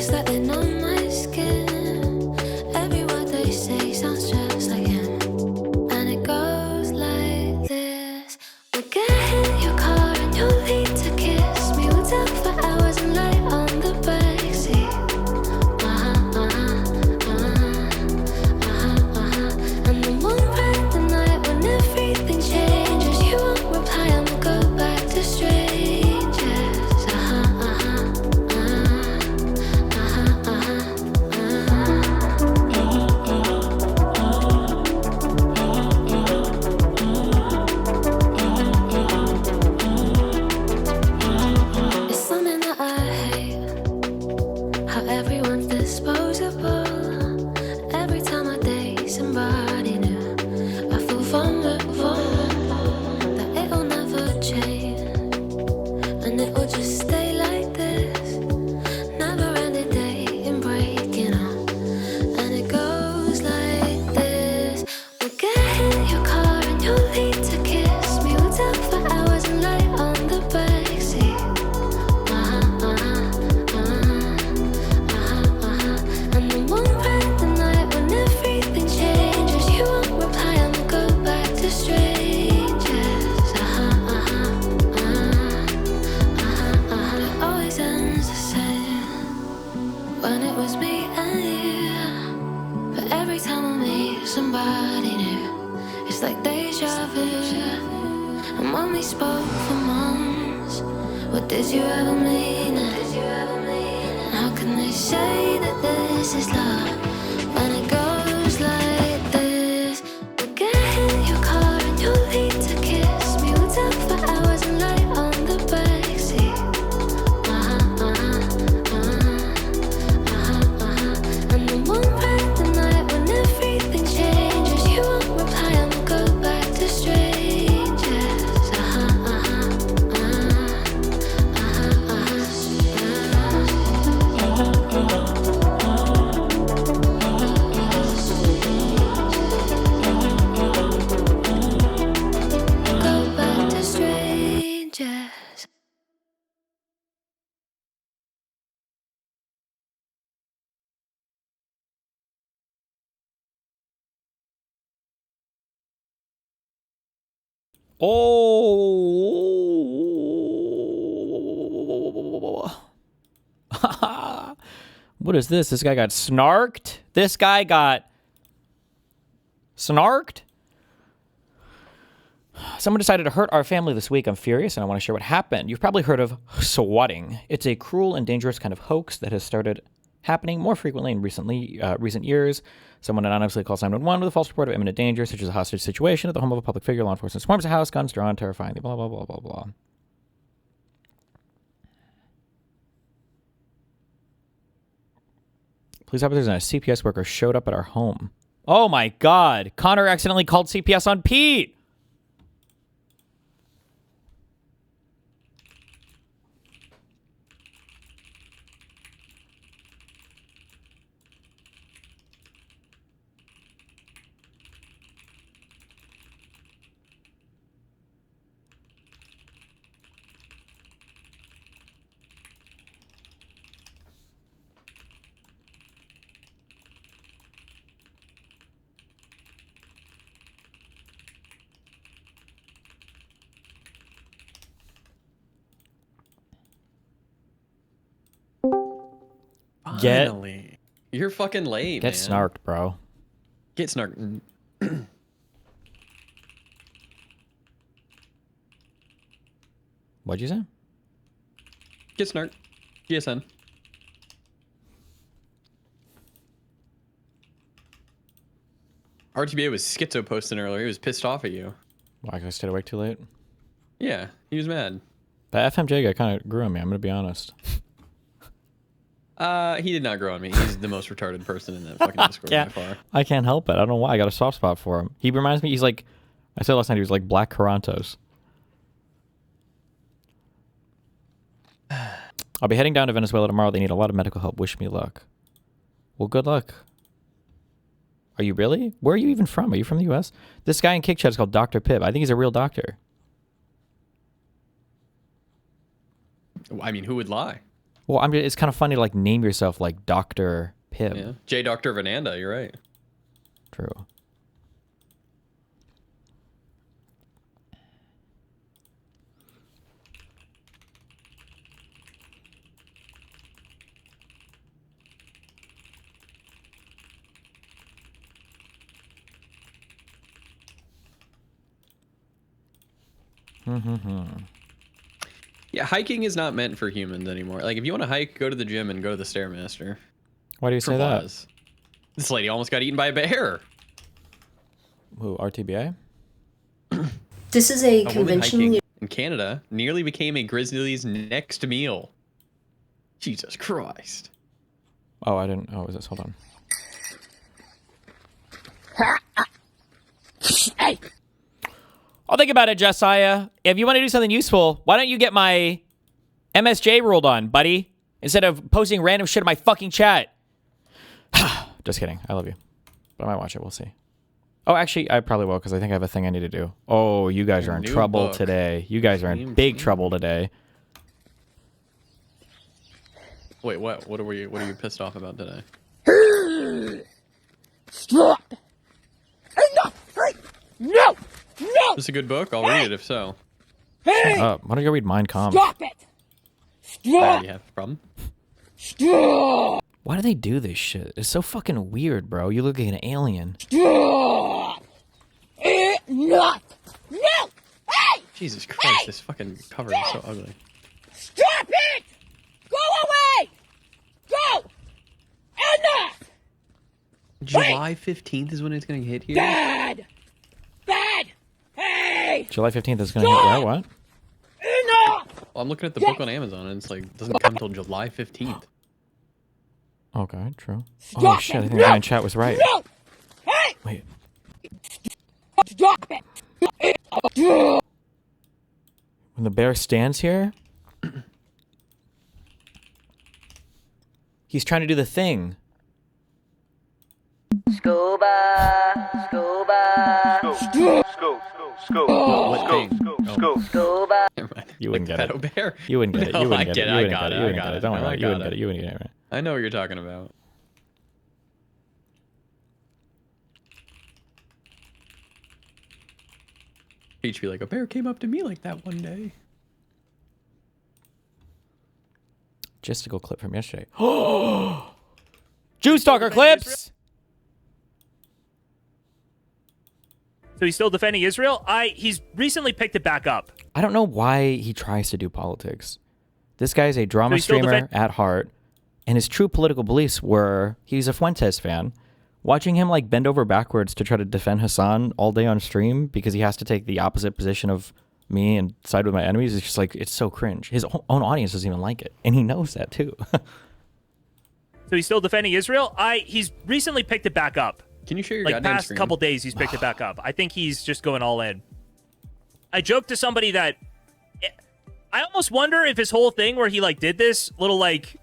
It's like they know my skin. Every word they say sounds just like him. And it goes like this. We'll get in your car and you'll need to kiss me. We'll talk for hours and lie on the backseat. And then one random night when everything changes, you won't reply and we'll go back to strangers. It's something that I hate, how everyone's disposable. Every time I date somebody new, I feel vulnerable, that it'll never change, and it'll just stay like this. Never ending dating, breaking up, and it goes like this. We'll get in your car and you'll need to kiss me. We'll talk for hours and lie on the backseat. And then one random night when everything changes, you won't reply and we'll go back to strangers. It always ends the same when it was me and you. But every time I meet somebody new, it's like deja vu. And when we spoke for months, what did you ever mean it? How can they say that this is love when it goes like this? We'll get in your car and you'll need to kiss me. We'll talk for hours and lie on the backseat. And then one random night when everything changes, you won't reply and we'll go back to strangers. Go back to strangers. Oh. What is this? This guy got snarked? This guy got snarked? Someone decided to hurt our family this week. I'm furious and I want to share what happened. You've probably heard of swatting. It's a cruel and dangerous kind of hoax that has started happening more frequently in recent years. Someone anonymously calls 911 with a false report of imminent danger, such as a hostage situation at the home of a public figure. Law enforcement swarms the house, guns drawn, terrifying, blah, blah, blah, blah, blah. Police officers and a CPS worker showed up at our home. Oh my God. Connor accidentally called CPS on Pete. Finally. You're fucking late, Get man. snarked, bro. Get snarked. What'd you say? Get snarked. GSN. RTBA was schizo posting earlier. He was pissed off at you. Why, 'cause I stayed awake too late? Yeah, he was mad. That FMJ guy kind of grew on me, I'm going to be honest. He did not grow on me. He's the most retarded person in that fucking Discord by far. I can't help it. I don't know why. I got a soft spot for him. He reminds me, he's like, I said last night, he was like Black Carantos. I'll be heading down to Venezuela tomorrow. They need a lot of medical help. Wish me luck. Well, good luck. Are you really? Where are you even from? Are you from the U.S.? This guy in Kick Chat is called Dr. Pip. I think he's a real doctor. I mean, who would lie? Well, it's kind of funny to like name yourself like Dr. Pibb. Yeah. J. Dr. Vananda, you're right. True. Yeah, hiking is not meant for humans anymore. Like, if you want to hike, go to the gym and go to the Stairmaster. Why do you say that? Pause. This lady almost got eaten by a bear. Who, RTBA? This is a Woman convention. hiking in Canada nearly became a grizzly's next meal. Jesus Christ. Oh, I didn't. Oh, is this? Hold on. Hey! I'll think about it, Josiah. If you want to do something useful, why don't you get my MSJ ruled on, buddy? Instead of posting random shit in my fucking chat. Just kidding. I love you. But I might watch it. We'll see. Oh, actually, I probably will because I think I have a thing I need to do. Oh, you guys are in trouble today. You guys are in big trouble today. Wait, what? What are you pissed off about today? Stop! Enough! No! No! Is this a good book? I'll read it if so. Hey! Why don't you go read Mein Kampf? Stop it! Stop! You have a problem? Stop! Why do they do this shit? It's so fucking weird, bro. You look like an alien. Stop! Enough! No! Hey! Jesus Christ, this fucking cover is so ugly. Stop it! Go away! Go! Enough! July 15th is when it's gonna hit here? Bad! Bad! Hey! July 15th is going to hit where? What? Enough! Well, I'm looking at the book on Amazon and it's like, it doesn't come until July 15th. Okay, true. Stop Oh, shit. I it. think the guy in chat was right. No! Hey! Wait. Stop it! When the bear stands here, he's trying to do the thing. Scuba, scuba, What thing? scuba. Never mind. You wouldn't Like get the it. pedo bear? You wouldn't get it. No, You wouldn't I get get it. it. You I wouldn't got get it. it. You I wouldn't got get it. it. Don't worry No, about I it. You wouldn't got get it. You wouldn't get it. I know what you're talking about. Peach be like, a bear came up to me like that one day. Just a clip from yesterday. Jewstalker clips. So he's still defending Israel? He's recently picked it back up. I don't know why he tries to do politics. This guy's a drama So he's still streamer at heart, and his true political beliefs were he's a Fuentes fan. Watching him like bend over backwards to try to defend Hassan all day on stream because he has to take the opposite position of me and side with my enemies is just like, it's so cringe. His own audience doesn't even like it, and he knows that too. So he's still defending Israel? He's recently picked it back up. Can you share your Like goddamn past screen? couple days, he's picked it back up. I think he's just going all in. I joked to somebody that I almost wonder if his whole thing where he like did this little like,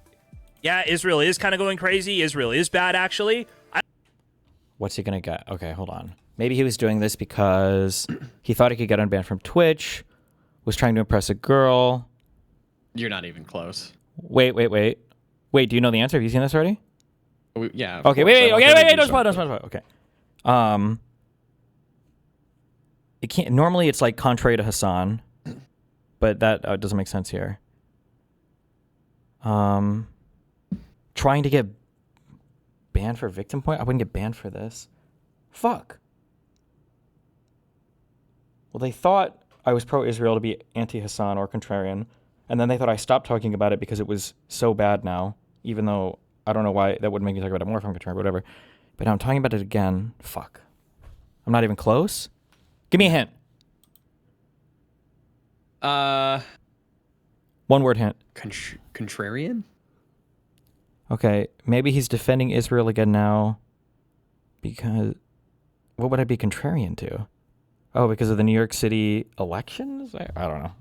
yeah, Israel is kind of going crazy. Israel is bad, actually. What's he gonna get? Okay, hold on. Maybe he was doing this because he thought he could get unbanned from Twitch, was trying to impress a girl. You're not even close. Wait. Wait, do you know the answer? Have you seen this already? Yeah. of Okay, course. wait, I watch wait, every don't Jewstalker spoil. Okay. It can't. Normally, it's like contrary to Hassan, but that doesn't make sense here. Trying to get banned for victim point. I wouldn't get banned for this. Fuck. Well, they thought I was pro-Israel to be anti-Hassan or contrarian, and then they thought I stopped talking about it because it was so bad now, even though I don't know why that would make me talk about it more if I'm contrarian, whatever. But now I'm talking about it again. Fuck. I'm not even close? Give me a hint. One word hint. Contrarian? Okay, maybe he's defending Israel again now because... What would I be contrarian to? Oh, because of the New York City elections? I don't know.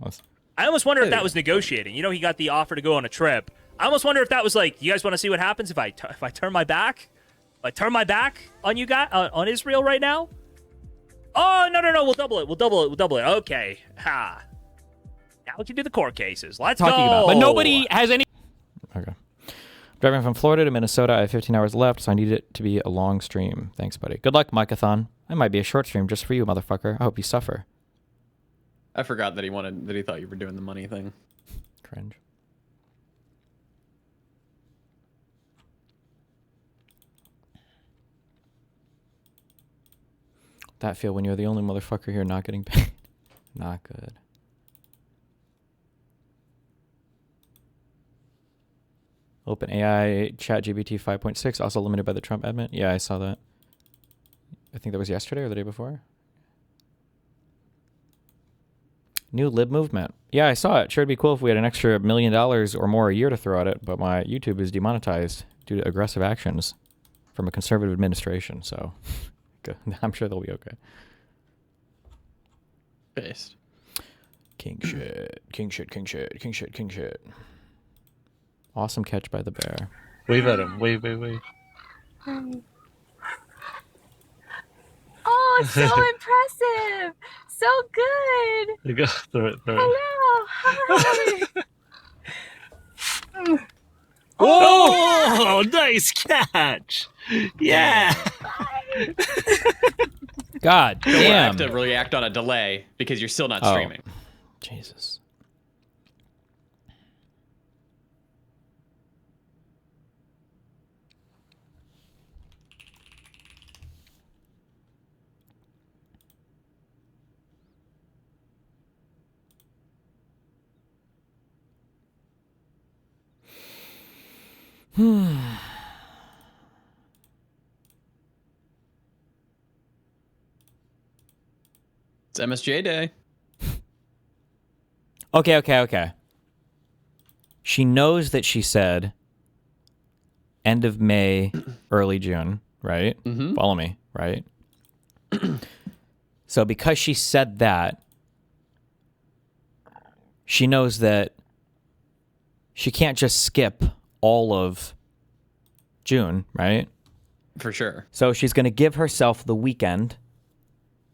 I almost wonder if that was negotiating. You know, he got the offer to go on a trip. I almost wonder if that was like, you guys want to see what happens if I turn my back? If I turn my back on you guys, on Israel right now? Oh, no, we'll double it. Okay. Ha. Now we can do the court cases. Let's go. But nobody has any... Okay. Driving from Florida to Minnesota. I have 15 hours left, so I need it to be a long stream. Thanks, buddy. Good luck, Mike-a-thon. It might be a short stream just for you, motherfucker. I hope you suffer. I forgot that he thought you were doing the money thing. Cringe. That feel when you're the only motherfucker here not getting paid. Not good. OpenAI ChatGPT 5.6 also limited by the Trump admin. Yeah, I saw that. I think that was yesterday or the day before. New lib movement. Yeah, I saw it. Sure, it'd be cool if we had an extra $1 million or more a year to throw at it, but my YouTube is demonetized due to aggressive actions from a conservative administration, so I'm sure they'll be okay. Based. King shit. King shit, king shit, king shit, king shit. Awesome catch by the bear. Wave at him. Wave, wave, wave. Oh, so impressive. So good. There you go. Throw it, throw it. Hello. Hi. Oh, nice catch. Yeah. God I damn. have to react on a delay because you're still not Oh. streaming. Jesus. It's MSJ Day. Okay. She knows that she said end of May, early June, right? Mm-hmm. Follow me, right? So because she said that, she knows that she can't just skip all of June, right? For sure. So she's going to give herself the weekend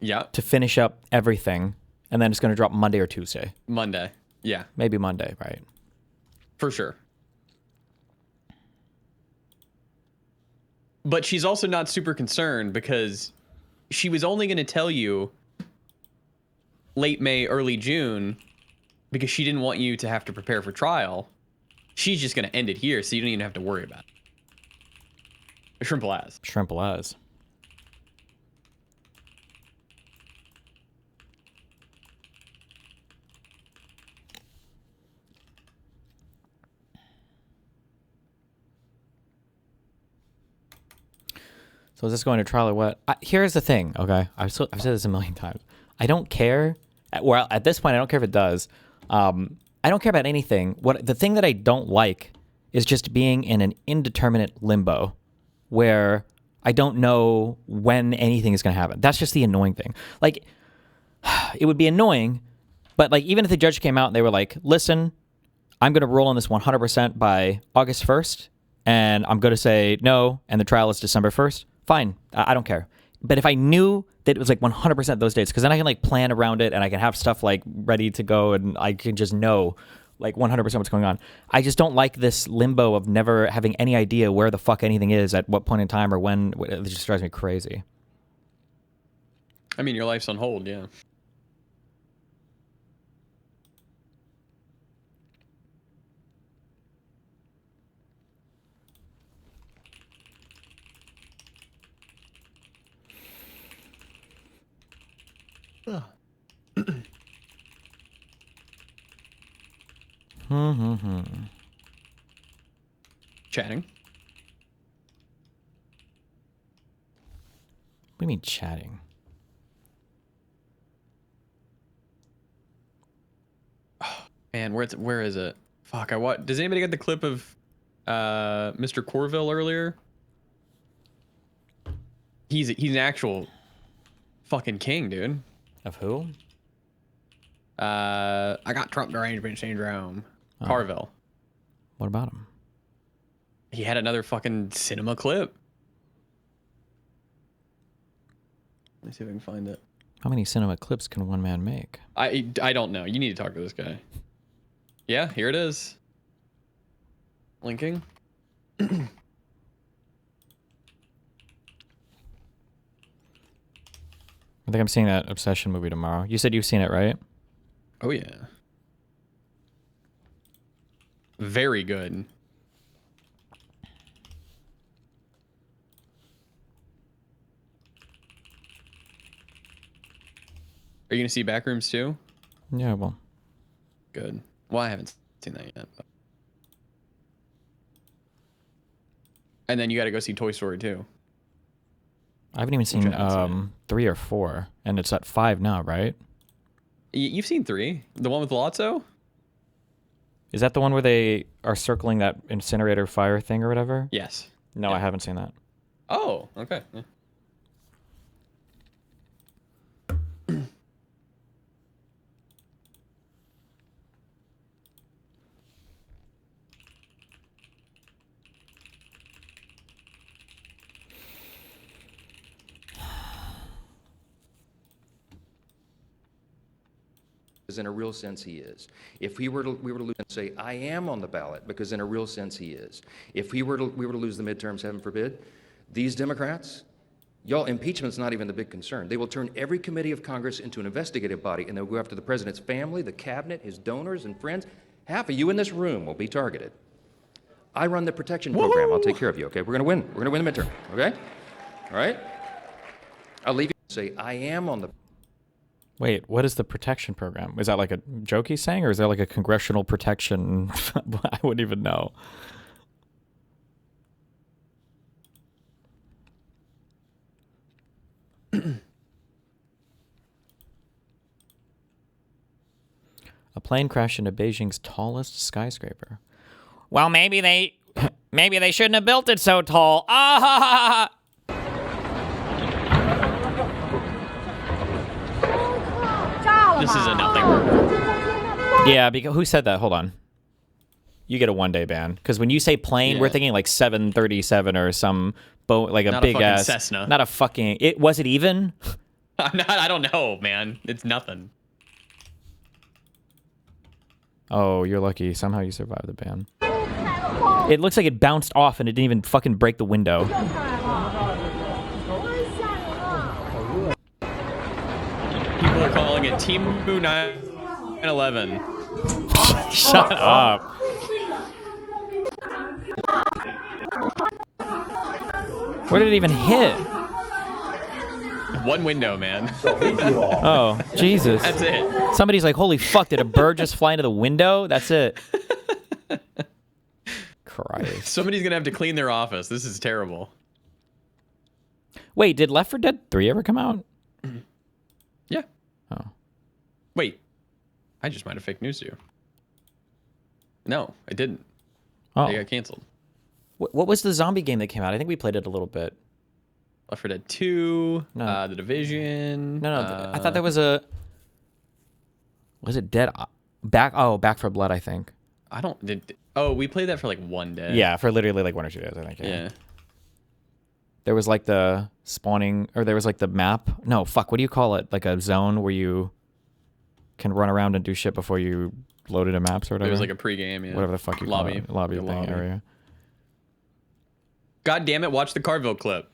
Yep. to finish up everything, and then it's going to drop Monday or Tuesday. Monday. Yeah. Maybe Monday, right? For sure. But she's also not super concerned because she was only going to tell you late May, early June because she didn't want you to have to prepare for trial. She's just going to end it here, so you don't even have to worry about it. Shrimpleas. Shrimpleas. So is this going to trial or what? Here's the thing, okay? I've said this a million times. I don't care. Well, at this point, I don't care if it does. I don't care about anything. The thing that I don't like is just being in an indeterminate limbo where I don't know when anything is going to happen. That's just the annoying thing. Like, it would be annoying, but like even if the judge came out and they were like, listen, I'm going to rule on this 100% by August 1st, and I'm going to say no, and the trial is December 1st, fine. I don't care. But if I knew that it was like 100% those dates, because then I can like plan around it and I can have stuff like ready to go and I can just know like 100% what's going on. I just don't like this limbo of never having any idea where the fuck anything is at what point in time or when. It just drives me crazy. I mean, your life's on hold, yeah. Chatting. What do you mean chatting? Man, where is it? Fuck, does anybody get the clip of Mr. Carville earlier? He's an actual fucking king, dude. Of who? I got Trump derangement syndrome. Oh. Carville. What about him? He had another fucking cinema clip. Let me see if I can find it. How many cinema clips can one man make? I don't know. You need to talk to this guy. Yeah, here it is. Linking. I think I'm seeing that Obsession movie tomorrow. You said you've seen it, right? Oh yeah. Very good. Are you gonna see Backrooms too? Yeah, well. Good. Well, I haven't seen that yet. But... And then you got to go see Toy Story 2. I haven't even seen 3 or 4, and it's at 5 now, right? You've seen 3? The one with Lotso? Is that the one where they are circling that incinerator fire thing or whatever? Yes. No, I haven't seen that. Oh, okay. Yeah. Because in a real sense he is. If we were to lose and say, I am on the ballot, because in a real sense he is. If we were to lose the midterms, heaven forbid, these Democrats, y'all, impeachment's not even the big concern. They will turn every committee of Congress into an investigative body, and they'll go after the president's family, the cabinet, his donors and friends. Half of you in this room will be targeted. I run the protection program. I'll take care of you, okay? We're gonna win. We're gonna win the midterm, okay? All right? I'll leave you and say, I am on the... Wait, what is the protection program? Is that like a joke he's saying, or is that like a congressional protection? I wouldn't even know. A plane crashed into Beijing's tallest skyscraper. Well, maybe they shouldn't have built it so tall. Ah! This is a nothing burger. Yeah, because who said that? Hold on. You get a 1-day ban. Because when you say plane, we're thinking like 737 or some boat, like a big ass Cessna. Not a fucking. Was it even? I don't know, man. It's nothing. Oh, you're lucky. Somehow you survived the ban. It looks like it bounced off and it didn't even fucking break the window. People are calling it Team 9/11. Shut up. Where did it even hit? One window, man. Oh, Jesus. That's it. Somebody's like, holy fuck, did a bird just fly into the window? That's it. Christ. Somebody's going to have to clean their office. This is terrible. Wait, did Left 4 Dead 3 ever come out? Yeah. Oh. Wait. I just might have fake news to you. No, I didn't. Oh. They got canceled. What was the zombie game that came out? I think we played it a little bit. Left 4 Dead 2, No. The Division. No, I thought there was a... Was it Dead... Back for Blood, I think. Oh, we played that for like 1 day. Yeah, for literally like 1 or 2 days, I think. Yeah. There was like the spawning... Or there was like the map. No, fuck, what do you call it? Like a zone where you can run around and do shit before you load into maps or whatever. It was like a pregame, yeah. Whatever the fuck you call it. Lobby thing area. God damn it, watch the Carville clip.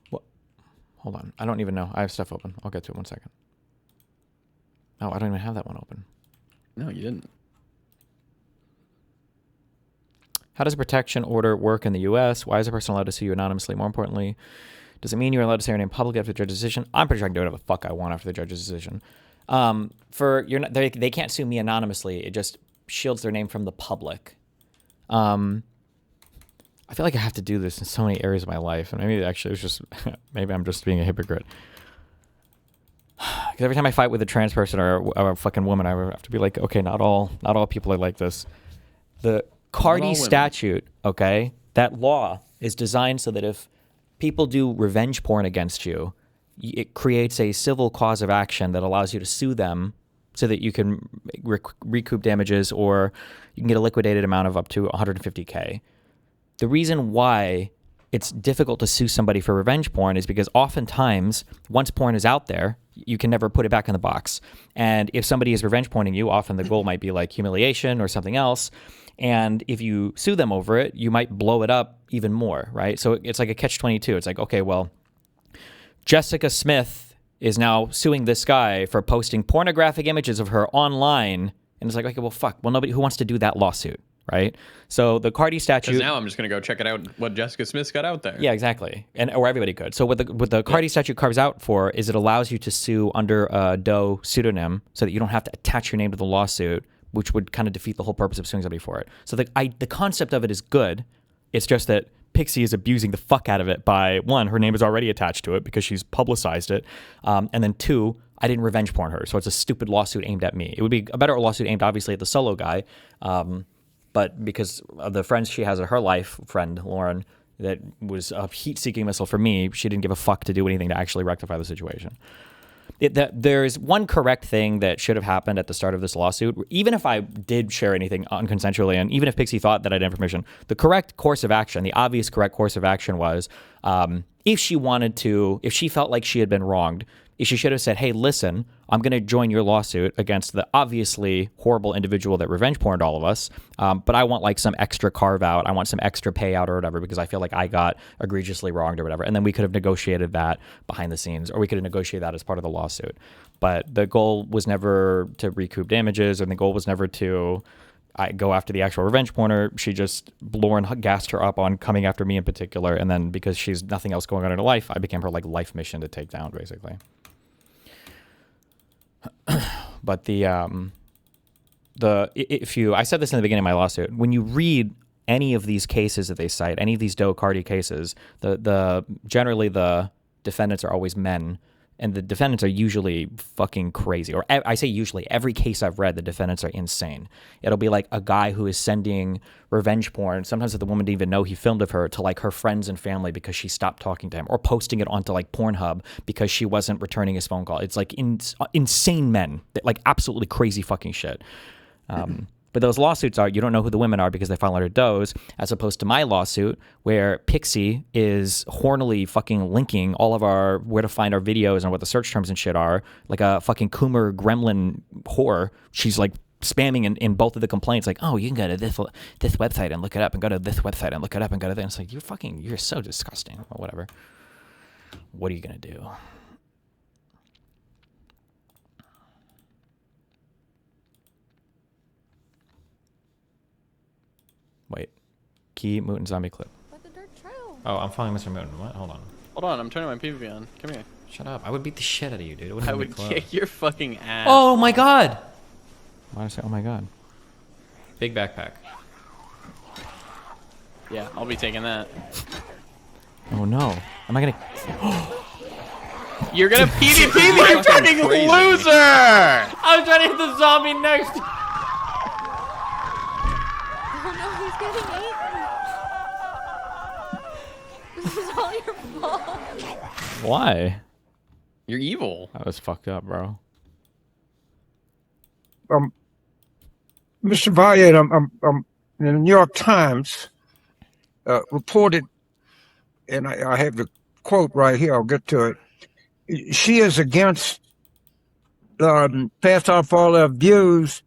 What? Hold on. I don't even know. I have stuff open. I'll get to it 1 second. Oh, I don't even have that one open. No, you didn't. How does a protection order work in the U.S.? Why is a person allowed to sue you anonymously? More importantly, does it mean you're allowed to say your name publicly after the judge's decision? I'm pretty sure I can do whatever the fuck I want after the judge's decision. They can't sue me anonymously. It just shields their name from the public. I feel like I have to do this in so many areas of my life, and maybe actually it's just maybe I'm just being a hypocrite. Because every time I fight with a trans person or a fucking woman, I have to be like, okay, not all people are like this. The Cardi statute, okay, that law is designed so that if people do revenge porn against you, it creates a civil cause of action that allows you to sue them so that you can recoup damages or you can get a liquidated amount of up to $150K. The reason why it's difficult to sue somebody for revenge porn is because oftentimes, once porn is out there, You can never put it back in the box. And if somebody is revenge pointing you, often the goal might be like humiliation or something else. And if you sue them over it, you might blow it up even more, right? So it's like a catch-22. It's like, okay, well, Jessica Smith is now suing this guy for posting pornographic images of her online. And it's like, okay, well, fuck. Well, nobody who wants to do that lawsuit, right? So the Cardi statute. Because now I'm just going to go check it out, what Jessica Smith's got out there. Yeah, exactly. Or everybody could. So what the Cardi statute carves out for is it allows you to sue under a Doe pseudonym so that you don't have to attach your name to the lawsuit, which would kind of defeat the whole purpose of suing somebody for it. So the concept of it is good. It's just that Pixie is abusing the fuck out of it by, one, her name is already attached to it because she's publicized it. And then two, I didn't revenge porn her. So it's a stupid lawsuit aimed at me. It would be a better lawsuit aimed, obviously, at the solo guy. But because of the friends she has in her life, friend Lauren, that was a heat-seeking missile for me, she didn't give a fuck to do anything to actually rectify the situation. There's one correct thing that should have happened at the start of this lawsuit. Even if I did share anything unconsensually, and even if Pixie thought that I didn't have permission, the correct course of action, the obvious correct course of action was, if she felt like she had been wronged, she should have said, hey, listen, I'm going to join your lawsuit against the obviously horrible individual that revenge porned all of us, but I want like some extra carve out, I want some extra payout or whatever because I feel like I got egregiously wronged or whatever. And then we could have negotiated that behind the scenes, or we could have negotiated that as part of the lawsuit. But the goal was never to recoup damages, and the goal was never to go after the actual revenge porner. Lauren gassed her up on coming after me in particular, and then because she's nothing else going on in her life, I became her like life mission to take down, basically. But I said this in the beginning of my lawsuit, when you read any of these cases that they cite, any of these Doe Cardi cases, generally the defendants are always men, and the defendants are usually fucking crazy. Or I say usually, every case I've read, the defendants are insane. It'll be like a guy who is sending revenge porn, sometimes that the woman didn't even know he filmed of her, to like her friends and family because she stopped talking to him, or posting it onto like Pornhub because she wasn't returning his phone call. It's like insane men, like absolutely crazy fucking shit. But those lawsuits you don't know who the women are because they file under Doe's, as opposed to my lawsuit where Pixie is hornily fucking linking all of our where to find our videos and what the search terms and shit are, like a fucking Coomer gremlin whore. She's like spamming in both of the complaints, like, oh, you can go to this website and look it up, and go to this website and look it up, and go to this. And it's like, you're so disgusting, or whatever. What are you gonna do? Wait. Key Moot and zombie clip. But the dirt trail. Oh, I'm following Mr. Moot. What? Hold on. Hold on, I'm turning my PvP on. Come here. Shut up. I would beat the shit out of you, dude. I would kick your fucking ass. Oh my god! Why did I say, oh my god? Big backpack. Yeah, I'll be taking that. Oh no. Am I gonna... You're gonna PvP me, you fucking loser! I was trying to hit the zombie next. Oh no, he's getting eaten. This is all your fault. Why? You're evil. That was fucked up, bro. Mr. Valiant, the New York Times reported, and I have the quote right here, I'll get to it. She is against, passed off all her views.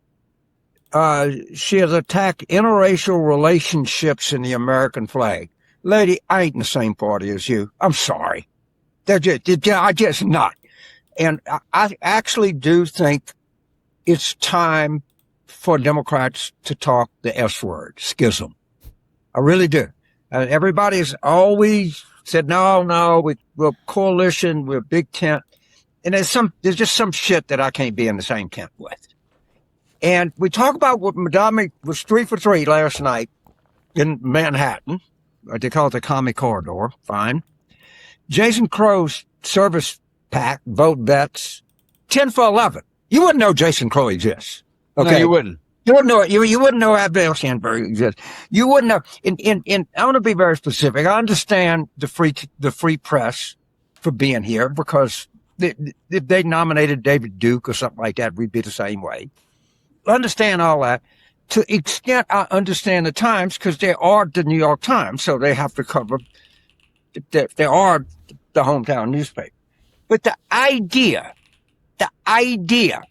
She has attacked interracial relationships in the American flag. Lady, I ain't in the same party as you. I'm sorry. I just not. And I actually do think it's time for Democrats to talk the S word, schism. I really do. Everybody's always said, no, we're coalition, we're big tent. And there's just some shit that I can't be in the same tent with. And we talk about what Madame was 3 for 3 last night in Manhattan. They call it the Commie Corridor. Fine. Jason Crow's service pack, vote bets, 10 for 11. You wouldn't know Jason Crow exists. Okay. No, you wouldn't. You wouldn't know it. You wouldn't know Abdel Sandberg exists. You wouldn't know. I want to be very specific. I understand the free press for being here because if they nominated David Duke or something like that, we'd be the same way. I understand all that. To the extent I understand the Times, because they are the New York Times, so they have to cover. They are the hometown newspaper. But the idea the idea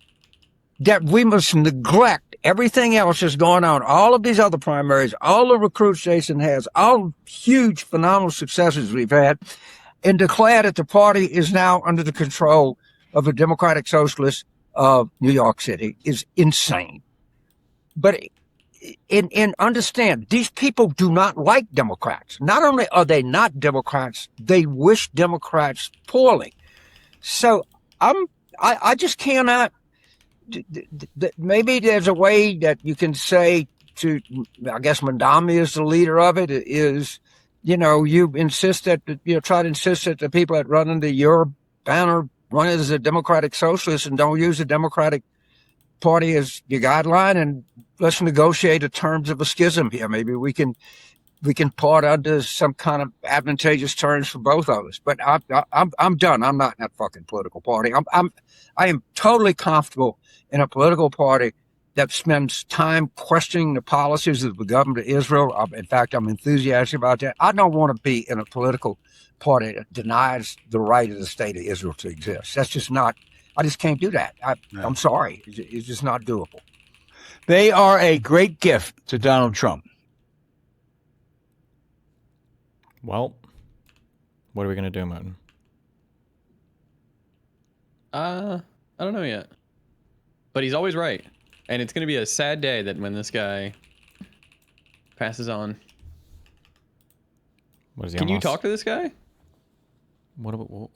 that we must neglect everything else that's going on, all of these other primaries, all the recruits Jason has, all huge, phenomenal successes we've had, and declare that the party is now under the control of the Democratic Socialists of New York City is insane. But and understand, these people do not like Democrats. Not only are they not Democrats, they wish Democrats poorly. So I just cannot. Maybe there's a way that you can say to, I guess Mandami is the leader of it, is, you insist that, try to insist that the people that run under your banner run as a Democratic Socialist and don't use the Democratic Party as your guideline, and let's negotiate the terms of a schism here. Maybe we can part under some kind of advantageous terms for both of us. But I'm done. I'm not in that fucking political party. I am totally comfortable in a political party that spends time questioning the policies of the government of Israel. In fact, I'm enthusiastic about that. I don't want to be in a political party that denies the right of the state of Israel to exist. That's just not. I just can't do that. I'm sorry. It's just not doable. They are a great gift to Donald Trump. Well, what are we going to do, Moot? I don't know yet. But he's always right. And it's going to be a sad day that when this guy passes on. What is he? Can you talk to this guy? What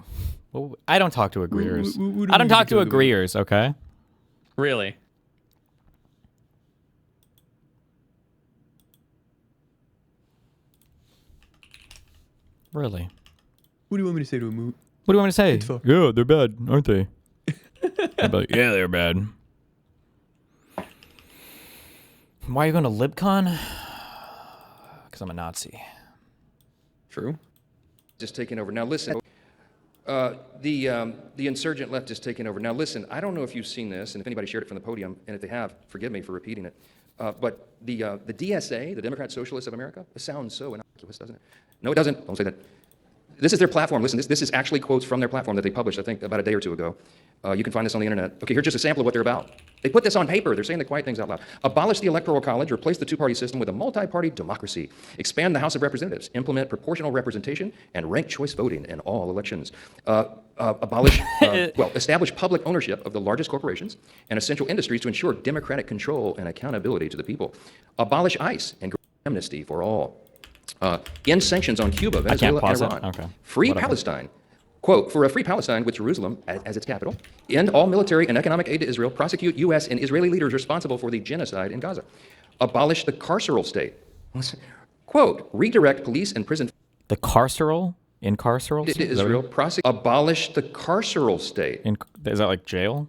I don't talk to agreeers. I don't talk to agreeers, okay? Really? Really? What do you want me to say to him, Moot? What do you want me to say? Yeah, they're bad, aren't they? I'd be like, yeah, they're bad. Why are you going to LibCon? Because I'm a Nazi. True. Just taking over. Now listen, the insurgent left is taking over. Now listen, I don't know if you've seen this, and if anybody shared it from the podium, and if they have, forgive me for repeating it. But the DSA, the Democrat Socialists of America, it sounds so innocuous, doesn't it? No, it doesn't. Don't say that. This is their platform. Listen, this is actually quotes from their platform that they published, I think, about a day or two ago. You can find this on the internet. Okay, here's just a sample of what they're about. They put this on paper. They're saying the quiet things out loud. Abolish the Electoral College, replace the two-party system with a multi-party democracy, expand the House of Representatives, implement proportional representation, and ranked choice voting in all elections. Establish public ownership of the largest corporations and essential industries to ensure democratic control and accountability to the people. Abolish ICE and amnesty for all. End sanctions on Cuba, Venezuela, and Iran. Okay. Free Whatever. Palestine. Quote, for a free Palestine with Jerusalem as its capital, end all military and economic aid to Israel, prosecute U.S. and Israeli leaders responsible for the genocide in Gaza. Abolish the carceral state. Quote, redirect police and prison. The carceral? Incarceral? To Israel, abolish the carceral state. Is that like jail?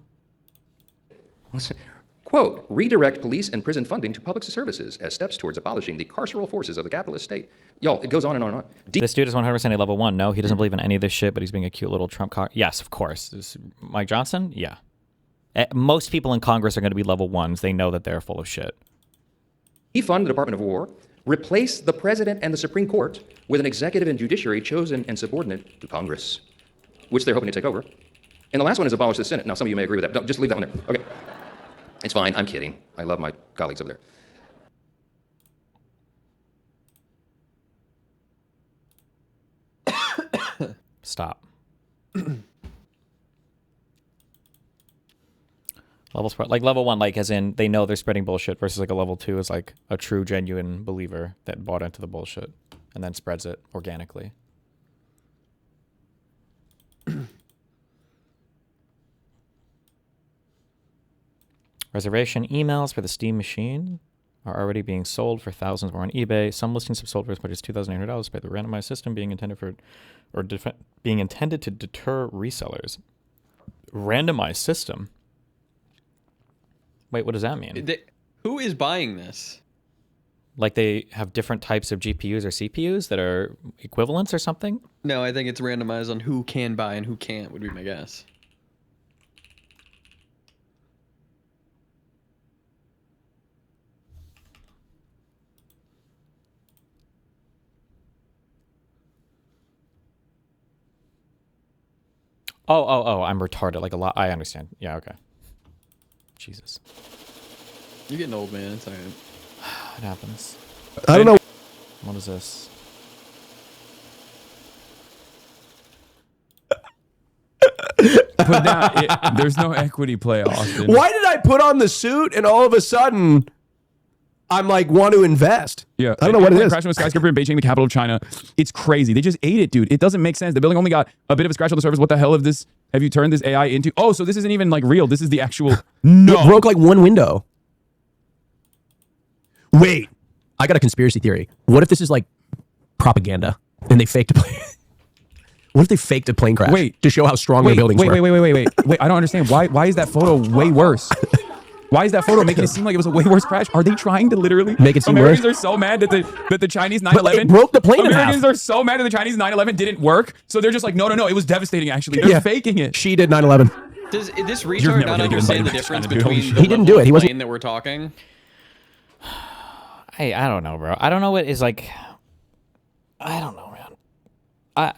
Quote, redirect police and prison funding to public services as steps towards abolishing the carceral forces of the capitalist state. Y'all, it goes on and on and on. This dude is 100% a level 1. No, he doesn't believe in any of this shit, but he's being a cute little Trump cock. Yes, of course. Mike Johnson? Yeah. Most people in Congress are going to be level 1s. They know that they're full of shit. Defund the Department of War, replace the president and the Supreme Court with an executive and judiciary chosen and subordinate to Congress, which they're hoping to take over. And the last one is abolish the Senate. Now, some of you may agree with that. Don't, just leave that one there. Okay. It's fine. I'm kidding. I love my colleagues over there. Stop. Like level 1, like as in they know they're spreading bullshit, versus like a level 2 is like a true, genuine believer that bought into the bullshit and then spreads it organically. Reservation emails for the Steam machine are already being sold for thousands more on eBay. Some listings have sold for as much as $2,800 by the randomized system being intended to deter resellers. Randomized system? Wait, what does that mean? Who is buying this? Like they have different types of GPUs or CPUs that are equivalents or something? No, I think it's randomized on who can buy and who can't, would be my guess. Oh, I'm retarded like a lot. I understand. Yeah, okay. Jesus. You're getting old, man. It's all right. It happens. I don't know. What is this? But now, there's no equity play, Austin. Why did I put on the suit and all of a sudden I'm like, want to invest? Yeah. I don't know what it is. Crashing a skyscraper in Beijing, the capital of China. It's crazy. They just ate it, dude. It doesn't make sense. The building only got a bit of a scratch on the surface. What the hell have this? Have you turned this AI into? Oh, so this isn't even like real. This is the actual. No. It broke like one window. Wait, I got a conspiracy theory. What if this is like propaganda and they faked a plane? What if they faked a plane crash? Wait. To show how strong their buildings were? Wait. I don't understand. Why is that photo way worse? Why is that photo making it seem like it was a way worse crash? Are they trying to literally make it seem Americans worse? are so mad that the Chinese 9/11 it broke the plane in half. Americans are so mad that the Chinese 9/11 didn't work, so they're just like, no, it was devastating. Actually, they're faking it. She did 9/11. Does this retard not understand the difference between the he didn't do it. He wasn't plane that we're talking? Hey, I don't know, bro. I don't know what is like. I don't know, man.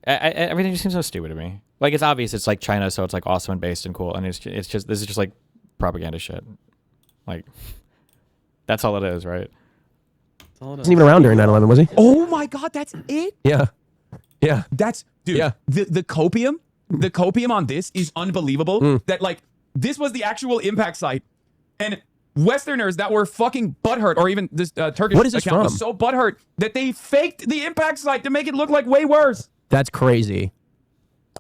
Everything just seems so stupid to me. Like, it's obvious it's like China, so it's like awesome and based and cool, and it's just this is just like propaganda shit. Like, that's all it is, right? He wasn't even around during 9/11, was he? Oh my God, that's it. Yeah. That's dude. Yeah. The copium on this is unbelievable. That like this was the actual impact site, and Westerners that were fucking butthurt, or even this Turkish What is this account from? was so butthurt that they faked the impact site to make it look like way worse. That's crazy.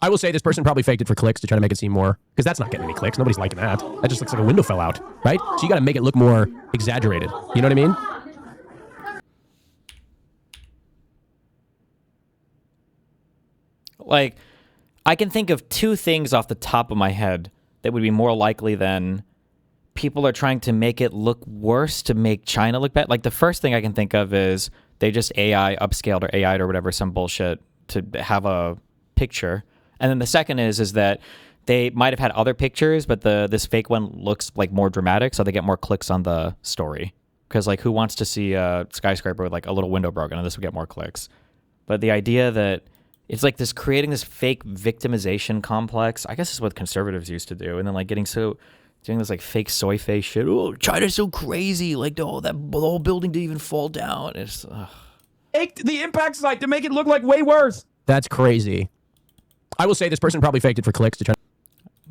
I will say this person probably faked it for clicks to try to make it seem more, because that's not getting any clicks. Nobody's liking that. That just looks like a window fell out, right? So you got to make it look more exaggerated. You know what I mean? Like, I can think of two things off the top of my head that would be more likely than people are trying to make it look worse to make China look bad. Like, the first thing I can think of is they just AI upscaled or AI'd or whatever, some bullshit to have a picture. And then the second is that they might have had other pictures, but this fake one looks like more dramatic, so they get more clicks on the story. Because like, who wants to see a skyscraper with like a little window broken? And this would get more clicks. But the idea that it's like this creating this fake victimization complex, I guess is what conservatives used to do, and then like doing this like fake soy face shit. Oh, China's so crazy! Like the whole building didn't even fall down. It's Faked the impact site to make it look like way worse. That's crazy. I will say this person probably faked it for clicks to try.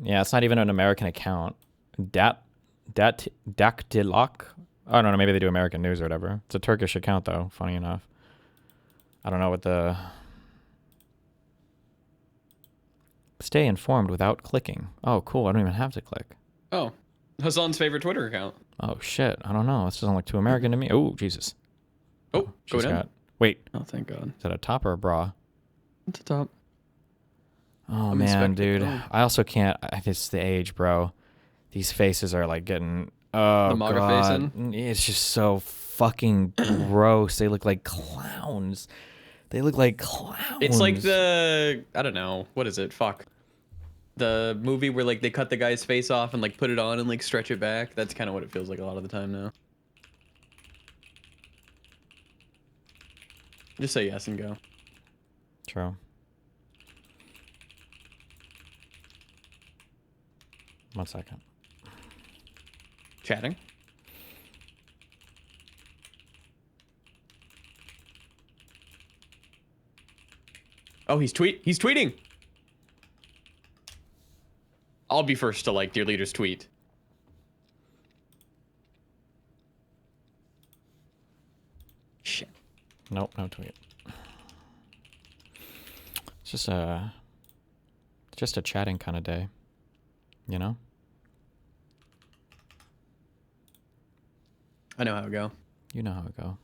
Yeah, it's not even an American account. Daktilok. I don't know. Maybe they do American news or whatever. It's a Turkish account though. Funny enough. I don't know what the. Stay informed without clicking. Oh, cool. I don't even have to click. Oh, Hassan's favorite Twitter account. Oh, shit. I don't know. This doesn't look too American to me. Oh, Jesus. Oh, go down. Wait. Oh, thank God. Is that a top or a bra? It's a top. Oh, man, dude. I also can't. It's the age, bro. These faces are like getting. Oh, the MAGA God. facing? It's just so fucking gross. They look like clowns. They look like clowns. It's like I don't know, what is it? Fuck. The movie where like they cut the guy's face off and like put it on and like stretch it back. That's kind of what it feels like a lot of the time now. Just say yes and go. True. One second. Chatting. Oh, he's tweeting. I'll be first to like dear leader's tweet. Shit. Nope, no tweet. It's just a chatting kind of day, you know? I know how it go. You know how it go.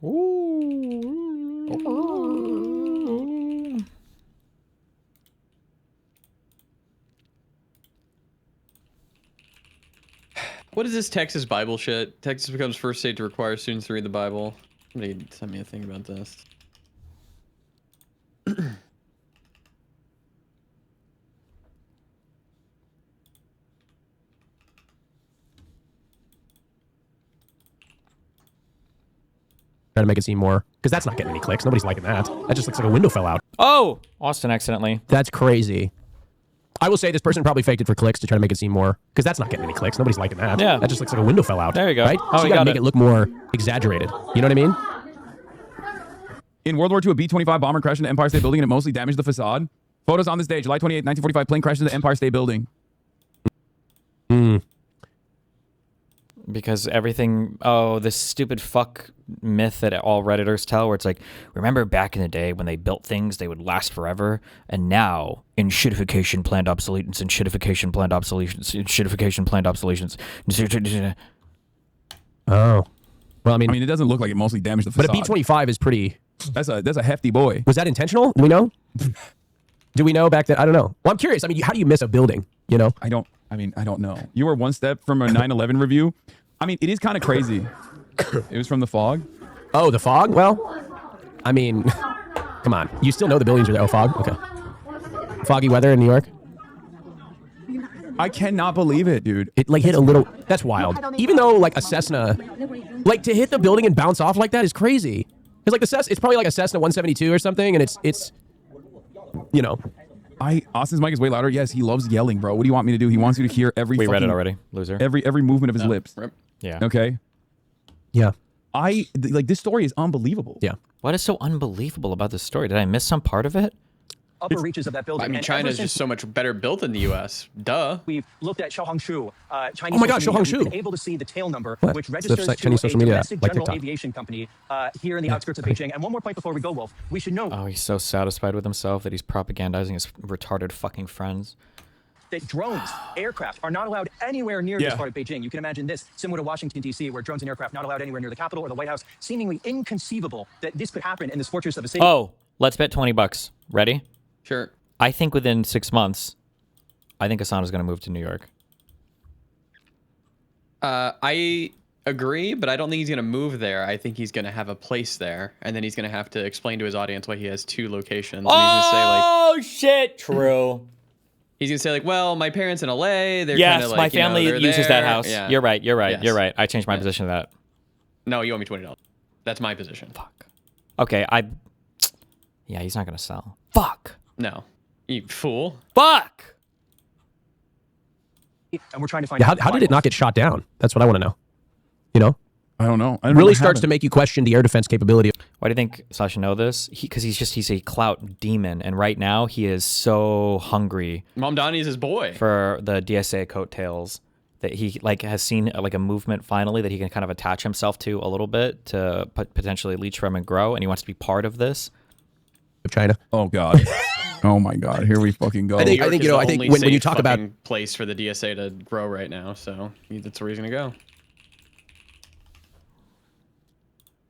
Ooh. What is this Texas Bible shit? Texas becomes first state to require students to read the Bible. Somebody sent me a thing about this. Trying to make it seem more, because that's not getting any clicks. Nobody's liking that. That just looks like a window fell out. Oh, Austin accidentally. That's crazy. I will say this person probably faked it for clicks to try to make it seem more, because that's not getting any clicks. Nobody's liking that. Yeah. That just looks like a window fell out. There you go. Right? Oh, So you gotta make it look more exaggerated. You know what I mean? In World War II, a B-25 bomber crashed into the Empire State Building and it mostly damaged the facade. Photos on this day, July 28, 1945, plane crashed into the Empire State Building. Because everything, this stupid fuck myth that all Redditors tell, where it's like, remember back in the day when they built things, they would last forever, and now in shitification, planned obsolescence, and shitification, planned obsolescence, and shitification, planned obsolescence. Oh, well, I mean, it doesn't look like it mostly damaged the but facade. a B-25 is pretty. That's a hefty boy. Was that intentional? Do we know? Do we know back then? I don't know. Well, I'm curious. I mean, how do you miss a building? You know? I don't know. You were one step from a 9/11 review. I mean, it is kind of crazy. It was from the fog. Oh, the fog? Well, I mean, come on. You still know the buildings are there. Oh, fog? Okay. Foggy weather in New York? I cannot believe it, dude. It like hit a little. That's wild. Even though like a Cessna, like to hit the building and bounce off like that is crazy. It's like the Cessna. It's probably like a Cessna 172 or something, and it's, you know. Austin's mic is way louder. Yes, he loves yelling, bro. What do you want me to do? He wants you to hear every. We read it already, loser. Every movement of his lips. Yeah. Okay. Yeah. Like this story is unbelievable. Yeah. What is so unbelievable about this story? Did I miss some part of it? Upper reaches of that building. I mean, And China ever is since just so much better built than the U.S. Duh. We've looked at Xiaohongshu, Chinese Oh my gosh, social media. Xiaohongshu. We've been able to see the tail number, What? which So there's registers to Chinese social a media, domestic like general TikTok. aviation company here in the outskirts of Beijing. And one more point before we go, Wolf. We should know Oh, he's so satisfied with himself that he's propagandizing his retarded fucking friends. that drones, aircraft, are not allowed anywhere near this part of Beijing. You can imagine this, similar to Washington, D.C., where drones and aircraft not allowed anywhere near the Capitol or the White House. Seemingly inconceivable that this could happen in this fortress of a city. Oh, let's bet $20. Ready? Sure. I think within 6 months, I think Asana's going to move to New York. I agree, but I don't think he's going to move there. I think he's going to have a place there, and then he's going to have to explain to his audience why he has 2 locations. And he's going to say, like, Oh, shit. True. he's going to say, like, well, my parents in LA, they're Yes, kind of like, my family they're uses there. that house. Yeah. You're right. Yes. You're right. I changed my position to that. No, you owe me $20. That's my position. Fuck. Okay, yeah, he's not going to sell. Fuck. No. You fool. Fuck. And we're trying to find Yeah, out how did it not get shot down? That's what I want to know. You know? I don't know. Really starts to make you question the air defense capability. Why do you think Sasha know this? Because he's a clout demon, and right now he is so hungry. Mom Donnie's his boy. For the DSA coattails that he like has seen like a movement finally that he can kind of attach himself to a little bit to potentially leech from and grow, and he wants to be part of this. Of China. Oh God. Oh my God. Here we fucking go. I think you know. I think when you talk about place for the DSA to grow right now, so that's where he's gonna go.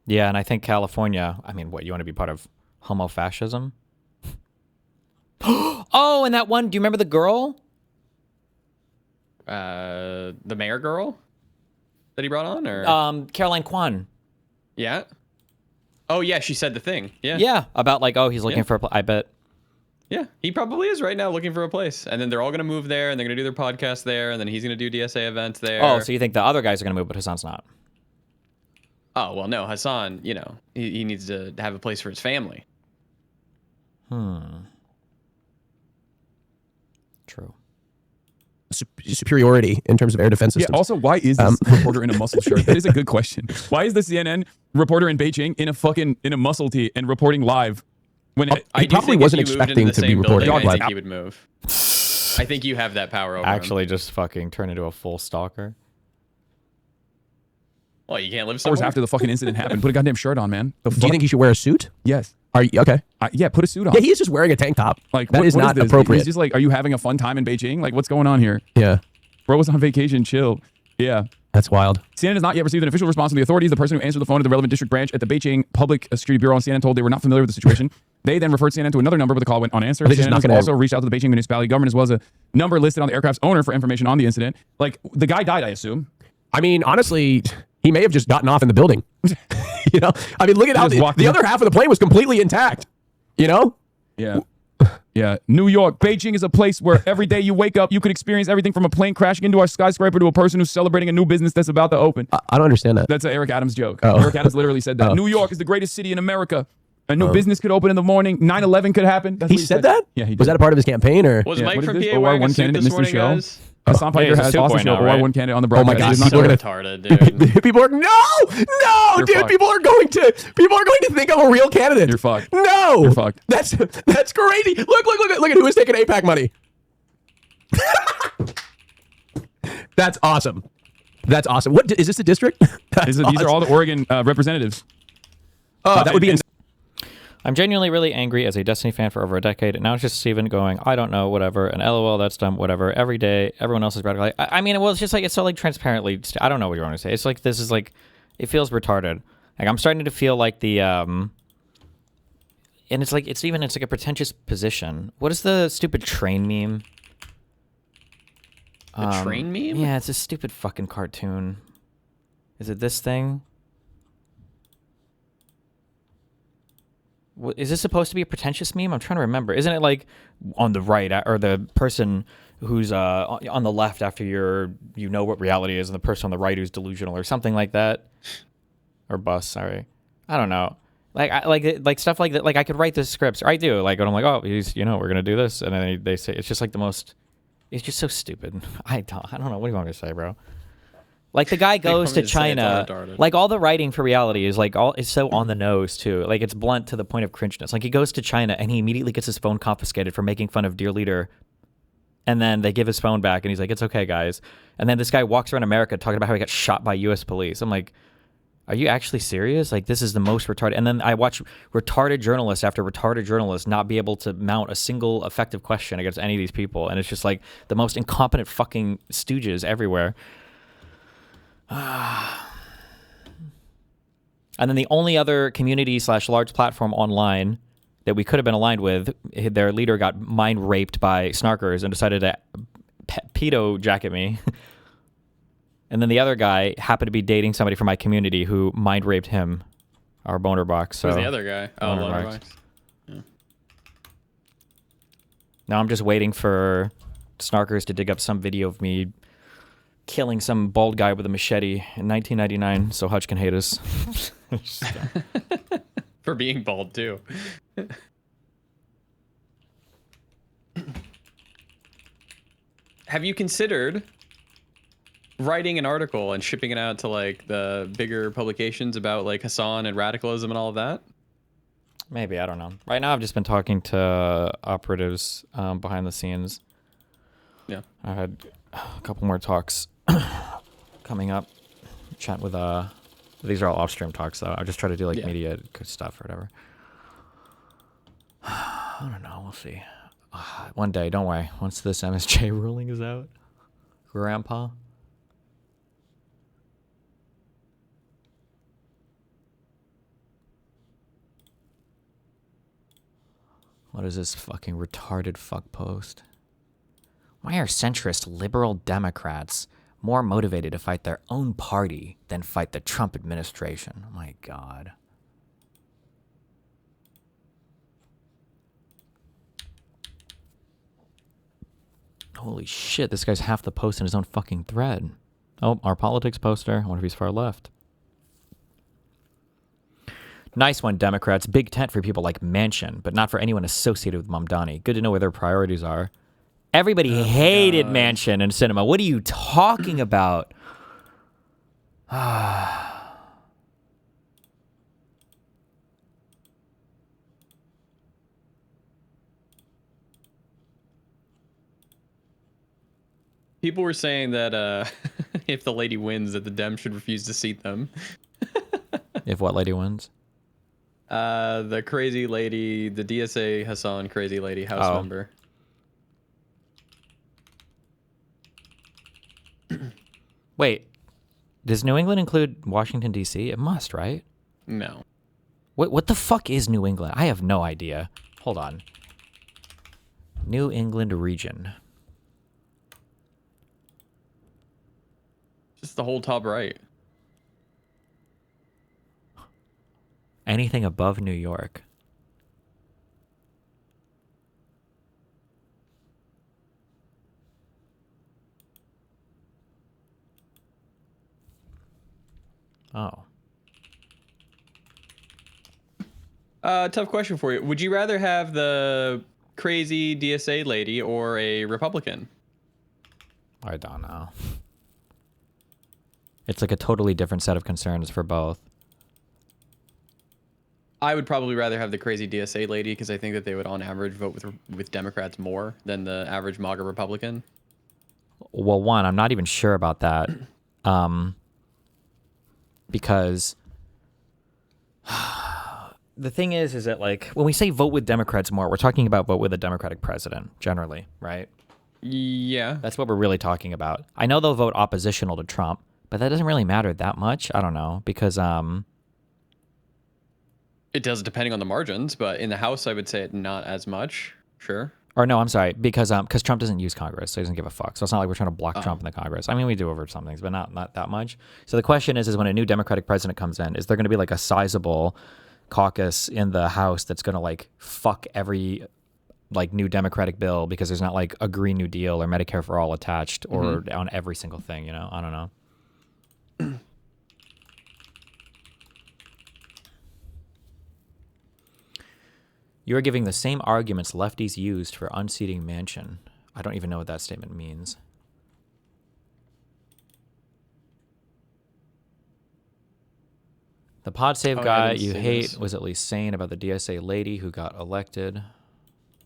Yeah, and I think California. I mean, what you want to be part of homo-fascism? Oh, and that one. Do you remember the girl? The mayor girl that he brought on, or Caroline Kwan. Yeah. Oh yeah, she said the thing. Yeah. Yeah, about like, oh, he's looking for a I bet. Yeah, he probably is right now looking for a place, and then they're all gonna move there, and they're gonna do their podcast there, and then he's gonna do DSA events there. Oh, so you think the other guys are gonna move, but Hassan's not? Oh well, no, Hassan. You know, he needs to have a place for his family. True. Superiority in terms of air defense systems. Yeah, also, why is this reporter in a muscle shirt? That is a good question. Why is the CNN reporter in Beijing in a muscle tee and reporting live? When I probably wasn't expecting to be reporting I live. think he would move. I think you have that power over Actually, him. just fucking turn into a full stalker. Well, you can't live Hours somewhere. after the fucking incident happened, put a goddamn shirt on, man. Do you think he should wear a suit? Yes. Are you okay? Yeah, put a suit on. Yeah, he is just wearing a tank top. Like that what, is what not this? appropriate. He's just like, are you having a fun time in Beijing? Like, what's going on here? Yeah. Bro was on vacation. Chill. Yeah. That's wild. CNN has not yet received an official response from the authorities. The person who answered the phone at the relevant district branch at the Beijing Public Security Bureau on CNN told they were not familiar with the situation. They then referred CNN to another number, but the call went unanswered. They're just CNN not has gonna also reached out to the Beijing municipality government as well as a number listed on the aircraft's owner for information on the incident. Like, the guy died, I assume. I mean, honestly, he may have just gotten off in the building. You know? I mean, look at how the other half of the plane was completely intact. You know? Yeah. Yeah, New York. Beijing is a place where every day you wake up, you could experience everything from a plane crashing into our skyscraper to a person who's celebrating a new business that's about to open. I don't understand that. That's an Eric Adams joke. Oh. Eric Adams literally said that. Oh. New York is the greatest city in America. A new business could open in the morning. 9/11 could happen. That's He what said that? Yeah, he did. Was that a part of his campaign or? Was Mike what is from this? PA wearing a OR1 suit candidate, this Mr. morning, Show? guys? Hassan Piker he's a has suit boy Austinshow, now, right? OR1 candidate on the Oh my broadcast. God, He's people not are sure. Retarded, dude. People are no, dude. fucked. People are going to think I'm a real candidate. You're fucked. No, You're fucked. That's crazy. Look at who is taking APAC money. That's awesome. That's awesome. What is this? A district? These are all the Oregon representatives. Oh, that would be. I'm genuinely really angry as a Destiny fan for over a decade, and now it's just Steven going, I don't know, whatever, and LOL, that's dumb, whatever. Every day, everyone else is radical. I mean, well, it's just like, it's so like transparently, I don't know what you want to say. It's like, this is like, it feels retarded. Like, I'm starting to feel like the, and it's like, it's like a pretentious position. What is the stupid train meme? The train meme? Yeah, it's a stupid fucking cartoon. Is it this thing? Is this supposed to be a pretentious meme? I'm trying to remember. Isn't it like on the right, or the person who's on the left after you know what reality is, and the person on the right who's delusional, or something like that? Or bus, sorry. I don't know. Like stuff like that. Like I could write the scripts. Or I do. Like when I'm like, oh, we're gonna do this, and then they say it's just like the most. It's just so stupid. I don't know. What do you want me to say, bro? Like the guy goes to China. Like all the writing for reality is like it's so on the nose too. Like it's blunt to the point of cringeness. Like he goes to China and he immediately gets his phone confiscated for making fun of Dear Leader. And then they give his phone back and he's like, it's okay, guys. And then this guy walks around America talking about how he got shot by U.S. police. I'm like, are you actually serious? Like this is the most retarded. And then I watch retarded journalist after retarded journalist not be able to mount a single effective question against any of these people. And it's just like the most incompetent fucking stooges everywhere. And then the only other community / large platform online that we could have been aligned with, their leader got mind raped by snarkers and decided to pedo jacket me. And then the other guy happened to be dating somebody from my community who mind raped him, our boner box. So Who's the other guy? Oh, boner box. Yeah. Now I'm just waiting for snarkers to dig up some video of me killing some bald guy with a machete in 1999 so Hutch can hate us. For being bald, too. Have you considered writing an article and shipping it out to like the bigger publications about like Hassan and radicalism and all of that? Maybe, I don't know. Right now I've just been talking to operatives behind the scenes. Yeah. I had a couple more talks coming up. Chat with these are all off-stream talks though. I just try to do like media stuff or whatever. I don't know. We'll see. One day, don't worry. Once this MSJ ruling is out, Grandpa. What is this fucking retarded fuck post? Why are centrist liberal Democrats more motivated to fight their own party than fight the Trump administration? Oh my God. Holy shit, this guy's half the post in his own fucking thread. Oh, our politics poster. I wonder if he's far left. Nice one, Democrats. Big tent for people like Manchin, but not for anyone associated with Mamdani. Good to know where their priorities are. Everybody hated Manchin and cinema. What are you talking about? People were saying that if the lady wins, that the Dems should refuse to seat them. If what lady wins? The crazy lady, the DSA Hassan crazy lady House member. Wait, does New England include Washington, D.C.? It must, right? No. What the fuck is New England? I have no idea. Hold on. New England region. Just the whole top right. Anything above New York. Oh. Tough question for you. Would you rather have the crazy DSA lady or a Republican? I don't know. It's like a totally different set of concerns for both. I would probably rather have the crazy DSA lady because I think that they would, on average, vote with Democrats more than the average MAGA Republican. Well, one, I'm not even sure about that, because the thing is that like when we say vote with Democrats more, we're talking about vote with a Democratic president generally, right? Yeah, that's what we're really talking about. I know they'll vote oppositional to Trump, but that doesn't really matter that much. I don't know because it does depending on the margins, but in the House, I would say not as much. Sure. Or no, I'm sorry, because Trump doesn't use Congress, so he doesn't give a fuck. So it's not like we're trying to block Trump in the Congress. I mean, we do over some things, but not that much. So the question is when a new Democratic president comes in, is there going to be like a sizable caucus in the House that's going to like fuck every like new Democratic bill because there's not like a Green New Deal or Medicare for All attached or on every single thing, you know? I don't know. You are giving the same arguments lefties used for unseating Manchin. I don't even know what that statement means. The pod save guy you hate was at least sane about the DSA lady who got elected.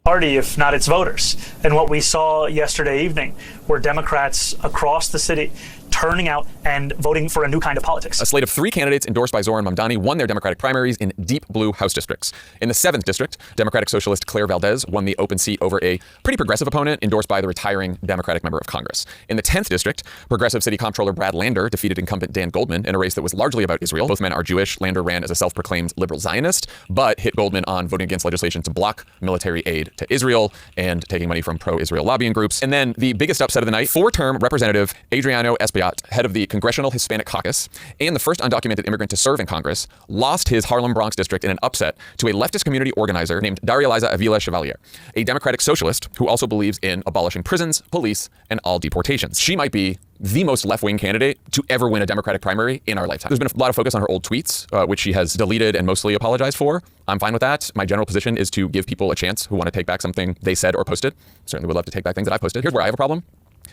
Party, if not its voters. And what we saw yesterday evening were Democrats across the city turning out and voting for a new kind of politics. A slate of 3 candidates endorsed by Zoran Mamdani won their Democratic primaries in deep blue House districts. In the 7th district, Democratic Socialist Claire Valdez won the open seat over a pretty progressive opponent endorsed by the retiring Democratic member of Congress. In the 10th district, Progressive City Comptroller Brad Lander defeated incumbent Dan Goldman in a race that was largely about Israel. Both men are Jewish. Lander ran as a self-proclaimed liberal Zionist, but hit Goldman on voting against legislation to block military aid to Israel and taking money from pro-Israel lobbying groups. And then the biggest upset of the night, 4-term Representative Adriano Espaillat, head of the Congressional Hispanic Caucus and the first undocumented immigrant to serve in Congress, lost his Harlem Bronx district in an upset to a leftist community organizer named Darializa Avilla Chevalier, a Democratic socialist who also believes in abolishing prisons, police, and all deportations. She might be the most left-wing candidate to ever win a Democratic primary in our lifetime. There's been a lot of focus on her old tweets, which she has deleted and mostly apologized for. I'm fine with that. My general position is to give people a chance who want to take back something they said or posted. Certainly would love to take back things that I posted. Here's where I have a problem.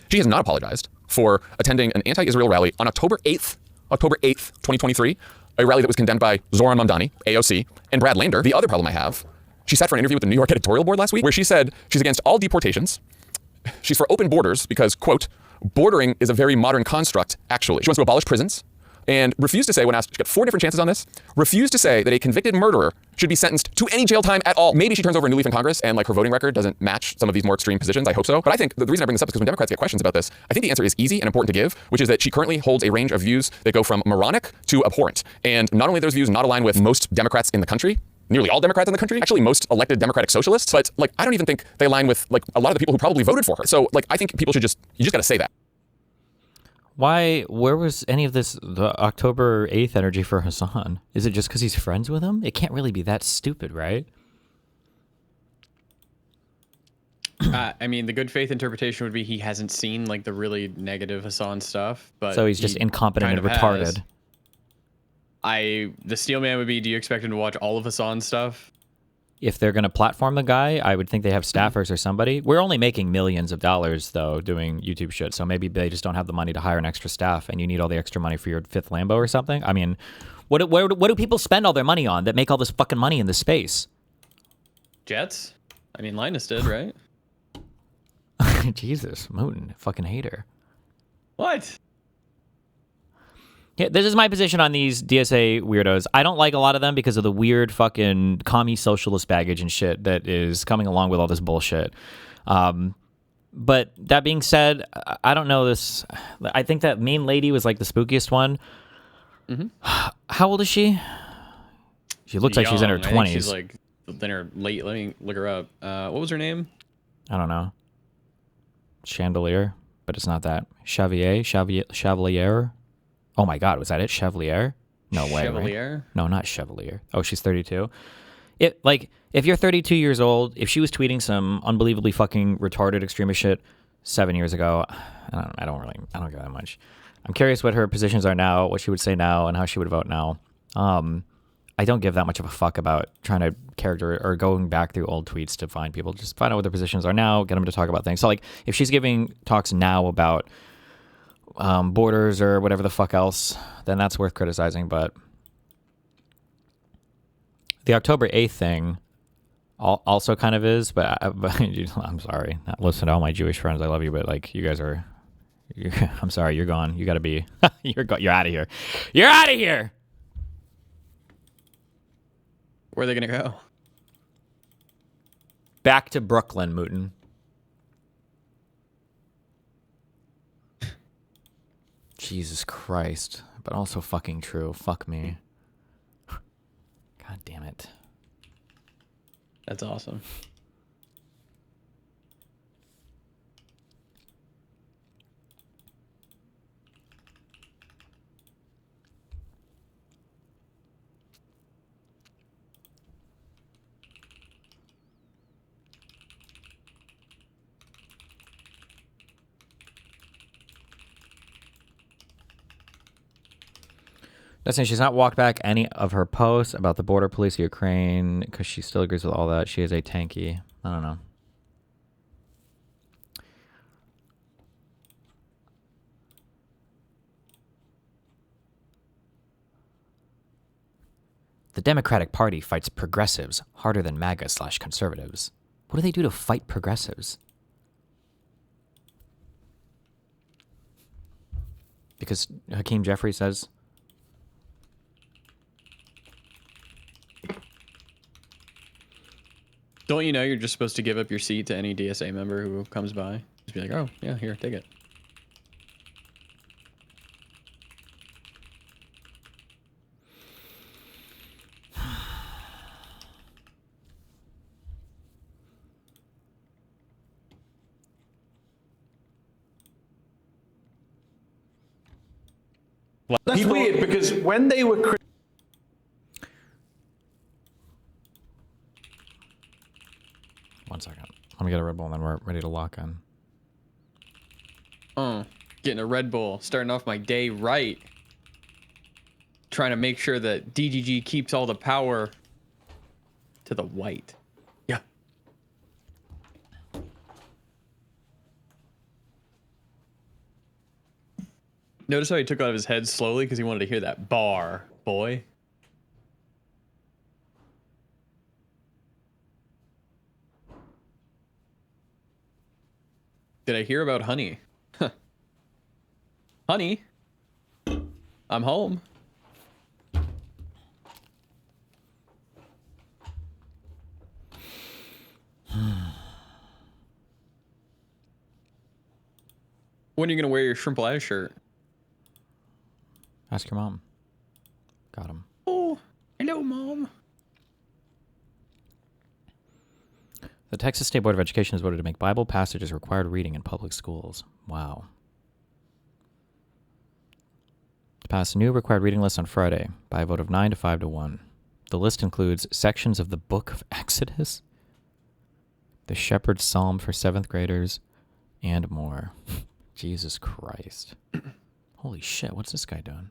She has not apologized for attending an anti-Israel rally on October 8th, 2023, a rally that was condemned by Zoran Mamdani, AOC, and Brad Lander. The other problem I have, she sat for an interview with the New York editorial board last week where she said she's against all deportations. She's for open borders because, quote, bordering is a very modern construct, actually. She wants to abolish prisons and refused to say, when asked, she got 4 different chances on this, refused to say that a convicted murderer should be sentenced to any jail time at all. Maybe she turns over a new leaf in Congress and like her voting record doesn't match some of these more extreme positions. I hope so. But I think the reason I bring this up is because when Democrats get questions about this, I think the answer is easy and important to give, which is that she currently holds a range of views that go from moronic to abhorrent. And not only are those views not aligned with most Democrats in the country, nearly all Democrats in the country, actually most elected Democratic socialists, but like I don't even think they align with like a lot of the people who probably voted for her. So like I think people should you just got to say that. Where was any of this, the October 8th energy for Hassan? Is it just because he's friends with him? It can't really be that stupid, right? I mean, the good faith interpretation would be he hasn't seen like the really negative Hassan stuff, but so he's just incompetent and retarded. The steel man would be, do you expect him to watch all of Hassan's stuff? If they're going to platform the guy, I would think they have staffers or somebody. We're only making millions of dollars, though, doing YouTube shit. So maybe they just don't have the money to hire an extra staff, and you need all the extra money for your 5th Lambo or something. I mean, what do people spend all their money on that make all this fucking money in this space? Jets? I mean, Linus did, right? Jesus, Mootin, fucking hater. What? Yeah, this is my position on these DSA weirdos. I don't like a lot of them because of the weird fucking commie socialist baggage and shit that is coming along with all this bullshit. But that being said, I don't know this. I think that main lady was like the spookiest one. Mm-hmm. How old is she? She looks like she's in her 20s. I think she's like in her late. Let me look her up. What was her name? I don't know. Chandelier, but it's not that. Chevalier. Oh my God, was that it? Chevalier? No way. Chevalier? Right? No, not Chevalier. Oh, she's 32. If you're 32 years old, if she was tweeting some unbelievably fucking retarded extremist shit 7 years ago, I don't give that much. I'm curious what her positions are now, what she would say now, and how she would vote now. I don't give that much of a fuck about trying to character or going back through old tweets to find people. Just find out what their positions are now, get them to talk about things. So, like, if she's giving talks now about borders or whatever the fuck else, then that's worth criticizing. But the October 8th thing also kind of is, but I'm sorry. Listen to all my Jewish friends. I love you, but, like, you guys are... I'm sorry, you're gone. You got to be... you're out of here. You're out of here! Where are they going to go? Back to Brooklyn, Mootin. Jesus Christ. But also fucking true. Fuck me. God damn it. That's awesome. Listen, she's not walked back any of her posts about the border police of Ukraine because she still agrees with all that. She is a tanky. I don't know. The Democratic Party fights progressives harder than MAGA/conservatives. What do they do to fight progressives? Because Hakeem Jeffrey says... Don't you know you're just supposed to give up your seat to any DSA member who comes by? Just be like, oh, yeah, here, take it. That's weird because when they were... One second. Let me get a Red Bull and then we're ready to lock in. Getting a Red Bull, starting off my day right. Trying to make sure that DGG keeps all the power to the white. Yeah. Notice how he took out of his head slowly because he wanted to hear that bar, boy. Did I hear about honey? Huh. Honey? I'm home. When are you going to wear your Shrimpleas shirt? Ask your mom. Got him. Oh, hello, Mom. The Texas State Board of Education has voted to make Bible passages required reading in public schools. Wow. To pass a new required reading list on Friday by a vote of 9 to 5 to 1. The list includes sections of the Book of Exodus, the Shepherd's Psalm for 7th graders, and more. Jesus Christ. Holy shit, what's this guy doing?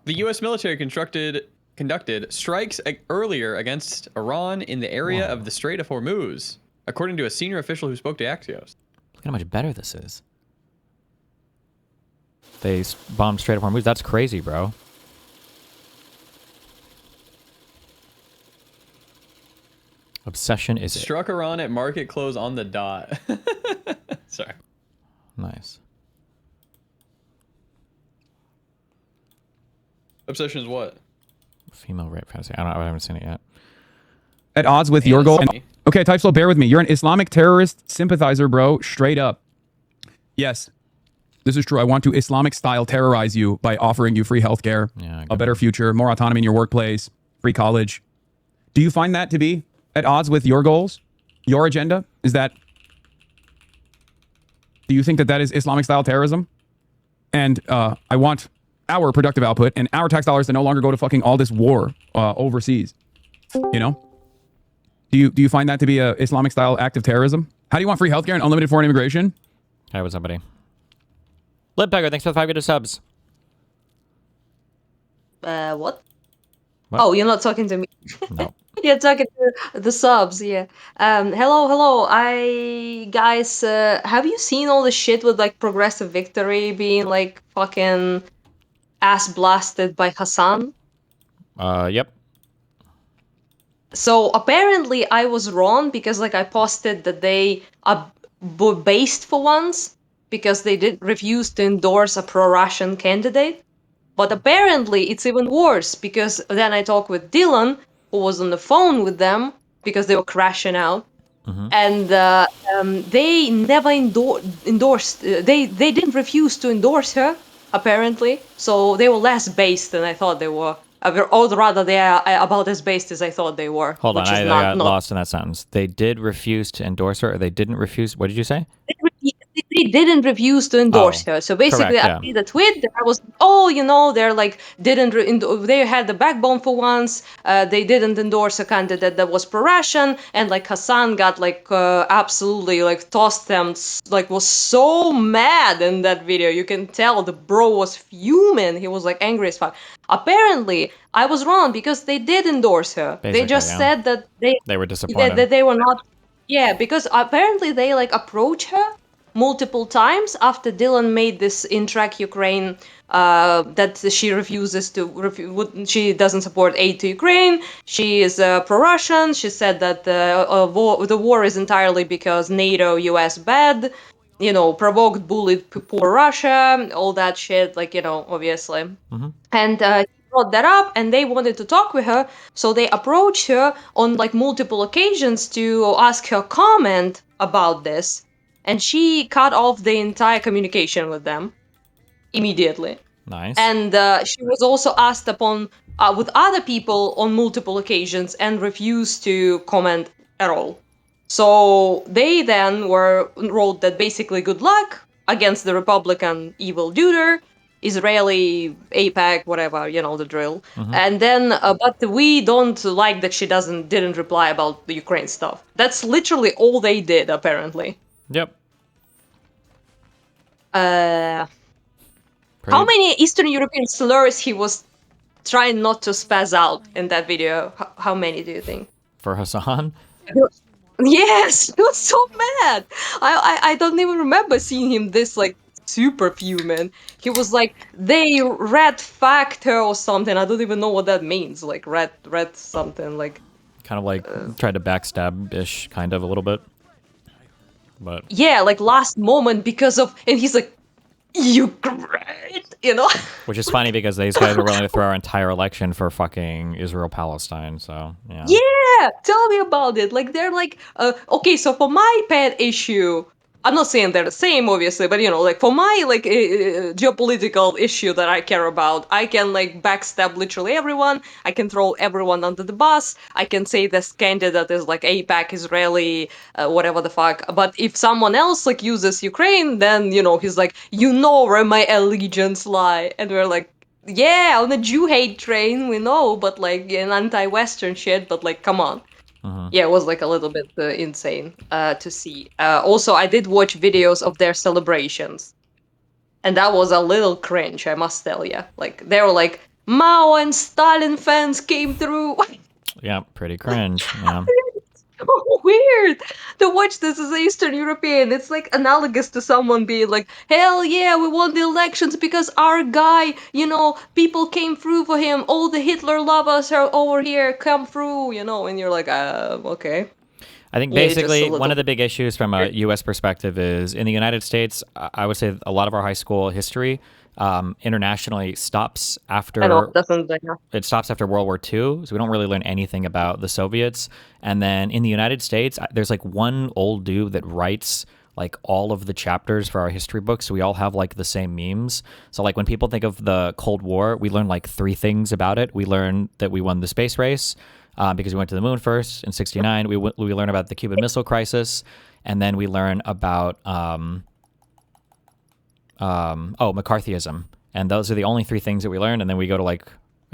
The U.S. military conducted strikes earlier against Iran in the area of the Strait of Hormuz, according to a senior official who spoke to Axios. Look at how much better this is. They bombed Strait of Hormuz. That's crazy, bro. Obsession is it. Struck Iran at market close on the dot. Sorry. Nice. Obsession is what? Female rape fantasy. I haven't seen it yet. At odds with your goal. Okay, Type Slow, bear with me. You're an Islamic terrorist sympathizer, bro. Straight up. Yes. This is true. I want to Islamic style terrorize you by offering you free healthcare, a better future, more autonomy in your workplace, free college. Do you find that to be at odds with your goals? Your agenda? Is that... Do you think that that is Islamic style terrorism? And I want our productive output and our tax dollars to no longer go to fucking all this war overseas. You know? Do you find that to be a Islamic style act of terrorism? How do you want free healthcare and unlimited foreign immigration? Hi, what's up, buddy? Lidpegger, thanks for the 5 good subs. What? What? Oh, you're not talking to me. No. You're talking to the subs, yeah. Hello. Guys, have you seen all the shit with like Progressive Victory being like fucking ass blasted by Hassan? Yep. So apparently I was wrong because like I posted that they were based for once because they did refuse to endorse a pro-Russian candidate. But apparently it's even worse because then I talked with Dylan, who was on the phone with them because they were crashing out. And they never endorsed, they didn't refuse to endorse her, apparently. So they were less based than I thought they were. Or rather, they are about as based as I thought they were. Hold on, which is I not, got not lost in that sentence. They did refuse to endorse her, or they didn't refuse. What did you say? They didn't refuse to endorse her. So basically, correct, I yeah. see the tweet. I was, oh, you know, they're like they had the backbone for once. They didn't endorse a candidate that was pro-Russian, and like Hassan got like absolutely like tossed them, like was so mad in that video. You can tell the bro was fuming. He was like angry as fuck. Apparently, I was wrong because they did endorse her. Basically, they just yeah. said that They were disappointed. that they were not. Yeah, because apparently they like approached her multiple times after Dylan made this in-track Ukraine that she refuses to, she doesn't support aid to Ukraine. She is pro-Russian. She said that the war is entirely because NATO, US bad, you know, provoked, bullied poor Russia, all that shit, like, you know, obviously. And he brought that up and they wanted to talk with her. So they approached her on like multiple occasions to ask her comment about this. And she cut off the entire communication with them immediately. Nice. And she was also asked upon with other people on multiple occasions and refused to comment at all. So they then wrote that basically good luck against the Republican evil duder, Israeli, APAC, whatever, you know the drill. And then, but we don't like that she didn't reply about the Ukraine stuff. That's literally all they did, apparently. Yep. How many Eastern European slurs he was trying not to spaz out in that video? How many do you think? For Hassan? Yes, he was so mad. I don't even remember seeing him this like super fuming. He was like, they red fact her or something. I don't even know what that means. Like red something like. Kind of like tried to backstab-ish, kind of a little bit. But yeah, like last moment because of, and he's like, Ukraine, you know. which is funny because these guys are willing to throw our entire election for fucking Israel-Palestine. So yeah. Yeah, tell me about it. Like they're like, okay, so for my pet issue, I'm not saying they're the same, obviously, but you know, like for my like geopolitical issue that I care about, I can like backstab literally everyone. I can throw everyone under the bus. I can say this candidate is like APAC, Israeli, whatever the fuck. But if someone else like uses Ukraine, then you know he's like, you know where my allegiance lie, and we're like, yeah, on the Jew hate train, we know, but like an anti-Western shit. But like, come on. Yeah, it was like a little bit insane to see. Also, I did watch videos of their celebrations, and that was a little cringe, I must tell you. Like they were like Mao and Stalin fans came through. Yeah, pretty cringe. Yeah. So weird to watch this as an Eastern European. It's like analogous to someone being like, hell yeah, we won the elections because our guy, you know, people came through for him. All the Hitler lovers are over here, come through, you know, and you're like, okay. I think Yeah, just basically a one little- of the big issues from a U.S. perspective is in the United States, I would say a lot of our high school history internationally stops after it stops after World War II, so we don't really learn anything about the Soviets. And then in the United States, there's like one old dude that writes like all of the chapters for our history books, so we all have like the same memes. So like when people think of the Cold War, we learn like 3 things about it. We learn that we won the space race because we went to the moon first in '69. We learn about the Cuban Missile Crisis, and then we learn about McCarthyism. And those are the only 3 things that we learned. And then we go to like,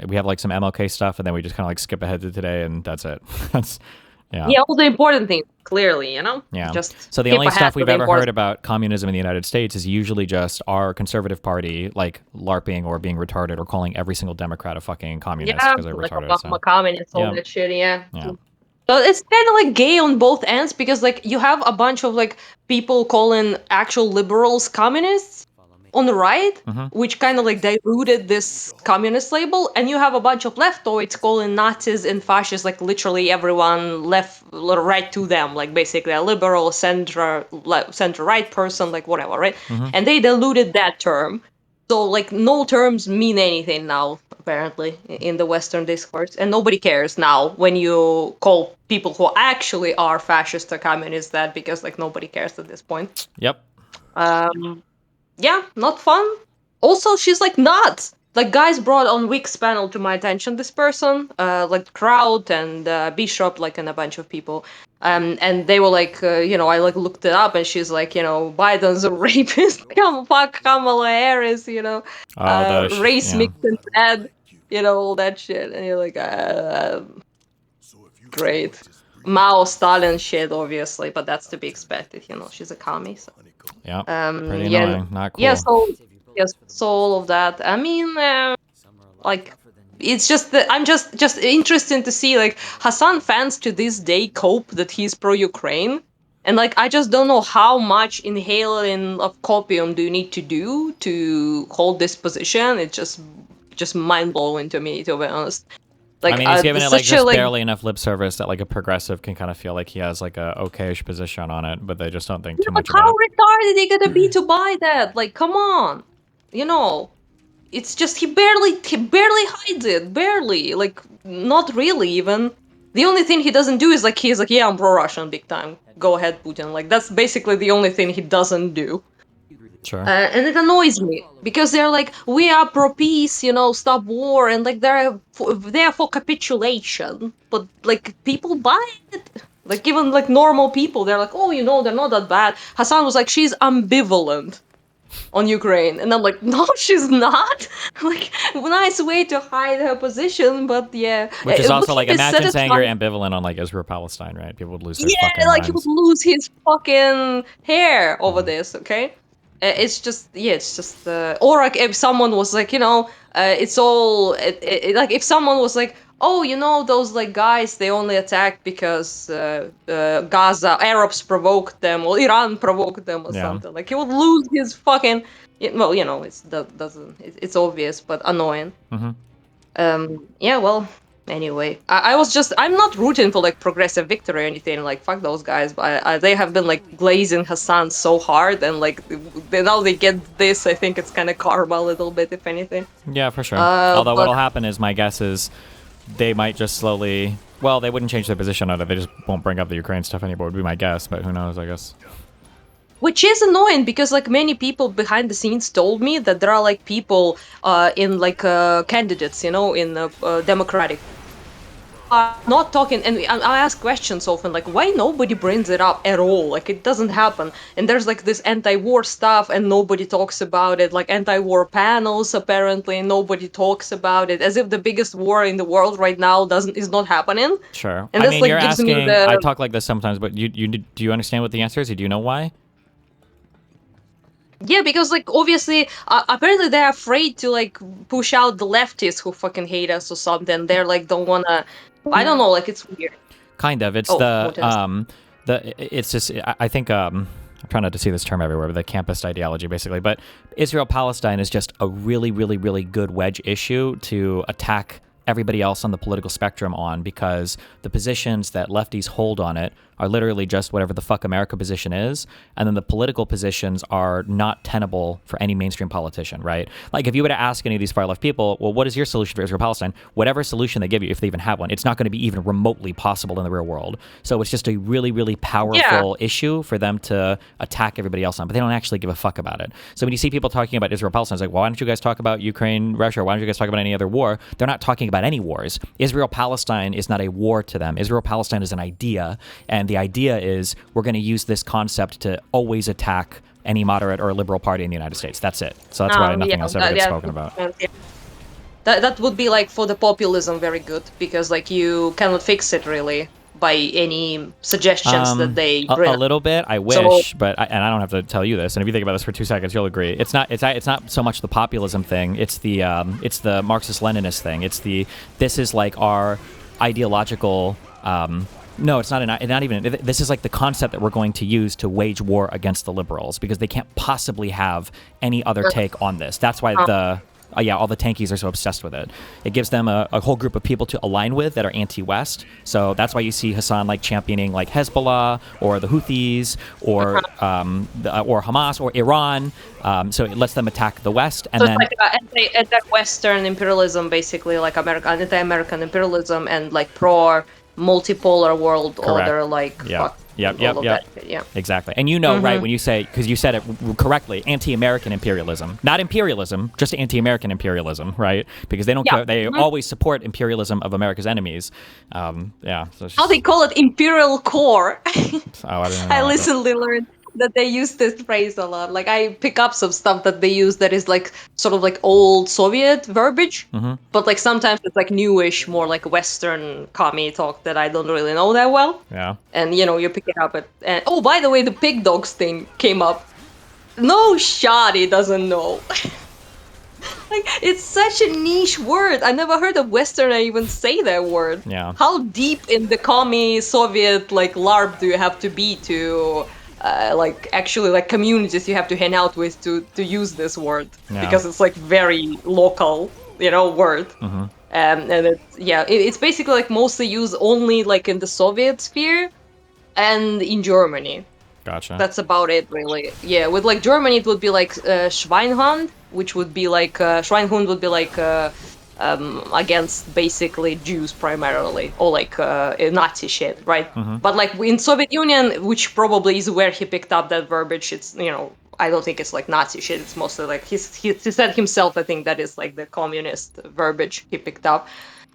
we have like some MLK stuff, and then we just kind of like skip ahead to today, and that's it. Yeah, all the important things, clearly, you know? Yeah. Just so the skip only ahead stuff to we've the ever important- heard about communism in the United States is usually just our conservative party, like, LARPing or being retarded or calling every single Democrat a fucking communist Yeah, because they're like retarded. Obama communists, all Yeah. that shit, yeah. Yeah. So it's kind of like gay on both ends because like you have a bunch of like people calling actual liberals communists on the right, which kind of like diluted this communist label, and you have a bunch of leftoids calling Nazis and fascists like literally everyone left right to them, like basically a liberal center right person, like whatever, right? And they diluted that term. So like no terms mean anything now, apparently, in the Western discourse, and nobody cares now when you call people who actually are fascist or communist that because like nobody cares at this point. Yep. Yeah, not fun. Also, she's like nuts. Like guys brought on Week's panel to my attention this person, like Kraut and Bishop, like and a bunch of people. And they were like, I like looked it up, and she's like, Biden's a rapist. Come fuck Kamala Harris, race mixed and bad, all that shit. And you're like, great. Mao Stalin shit, obviously, but that's to be expected. She's a commie. So. Yeah. Pretty Yeah, annoying. Not cool. Yeah, so all of that. I mean, like, it's just that I'm just interested to see like Hassan fans to this day cope that he's pro-Ukraine, and like I just don't know how much inhaling of copium do you need to do to hold this position. It's just mind blowing to me, to be honest. Like, I mean, he's given it like such a, just barely enough lip service that like a progressive can kind of feel like he has like a okayish position on it, but they just don't think too much how about it. retarded are they gonna be to buy that? Like, come on, it's just he barely hides it, barely, like not really even. The only thing he doesn't do is like he's like, yeah, I'm pro-Russian big time. Go ahead, Putin. Like that's basically the only thing he doesn't do. Sure. And it annoys me because they're like, we are pro-peace, stop war, and like they're for capitulation. But like people buy it. Like even like normal people, they're like, oh, they're not that bad. Hassan was like, she's ambivalent on Ukraine, and I'm like, no, she's not. Like, nice way to hide her position, but yeah. Which is also like, imagine saying you're satisfying. ambivalent on like Israel-Palestine, right? People would lose their Yeah, fucking like minds. he would lose his fucking hair over this, okay? It's just, or like if someone was like, it's all, like if someone was like, oh, those like guys, they only attacked because Gaza, Arabs provoked them, or Iran provoked them, or something. Like he would lose his fucking, it's obvious, but annoying. Yeah, well, anyway, I'm not rooting for like progressive victory or anything, like fuck those guys, but they have been like glazing Hassan so hard, and like now they get this, I think it's kind of karma a little bit, if anything. Yeah, for sure. Although but- what'll happen is, my guess is they might just slowly, well, they wouldn't change their position on it, they just won't bring up the Ukraine stuff anymore, would be my guess, but who knows, I guess. Which is annoying because like many people behind the scenes told me that there are like people in like candidates, in the Democratic. Not talking, and I ask questions often, like why nobody brings it up at all? Like it doesn't happen. And there's like this anti-war stuff, and nobody talks about it. Like anti-war panels, apparently nobody talks about it, as if the biggest war in the world right now is not happening. Sure. And I this, mean, like, you're gives me asking, the- I talk like this sometimes, but do you understand what the answer is? Do you know why? Yeah, because like obviously, apparently they're afraid to like push out the leftists who fucking hate us or something. They're like don't wanna. I don't know. Like it's weird. Kind of. It's it's just, I think, I'm trying not to see this term everywhere, but the campus ideology, basically. But Israel-Palestine is just a really, really, really good wedge issue to attack everybody else on the political spectrum on, because the positions that lefties hold on it are literally just whatever the fuck America position is, and then the political positions are not tenable for any mainstream politician, right? Like if you were to ask any of these far left people, well, what is your solution for Israel-Palestine? Whatever solution they give you, if they even have one, it's not going to be even remotely possible in the real world. So it's just a really, really powerful issue for them to attack everybody else on, but they don't actually give a fuck about it. So when you see people talking about Israel-Palestine, it's like, well, why don't you guys talk about Ukraine, Russia? Why don't you guys talk about any other war? They're not talking about any wars. Israel-Palestine is not a war to them. Israel-Palestine is an idea, and the idea is we're going to use this concept to always attack any moderate or liberal party in the United States. That's it. So that's why nothing else ever gets spoken about. That would be like for the populism very good, because like you cannot fix it really. by any suggestions that they bring. A little bit, I wish, but and I don't have to tell you this. And if you think about this for 2 seconds, you'll agree. It's not so much the populism thing. It's the Marxist-Leninist thing. This is like our ideological. No, it's not even. This is like the concept that we're going to use to wage war against the liberals because they can't possibly have any other take on this. That's why all the tankies are so obsessed with it. It gives them a whole group of people to align with that are anti-West. So that's why you see Hassan like championing like Hezbollah or the Houthis or Hamas or Iran. So it lets them attack the West and then like anti-Western imperialism, basically like anti-American imperialism and like pro-multipolar world order, like Yep. Exactly. And right, when you say, because you said it correctly, anti-American imperialism. Not imperialism, just anti-American imperialism, right? Because they don't care, they always support imperialism of America's enemies. So how they call it imperial core. I recently learned that they use this phrase a lot. Like I pick up some stuff that they use that is like sort of like old Soviet verbiage, but like sometimes it's like newish, more like Western commie talk that I don't really know that well. Yeah. And you pick it up and oh, by the way, the pig dogs thing came up. No shoddy doesn't know. Like it's such a niche word. I never heard a Westerner even say that word. Yeah. How deep in the commie Soviet like LARP do you have to be to communities you have to hang out with to use this word because it's like very local, word. And it's basically like mostly used only like in the Soviet sphere and in Germany. Gotcha. That's about it, really. Yeah, with like Germany, it would be like Schweinhund, which would be like Schweinhund would be like against basically Jews primarily, or like Nazi shit, right? But like in Soviet Union, which probably is where he picked up that verbiage, it's I don't think it's like Nazi shit. It's mostly like he said himself. I think that is like the communist verbiage he picked up.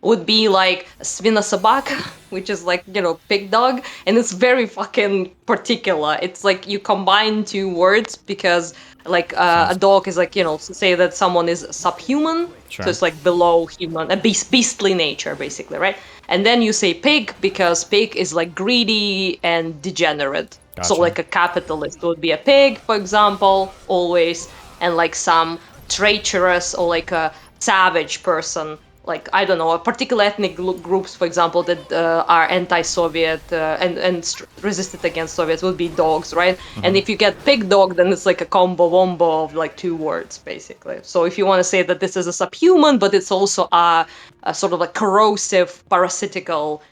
Would be like svinosobaka, which is like pig dog, and it's very fucking particular. It's like you combine two words because like a dog is like say that someone is subhuman, so it's like below human, a beastly nature basically, right? And then you say pig because pig is like greedy and degenerate. So like a capitalist would be a pig, for example, always, and like some traitorous or like a savage person. Like, I don't know, particular ethnic groups, for example, that are anti-Soviet and resisted against Soviets would be dogs, right? And if you get pig dog, then it's like a combo-wombo of like two words, basically. So if you want to say that this is a subhuman, but it's also a sort of a corrosive, parasitical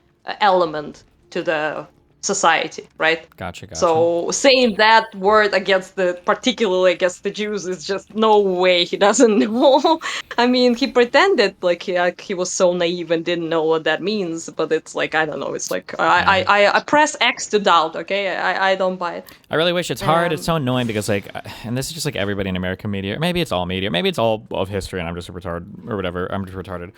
element to the society, right? Gotcha. So saying that word particularly against the Jews is just no way. He doesn't know. I mean, he pretended like he was so naive and didn't know what that means, but it's like, I don't know. It's like, I press X to doubt, okay? I don't buy it. I really wish it's hard. It's so annoying because like, and this is just like everybody in American media, maybe it's all media, maybe it's all of history and I'm just a retard or whatever. I'm just retarded.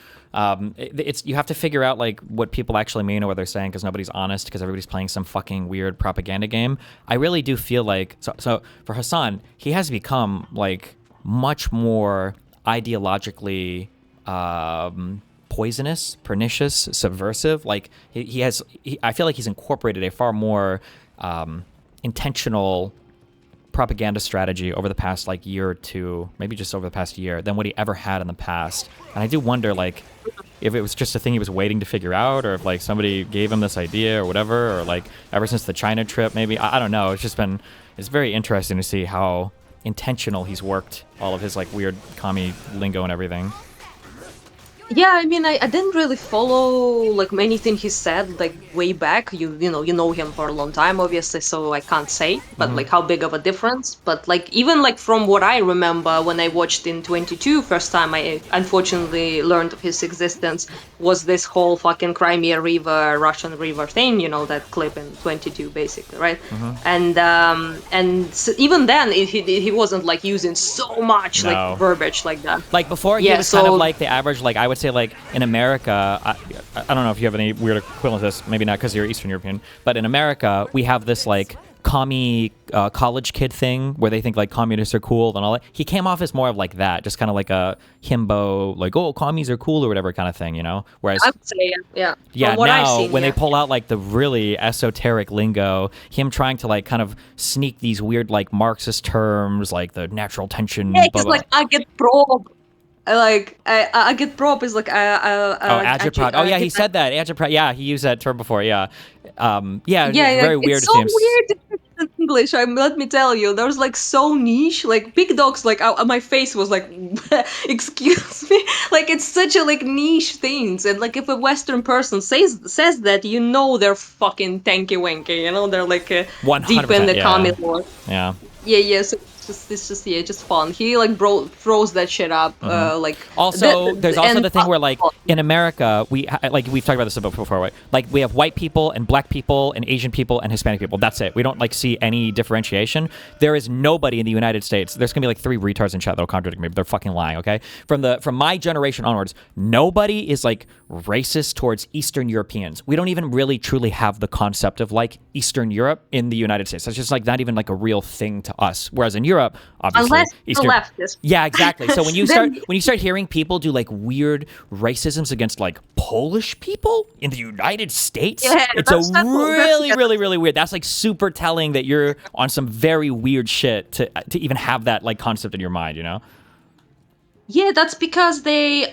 You have to figure out like what people actually mean or what they're saying because nobody's honest because everybody's playing some fucking weird propaganda game. I really do feel like so for Hassan, he has become like much more ideologically poisonous, pernicious, subversive. Like I feel like he's incorporated a far more intentional propaganda strategy over the past like year or two, maybe just over the past year, than what he ever had in the past. And I do wonder like if it was just a thing he was waiting to figure out, or if like somebody gave him this idea or whatever, or like ever since the China trip, maybe. I don't know. It's very interesting to see how intentional he's worked all of his like weird commie lingo and everything. Yeah, I mean, I didn't really follow like anything he said like way back. You know him for a long time, obviously, so I can't say. But like how big of a difference? But like even like from what I remember when I watched in 22, first time I unfortunately learned of his existence was this whole fucking Crimea River, Russian River thing. That clip in 22, basically, right? And so even then, he wasn't like using so much like verbiage like that. Like before, he was kind of like the average. Like I would say like in America, I don't know if you have any weird equivalent to this, maybe not because you're Eastern European, but in America we have this like commie college kid thing where they think like communists are cool and all that. He came off as more of like that, just kind of like a himbo, like, oh, commies are cool or whatever kind of thing, you know? Whereas I would say, yeah. yeah, From what I've now seen, when yeah. they pull out like the really esoteric lingo, him trying to like kind of sneak these weird like Marxist terms like the natural tension. Yeah, blah, because blah. like agitprop, agitprop is like Agitprop. Oh yeah, he said that. Agitprop. Yeah, he used that term before. Yeah. Yeah. Yeah, Very like, weird. it's so weird in English. Let me tell you, there's like so niche. Like big dogs, like my face was like, excuse me. Like it's such a like niche things, and like if a Western person says that, you know they're fucking tanky wanky. You know they're like deep in the commie lore. Yeah. Yeah. So it's just fun. He like throws that shit up. Like also, there's also the thing where like in America, we've talked about this before, right? Like we have white people and black people and Asian people and Hispanic people. That's it. We don't like see any differentiation. There is nobody in the United States. There's gonna be like 3 retards in chat that'll contradict me, but they're fucking lying. Okay, from my generation onwards, nobody is like racist towards Eastern Europeans. We don't even really truly have the concept of like Eastern Europe in the United States. That's just like not even like a real thing to us. Whereas in Europe, obviously, unless Eastern, the leftist. Yeah, exactly. So when you start hearing people do like weird racisms against like Polish people in the United States, it's really weird. That's like super telling that you're on some very weird shit to even have that like concept in your mind, you know? Yeah, that's because they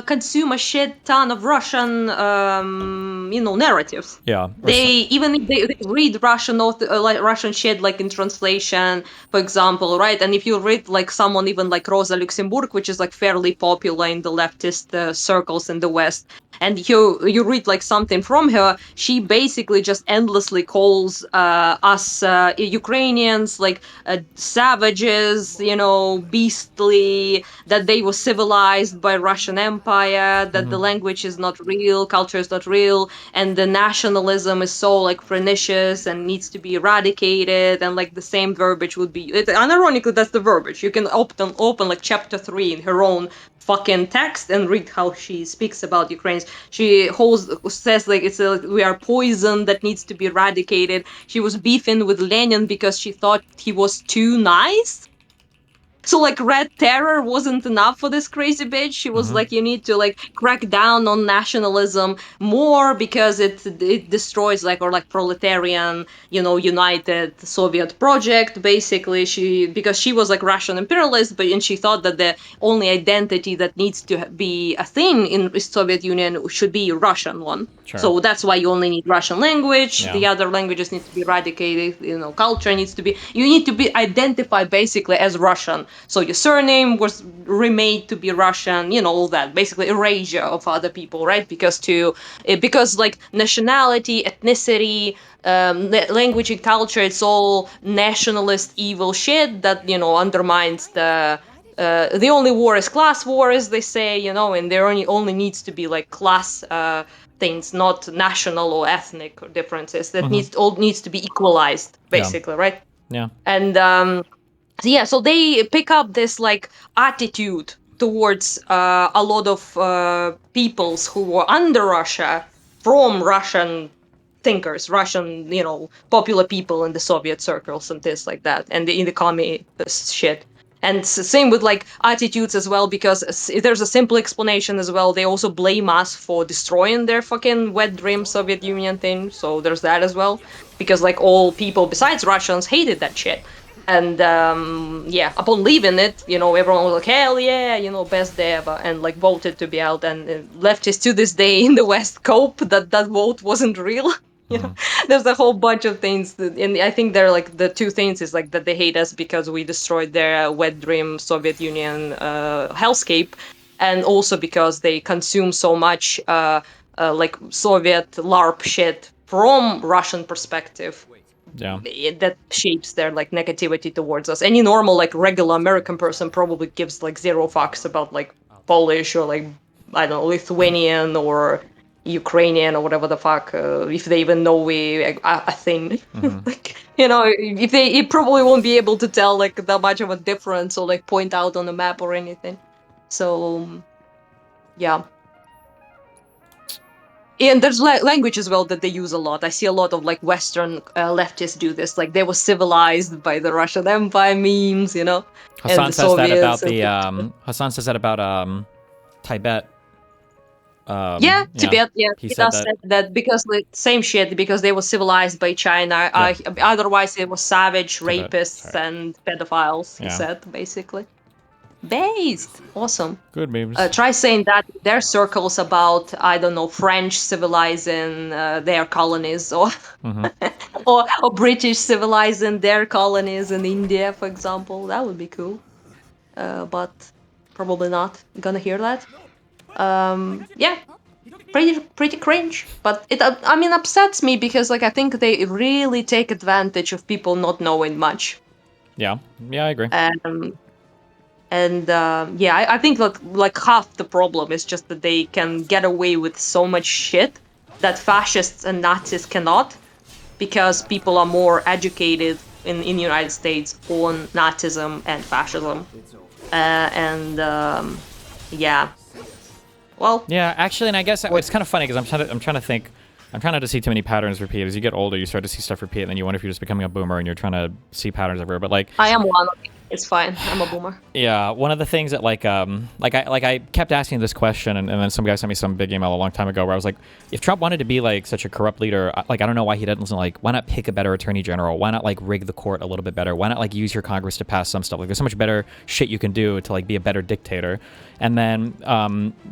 consume a shit ton of Russian, narratives. Yeah. Even if they read Russian shit like in translation, for example, right? And if you read like someone even like Rosa Luxemburg, which is like fairly popular in the leftist circles in the West, and you read like something from her, she basically just endlessly calls us Ukrainians like savages, beastly, that they were civilized by Russian Empire, that the language is not real, culture is not real, and the nationalism is so like pernicious and needs to be eradicated, and like the same verbiage would be. And ironically, that's the verbiage. You can open like chapter 3 in her own fucking text and read how she speaks about Ukrainians. She says like we are poison that needs to be eradicated. She was beefing with Lenin because she thought he was too nice. So like Red Terror wasn't enough for this crazy bitch. She was like, you need to like crack down on nationalism more because it destroys like proletarian, united Soviet project. Basically, because she was like Russian imperialist, and she thought that the only identity that needs to be a thing in the Soviet Union should be a Russian one. Sure. So that's why you only need Russian language. Yeah. The other languages need to be eradicated. Culture needs to be. You need to be identified basically as Russian. So your surname was remade to be Russian. All that. Basically erasure of other people, right? Because like nationality, ethnicity, language and culture, it's all nationalist evil shit that undermines the only war is class war, as they say, and there only needs to be like class things, not national or ethnic differences. That needs to be equalized, basically, right? Yeah. And so they pick up this like attitude towards a lot of peoples who were under Russia from Russian thinkers, Russian, popular people in the Soviet circles and things like that, and in the communist shit. And same with like attitudes as well, because there's a simple explanation as well. They also blame us for destroying their fucking wet dream Soviet Union thing. So there's that as well, because like all people besides Russians hated that shit. And upon leaving it, everyone was like, hell yeah, best day ever, and like voted to be out. And leftists to this day in the West cope that vote wasn't real. There's a whole bunch of things, and I think they're like the two things is like that they hate us because we destroyed their wet dream Soviet Union hellscape, and also because they consume so much like Soviet LARP shit from Russian perspective. Yeah. That shapes their like negativity towards us. Any normal like regular American person probably gives like zero fucks about like Polish or like I don't know, Lithuanian or Ukrainian or whatever the fuck, if they even know a thing. Like, if they probably won't be able to tell like that much of a difference or like point out on a map or anything. So yeah. And there's language as well that they use a lot. I see a lot of like Western leftists do this. Like they were civilized by the Russian Empire memes, you know. Hassan says that about the Hassan says that about Tibet. Tibet. Yeah, he he said does say that because like, same shit because they were civilized by China. Otherwise, it was savage rapists and pedophiles. He said basically. Based. Awesome. Good memes. Try saying that in their circles about, I don't know, French civilizing their colonies or, or British civilizing their colonies in India, for example. That would be cool. But probably not gonna hear that. Yeah. Pretty cringe. But it, I mean, upsets me because like I think they really take advantage of people not knowing much. Yeah. Yeah, I agree. And I think like half the problem is just that they can get away with so much shit that fascists and Nazis cannot, because people are more educated in the United States on Nazism and fascism. Well. Yeah, actually, and I guess it's kind of funny because I'm trying to think. I'm trying not to see too many patterns repeat. As you get older, you start to see stuff repeat, and then you wonder if you're just becoming a boomer and you're trying to see patterns everywhere. But like, I am one. It's fine. I'm a boomer. Yeah, one of the things that I kept asking this question, and then some guy sent me some big email a long time ago where I was like, if Trump wanted to be like such a corrupt leader, like I don't know why he doesn't like, why not pick a better attorney general? Why not like rig the court a little bit better? Why not like use your Congress to pass some stuff? Like there's so much better shit you can do to like be a better dictator. And then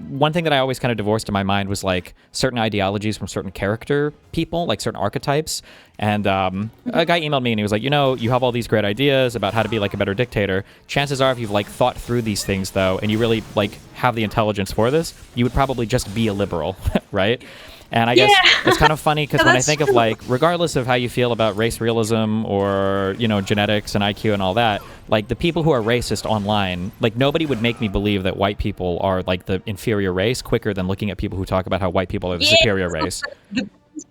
one thing that I always kind of divorced in my mind was like certain ideologies from certain character people, like certain archetypes. And a guy emailed me and he was like, you know, you have all these great ideas about how to be like a better dictator. Chances are if you've like thought through these things though, and you really like have the intelligence for this, you would probably just be a liberal, right? And I guess it's kind of funny because when I think of like, regardless of how you feel about race realism or, you know, genetics and IQ and all that, like the people who are racist online, like nobody would make me believe that white people are like the inferior race quicker than looking at people who talk about how white people are the superior race.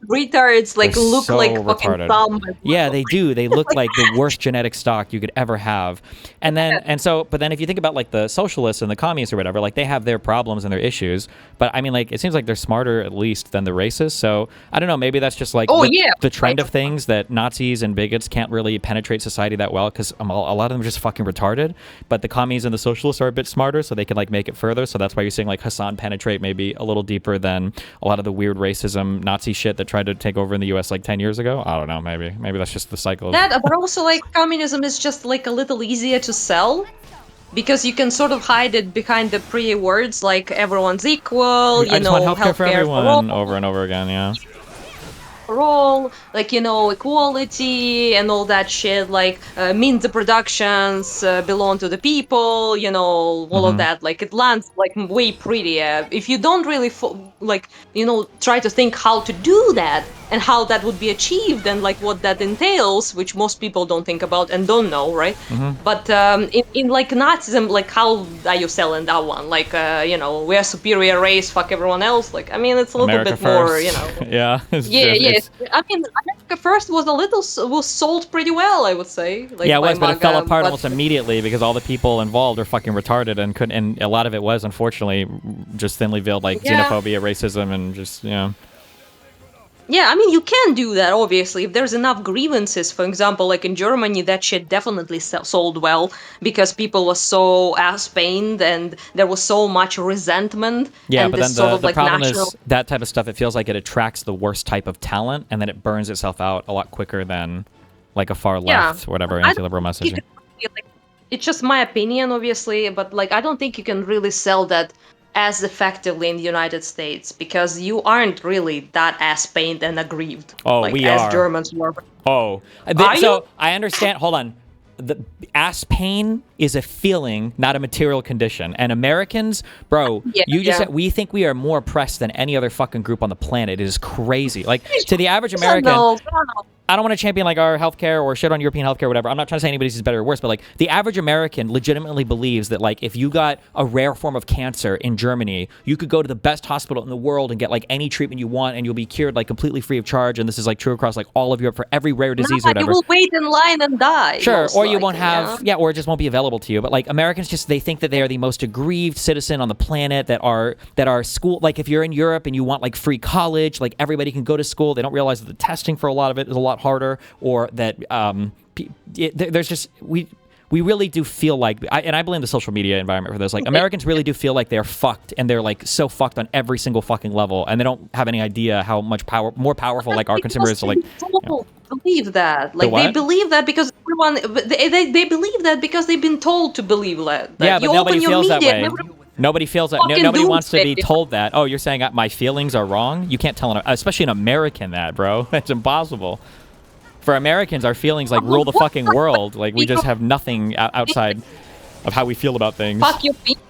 Retards like They're look so like retarded. fucking dumb. Yeah, they do. They look like the worst genetic stock you could ever have. And then but then if you think about like the socialists and the communists or whatever, like they have their problems and their issues. But I mean, like it seems like they're smarter at least than the racists. So I don't know. Maybe that's just like the trend of things that Nazis and bigots can't really penetrate society that well because a lot of them are just fucking retarded. But the commies and the socialists are a bit smarter, so they can like make it further. So that's why you're seeing like Hassan penetrate maybe a little deeper than a lot of the weird racism Nazi shit that tried to take over in the US like 10 years ago. I don't know, maybe that's just the cycle. That, but also like communism is just like a little easier to sell because you can sort of hide it behind the pretty words like everyone's equal, you know, healthcare for everyone over and over again, yeah. For all, like, you know, equality and all that shit, like means the productions belong to the people, you know, all of that. Like it lands like way prettier if you don't really like, you know, try to think how to do that and how that would be achieved and like what that entails, which most people don't think about and don't know, right? But in like Nazism, like how are you selling that one? Like, you know, we're superior race, fuck everyone else. Like, I mean, it's a little America bit first. more, you know. Yeah. I mean, America First was sold pretty well, I would say. Like, yeah, it was, but it fell apart but almost immediately because all the people involved are fucking retarded and couldn't. And a lot of it was, unfortunately, just thinly veiled like xenophobia, racism, and just Yeah, I mean, you can do that, obviously, if there's enough grievances. For example, like in Germany, that shit definitely sold well because people were so ass-pained and there was so much resentment. Yeah, and but this then sort of, the like, problem national... is that type of stuff, it feels like it attracts the worst type of talent and then it burns itself out a lot quicker than like a far left, whatever, anti-liberal messaging. It's just my opinion, obviously, but like I don't think you can really sell that as effectively in the United States because you aren't really that ass-pained and aggrieved. Oh, like, we as are. Germans were. Oh, so I understand. Hold on. The ass pain is a feeling, not a material condition. And Americans, bro, said we think we are more oppressed than any other fucking group on the planet. It is crazy. Like to the average American. I don't want to champion like our healthcare or shit on European healthcare or whatever. I'm not trying to say anybody's better or worse, but like the average American legitimately believes that like if you got a rare form of cancer in Germany, you could go to the best hospital in the world and get like any treatment you want and you'll be cured like completely free of charge. And this is like true across like all of Europe for every rare disease or whatever. You will wait in line and die. Sure, or you likely, won't have, or it just won't be available to you. But like Americans they think that they are the most aggrieved citizen on the planet that are school. Like if you're in Europe and you want like free college, like everybody can go to school. They don't realize that the testing for a lot of it is a lot harder, or that there's just we really do feel like, and I blame the social media environment for this. Like Americans really do feel like they're fucked, and they're like so fucked on every single fucking level, and they don't have any idea how much more powerful like our consumer is to like. Believe that, like they believe that because everyone they believe that because they've been told to believe that. Yeah, but you nobody open feels your that media, way. Nobody feels that. Nobody wants to be told that. Oh, you're saying my feelings are wrong? You can't tell especially an American that, bro. That's impossible. For Americans, our feelings like rule the fucking world. Like we just have nothing outside of how we feel about things. Fuck your feelings.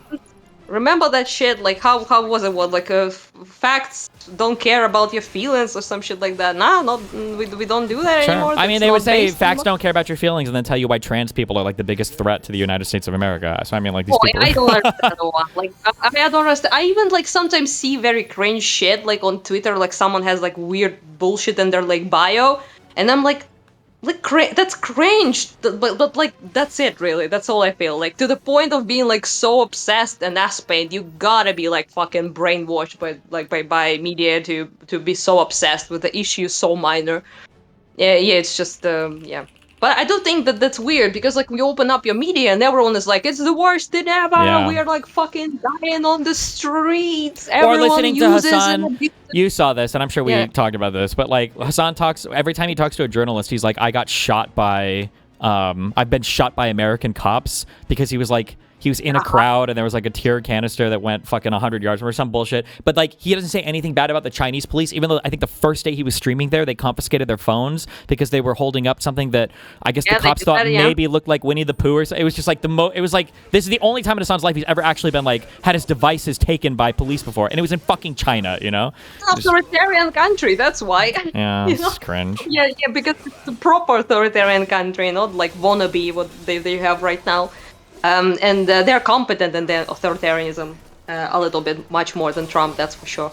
Remember that shit? Like how was it? What like facts don't care about your feelings or some shit like that? No, we don't do that anymore. I mean, they would say facts don't care about your feelings, and then tell you why trans people are like the biggest threat to the United States of America. So I mean, like these people. I don't understand one. Like I don't understand. I even like sometimes see very cringe shit like on Twitter. Like someone has like weird bullshit in their like bio, and I'm like that's cringe, but like that's it really. That's all I feel. Like to the point of being like so obsessed and ass-paid, you gotta be like fucking brainwashed by media to be so obsessed with the issue so minor. Yeah, it's just yeah. But I do think that that's weird because like we open up your media and everyone is like, it's the worst thing ever. Yeah. We are like fucking dying on the streets. Or Everyone listening to uses Hassan. You saw this, and I'm sure we talked about this, but like Hassan talks every time he talks to a journalist, he's like, I've been shot by American cops, because he was in a crowd and there was like a tear canister that went fucking 100 yards or some bullshit. But like he doesn't say anything bad about the Chinese police, even though I think the first day he was streaming there, they confiscated their phones because they were holding up something that I guess the cops thought maybe looked like Winnie the Pooh or something. It was just like it was like this is the only time in Hassan's life he's ever actually been like had his devices taken by police before, and it was in fucking China, you know? It's an authoritarian country, that's why. Yeah, it's cringe. Yeah, because it's a proper authoritarian country, not like wannabe what they have right now. And they're competent in their authoritarianism a little bit, much more than Trump, that's for sure.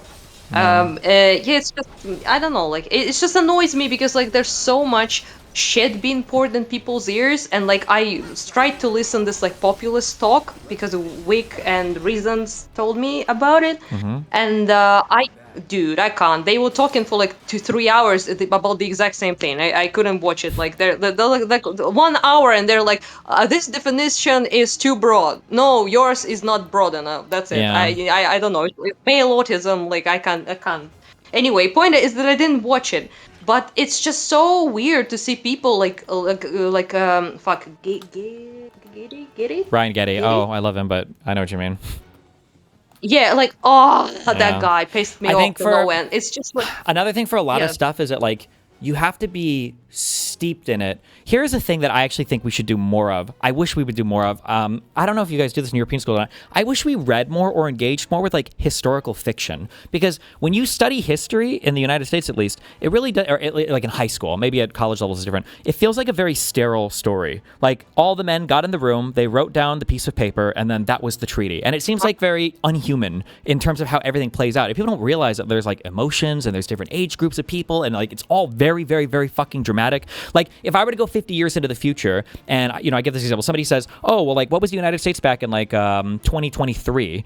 It's just, I don't know, like, it just annoys me because, like, there's so much shit being poured in people's ears, and, like, I tried to listen this, like, populist talk because Wick and Reasons told me about it, and I can't. They were talking for like 2-3 hours about the exact same thing. I couldn't watch it. Like they're like 1 hour and they're like, this definition is too broad. No, yours is not broad enough. That's it. Yeah. I don't know. Male autism. Like I can't. Anyway, point is that I didn't watch it. But it's just so weird to see people like Getty? Ryan Getty. Oh, I love him, but I know what you mean. Yeah, like, that guy pissed me off to no end. It's just like... Another thing for a lot of stuff is that, like, you have to be steeped in it. Here's a thing that I actually think we should do more of. I wish we would do more of. I don't know if you guys do this in European school or not. I wish we read more or engaged more with like historical fiction, because when you study history in the United States, at least, it really does. Or like in high school, maybe at college levels is different. It feels like a very sterile story. Like all the men got in the room, they wrote down the piece of paper, and then that was the treaty. And it seems like very unhuman in terms of how everything plays out. If people don't realize that there's like emotions and there's different age groups of people, and like it's all very, very, very fucking dramatic. Like if I were to go 50 years into the future, and I give this example, somebody says, oh well, like what was the United States back in like 2023,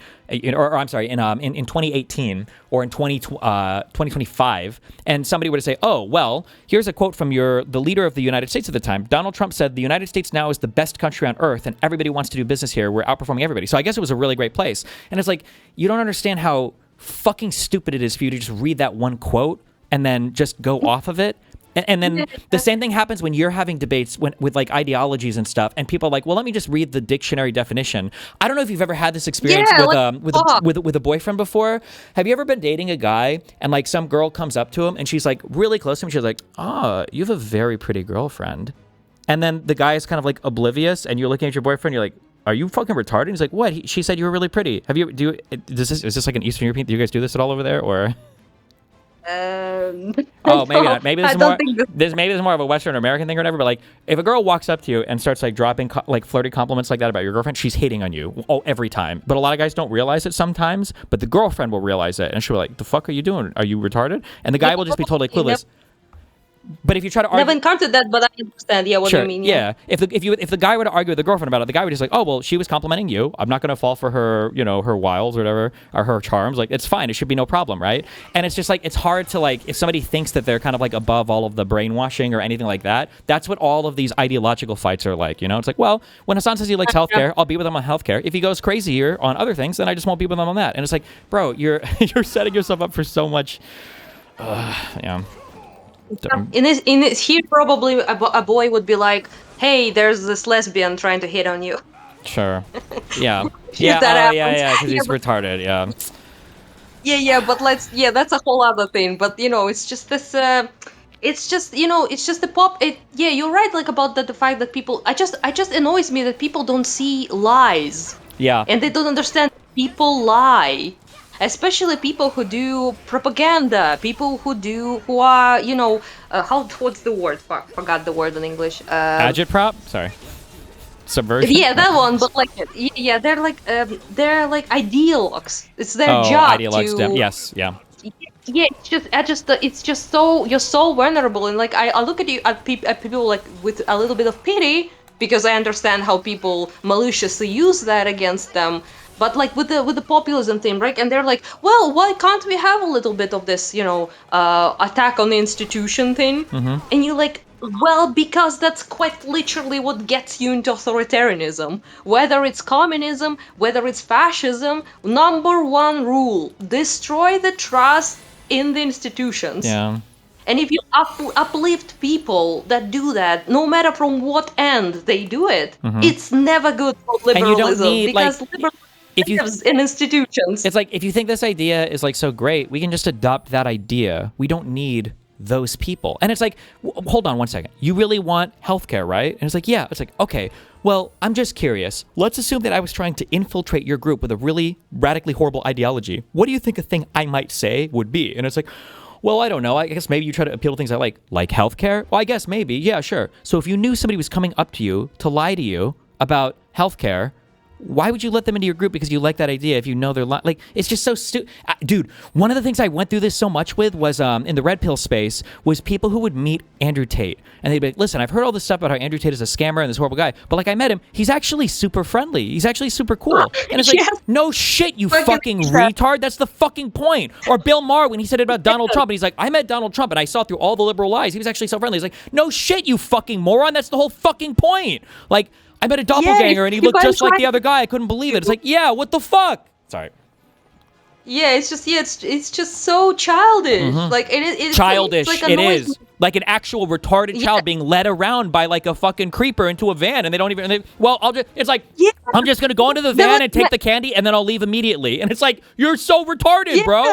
or I'm sorry, in 2018 or in 2025, and somebody were to say, oh well, here's a quote from the leader of the United States at the time. Donald Trump said, the United States now is the best country on earth and everybody wants to do business here. We're outperforming everybody. So I guess it was a really great place. And it's like, you don't understand how fucking stupid it is for you to just read that one quote and then just go off of it. And then the same thing happens when you're having debates with like ideologies and stuff, and people are like, well, let me just read the dictionary definition. I don't know if you've ever had this experience with a boyfriend before. Have you ever been dating a guy and like some girl comes up to him and she's like really close to him? She's like, oh, you have a very pretty girlfriend. And then the guy is kind of like oblivious, and you're looking at your boyfriend, you're like, are you fucking retarded? And he's like, what? She said you were really pretty. Is this like an Eastern European? Do you guys do this at all over there, or? Oh, maybe not. Maybe this I is don't more. think Maybe this is more of a Western American thing or whatever. But like, if a girl walks up to you and starts like dropping like flirty compliments like that about your girlfriend, she's hitting on you. Oh, every time. But a lot of guys don't realize it sometimes. But the girlfriend will realize it, and she'll be like, "The fuck are you doing? Are you retarded?" And the guy will just be totally clueless. But if you try to argue, Never encountered that, but I understand. Yeah, what sure, you mean. yeah. If the guy were to argue with the girlfriend about it, the guy would just like, oh well, she was complimenting you. I'm not gonna fall for her, her wiles or whatever, or her charms. Like it's fine. It should be no problem, right? And it's just like it's hard to like if somebody thinks that they're kind of like above all of the brainwashing or anything like that. That's what all of these ideological fights are like. It's like, well, when Hassan says he likes healthcare, I'll be with him on healthcare. If he goes crazy here on other things, then I just won't be with him on that. And it's like, bro, you're setting yourself up for so much. Yeah. In this, here probably a boy would be like, "Hey, there's this lesbian trying to hit on you." Sure. Yeah. Yeah, because he's retarded. Yeah. Yeah, but that's a whole other thing. But it's just this. It's just the pop. You're right. Like about the fact that people. I just annoys me that people don't see lies. Yeah. And they don't understand people lie. Especially people who do propaganda, people who are, what's the word? Forgot the word in English. Agitprop? Sorry. Subversion? Yeah, that one. But they're like ideologues. It's their job ideologues. Yes, yeah. Yeah, it's just so you're so vulnerable, and like I look at you at people like with a little bit of pity because I understand how people maliciously use that against them. But like with the populism thing, right? And they're like, well, why can't we have a little bit of this, attack on the institution thing? Mm-hmm. And you're like, well, because that's quite literally what gets you into authoritarianism. Whether it's communism, whether it's fascism, number one rule: destroy the trust in the institutions. Yeah. And if you uplift people that do that, no matter from what end they do it, it's never good for liberalism because liberalism lives in institutions. It's like if you think this idea is like so great, we can just adopt that idea. We don't need those people. And it's like, hold on one second. You really want healthcare, right? And it's like, yeah. It's like, okay, well, I'm just curious. Let's assume that I was trying to infiltrate your group with a really radically horrible ideology. What do you think a thing I might say would be? And it's like, well, I don't know. I guess maybe you try to appeal to things I like healthcare. Well, I guess maybe. Yeah, sure. So if you knew somebody was coming up to you to lie to you about healthcare, why would you let them into your group because you like that idea if you know they're like it's just so stupid. Dude, one of the things I went through this so much with was in the red pill space was people who would meet Andrew Tate and they'd be like, listen, I've heard all this stuff about how Andrew Tate is a scammer and this horrible guy, but like I met him, he's actually super friendly, he's actually super cool. And it's like, no shit, you fucking retard, that's the fucking point. Or Bill Maher when he said it about Donald Trump and he's like, I met Donald Trump and I saw through all the liberal lies, he was actually so friendly. He's like, no shit, you fucking moron, that's the whole fucking point. Like, I met a doppelganger and he looked just like the other guy. I couldn't believe it. It's like, yeah, what the fuck? Sorry. Yeah, it's just so childish. Like it's childish. It's like it is like an actual retarded child being led around by like a fucking creeper into a van, and they don't even. It's like I'm just gonna go into the van and take the candy, and then I'll leave immediately. And it's like you're so retarded, bro.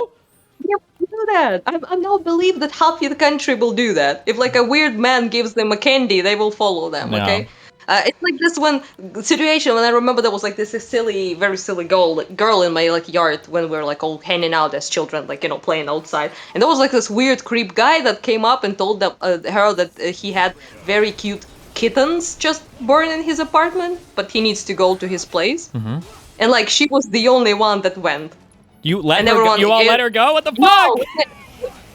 Yeah, do that. I don't believe that half of the country will do that. If like a weird man gives them a candy, they will follow them. No. Okay. It's like this one situation when I remember there was like this very silly girl in my like yard when we were like all hanging out as children, like playing outside, and there was like this weird creep guy that came up and told her that he had very cute kittens just born in his apartment, but he needs to go to his place, and like she was the only one that went. You let her go? You all let her go? What the fuck?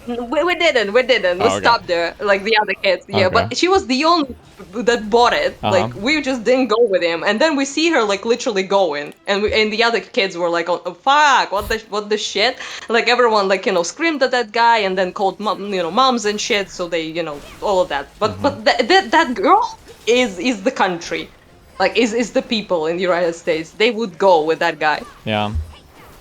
No, we didn't. We stopped there, like the other kids. Yeah, but she was the only that bought it. Like we just didn't go with him, and then we see her like literally going, and the other kids were like, "Oh fuck, what the shit!" Like everyone like screamed at that guy, and then called moms and shit. So they all of that. But that girl is the country, like is the people in the United States. They would go with that guy. Yeah.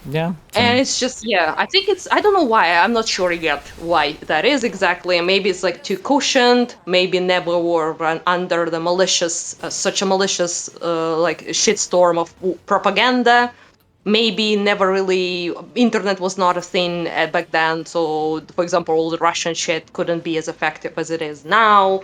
Yeah. And it's just, I think I don't know why, I'm not sure yet why that is exactly. Maybe it's like too cushioned, maybe never were run under the such a malicious like shitstorm of propaganda. Maybe never really, internet was not a thing back then. So, for example, all the Russian shit couldn't be as effective as it is now.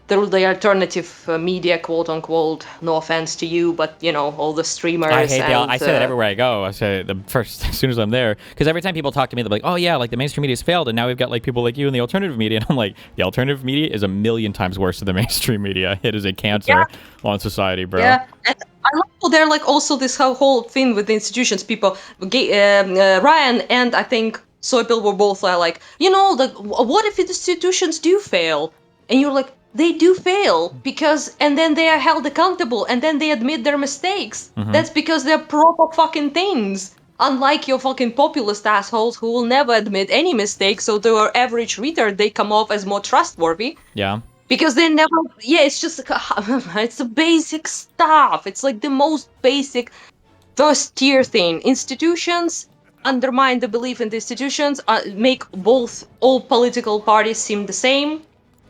through the alternative media, quote unquote. No offense to you, but you know, all the streamers. I hate and, I say that everywhere I go. I say the first as soon as I'm there, because every time people talk to me, they're like, "Oh yeah, like the mainstream media's failed, and now we've got like people like you in the alternative media." And I'm like, the alternative media is a million times worse than the mainstream media. It is a cancer on society, bro. Yeah, and I love how they're like also this whole thing with the institutions. People, Ryan and I think Soypil were both like, you know, like what if the institutions do fail? And you're like, they do fail because, and then they are held accountable, and then they admit their mistakes. That's because they're proper fucking things. Unlike your fucking populist assholes who will never admit any mistakes, so to our average reader, they come off as more trustworthy. Yeah. Because they never, it's just, it's the basic stuff. It's like the most basic first tier thing. Institutions undermine the belief in the institutions, make all political parties seem the same.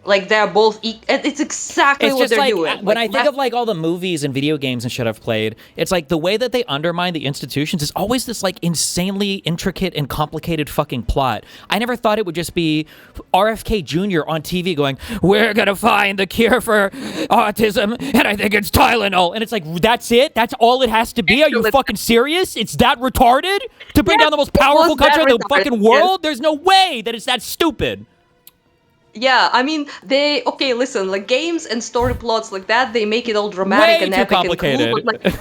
Like they're both, it's exactly what they're doing. When I think of like all the movies and video games and shit I've played, it's like the way that they undermine the institutions is always this like insanely intricate and complicated fucking plot. I never thought it would just be RFK Jr. on TV going, "We're gonna find the cure for autism, and I think it's Tylenol." And it's like, that's it? That's all it has to be? Are you fucking serious? It's that retarded? To bring down the most powerful country in the fucking world? There's no way that it's that stupid. Yeah, I mean, listen, like games and story plots like that, they make it all dramatic and epic and cool, but like,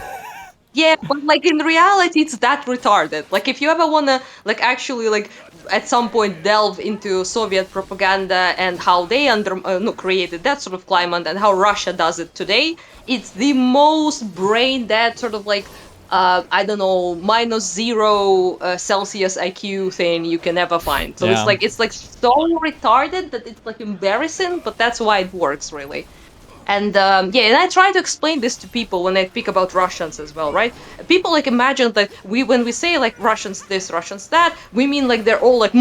yeah, but like in reality, it's that retarded. Like if you ever wanna like actually like at some point delve into Soviet propaganda and how they created that sort of climate and how Russia does it today, it's the most brain dead sort of like I don't know, -0 Celsius IQ thing you can ever find. So it's like so retarded that it's like embarrassing, but that's why it works really. And and I try to explain this to people when I speak about Russians as well, right? People like imagine that when we say like Russians this, Russians that, we mean like they're all like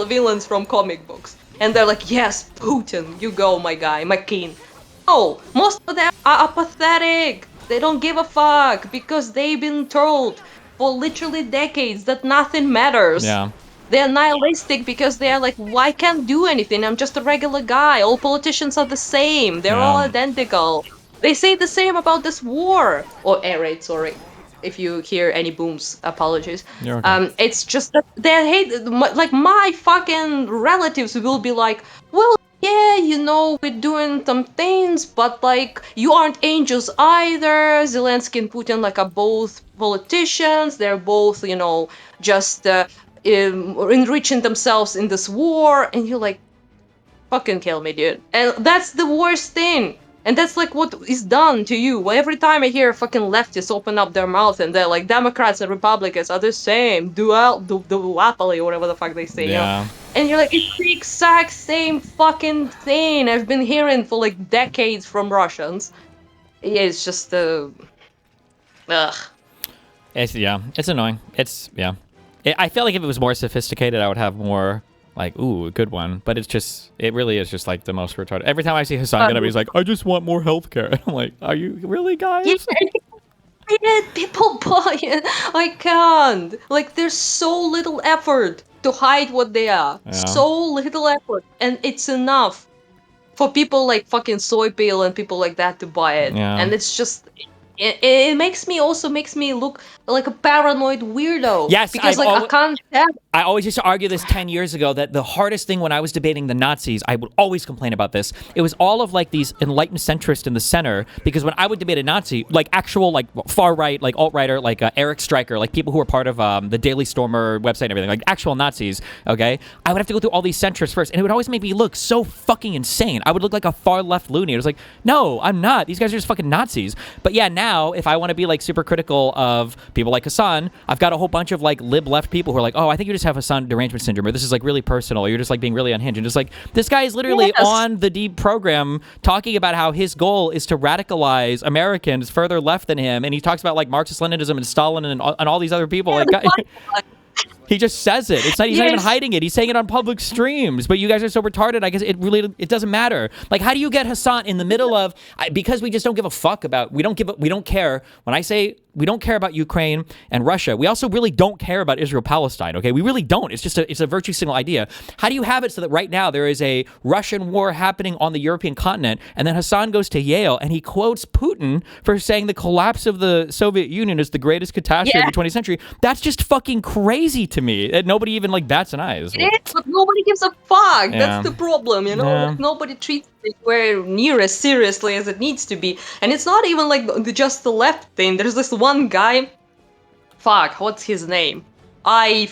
villains from comic books, and they're like, yes, Putin, you go, my guy, my king. Oh, most of them are apathetic. They don't give a fuck because they've been told for literally decades that nothing matters. Yeah. They're nihilistic because they're like, well, I can't do anything. I'm just a regular guy. All politicians are the same. They're all identical. They say the same about this war. Or air raid, sorry. If you hear any booms, apologies. You're okay. It's just that they hate, like my fucking relatives will be like, well, yeah, you know, we're doing some things, but like, you aren't angels either. Zelensky and Putin like are both politicians. They're both, you know, just enriching themselves in this war. And you're like, fucking kill me, dude. And that's the worst thing. And that's like what is done to you. Every time I hear fucking leftists open up their mouth and they're like, Democrats and Republicans are the same, duopoly, or whatever the fuck they say. Yeah. You know? And you're like, it's the exact same fucking thing I've been hearing for like decades from Russians. Yeah, it's just ugh. It's annoying. I feel like if it was more sophisticated, I would have more like, ooh, a good one. But it really is just like the most retarded. Every time I see Hassan Ganabi, he's like, I just want more healthcare. And I'm like, are you really, guys? Yeah, people buy it. I can't. Like, there's so little effort to hide what they are. Yeah. So little effort. And it's enough for people like fucking Soypil and people like that to buy it. Yeah. And it's just... It makes me look like a paranoid weirdo. Yes, because I can't tell. I always used to argue this 10 years ago that the hardest thing when I was debating the Nazis, I would always complain about this. It was all of like these enlightened centrists in the center, because when I would debate a Nazi, like actual like far right, like alt-righter, like Eric Stryker, like people who are part of the Daily Stormer website and everything, like actual Nazis, okay? I would have to go through all these centrists first, and it would always make me look so fucking insane. I would look like a far left loony. It was like, no, I'm not. These guys are just fucking Nazis. But yeah, now if I want to be like super critical of people like Hassan, I've got a whole bunch of like lib left people who are like, oh, I think you just have Hassan derangement syndrome, or this is like really personal, or you're just like being really unhinged. And just like, this guy is literally on the Deep program talking about how his goal is to radicalize Americans further left than him, and he talks about like Marxist Leninism and Stalin and all these other people. He just says it. It's not. He's not even Yes. hiding it. He's saying it on public streams. But you guys are so retarded. I guess it doesn't matter. Like, how do you get Hassan in the middle of because we just don't give a fuck about we don't care. When I say we don't care about Ukraine and Russia, we also really don't care about Israel Palestine. Okay, we really don't. It's just it's a virtue signal idea. How do you have it so that right now there is a Russian war happening on the European continent, and then Hassan goes to Yale and he quotes Putin for saying the collapse of the Soviet Union is the greatest catastrophe of the 20th century? That's just fucking crazy to me. Nobody even like bats an eye. It is, but nobody gives a fuck. Yeah. That's the problem, you know? Yeah. Like, nobody treats it anywhere near as seriously as it needs to be. And it's not even like just the left thing. There's this one guy. Fuck, what's his name? I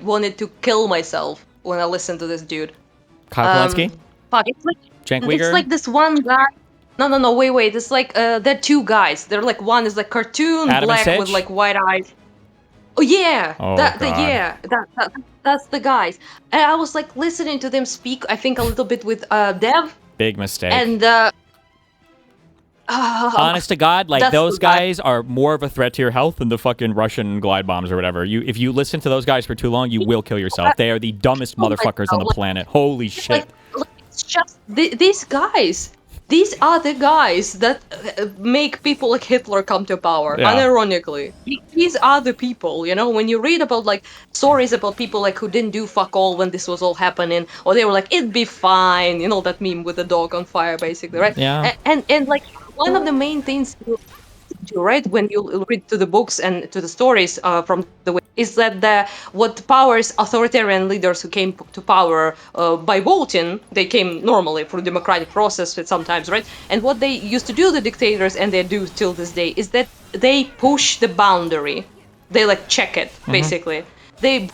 wanted to kill myself when I listened to this dude. Kyle Polanski? Fuck, it's like Cenk Uygur? it's like this one guy. No, wait. It's like they're two guys. They're like one is like cartoon Adam and black Sage? with like white eyes. Oh yeah, Oh, that God. that's the guys. And I was like listening to them speak. I think a little bit with Dev Big mistake. and honest to God, like that's those the guy. guys are more of a threat to your health than the fucking Russian glide bombs or whatever. If you listen to those guys for too long, you will kill yourself. They are the dumbest motherfuckers on the planet. Holy shit. Like, it's just these guys. These are the guys that make people like Hitler come to power, Yeah. unironically. These are the people, you know, when you read about like stories about people like who didn't do fuck all when this was all happening, or they were like, it'd be fine, you know, that meme with the dog on fire, basically, right? Yeah. And like, one of the main things you do, right, when you read to the books and to the stories from the way, is that what powers authoritarian leaders who came to power by voting, they came normally through democratic process sometimes, right? And what they used to do, the dictators, and they do till this day, is that they push the boundary. They like check it, basically. They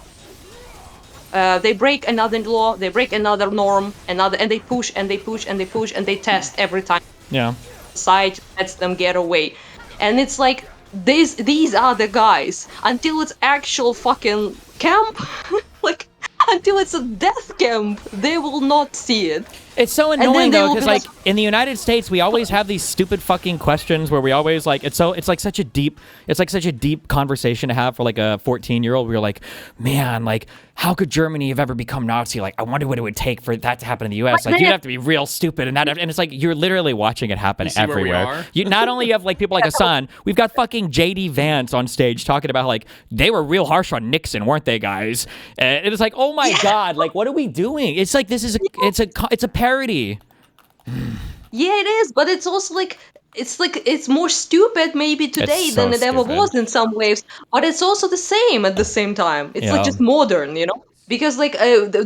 break another law, they break another norm, and they push and they push and they push and they test every time. Yeah. Side lets them get away. And it's like these are the guys until it's actual fucking camp. Like until it's a death camp, they will not see it. It's so And then annoying they though, will because be like in the United States, we always have these stupid fucking questions where we always like it's like such a deep conversation to have for like a 14-year-old. We're like, man, like how could Germany have ever become Nazi? Like I wonder what it would take for that to happen in the U.S. Like you'd have to be real stupid and it's like you're literally watching it happen You see where we everywhere. are? You not only have like people like Hassan, we've got fucking JD Vance on stage talking about like they were real harsh on Nixon, weren't they, guys? And it's like, oh my god, like what are we doing? It's like this is it's a parody. Yeah, it is, but it's also like it's more stupid maybe today It's so than it ever stupid. was in some ways, but it's also the same at the same time. It's Yeah. like just modern, you know, because like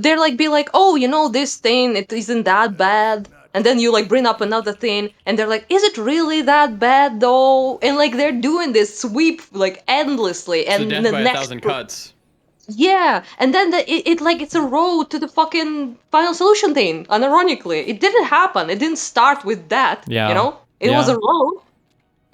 they're like be like, oh, you know, this thing it isn't that bad, and then you like bring up another thing, and they're like, is it really that bad though? And like they're doing this sweep like endlessly, and So death the by next 1,000 cuts. yeah, and then it's a road to the fucking final solution thing. Unironically, it didn't happen. It didn't start with that. Yeah. You know, it was a road,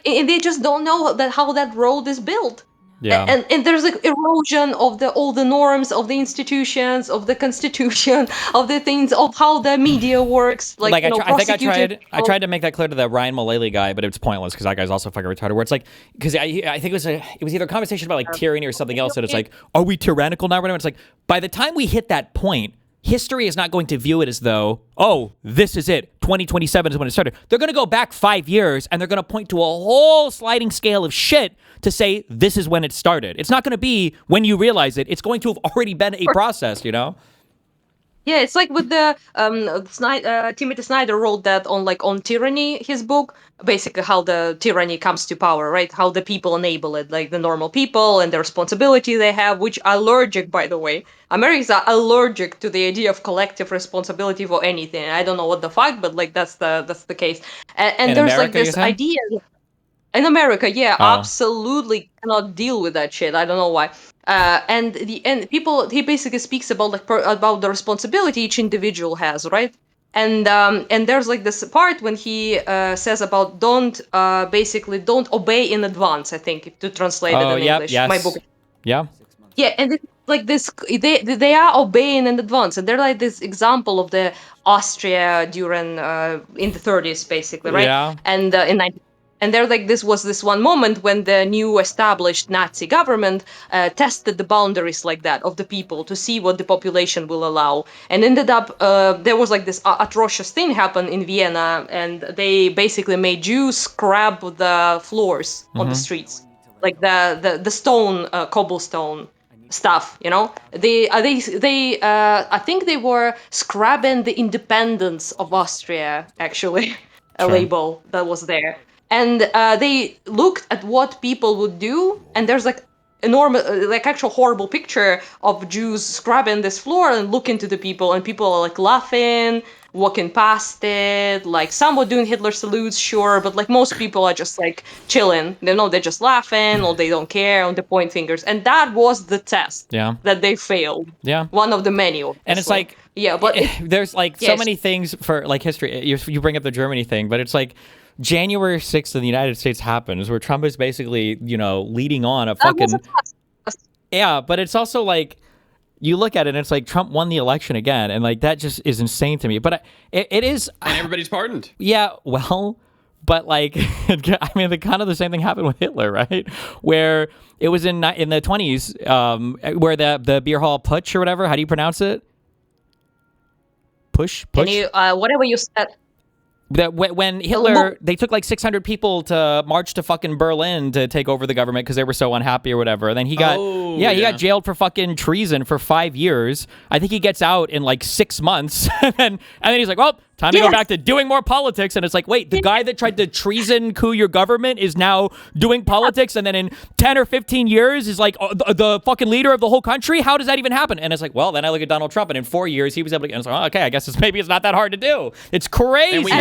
and they just don't know how that road is built. Yeah. And there's like erosion of all the norms of the institutions of the constitution of the things of how the media works. Like, you know, I think prosecuted- I tried to make that clear to the Ryan Mullally guy, but it's pointless because that guy's also fucking retarded. Where it's like, because I think it was either a conversation about like tyranny or something else, and it's like, are we tyrannical now? It's like, by the time we hit that point, history is not going to view it as though, oh, this is it. 2027 is when it started. They're going to go back 5 years and they're going to point to a whole sliding scale of shit to say this is when it started. It's not going to be when you realize it. It's going to have already been a process, you know? Yeah, it's like with the Timothy Snyder wrote that on Tyranny, his book, basically how the tyranny comes to power, right? How the people enable it, like the normal people and the responsibility they have, which are allergic, by the way. Americans are allergic to the idea of collective responsibility for anything. I don't know what the fuck, but like that's the case. And In there's America, like this you said? idea. In America, yeah, Oh. absolutely cannot deal with that shit. I don't know why. And people, he basically speaks about about the responsibility each individual has, right? And there's like this part when he says about don't obey in advance. I think to translate it in English. Yes. My book. Yeah. Yeah, and it's like this, they are obeying in advance, and they're like this example of the Austria during in the 30s, basically, right? Yeah. And in And there, like, this was this one moment when the new established Nazi government tested the boundaries like that of the people to see what the population will allow. And ended up, there was like this atrocious thing happen in Vienna, and they basically made Jews scrub the floors on the streets, like the stone, cobblestone stuff. You know, they I think they were scrubbing the independence of Austria, actually, a label that was there. And they looked at what people would do, and there's like enormous, like actual horrible picture of Jews scrubbing this floor and looking to the people, and people are like laughing, walking past it, like some were doing Hitler salutes, sure, but like most people are just like chilling. They're just laughing, or they don't care, or they point fingers. And that was the test that they failed. Yeah. One of the many. Obviously. And it's like, but there's like so many things for like history. You bring up the Germany thing, but it's like, January 6th in the United States happens where Trump is basically, leading on a fucking... Yeah, but it's also like, you look at it and it's like Trump won the election again, and like that just is insane to me. But it is... And everybody's pardoned. Yeah, well, but like, I mean, kind of the same thing happened with Hitler, right? Where it was in the 20s, where the beer hall putsch or whatever, how do you pronounce it? Push? Whatever you said... That when Hitler, they took like 600 people to march to fucking Berlin to take over the government because they were so unhappy or whatever. And then he got, he got jailed for fucking treason for 5 years. I think he gets out in like 6 months. and then he's like, well, time to go back to doing more politics. And it's like, wait, the guy that tried to treason coup your government is now doing politics. And then in 10 or 15 years is like the fucking leader of the whole country. How does that even happen? And it's like, well, then I look at Donald Trump, and in 4 years he was able to, and it's like, oh, okay, I guess maybe it's not that hard to do. It's crazy. And we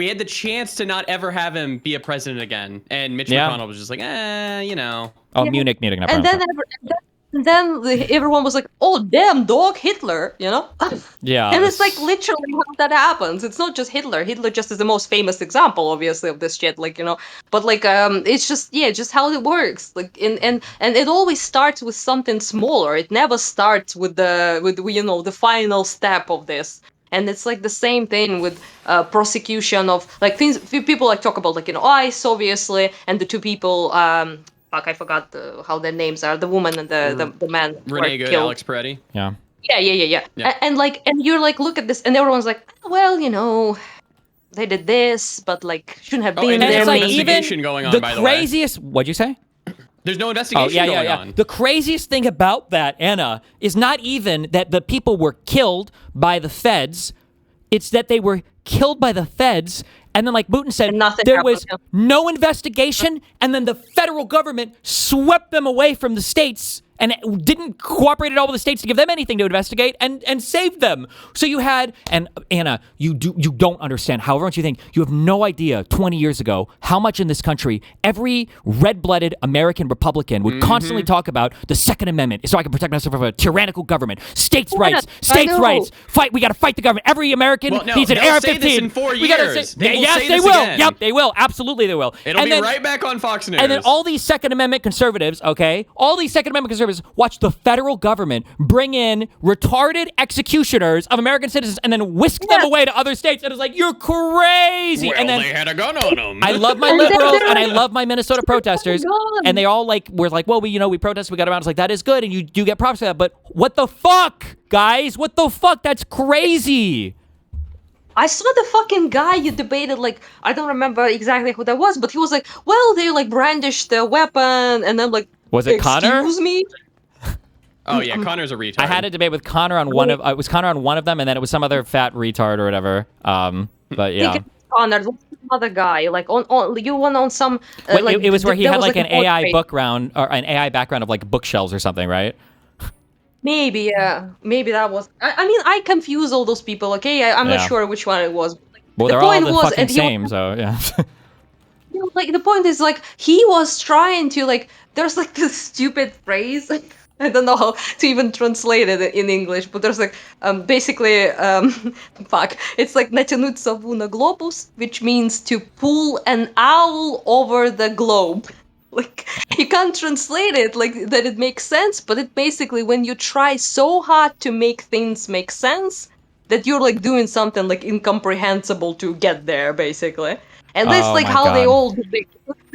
had the chance to not ever have him be a president again. And Mitch McConnell was just like, Oh, Munich, not and then everyone was like, oh, damn, dog, Hitler, Yeah. And it's like literally how that happens. It's not just Hitler. Hitler just is the most famous example, obviously, of this shit, But like, it's just how it works. Like, and it always starts with something smaller. It never starts with the final step of this. And it's like the same thing with prosecution of like things. People like talk about like ICE, obviously, and the two people. I forgot how their names are. The woman and the man. Renee Good, Alex Peretti. Yeah. Yeah. And you're like, look at this, and everyone's like, well, they did this, but like shouldn't have been there. There's like investigation going on. By the way, what'd you say? There's no investigation going on. The craziest thing about that, Anna, is not even that the people were killed by the feds. It's that they were killed by the feds, and then, like Putin said, there was no investigation, and then the federal government swept them away from the states and didn't cooperate at all with the states to give them anything to investigate and save them. So you had, and Anna, you don't understand, however much you think, you have no idea 20 years ago how much in this country every red-blooded American Republican would constantly talk about the Second Amendment so I can protect myself from a tyrannical government. States' rights, rights, fight, we gotta fight the government. Every American needs an AR-15. Say this in 4 years. Yes, they will. Again. Yep, they will. Absolutely, they will. It'll be right back on Fox News. And then all these Second Amendment conservatives, watch the federal government bring in retarded executioners of American citizens and then whisk them away to other states. And it's like, you're crazy. Well, and then they had a gun on them. I love my liberals and I love my Minnesota protesters. And they all were like, well, we protested, we got around. It's like, that is good. And you do get props for that. But what the fuck, guys? What the fuck? That's crazy. I saw the fucking guy you debated, like, I don't remember exactly who that was, but he was like, well, they like brandished the weapon, and then like, was it Connor? Excuse me? Oh yeah, Connor's a retard. I had a debate with Connor on one of it was Connor on one of them, and then it was some other fat retard or whatever. But yeah. Connor, another guy, like on you went on some. It was where he had like an AI background or an AI background of like bookshelves or something, right? Maybe, maybe that was. I mean, I confuse all those people. Okay, I'm not sure which one it was. Well, they're all the fucking same, so yeah. Like the point is, like he was trying to like. There's like this stupid phrase. I don't know how to even translate it in English, but there's like basically it's like натянуть сову на глобус, which means to pull an owl over the globe. Like you can't translate it like that it makes sense, but it basically when you try so hard to make things make sense that you're like doing something like incomprehensible to get there basically. And that's Oh like my how they God. all do.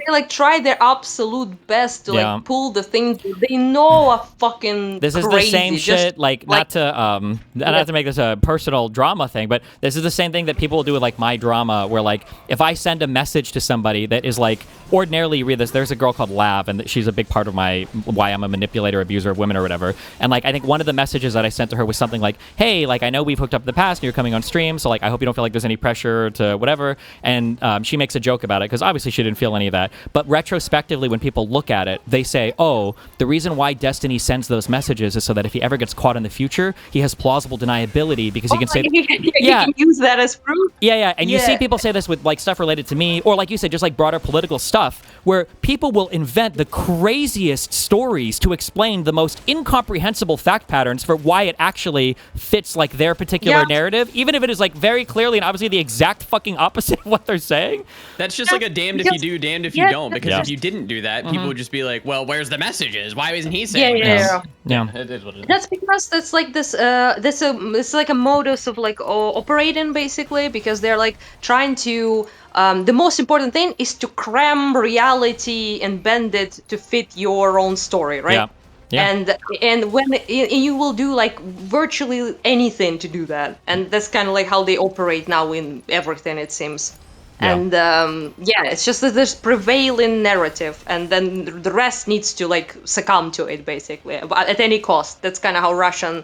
They like try their absolute best to Yeah. like pull the things that they know are fucking This is crazy. the same just shit, like not to make this a personal drama thing, but this is the same thing that people will do with like my drama, where like if I send a message to somebody that is like, ordinarily you read this, there's a girl called Lav, and she's a big part of why I'm a manipulator, abuser of women or whatever. And like I think one of the messages that I sent to her was something like, hey, like I know we've hooked up in the past and you're coming on stream, so like I hope you don't feel like there's any pressure to whatever. And she makes a joke about it because obviously she didn't feel any of that. But retrospectively, when people look at it, they say, oh, the reason why Destiny sends those messages is so that if he ever gets caught in the future, he has plausible deniability because he can say, he can use that as proof. yeah. And you see people say this with like stuff related to me, or like you said, just like broader political stuff, where people will invent the craziest stories to explain the most incomprehensible fact patterns for why it actually fits like their particular narrative, even if it is like very clearly and obviously the exact fucking opposite of what they're saying. That's just like a damned if you do, damned if you don't. Because if you didn't do that, people would just be like, well, where's the messages? Why isn't he saying this? Yeah. It is what it is. That's because that's like this. It's like a modus of like operating basically, because they're like trying to. The most important thing is to cram reality and bend it to fit your own story, right? Yeah. And when you will do like virtually anything to do that, and that's kind of like how they operate now in everything, it seems. And it's just that there's prevailing narrative, and then the rest needs to like succumb to it basically at any cost. That's kind of how Russian,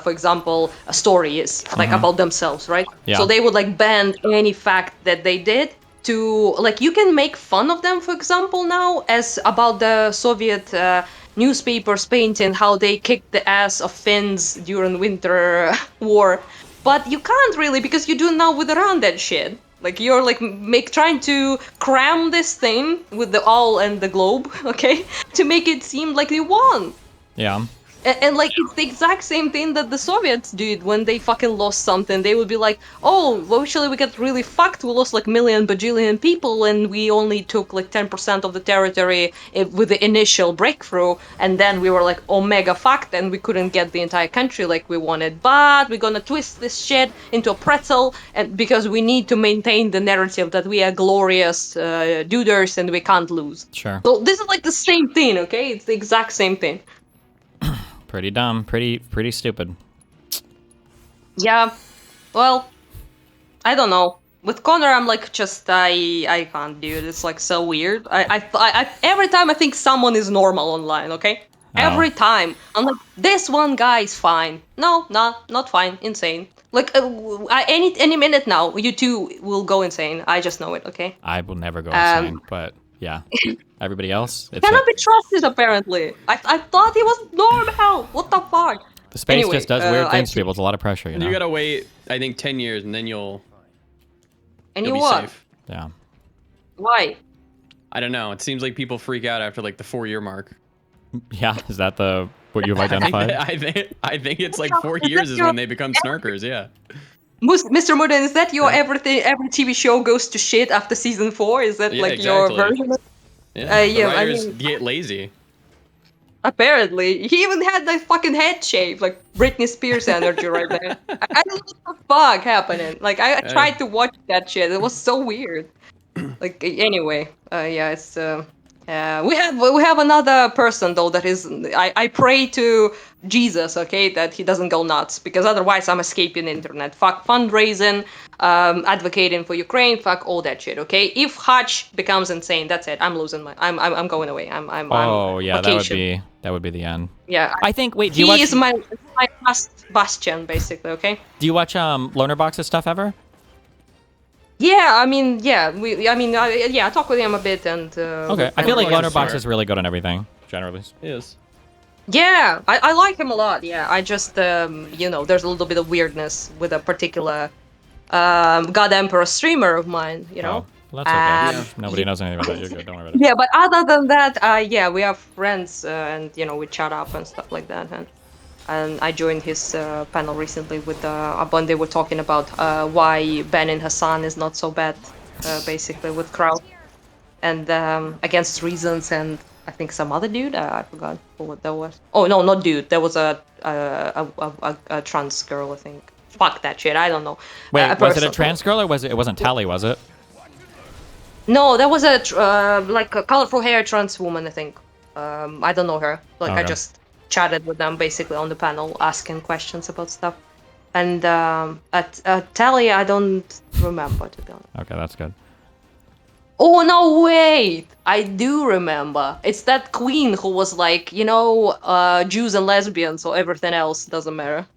for example, a story is like about themselves, right? Yeah. So they would like ban any fact that they did to like you can make fun of them, for example, now as about the Soviet newspapers painting how they kicked the ass of Finns during Winter War, but you can't really because you do now with around that shit. Like you're like trying to cram this thing with the all and the globe, okay, to make it seem like you won. Yeah. And like it's the exact same thing that the Soviets did when they fucking lost something. They would be like, oh, well, actually we got really fucked. We lost like million bajillion people and we only took like 10% of the territory with the initial breakthrough. And then we were like omega fucked and we couldn't get the entire country like we wanted. But we're gonna twist this shit into a pretzel and because we need to maintain the narrative that we are glorious duders and we can't lose. Sure. So this is like the same thing, okay? It's the exact same thing. Pretty dumb. Pretty stupid. Yeah, well, I don't know. With Connor, I'm like, just I can't, dude. It's like so weird. I every time I think someone is normal online, okay? Every time I'm like, this one guy is fine. No, not fine. Insane. Like any minute now, you two will go insane. I just know it, okay? I will never go insane, but yeah. Everybody else, it's cannot be trusted. Apparently, I thought he was normal. What the fuck? the space just does weird things to people. It's a lot of pressure, you know. You gotta wait, I think, 10 years, and then you'll. And you'll you be what? safe. Yeah. Why? I don't know. It seems like people freak out after like the 4-year mark. Yeah, is that what you've identified? I think it's like 4 years is when they become snarkers. Yeah. Mr. Mooden, is that your every TV show goes to shit after season 4? Is that like your version? Yeah. The I writers mean, get lazy. Apparently, he even had the fucking head shape, like Britney Spears energy right there. I don't know what the fuck happening. Like I tried to watch that shit. It was so weird. Like anyway, yeah, it's we have another person though that is I pray to Jesus, okay, that he doesn't go nuts because otherwise I'm escaping the internet. Fuck fundraising, advocating for Ukraine, fuck all that shit, okay? If Hutch becomes insane, that's it. I'm losing I'm going away. I'm yeah, vacation. that would be the end. Yeah. I think do you he watch is my last bastion basically, okay? Do you watch Loner Box's stuff ever? Yeah, I mean, yeah, I talk with him a bit and. Okay, I feel like Loner Box is really good on everything, generally. Yes. Yeah, I like him a lot. Yeah, I just there's a little bit of weirdness with a particular God Emperor streamer of mine, you know. Oh, well, that's okay. Nobody knows anything about that. You're good. Don't worry about it. Yeah, but other than that, yeah, we have friends and we chat up and stuff like that. And I joined his panel recently with when they were talking about why banning Hassan is not so bad, basically with crowd and against reasons and I think some other dude. I forgot what that was. Oh no, not dude. There was a trans girl. I think. Fuck that shit. I don't know. Wait, was it a trans girl or it wasn't Tally? Was it? No, there was like a colorful hair trans woman, I think. I don't know her. Like I Okay. just chatted with them basically on the panel, asking questions about stuff. And at Tally, I don't remember, to be honest. Okay, that's good. Oh no, wait! I do remember. It's that queen who was like, you know, Jews and lesbians, so everything else doesn't matter.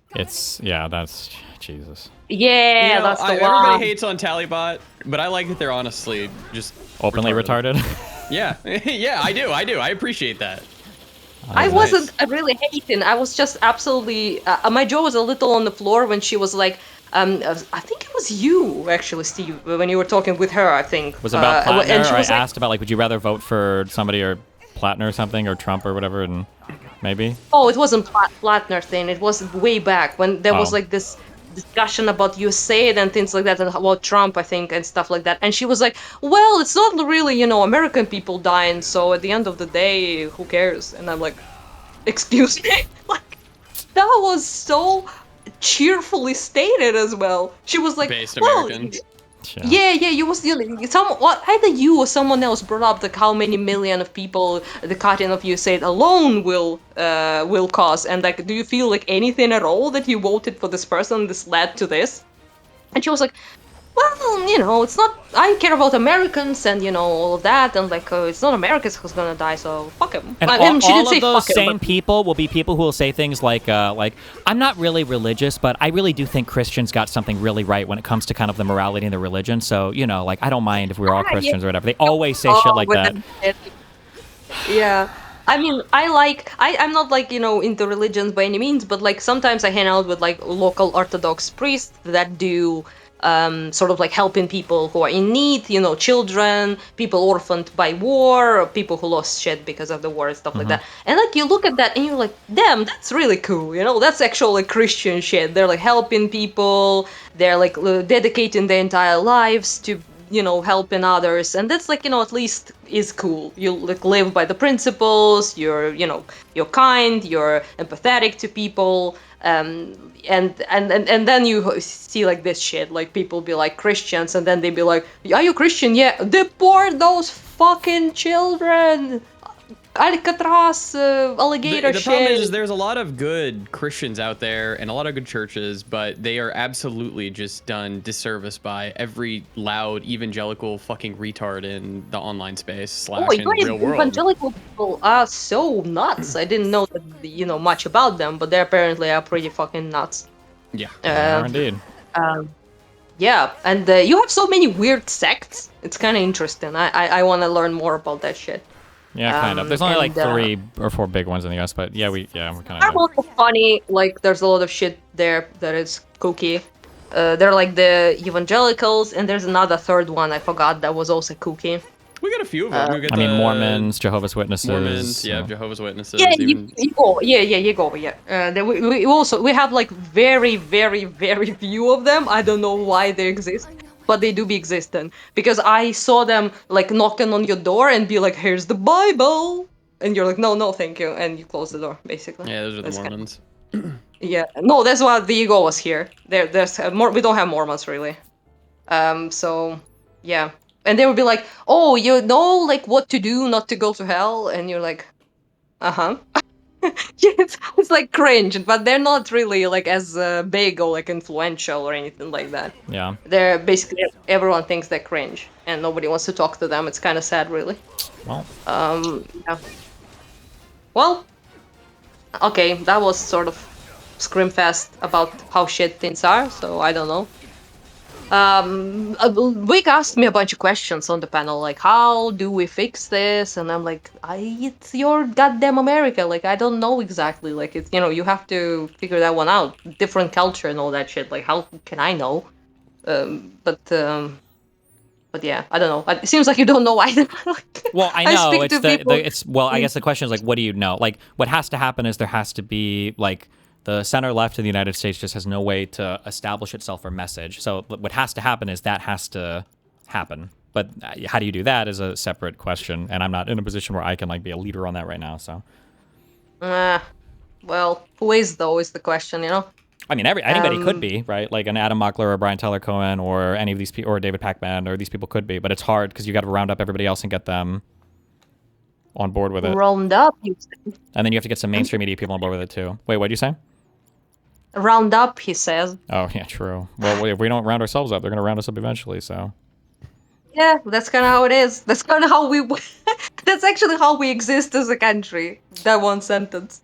Yeah, that's Jesus. Yeah, You know, that's the one. everybody hates on Talibot, but I like that they're honestly just Openly retarded. Yeah, yeah, I do. I appreciate that. I wasn't really hating. I was just absolutely. My jaw was a little on the floor when she was like. I think it was you actually, Steve, when you were talking with her. I think Was it about Plattner? and she Or I was like, asked about like, would you rather vote for somebody or Plattner or something, or Trump or whatever, and maybe. oh, it wasn't Plattner thing. It was way back when there was Oh. like this discussion about USAID and things like that, and about Trump, I think, and stuff like that. And she was like, "Well, it's not really, you know, American people dying. So at the end of the day, who cares?" And I'm like, "Excuse me." Like that was so cheerfully stated as well. She was like, Based well, Americans. yeah, you was either you or someone else brought up like how many million of people the cutting of USAID alone will cause, and like, do you feel like anything at all that you voted for this person? This led to this, and she was like, well, you know, it's not. I care about Americans and you know all of that, and like it's not Americans who's gonna die, so fuck him. And I all, mean, she didn't all say of those fuck him, same but- people will be people who will say things like I'm not really religious, but I really do think Christians got something really right when it comes to kind of the morality and the religion. So, you know, like, I don't mind if we're all Christians or whatever. They always say shit like with that. the- Yeah. I mean, I'm not like, you know, into religions by any means, but like sometimes I hang out with like local Orthodox priests that do sort of like helping people who are in need, you know, children, people orphaned by war, or people who lost shit because of the war and stuff like that. And like you look at that and you're like, damn, that's really cool, you know, that's actually like Christian shit. They're like helping people, they're like dedicating their entire lives to, you know, helping others, and that's like, you know, at least is cool. You like live by the principles, you're, you know, you're kind, you're empathetic to people, and then you see like this shit, like people be like Christians, and then they be like, are you Christian? Yeah, deport those fucking children. Alcatraz, alligator The shit. problem is there's a lot of good Christians out there and a lot of good churches, but they are absolutely just done disservice by every loud evangelical fucking retard in the online space / in the real world. Evangelical people are so nuts. I didn't know that, you know, much about them, but they apparently are pretty fucking nuts. Yeah, indeed. Yeah, and you have so many weird sects. It's kind of interesting. I want to learn more about that shit. Yeah, kind of. There's only like and, 3 or 4 big ones in the US, but yeah, we're kind They're of. also funny. Like, there's a lot of shit there that is kooky. They're like the evangelicals, and there's another third one I forgot that was also kooky. We got a few of them. We got I mean, the Mormons, Jehovah's Witnesses. Mormons, yeah, Jehovah's Witnesses. Yeah, even- you go. Yeah. We have like very, very, very few of them. I don't know why they exist, but they do be existing, because I saw them like knocking on your door and be like, "Here's the Bible," and you're like, "No, thank you," and you close the door, basically. Yeah, those are the That's Mormons. Yeah, no, that's why the ego was here. There's more. We don't have Mormons really. So yeah, and they would be like, "Oh, you know, like what to do not to go to hell," and you're like, "Uh-huh." Yeah, it's like cringe, but they're not really like as big or like influential or anything like that. Yeah. They're basically, everyone thinks they're cringe, and nobody wants to talk to them. It's kind of sad, really. Well. Yeah. Well. Okay, that was sort of screamfest about how shit things are. So I don't know. Vic asked me a bunch of questions on the panel, like, how do we fix this? And I'm like, it's your goddamn America. Like, I don't know exactly. Like, it's, you know, you have to figure that one out. Different culture and all that shit. Like, how can I know? But yeah, I don't know. It seems like you don't know either. Well, I know speak it's to people- I guess the question is like, what do you know? Like, what has to happen is there has to be like the center left of the United States just has no way to establish itself or message. So what has to happen is that has to happen. But how do you do that is a separate question, and I'm not in a position where I can like be a leader on that right now. So. Well, who is though is the question, you know? I mean, anybody could be, right? Like an Adam Mockler or Brian Tyler Cohen or any of these people, or David Pacman, or these people could be, but it's hard because you got to round up everybody else and get them on board with it. Round up, you say. And then you have to get some mainstream media people on board with it too. Wait, what did you say? Round up, he says. Oh, yeah, true. Well, if we don't round ourselves up, they're going to round us up eventually, so. Yeah, that's kind of how it is. That's kind of how we... that's actually how we exist as a country. That one sentence.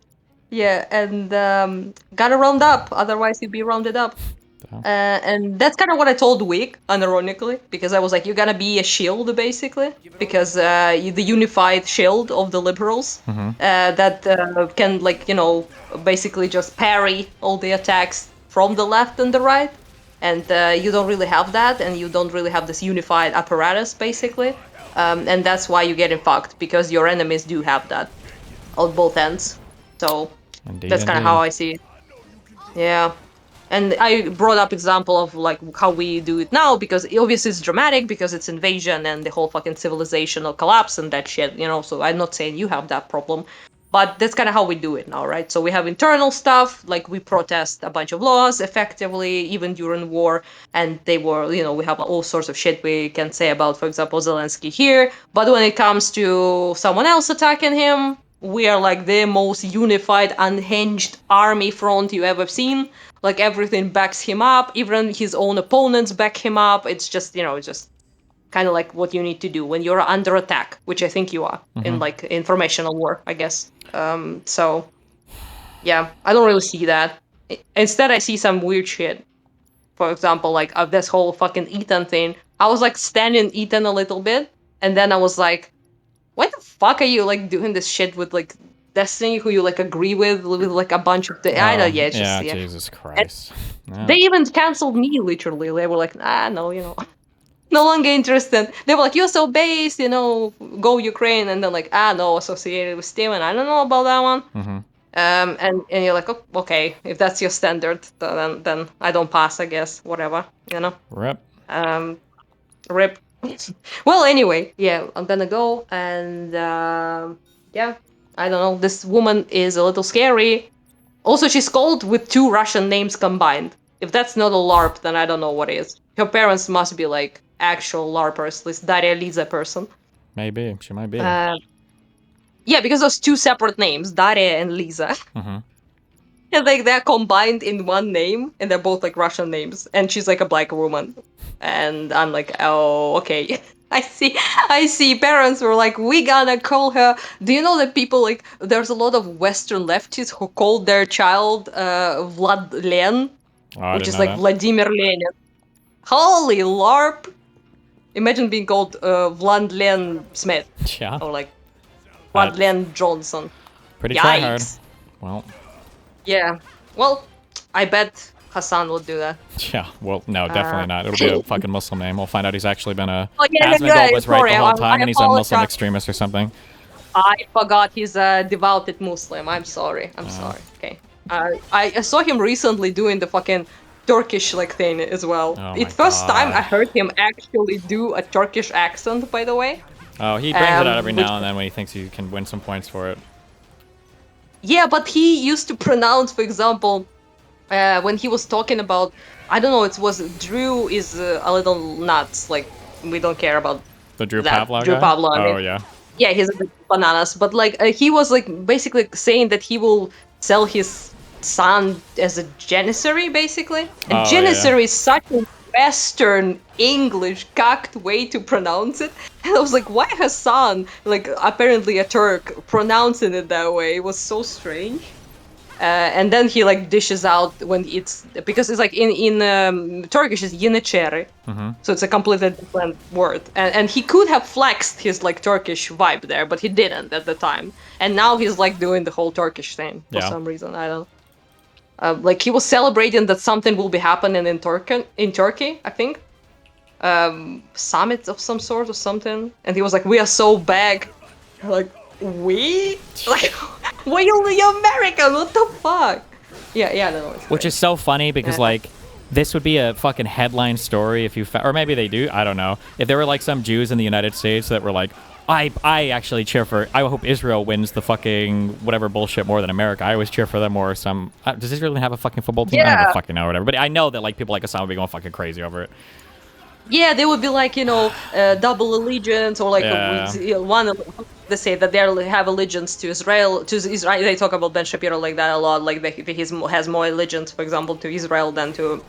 Yeah, and gotta round up, otherwise you'd be rounded up. And that's kind of what I told Wick, unironically, because I was like, you're gonna be a shield, basically, because the unified shield of the liberals that can, like, you know, basically just parry all the attacks from the left and the right, and you don't really have that, and you don't really have this unified apparatus, basically, and that's why you're getting fucked, because your enemies do have that on both ends. So that's kind of how I see it. Yeah. And I brought up example of like how we do it now, because obviously it's dramatic because it's invasion and the whole fucking civilizational collapse and that shit, you know, so I'm not saying you have that problem, but that's kind of how we do it now, right? So we have internal stuff, like we protest a bunch of laws effectively, even during war, and they were, you know, we have all sorts of shit we can say about, for example, Zelensky here, but when it comes to someone else attacking him, we are like the most unified, unhinged army front you ever seen. Like everything backs him up, even his own opponents back him up. It's just, you know, it's just kind of like what you need to do when you're under attack, which I think you are in like informational war, I guess. So, yeah, I don't really see that. Instead, I see some weird shit. For example, like of this whole fucking Ethan thing. I was like standing Ethan a little bit, and then I was like, why the fuck are you like doing this shit with like Destiny, who you like agree with like a bunch of I don't, yeah, it's just, yeah. Jesus Christ. Yeah. They even canceled me literally. They were like, no, you know, no longer interested. They were like, you're so based, you know, go Ukraine, and then like, no, associated with Stim, and I don't know about that one. And you're like, oh, okay, if that's your standard, then I don't pass, I guess, whatever, you know. Rip. Rip. Well, anyway, yeah, I'm gonna go, and yeah. I don't know, this woman is a little scary. Also, she's called with 2 Russian names combined. If that's not a LARP, then I don't know what is. Her parents must be like actual LARPers, this Darializa person. Maybe, she might be. Yeah, because there's 2 separate names, Daria and Lisa. And like they're combined in one name, and they're both like Russian names. And she's like a black woman. And I'm like, oh, okay. I see parents were like, we gotta call her. Do you know that people like, there's a lot of Western lefties who called their child Vlad Len, which is like Vladimir Lenin. Holy LARP. Imagine being called Vlad Len Smith. Yeah. Or like Vlad Len Johnson. Pretty try-hard. Well. Yeah. Well, I bet Hassan will do that. Yeah, well, no, definitely not. It'll be a fucking Muslim name. We'll find out he's actually been a... Oh, yeah, Asmongold was right the whole time, and he's a Muslim apologize. extremist or something. I forgot he's a devoted Muslim. I'm sorry. I'm sorry. Okay. I saw him recently doing the fucking Turkish like thing as well. It's first time I heard him actually do a Turkish accent, by the way. Oh, he brings it out every now and then when he thinks he can win some points for it. Yeah, but he used to pronounce, for example, when he was talking about, I don't know, it was Drew is a little nuts. Like, we don't care about the Drew that. Pavlov Drew guy? Pavlov. Oh, yeah. Yeah, he's a bit bananas. But like, he was like basically saying that he will sell his son as a janissary, basically. And janissary is such a Western English cocked way to pronounce it. And I was like, why her son, like apparently a Turk, pronouncing it that way? It was so strange. And then he like dishes out when it's, because it's like in Turkish it's yeniçeri, so it's a completely different word. And he could have flexed his like Turkish vibe there, but he didn't at the time. And now he's like doing the whole Turkish thing for some reason. I don't. Like he was celebrating that something will be happening in Turkey, I think. Summit of some sort or something. And he was like, "We are so big." Like, we? Like, why you're American? What the fuck? Yeah, I don't know. Which is so funny because like, this would be a fucking headline story if you or maybe they do, I don't know. If there were like some Jews in the United States that were like, I actually cheer for. I hope Israel wins the fucking whatever bullshit more than America. I always cheer for them more. Does Israel even have a fucking football team? I don't fucking know, or whatever. But I know that like people like Osama would be going fucking crazy over it. Yeah, they would be like, double allegiance, or like one. They say that they have allegiance to Israel. They talk about Ben Shapiro like that a lot. Like he has more allegiance, for example, to Israel than to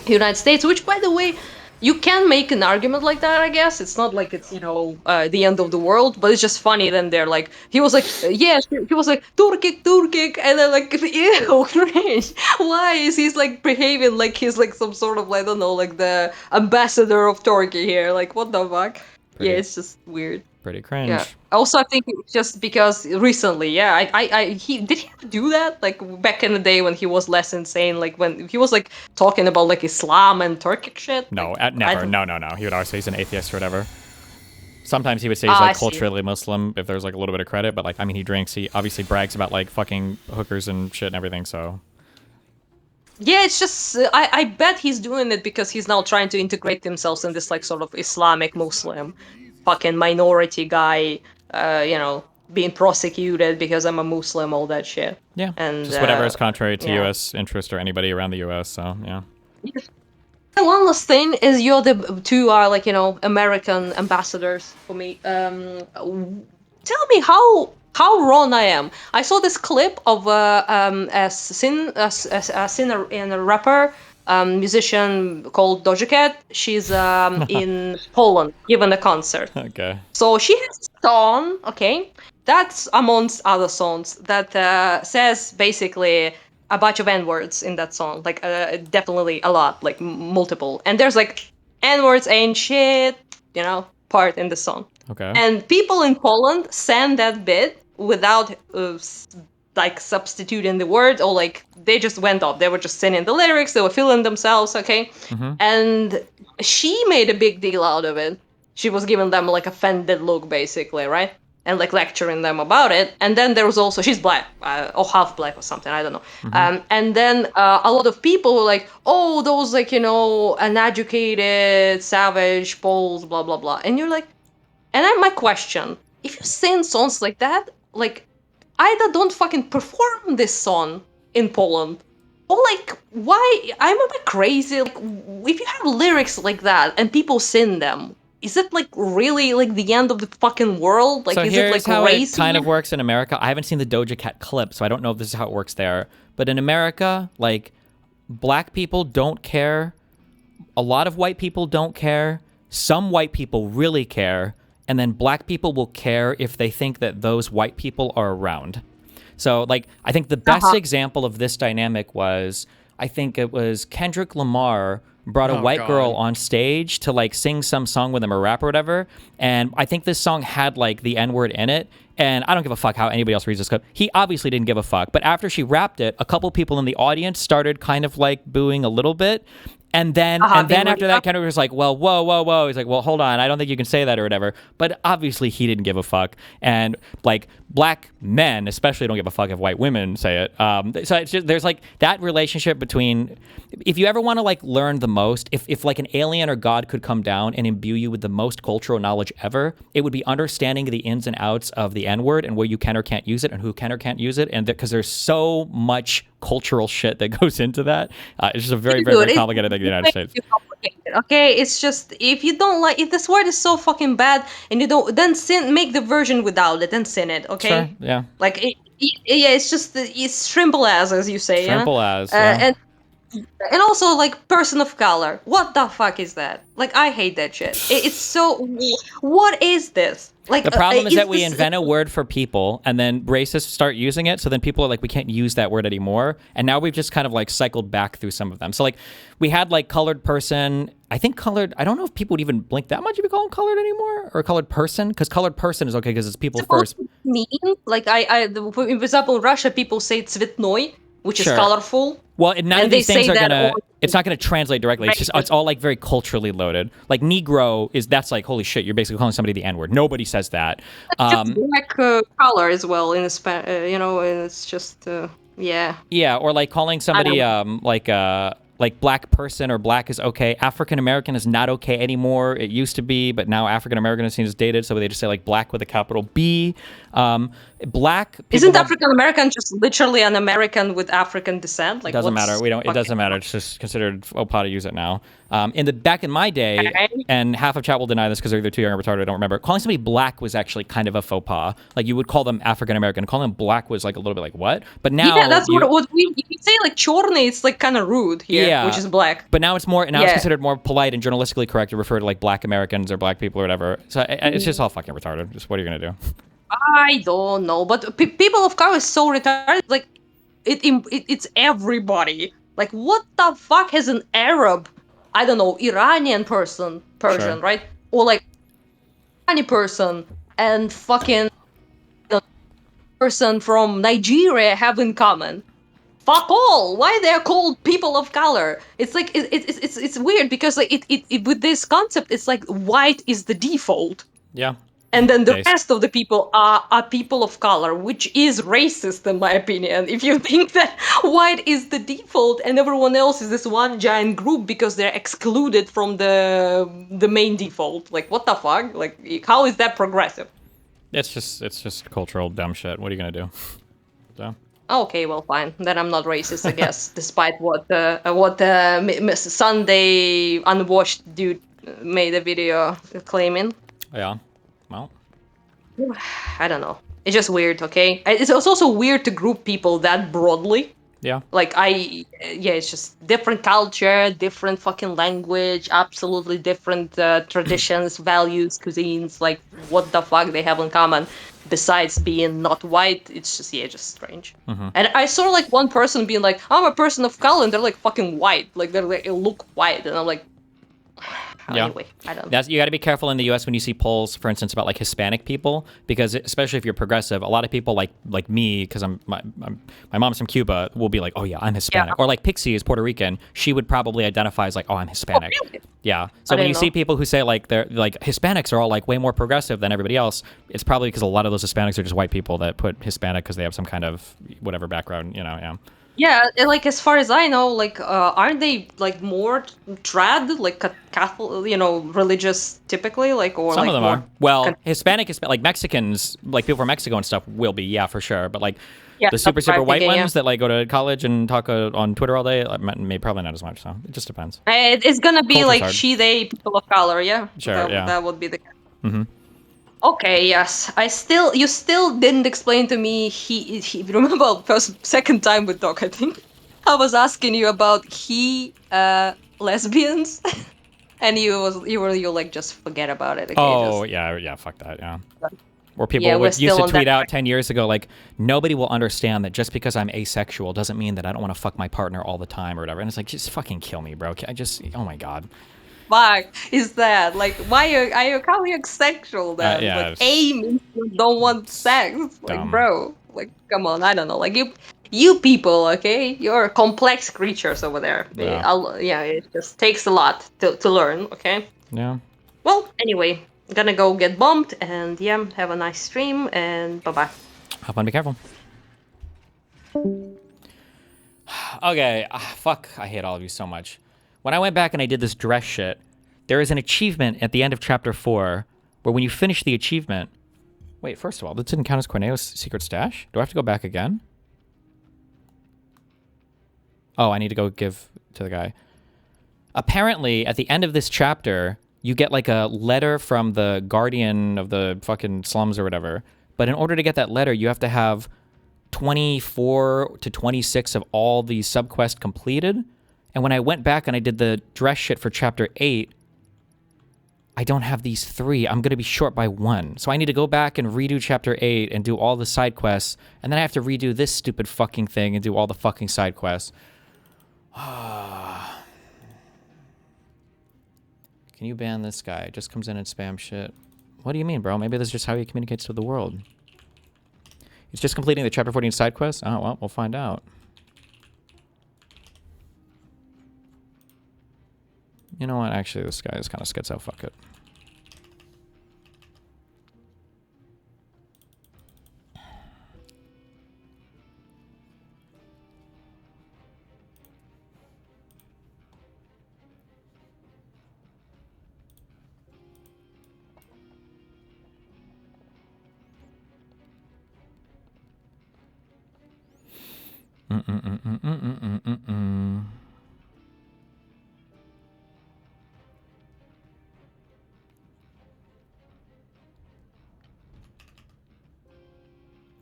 the United States. Which, by the way, you can make an argument like that. I guess it's not like it's the end of the world, but it's just funny. Then they're like, he was like, yeah, he was like Turkic, and then like, ew, cringe. Why is he's like behaving like he's like some sort of, I don't know, like the ambassador of Turkey here? Like, what the fuck? Yeah, it's just weird. Pretty cringe. Yeah. Also, I think it's just because recently, he did he do that like back in the day when he was less insane, like when he was like talking about like Islam and Turkic shit. No, like, never. No. He would always say he's an atheist or whatever. Sometimes he would say he's like culturally Muslim if there's like a little bit of credit, but like I mean he drinks. He obviously brags about like fucking hookers and shit and everything. So. Yeah, it's just I bet he's doing it because he's now trying to integrate himself in this like sort of Islamic Muslim fucking minority guy, being prosecuted because I'm a Muslim, all that shit. Yeah, and just whatever is contrary to U.S. interest or anybody around the U.S. So yeah. One last thing is the two are like American ambassadors for me. Tell me how wrong I am. I saw this clip of a singer and a rapper. Musician called Doja Cat. She's in Poland giving a concert. Okay. So she has a song, okay, that's amongst other songs that says basically a bunch of N-words in that song, like definitely a lot, like multiple. And there's like N-words ain't shit, part in the song. Okay. And people in Poland sang that bit without like substituting the word, or like they just went off. They were just singing the lyrics. They were feeling themselves, okay? Mm-hmm. And she made a big deal out of it. She was giving them like offended look, basically, right? And like lecturing them about it. And then there was also, she's black, or half black or something, I don't know. Mm-hmm. And then a lot of people were like, oh, those like, uneducated, savage Poles, blah, blah, blah. And you're like, and then my question, if you sing songs like that, like, either don't fucking perform this song in Poland, or like, why? I'm a bit crazy. Like, if you have lyrics like that and people sing them, is it like really like the end of the fucking world? Like, so is here's it like how crazy? it kind of works in America. I haven't seen the Doja Cat clip, so I don't know if this is how it works there. But in America, like, black people don't care. A lot of white people don't care. Some white people really care. And then black people will care if they think that those white people are around. So, like, I think the best example of this dynamic was, I think it was Kendrick Lamar brought a white girl on stage to, like, sing some song with him or rap or whatever. And I think this song had, like, the N-word in it. And I don't give a fuck how anybody else reads this clip. He obviously didn't give a fuck. But after she rapped it, a couple people in the audience started kind of, like, booing a little bit. And then after that, Kendrick was like, well, whoa. He's like, well, hold on. I don't think you can say that or whatever. But obviously he didn't give a fuck. And like black men especially don't give a fuck if white women say it. So it's just, there's like that relationship between, if you ever want to like learn the most, if like an alien or God could come down and imbue you with the most cultural knowledge ever, it would be understanding the ins and outs of the N-word and where you can or can't use it and who can or can't use it. And because there's so much cultural shit that goes into that. It's just a very, very, very complicated thing in the United States. Okay, it's just if you don't like, if this word is so fucking bad and you don't, then make the version without it and sin it. Okay. Sure, yeah. Like it's just it's Shrimpleas, as you say. Shrimpleas. Yeah? And also like person of color. What the fuck is that? Like I hate that shit. It's so. What is this? Like the problem is that we invent a word for people and then racists start using it. So then people are like, we can't use that word anymore. And now we've just kind of like cycled back through some of them. So like we had like colored person. I think colored, I don't know if people would even blink that much if you call them colored anymore or colored person, because colored person is okay because it's people first. Mean like for example, in Russia, people say цветной, which is colorful. Well, none of these things are gonna. It's not gonna translate directly. It's just it's all like very culturally loaded. Like Negro that's like holy shit. You're basically calling somebody the N-word. Nobody says that. It's black color as well in Spanish. It's just yeah. Yeah, or like calling somebody like black person or black is okay. African American is not okay anymore. It used to be, but now African American is seen as dated, so they just say like black with a capital B. Black. Isn't African American just literally an American with African descent? Like, doesn't matter. We don't. It doesn't matter. It's just considered faux pas to use it now. Back in my day, and half of chat will deny this because they're either too young or retarded. I don't remember. Calling somebody black was actually kind of a faux pas. Like you would call them African American. Calling them black was like a little bit like what? But now, yeah, that's what we say. Like chorny, it's like kind of rude here, which is black. But now it's more. Now it's considered more polite and journalistically correct to refer to like black Americans or black people or whatever. So it's just all fucking retarded. Just what are you gonna do? I don't know, but people of color is so retarded. Like, it's everybody. Like, what the fuck has an Arab, I don't know, Iranian Persian, sure. Right? Or like, Iranian person and fucking person from Nigeria have in common? Fuck all. Why they're called people of color? It's like it's weird because like it with this concept, it's like white is the default. Yeah. And then the rest of the people are people of color, which is racist in my opinion. If you think that white is the default and everyone else is this one giant group because they're excluded from the main default, like what the fuck? Like how is that progressive? It's just cultural dumb shit. What are you gonna do? So. Okay, well, fine. Then I'm not racist, I guess, despite what Sunday unwashed dude made a video claiming. Yeah. Well, I don't know. It's just weird, okay? It's also weird to group people that broadly. Yeah. Like, it's just different culture, different fucking language, absolutely different traditions, values, cuisines. Like, what the fuck they have in common besides being not white? It's just, just strange. Mm-hmm. And I saw, like, one person being like, I'm a person of color, and they're, like, fucking white. Like, they look white, and I'm like... Anyway, I don't know. You got to be careful in the U.S. when you see polls, for instance, about like Hispanic people, because especially if you're progressive, a lot of people like me, because my mom's from Cuba, will be like, oh yeah, I'm Hispanic, or like Pixie is Puerto Rican, she would probably identify as like, oh, I'm Hispanic. Oh, really? Yeah. So when you see people who say like they're like Hispanics are all like way more progressive than everybody else, it's probably because a lot of those Hispanics are just white people that put Hispanic because they have some kind of whatever background, Yeah. Yeah, like as far as I know, like aren't they like more trad, like Catholic, religious typically, like or some like of them more are. Well, Hispanic, like Mexicans, like people from Mexico and stuff will be, yeah, for sure. But like the super white ones that like go to college and talk on Twitter all day, probably not as much. So it just depends. It's gonna be Culture's like hard. they people of color, yeah. Sure, that would be the. Mm-hmm. Okay, yes. You still didn't explain to me he remember second time with Doc, I think. I was asking you about lesbians and you were like just forget about it. Okay, yeah, fuck that, yeah. Or people used to tweet out 10 years ago like nobody will understand that just because I'm asexual doesn't mean that I don't want to fuck my partner all the time or whatever. And it's like just fucking kill me, bro. Oh my god. Fuck is that? Like, why are you calling you sexual then? Yeah, like, A means you don't want sex. Like, dumb. bro, like, come on, I don't know. Like, you people, okay? You're complex creatures over there. Yeah. It just takes a lot to learn, okay? Yeah. Well, anyway, gonna go get bumped, and have a nice stream, and bye-bye. Have fun, be careful. Okay, fuck, I hate all of you so much. When I went back and I did this dress shit, there is an achievement at the end of chapter 4 where when you finish the achievement... Wait, first of all, this didn't count as Corneo's secret stash? Do I have to go back again? Oh, I need to go give to the guy. Apparently, at the end of this chapter, you get like a letter from the guardian of the fucking slums or whatever. But in order to get that letter, you have to have 24 to 26 of all the subquests completed. And when I went back and I did the dress shit for chapter 8, I don't have these 3. I'm going to be short by 1. So I need to go back and redo chapter 8 and do all the side quests. And then I have to redo this stupid fucking thing and do all the fucking side quests. Can you ban this guy? It just comes in and spam shit. What do you mean, bro? Maybe this is just how he communicates with the world. He's just completing the chapter 14 side quest? Oh, well, we'll find out. You know what? Actually, this guy is kind of schizo. Fuck it.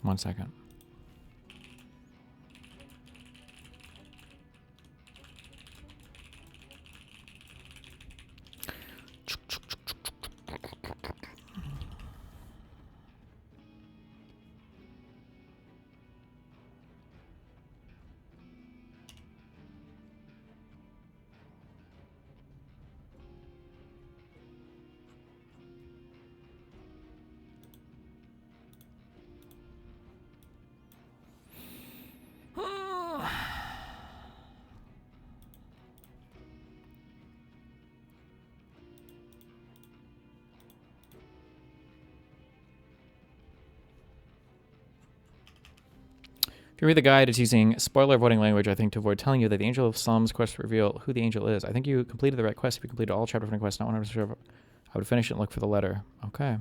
One second. If you read the guide, it's using spoiler voting language, I think, to avoid telling you that the Angel of Psalms quest to reveal who the angel is. I think you completed the right quest if you completed all chapter 20 quests. Not 100% sure. I would finish it and look for the letter. Okay.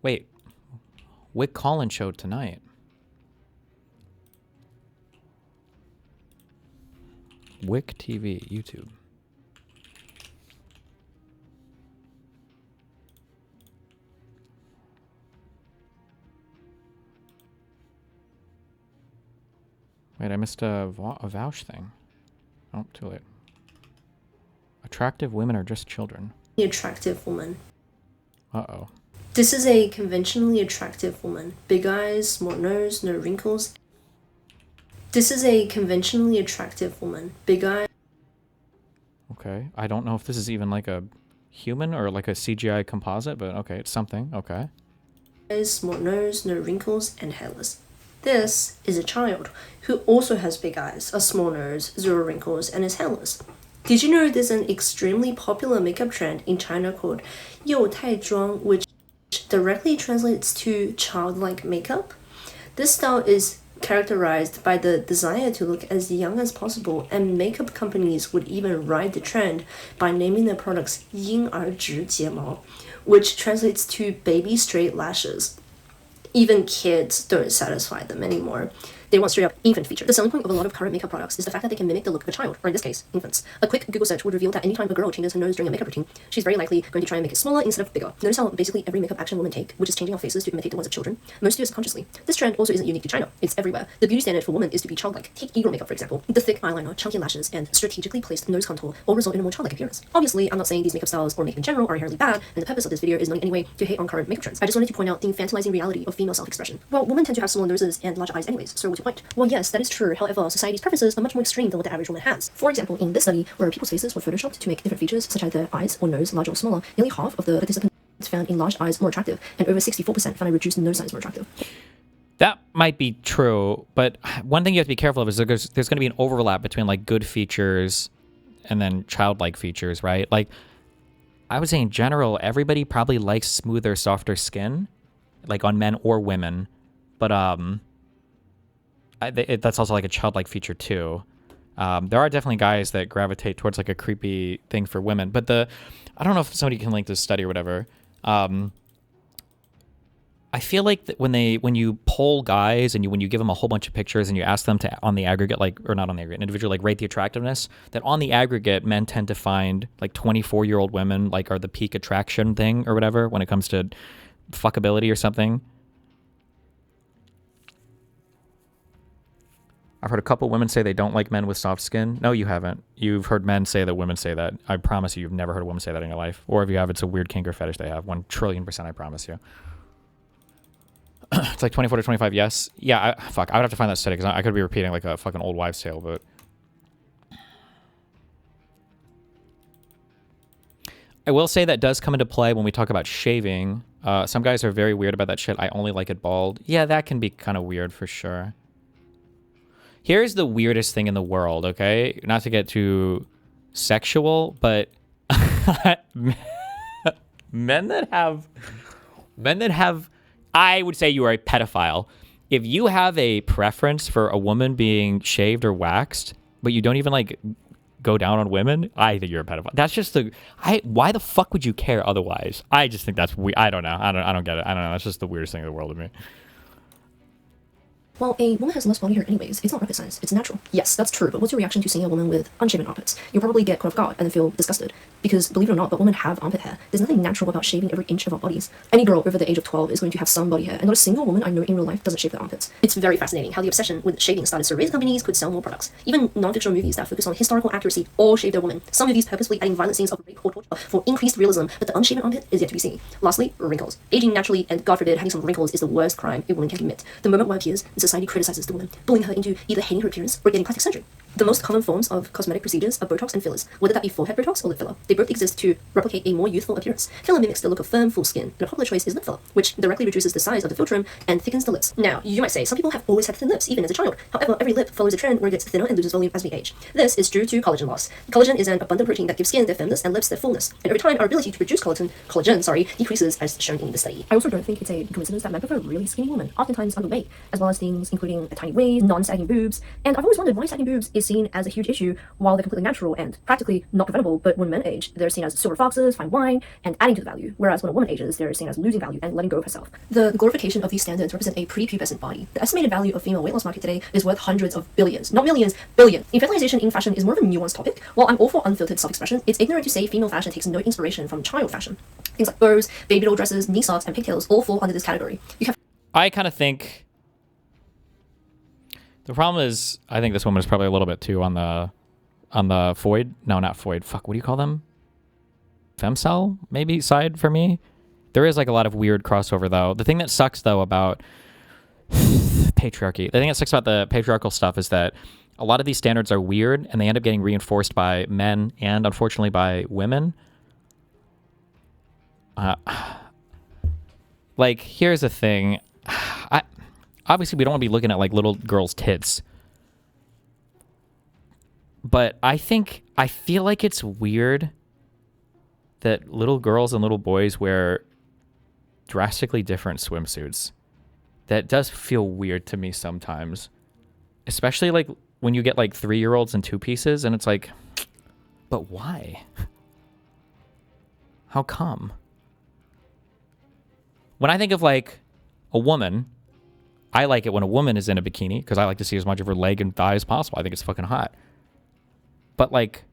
Wait. Wick Collins showed tonight. Wick TV, YouTube. Wait, I missed a vouch thing. Oh, too late. Attractive women are just children. Attractive woman. Uh-oh. This is a conventionally attractive woman. Big eyes, small nose, no wrinkles. This is a conventionally attractive woman. Big eyes. Okay. I don't know if this is even like a human or like a CGI composite, but okay, it's something. Okay. Small nose, no wrinkles, and hairless. This is a child who also has big eyes, a small nose, 0 wrinkles, and is hairless. Did you know there's an extremely popular makeup trend in China called 幼态妆, which directly translates to childlike makeup? This style is characterized by the desire to look as young as possible, and makeup companies would even ride the trend by naming their products 婴儿直睫毛, which translates to baby straight lashes. Even kids don't satisfy them anymore. They want straight-up infant features. The selling point of a lot of current makeup products is the fact that they can mimic the look of a child, or in this case, infants. A quick Google search would reveal that anytime a girl changes her nose during a makeup routine, she's very likely going to try and make it smaller instead of bigger. Notice how basically every makeup action women take, which is changing our faces to imitate the ones of children, most do it subconsciously. This trend also isn't unique to China. It's everywhere. The beauty standard for women is to be childlike. Take e-girl makeup, for example. The thick eyeliner, chunky lashes, and strategically placed nose contour all result in a more childlike appearance. Obviously, I'm not saying these makeup styles or makeup in general are inherently bad, and the purpose of this video is not in any way to hate on current makeup trends. I just wanted to point out the infantilizing reality of female self-expression. Well, women tend to have smaller noses and larger eyes anyways, so what's your point? Well, yes, that is true. However, society's preferences are much more extreme than what the average woman has. For example, in this study, where people's faces were photoshopped to make different features, such as their eyes or nose larger or smaller, nearly half of the participants found enlarged eyes more attractive, and over 64% found a reduced nose size more attractive. That might be true, but one thing you have to be careful of is there's going to be an overlap between like good features and then childlike features, right? Like, I would say in general, everybody probably likes smoother, softer skin, like on men or women, but that's also like a childlike feature too. There are definitely guys that gravitate towards like a creepy thing for women, but I don't know if somebody can link this study or whatever. I feel like that when you poll guys and when you give them a whole bunch of pictures and you ask them to on the aggregate, like, or not on the aggregate, individual, like rate the attractiveness, that on the aggregate men tend to find like 24-year-old women like are the peak attraction thing or whatever when it comes to fuckability or something. I've heard a couple women say they don't like men with soft skin. No, you haven't. You've heard men say that women say that. I promise you've never heard a woman say that in your life. Or if you have, it's a weird kink or fetish they have. 1,000,000,000%, I promise you. It's like 24 to 25, yes. Yeah, fuck, I would have to find that study because I could be repeating like a fucking old wives' tale, but... I will say that does come into play when we talk about shaving. Some guys are very weird about that shit. I only like it bald. Yeah, that can be kind of weird for sure. Here's the weirdest thing in the world, okay? Not to get too sexual, but men that have, I would say you are a pedophile. If you have a preference for a woman being shaved or waxed, but you don't even like go down on women, I think you're a pedophile. That's just why the fuck would you care otherwise? I just think that's weird. I don't know. I don't get it. I don't know. That's just the weirdest thing in the world to me. Well, a woman has less body hair anyways. It's not rocket science. It's natural. Yes, that's true, but what's your reaction to seeing a woman with unshaven armpits? You'll probably get caught off guard and then feel disgusted. Because, believe it or not, but women have armpit hair. There's nothing natural about shaving every inch of our bodies. Any girl over the age of 12 is going to have some body hair, and not a single woman I know in real life doesn't shave their armpits. It's very fascinating how the obsession with shaving started so razor companies could sell more products. Even non-fictional movies that focus on historical accuracy all shave their women. Some movies purposefully adding violent scenes of rape or torture for increased realism, but the unshaven armpit is yet to be seen. Lastly, wrinkles. Aging naturally, and God forbid, having some wrinkles is the worst crime a woman can commit. The moment one appears, and society criticizes the woman, bullying her into either hating her appearance or getting plastic surgery. The most common forms of cosmetic procedures are Botox and fillers, whether that be forehead Botox or lip filler. They both exist to replicate a more youthful appearance. Filler mimics the look of firm, full skin, and a popular choice is lip filler, which directly reduces the size of the philtrum and thickens the lips. Now, you might say, some people have always had thin lips, even as a child. However, every lip follows a trend where it gets thinner and loses volume as we age. This is due to collagen loss. Collagen is an abundant protein that gives skin their firmness and lips their fullness. And over time, our ability to produce collagen decreases as shown in the study. I also don't think it's a coincidence that men prefer really skinny women, oftentimes underweight, as well as things including a tiny waist, non-sagging boobs. And I've always wondered why sagging boobs is seen as a huge issue while they're completely natural and practically not preventable, but when men age, they're seen as silver foxes, fine wine, and adding to the value, whereas when a woman ages, they're seen as losing value and letting go of herself. The glorification of these standards represent a prepubescent body. The estimated value of female weight loss market today is worth hundreds of billions, not millions, billions. Infantilization in fashion is more of a nuanced topic. While I'm all for unfiltered self-expression, it's ignorant to say female fashion takes no inspiration from child fashion. Things like bows, baby doll dresses, knee socks, and pigtails all fall under this category. I kind of think the problem is, I think this woman is probably a little bit too on the Foid. No, not Foid. Fuck, what do you call them? Femcel, maybe, side for me. There is like a lot of weird crossover though. The thing that sucks though about patriarchy, the thing that sucks about the patriarchal stuff is that a lot of these standards are weird and they end up getting reinforced by men and unfortunately by women. Like, here's the thing. Obviously, we don't want to be looking at like little girls' tits. But I feel like it's weird that little girls and little boys wear drastically different swimsuits. That does feel weird to me sometimes. Especially like when you get like 3-year-olds in 2 pieces and it's like, but why? How come? When I think of like a woman, I like it when a woman is in a bikini because I like to see as much of her leg and thigh as possible. I think it's fucking hot. But like,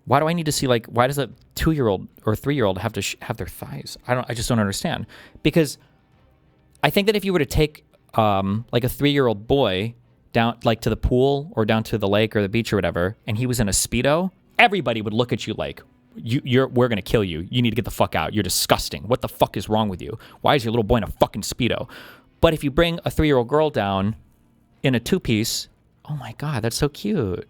why do I need to see like, why does a 2-year-old or 3-year-old have to have their thighs? I just don't understand. Because I think that if you were to take like a 3-year-old boy down like to the pool or down to the lake or the beach or whatever, and he was in a Speedo, everybody would look at you like, we're gonna kill you. You need to get the fuck out. You're disgusting. What the fuck is wrong with you? Why is your little boy in a fucking Speedo? But if you bring a 3-year-old girl down in a 2-piece, oh my God, that's so cute.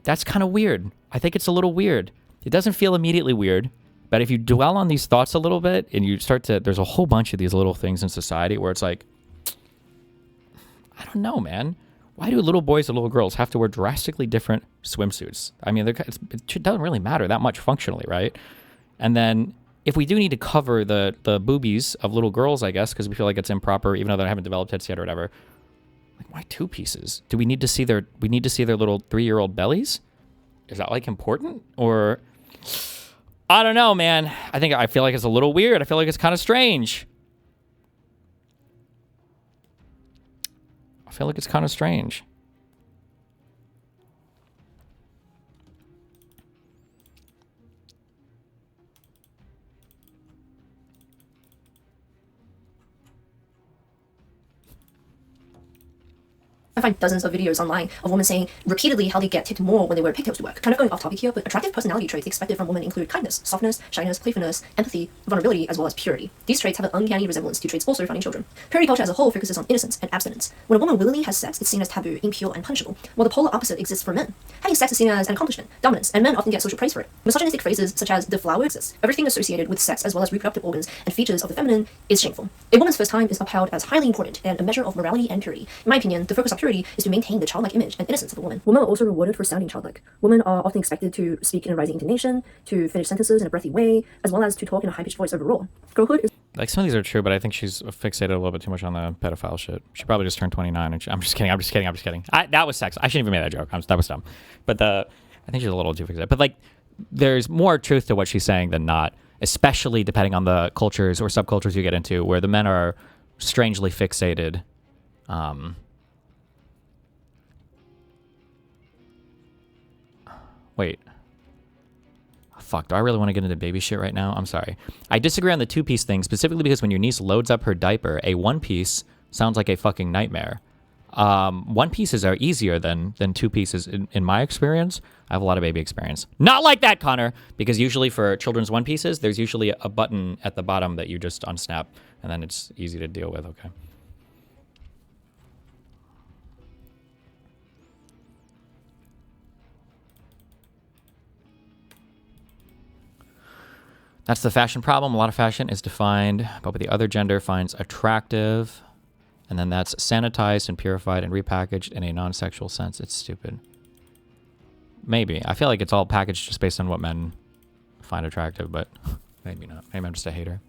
That's kind of weird. I think it's a little weird. It doesn't feel immediately weird, but if you dwell on these thoughts a little bit and you start to, there's a whole bunch of these little things in society where it's like, I don't know, man. Why do little boys and little girls have to wear drastically different swimsuits? I mean, it doesn't really matter that much functionally, right? And then if we do need to cover the boobies of little girls, I guess, because we feel like it's improper, even though they haven't developed tits yet or whatever. Like, why 2 pieces? Do we need to see their little 3-year-old bellies? Is that like important? Or I don't know, man. I feel like it's a little weird. I feel like it's kind of strange. I feel like it's kind of strange. I find dozens of videos online of women saying repeatedly how they get tipped more when they wear pigtails to work. Kind of going off topic here, but attractive personality traits expected from women include kindness, softness, shyness, playfulness, empathy, vulnerability, as well as purity. These traits have an uncanny resemblance to traits also found in children. Purity culture as a whole focuses on innocence and abstinence. When a woman willingly has sex, it's seen as taboo, impure, and punishable, while the polar opposite exists for men. Having sex is seen as an accomplishment, dominance, and men often get social praise for it. Misogynistic phrases such as the flower exists, everything associated with sex as well as reproductive organs and features of the feminine is shameful. A woman's first time is upheld as highly important and a measure of morality and purity. In my opinion, the focus of purity is to maintain the childlike image and innocence of a woman. Women are also rewarded for sounding childlike. Women are often expected to speak in a rising intonation, to finish sentences in a breathy way, as well as to talk in a high-pitched voice overall. Girlhood is... Like, some of these are true, but I think she's fixated a little bit too much on the pedophile shit. She probably just turned 29, and I'm just kidding. That was sex. I shouldn't even make that joke. That was dumb. But I think she's a little too fixated. But like, there's more truth to what she's saying than not, especially depending on the cultures or subcultures you get into, where the men are strangely fixated. Wait. Fuck, do I really want to get into baby shit right now? I'm sorry. I disagree on the two-piece thing, specifically because when your niece loads up her diaper, a one-piece sounds like a fucking nightmare. One pieces are easier than two pieces in my experience. I have a lot of baby experience. Not like that, Connor, because usually for children's one pieces, there's usually a button at the bottom that you just unsnap, and then it's easy to deal with, okay? That's the fashion problem. A lot of fashion is defined by what the other gender finds attractive. And then that's sanitized and purified and repackaged in a non-sexual sense. It's stupid. Maybe. I feel like it's all packaged just based on what men find attractive, but maybe not. Maybe I'm just a hater.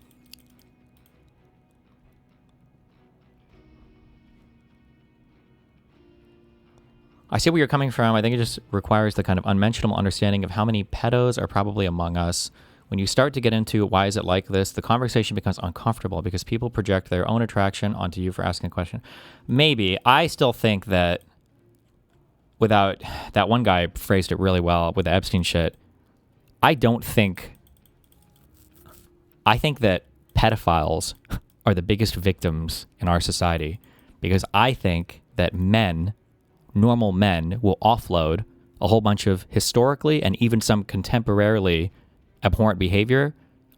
I see where you're coming from. I think it just requires the kind of unmentionable understanding of how many pedos are probably among us. When you start to get into why is it like this, the conversation becomes uncomfortable because people project their own attraction onto you for asking a question. Maybe. I still think that without that one guy phrased it really well with the Epstein shit. I think that pedophiles are the biggest victims in our society because I think that men, normal men, will offload a whole bunch of historically and even some contemporarily abhorrent behavior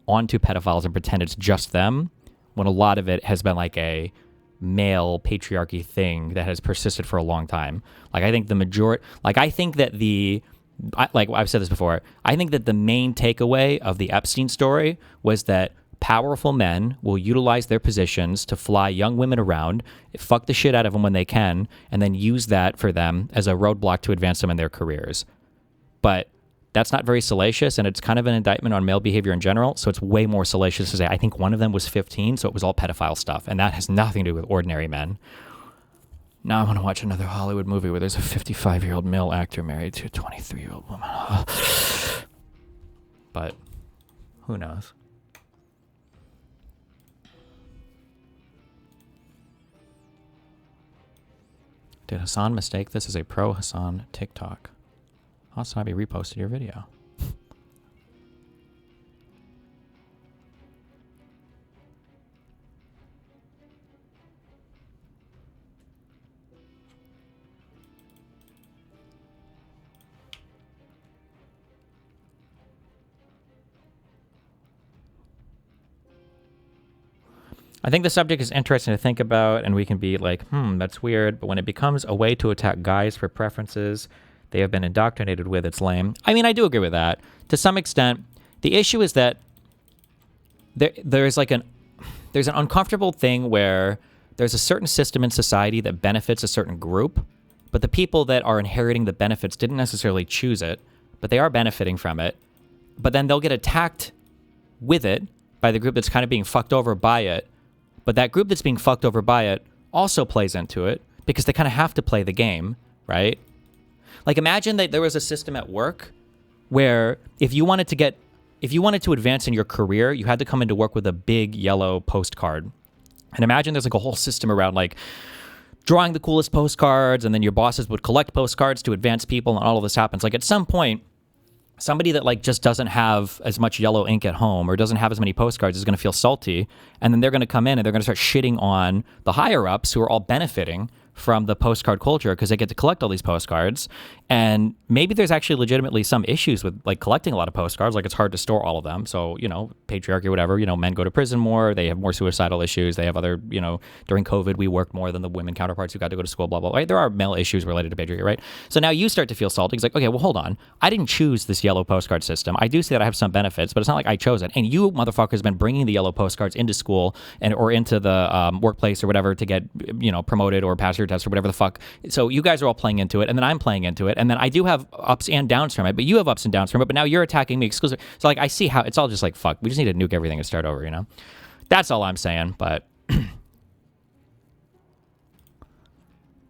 onto pedophiles and pretend it's just them, when a lot of it has been like a male patriarchy thing that has persisted for a long time. Like, I think the majority, like, I think that like I've said this before, I think that the main takeaway of the Epstein story was that powerful men will utilize their positions to fly young women around, fuck the shit out of them when they can, and then use that for them as a roadblock to advance them in their careers. But that's not very salacious, and it's kind of an indictment on male behavior in general, so it's way more salacious to say, I think one of them was 15, so it was all pedophile stuff, and that has nothing to do with ordinary men. Now I want to watch another Hollywood movie where there's a 55-year-old male actor married to a 23-year-old woman. But who knows? Did Hassan mistake this as a pro-Hassan TikTok? Hamasabi reposted your video. I think the subject is interesting to think about, and we can be like, that's weird, but when it becomes a way to attack guys for preferences they have been indoctrinated with, it's lame. I mean, I do agree with that. To some extent, the issue is that there's an uncomfortable thing where there's a certain system in society that benefits a certain group, but the people that are inheriting the benefits didn't necessarily choose it, but they are benefiting from it. But then they'll get attacked with it by the group that's kind of being fucked over by it. But that group that's being fucked over by it also plays into it because they kind of have to play the game, right? Like, imagine that there was a system at work where if you wanted to advance in your career, you had to come into work with a big yellow postcard. And imagine there's like a whole system around like drawing the coolest postcards, and then your bosses would collect postcards to advance people, and all of this happens. Like, at some point, somebody that like just doesn't have as much yellow ink at home or doesn't have as many postcards is going to feel salty, and then they're going to come in and they're going to start shitting on the higher ups who are all benefiting from the postcard culture because they get to collect all these postcards. And maybe there's actually legitimately some issues with like collecting a lot of postcards. Like, it's hard to store all of them. So, patriarchy, whatever, men go to prison more. They have more suicidal issues. They have other, during COVID, we worked more than the women counterparts who got to go to school, blah, blah, blah. Right? There are male issues related to patriarchy, right? So now you start to feel salty. It's like, okay, well, hold on. I didn't choose this yellow postcard system. I do see that I have some benefits, but it's not like I chose it. And you motherfuckers have been bringing the yellow postcards into school or into the workplace or whatever to get, promoted or pass your test or whatever the fuck. So you guys are all playing into it, and then I'm playing into it, and then I do have ups and downs from it, but you have ups and downs from it, but now you're attacking me exclusively. So like, I see how it's all just like, fuck, we just need to nuke everything and start over, That's all I'm saying, but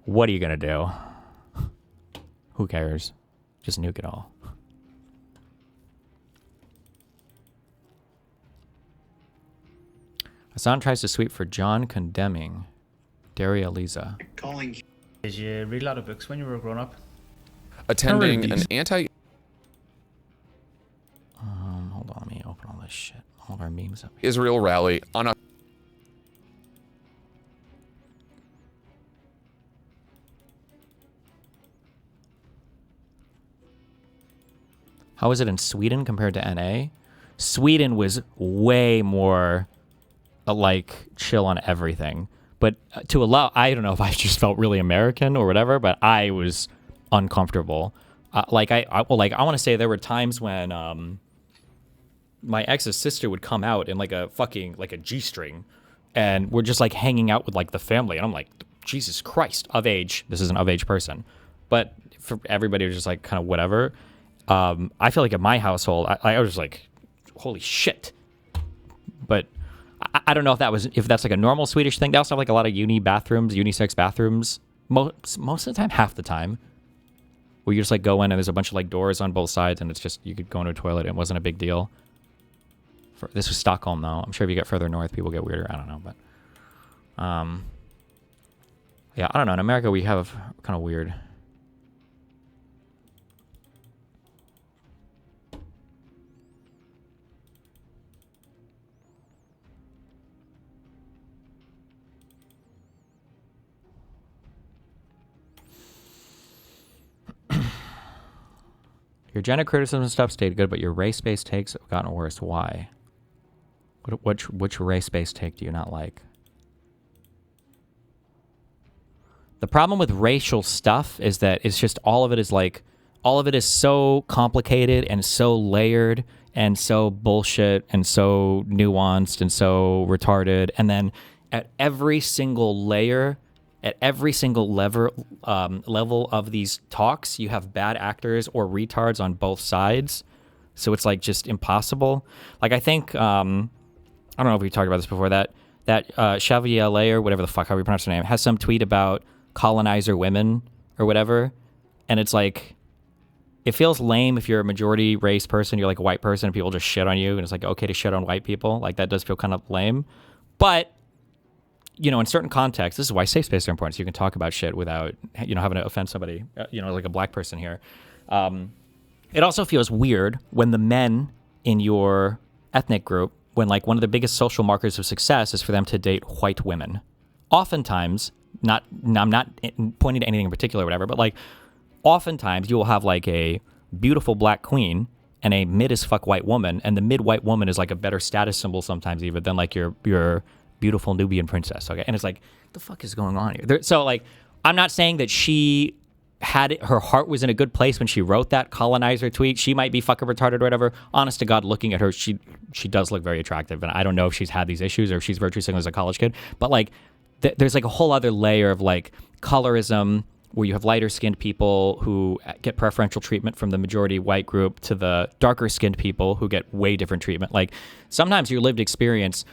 what are you gonna do? Who cares? Just nuke it all. Hassan tries to sweep for John condemning Darializa. Calling. Did you read a lot of books when you were growing up? Attending an anti. Hold on, let me open all this shit. All of our memes up. Israel rally on a. How is it in Sweden compared to NA? Sweden was way more like chill on everything. But to allow, I don't know if I just felt really American or whatever, but I was uncomfortable. I want to say there were times when my ex's sister would come out in like a G-string, and we're just like hanging out with like the family, and I'm like, Jesus Christ, of age. This is an of age person, but for everybody was just like kind of whatever. I feel like in my household, I was like, holy shit. But I don't know if that's like a normal Swedish thing. They also have like a lot of unisex bathrooms. Most of the time, half the time, where you just like go in and there's a bunch of like doors on both sides, and it's just you could go into a toilet. It wasn't a big deal. This was Stockholm though. I'm sure if you get further north, people get weirder. I don't know, but yeah, I don't know. In America, we have kind of weird. Your gender criticism and stuff stayed good, but your race-based takes have gotten worse. Why? Which race-based take do you not like? The problem with racial stuff is that it's just all of it is so complicated and so layered and so bullshit and so nuanced and so retarded. And then at every single layer, at every single level of these talks, you have bad actors or retards on both sides. So it's like just impossible. Like I think, I don't know if we talked about this before, that Chevalier, or whatever the fuck, how we pronounce her name, has some tweet about colonizer women or whatever. And it's like, it feels lame if you're a majority race person, you're like a white person, and people just shit on you. And it's like, okay to shit on white people. Like that does feel kind of lame. But you know, in certain contexts, this is why safe spaces are important. So you can talk about shit without, you know, having to offend somebody, you know, like a black person here. It also feels weird when the men in your ethnic group, when like one of the biggest social markers of success is for them to date white women. Oftentimes, I'm not pointing to anything in particular or whatever, but like oftentimes you will have like a beautiful black queen and a mid as fuck white woman, and the mid white woman is like a better status symbol sometimes even than like your beautiful Nubian princess. Okay, and it's like, what the fuck is going on here? So like, I'm not saying that she her heart was in a good place when she wrote that colonizer tweet. She might be fucking retarded or whatever. Honest to God, looking at her, she does look very attractive, and I don't know if she's had these issues or if she's virtue signaling as a college kid. But like, there's like a whole other layer of like colorism where you have lighter skinned people who get preferential treatment from the majority white group to the darker skinned people who get way different treatment. Like sometimes your lived experience,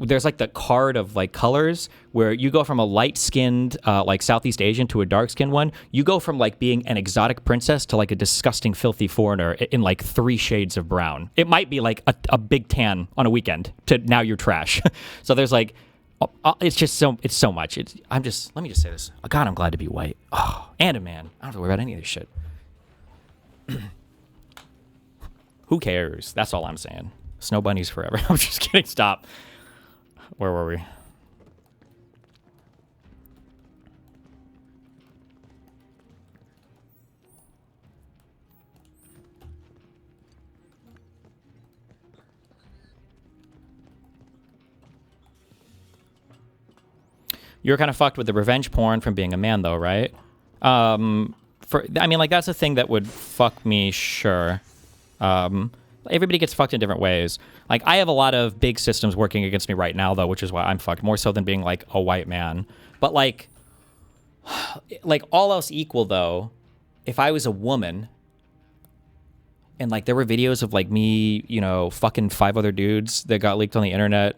there's like the card of like colors where you go from a light-skinned like Southeast Asian to a dark-skinned one. You go from like being an exotic princess to like a disgusting filthy foreigner in like 3 shades of brown. It might be like a big tan on a weekend to now you're trash. So there's like, it's so much. Let me just say this. God, I'm glad to be white. Oh, and a man. I don't have to worry about any of this shit. Who cares? That's all I'm saying. Snow bunnies forever. I'm just kidding. Stop. Where were we? You're kind of fucked with the revenge porn from being a man, though, right? I mean, like, that's a thing that would fuck me, sure. Everybody gets fucked in different ways. Like, I have a lot of big systems working against me right now, though, which is why I'm fucked, more so than being, like, a white man. But, like all else equal, though, if I was a woman and, like, there were videos of, like, me, you know, fucking 5 other dudes that got leaked on the internet,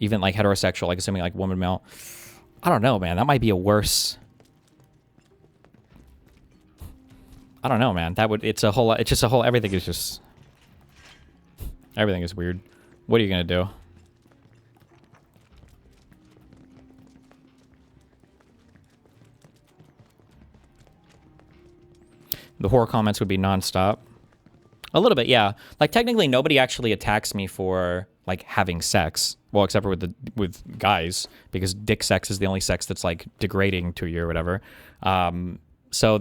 even, like, heterosexual, like, assuming, like, woman, male, I don't know, man. That might be a worse... I don't know, man. It's just a whole, everything is just... Everything is weird. What are you gonna do? The horror comments would be nonstop. A little bit, yeah. Like technically, nobody actually attacks me for like having sex. Well, except for with guys, because dick sex is the only sex that's like degrading to you or whatever. So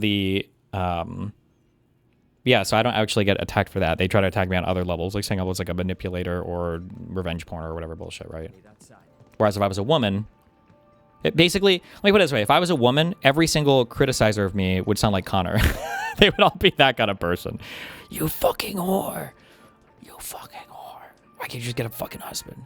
I don't actually get attacked for that. They try to attack me on other levels, like saying I was like a manipulator or revenge porn or whatever bullshit, right? Whereas if I was a woman, it basically, let me put it this way: if I was a woman, every single criticizer of me would sound like Connor. They would all be that kind of person. You fucking whore. You fucking whore. Why can't you just get a fucking husband?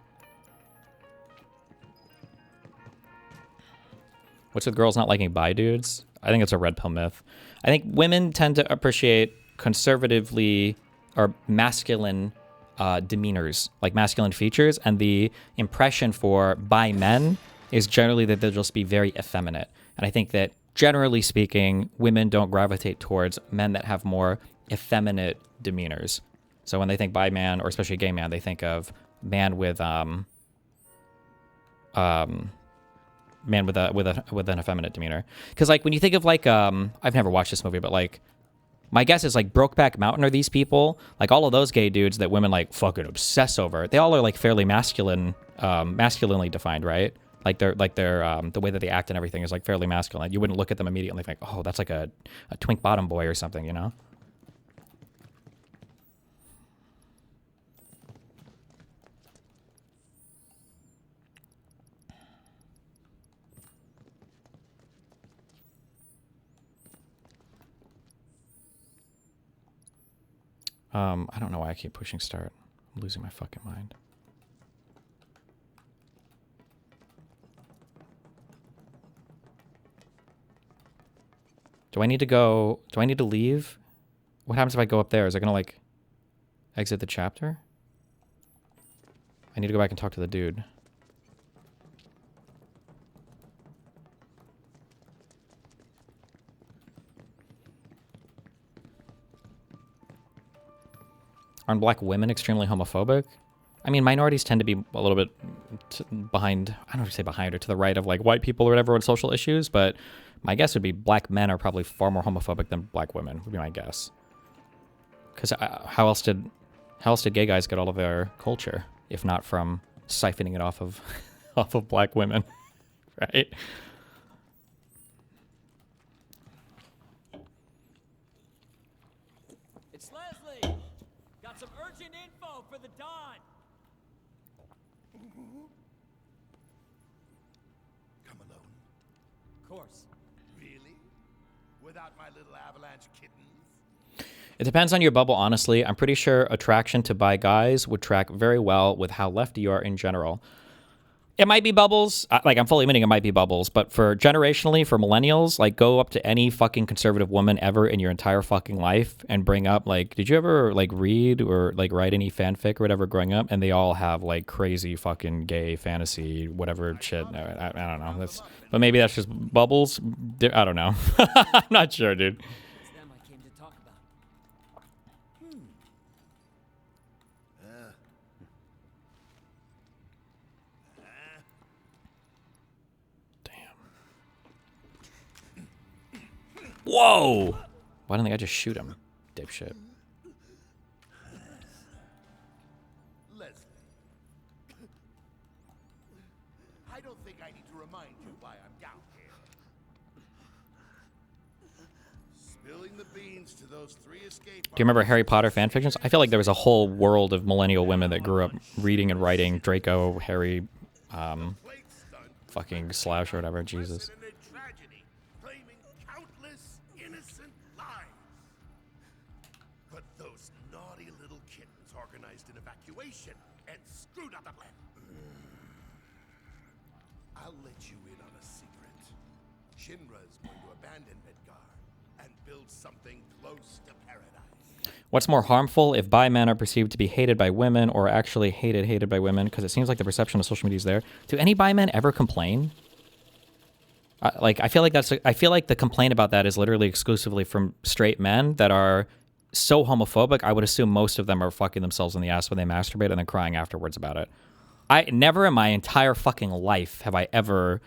What's with girls not liking bi dudes? I think it's a red pill myth. I think women tend to appreciate conservatively or masculine demeanors, like masculine features, and the impression for bi men is generally that they'll just be very effeminate. And I think that generally speaking, women don't gravitate towards men that have more effeminate demeanors. So when they think bi man, or especially gay man, they think of man with man with an effeminate demeanor. Because like when you think of like I've never watched this movie, but like my guess is like Brokeback Mountain are these people, like all of those gay dudes that women like fucking obsess over. They all are like fairly masculine, masculinely defined, right? Like they're the way that they act and everything is like fairly masculine. You wouldn't look at them immediately and think, oh, that's like a twink bottom boy or something, you know? I don't know why I keep pushing start. I'm losing my fucking mind. Do I need to go? Do I need to leave? What happens if I go up there? Is it gonna like exit the chapter? I need to go back and talk to the dude. Aren't black women extremely homophobic? I mean, minorities tend to be a little bit behind, I don't know if you say behind or to the right of like white people or whatever on social issues, but my guess would be black men are probably far more homophobic than black women, would be my guess. Because how else did gay guys get all of their culture, if not from siphoning it off of off of black women, right? It's Leslie. Got some urgent info for the Don. Come alone. Of course. Really? Without my little avalanche kittens? It depends on your bubble, honestly. I'm pretty sure attraction to bi guys would track very well with how lefty you are in general. It might be bubbles. Like, I'm fully admitting it might be bubbles, but for generationally, for millennials, like, go up to any fucking conservative woman ever in your entire fucking life and bring up, like, did you ever, like, read or, like, write any fanfic or whatever growing up? And they all have, like, crazy fucking gay fantasy, whatever shit. I don't know. But maybe that's just bubbles. I don't know. I'm not sure, dude. Whoa! Why didn't I just shoot him, dipshit? Leslie. I don't think I need to remind you why I'm down here. Spilling the beans to those three escape. Do you remember Harry Potter fanfictions? I feel like there was a whole world of millennial women that grew up reading and writing Draco, Harry, fucking Slash or whatever. Jesus. And screwed up the plan. I'll let you in on a secret. Shinra's going to abandon Midgar and build something close to paradise. What's more harmful, if bi men are perceived to be hated by women or actually hated by women? Because it seems like the perception of social media is there. Do any bi men ever complain? I feel like the complaint about that is literally exclusively from straight men that are so homophobic. I would assume most of them are fucking themselves in the ass when they masturbate and then crying afterwards about it. I never in my entire fucking life have I ever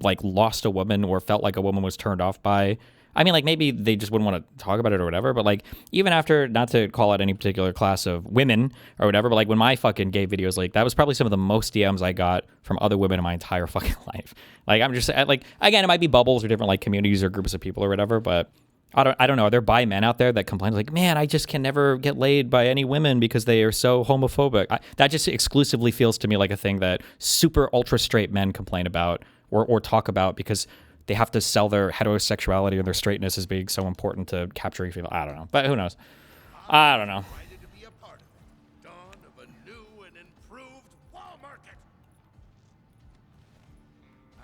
like lost a woman or felt like a woman was turned off by I mean, like, maybe they just wouldn't want to talk about it or whatever, but, like, even after, not to call out any particular class of women or whatever, but, like, when my fucking gay videos, like, that was probably some of the most DMs I got from other women in my entire fucking life. Like, I'm just, like, again, it might be bubbles or different, like, communities or groups of people or whatever, but I don't know. Are there bi men out there that complain, like, man, I just can never get laid by any women because they are so homophobic? That just exclusively feels to me like a thing that super ultra straight men complain about or talk about because they have to sell their heterosexuality or their straightness as being so important to capturing female. I don't know. But who knows? I don't know.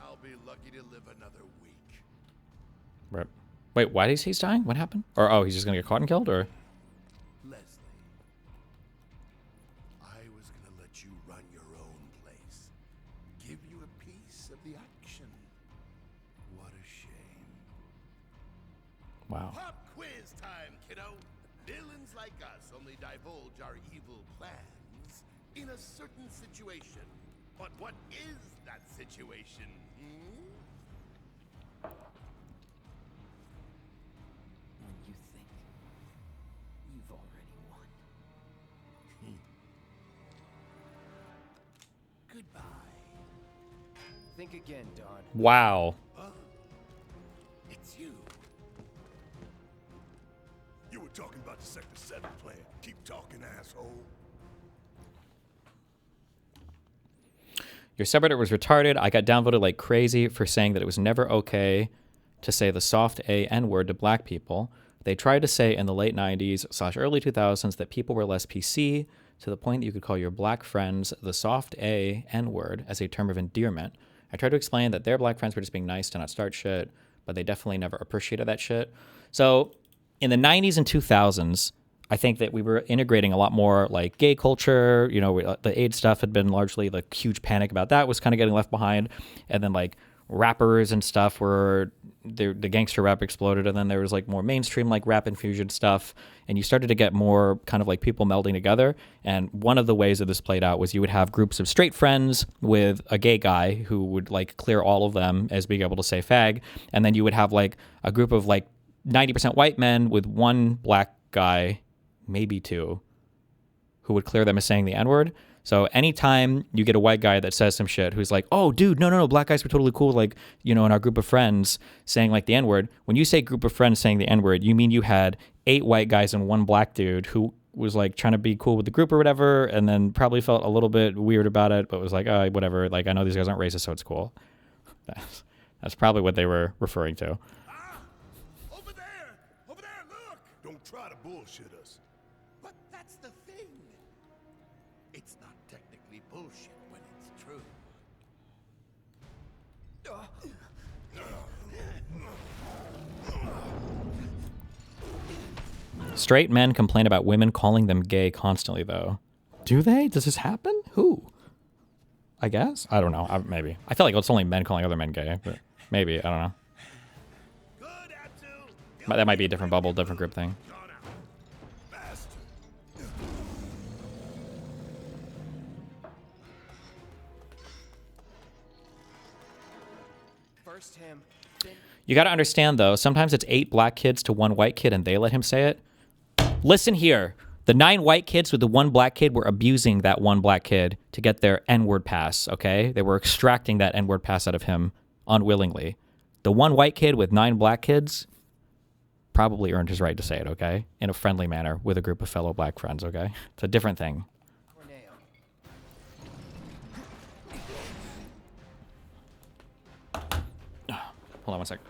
I'll be lucky to live another week. Right. Wait, why did he say he's dying? What happened? Or, oh, he's just going to get caught and killed? Or? Leslie, I was going to let you run your own place. Give you a piece of the action. What a shame. Wow. Pop quiz time, kiddo. Villains like us only divulge our evil plans in a certain situation. But what is that situation? When you think you've already won. Goodbye. Think again, Don. Wow. It's you. You were talking about the Sector 7 plan. Keep talking, asshole. Your subreddit was retarded. I got downvoted like crazy for saying that it was never okay to say the soft A N-word to black people. They tried to say in the late 90s/early 2000s that people were less PC to the point that you could call your black friends the soft A N-word as a term of endearment. I tried to explain that their black friends were just being nice to not start shit, but they definitely never appreciated that shit. So in the 90s and 2000s, I think that we were integrating a lot more like gay culture. You know, the AIDS stuff had been largely the huge panic about that was kind of getting left behind. And then like rappers and stuff were, the gangster rap exploded. And then there was like more mainstream like rap infusion stuff. And you started to get more kind of like people melding together. And one of the ways that this played out was you would have groups of straight friends with a gay guy who would like clear all of them as being able to say fag. And then you would have like a group of like 90% white men with one black guy, maybe two, who would clear them as saying the N-word. So anytime you get a white guy that says some shit who's like, oh, dude, no, black guys were totally cool, like, you know, in our group of friends saying like the N-word. When you say group of friends saying the N-word, you mean you had 8 white guys and 1 black dude who was like trying to be cool with the group or whatever, and then probably felt a little bit weird about it, but was like, oh, whatever, like, I know these guys aren't racist, so it's cool. That's probably what they were referring to. Over there, look! Don't try to bullshit us. But that's the thing. It's not technically bullshit when it's true. Straight men complain about women calling them gay constantly, though. Do they? Does this happen? Who? I guess? I don't know. Maybe. I feel like it's only men calling other men gay, but maybe. I don't know. But that might be a different bubble, different group thing. First him. You got to understand, though, sometimes it's 8 black kids to 1 white kid and they let him say it. Listen here. The 9 white kids with the 1 black kid were abusing that 1 black kid to get their N-word pass, okay? They were extracting that N-word pass out of him unwillingly. The 1 white kid with 9 black kids probably earned his right to say it, okay? In a friendly manner with a group of fellow black friends, okay? It's a different thing. Hold on 1 sec.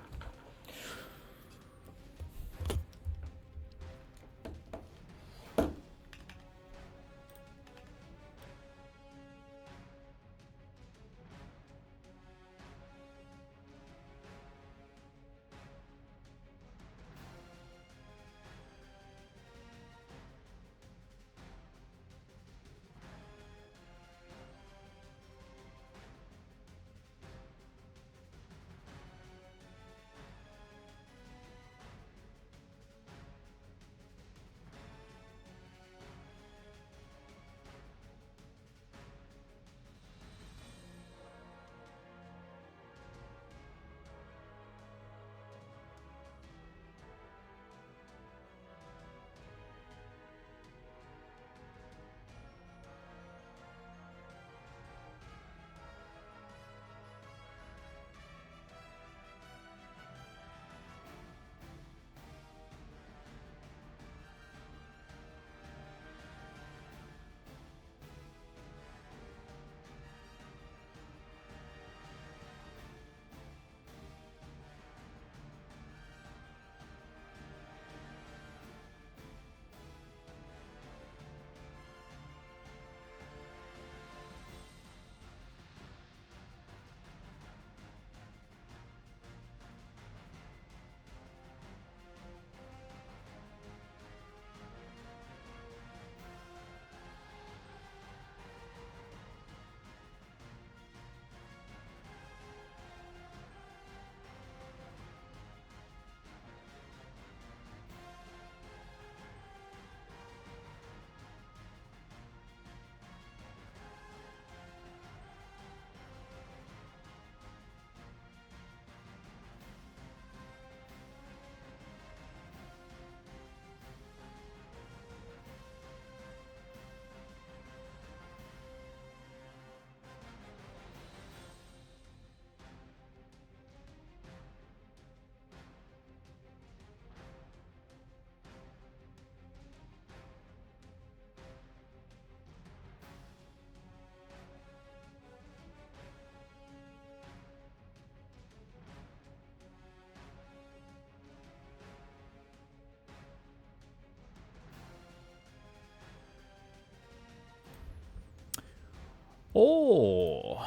Oh.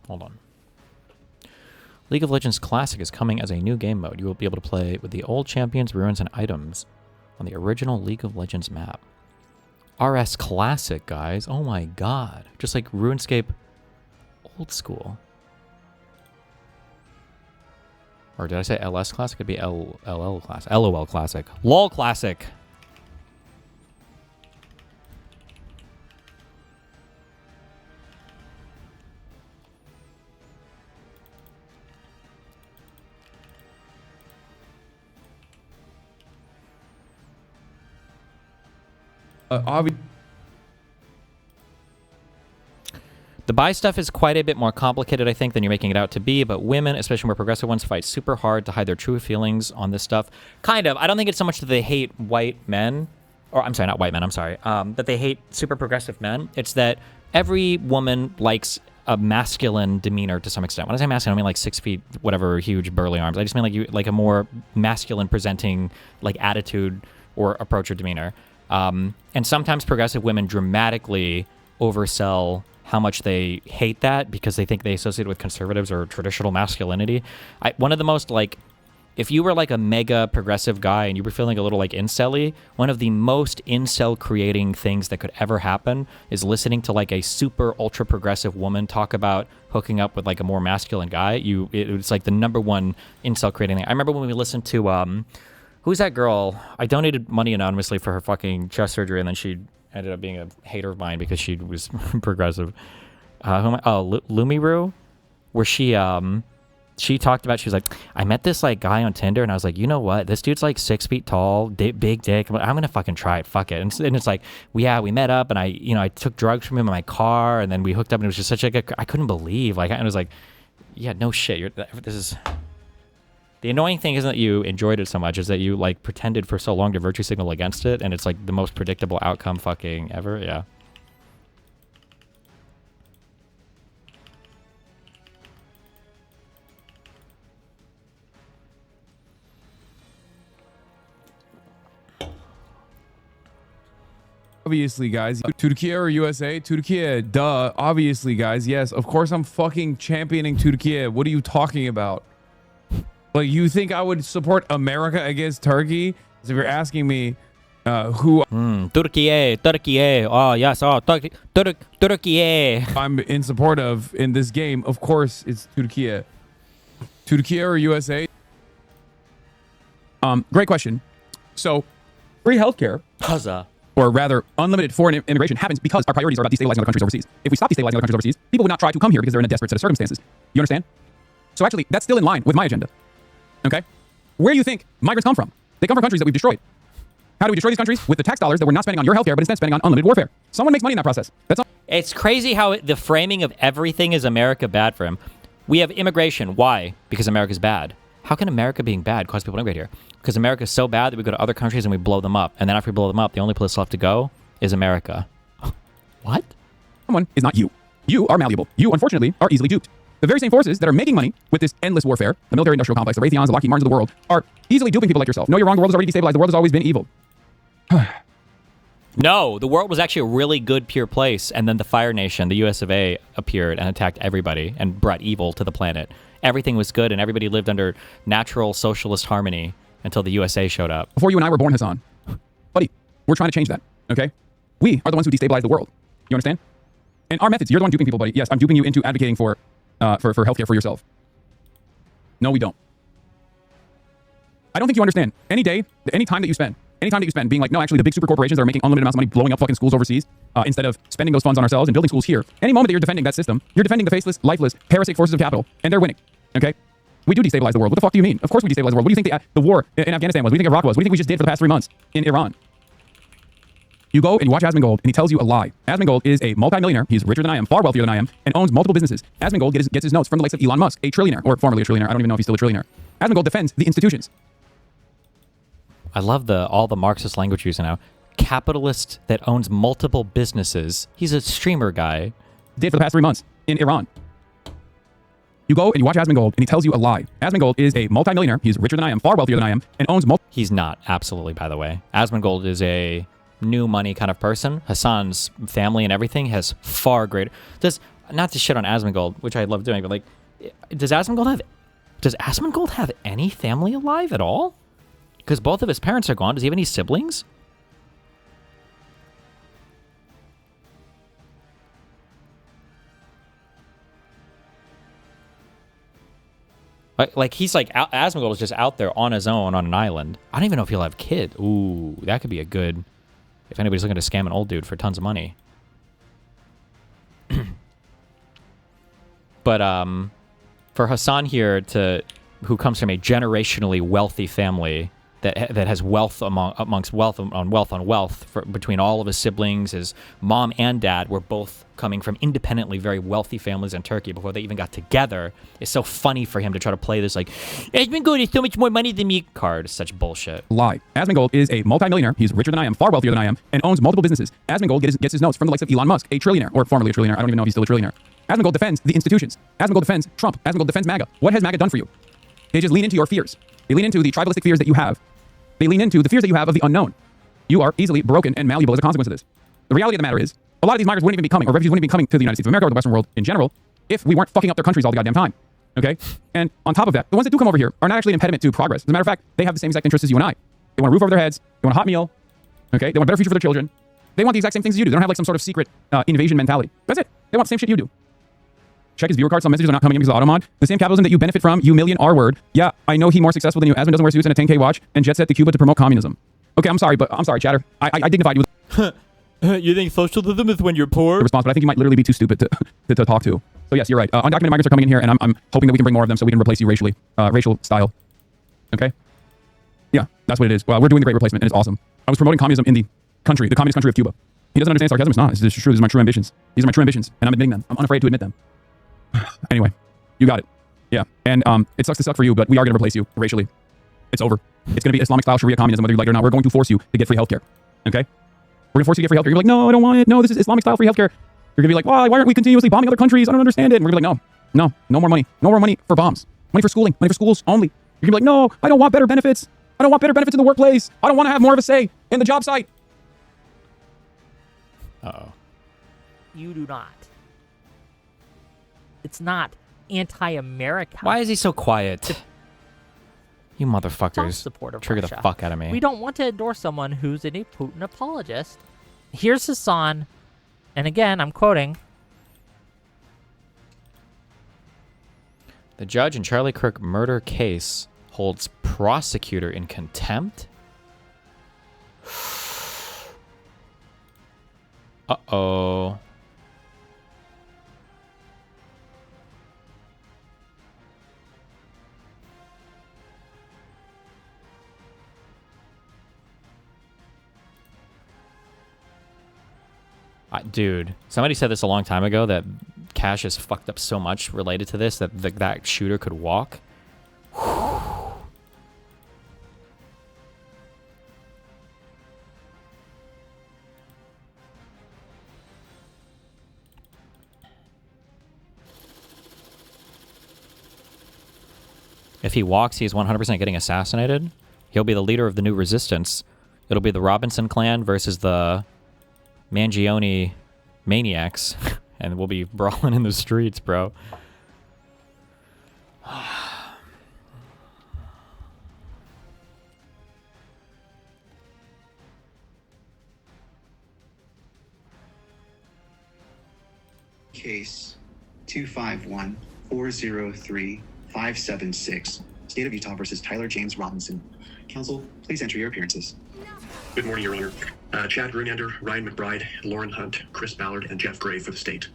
Hold on. League of Legends Classic is coming as a new game mode. You will be able to play with the old champions, ruins, and items on the original League of Legends map. RS Classic, guys. Oh my god. Just like RuneScape old school. Or did I say LS Classic? It'd be LL Classic. LOL Classic. LOL Classic. The buy stuff is quite a bit more complicated, I think, than you're making it out to be, but women, especially more progressive ones, fight super hard to hide their true feelings on this stuff. Kind of. I don't think it's so much that they hate white men, or I'm sorry, not white men, I'm sorry, that they hate super progressive men. It's that every woman likes a masculine demeanor to some extent. When I say masculine, I mean like 6 feet, whatever, huge, burly arms. I just mean like like a more masculine presenting like attitude or approach or demeanor. And sometimes progressive women dramatically oversell how much they hate that because they think they associate it with conservatives or traditional masculinity. One of the most, like, if you were like a mega progressive guy and you were feeling a little like incel-y, one of the most incel creating things that could ever happen is listening to like a super ultra progressive woman talk about hooking up with like a more masculine guy. It's like the #1 incel creating thing. I remember when we listened to, who's that girl? I donated money anonymously for her fucking chest surgery, and then she ended up being a hater of mine because she was progressive. Lumiru, where she talked about, she was like, I met this like guy on Tinder, and I was like, you know what? This dude's like 6 feet tall, big dick. I'm gonna fucking try it. Fuck it. And it's like, we met up, and I took drugs from him in my car, and then we hooked up, and it was just such like I couldn't believe, like, I was like, yeah, no shit. This is. The annoying thing isn't that you enjoyed it so much, is that you like pretended for so long to virtue signal against it, and it's like the most predictable outcome fucking ever. Yeah. Obviously, guys. Turkey or USA? Turkey, duh. Obviously, guys. Yes, of course I'm fucking championing Turkey. What are you talking about? Like, you think I would support America against Turkey? So if you're asking me who... Turkey. Oh, yes. Oh, Turkey. I'm in support of in this game, of course, it's Turkey. Turkey or USA? Great question. So, free healthcare... Huzzah. Or rather, unlimited foreign immigration happens because our priorities are about destabilizing other countries overseas. If we stop destabilizing other countries overseas, people would not try to come here because they're in a desperate set of circumstances. You understand? So actually, that's still in line with my agenda. Okay? Where do you think migrants come from? They come from countries that we've destroyed. How do we destroy these countries? With the tax dollars that we're not spending on your healthcare, but instead spending on unlimited warfare. Someone makes money in that process. That's all. It's crazy how the framing of everything is America bad for him. We have immigration. Why? Because America's bad. How can America being bad cause people to immigrate here? Because America's so bad that we go to other countries and we blow them up. And then after we blow them up, the only place left to go is America. What? Someone is not you. You are malleable. You, unfortunately, are easily duped. The very same forces that are making money with this endless warfare, the military-industrial complex, the Raytheons, the Lockheed Martins of the world, are easily duping people like yourself. No, you're wrong. The world is already destabilized. The world has always been evil. No, the world was actually a really good, pure place, and then the Fire Nation, the US of A, appeared and attacked everybody and brought evil to the planet. Everything was good, and everybody lived under natural socialist harmony until the USA showed up. Before you and I were born, Hassan. Buddy, we're trying to change that, okay? We are the ones who destabilize the world. You understand? And our methods, you're the one duping people, buddy. Yes, I'm duping you into advocating for healthcare for yourself. No, we don't. I don't think you understand. Any time that you spend being like, no, actually, the big super corporations that are making unlimited amounts of money blowing up fucking schools overseas, instead of spending those funds on ourselves and building schools here, any moment that you're defending that system, you're defending the faceless, lifeless, parasitic forces of capital, and they're winning, okay? We do destabilize the world. What the fuck do you mean? Of course we destabilize the world. What do you think the war in Afghanistan was? What do you think Iraq was? What do you think we just did for the past 3 months in Iran? You go and you watch Asmongold, and he tells you a lie. Asmongold is a multi-millionaire. He's richer than I am, far wealthier than I am, and owns multiple businesses. Asmongold gets his notes from the likes of Elon Musk, a trillionaire, or formerly a trillionaire. I don't even know if he's still a trillionaire. Asmongold defends the institutions. I love all the Marxist language used now. Capitalist that owns multiple businesses. He's a streamer guy. Did for the past 3 months in Iran. You go and you watch Asmongold, and he tells you a lie. Asmongold is a multimillionaire. He's richer than I am, far wealthier than I am, and owns multiple. He's not, absolutely, by the way. Asmongold is a new money kind of person. Hassan's family and everything has far greater. Not to shit on Asmongold, which I love doing, but like, does Asmongold have any family alive at all? Because both of his parents are gone. Does he have any siblings? Like he's like Asmongold is just out there on his own on an island. I don't even know if he'll have kids. Ooh, that could be a good. If anybody's looking to scam an old dude for tons of money. But for Hassan here who comes from a generationally wealthy family that has wealth amongst wealth on wealth between all of his siblings, his mom and dad were both coming from independently very wealthy families in Turkey before they even got together. It's so funny for him to try to play this like, Asmongold has so much more money than me card. It's such bullshit. Lie. Asmongold is a multimillionaire. He's richer than I am, far wealthier than I am, and owns multiple businesses. Asmongold gets his notes from the likes of Elon Musk, a trillionaire, or formerly a trillionaire. I don't even know if he's still a trillionaire. Asmongold defends the institutions. Asmongold defends Trump. Asmongold defends MAGA. What has MAGA done for you? They just lean into your fears. They lean into the tribalistic fears that you have. They lean into the fears that you have of the unknown. You are easily broken and malleable as a consequence of this. The reality of the matter is, a lot of these migrants wouldn't even be coming, or refugees wouldn't even be coming to the United States of America or the Western world in general, if we weren't fucking up their countries all the goddamn time. Okay? And on top of that, the ones that do come over here are not actually an impediment to progress. As a matter of fact, they have the same exact interests as you and I. They want a roof over their heads. They want a hot meal. Okay? They want a better future for their children. They want the exact same things as you do. They don't have like some sort of secret invasion mentality. That's it. They want the same shit you do. Check his viewer cards. Some messages are not coming in because of automod. The same capitalism that you benefit from, you million R word. Yeah, I know he more successful than you. Asmon doesn't wear suits and a 10K watch and jet set to Cuba to promote communism. Okay, I'm sorry, chatter. I dignified you with... You think socialism is when you're poor? Response, but I think you might literally be too stupid to talk to. So yes, you're right. Undocumented migrants are coming in here, and I'm hoping that we can bring more of them so we can replace you racially, racial style. Okay? Yeah, that's what it is. Well, we're doing the great replacement, and it's awesome. I was promoting communism in the communist country of Cuba. He doesn't understand sarcasm. It's not. This is true. These are my true ambitions. These are my true ambitions, and I'm admitting them. I'm unafraid to admit them. Anyway, you got it. Yeah, and it sucks to suck for you, but we are going to replace you racially. It's over. It's going to be Islamic-style Sharia communism, whether you like it or not. We're going to force you to get free healthcare. Okay? We're going to force you to get free healthcare. You're like, no, I don't want it. No, this is Islamic-style free healthcare. You're going to be like, why aren't we continuously bombing other countries? I don't understand it. And we're going to be like, no more money. No more money for bombs. Money for schooling. Money for schools only. You're going to be like, no, I don't want better benefits. I don't want better benefits in the workplace. I don't want to have more of a say in the job site. Uh-oh. You do not. It's not anti-America. Why is he so quiet? You motherfuckers support of trigger Russia. the fuck out of me. We don't want to endorse someone who's a Putin apologist. Here's Hassan, and again, I'm quoting. The judge in Charlie Kirk murder case holds prosecutor in contempt? Uh-oh. Dude, somebody said this a long time ago that Cash is fucked up so much related to this that that shooter could walk. If he walks, he's 100% getting assassinated. He'll be the leader of the new resistance. It'll be the Robinson clan versus the Mangione maniacs, and we'll be brawling in the streets, bro. Case 251-403-576, State of Utah versus Tyler James Robinson. Counsel, please enter your appearances. Good morning, Your Honor. Chad Grunander, Ryan McBride, Lauren Hunt, Chris Ballard, and Jeff Gray for the state.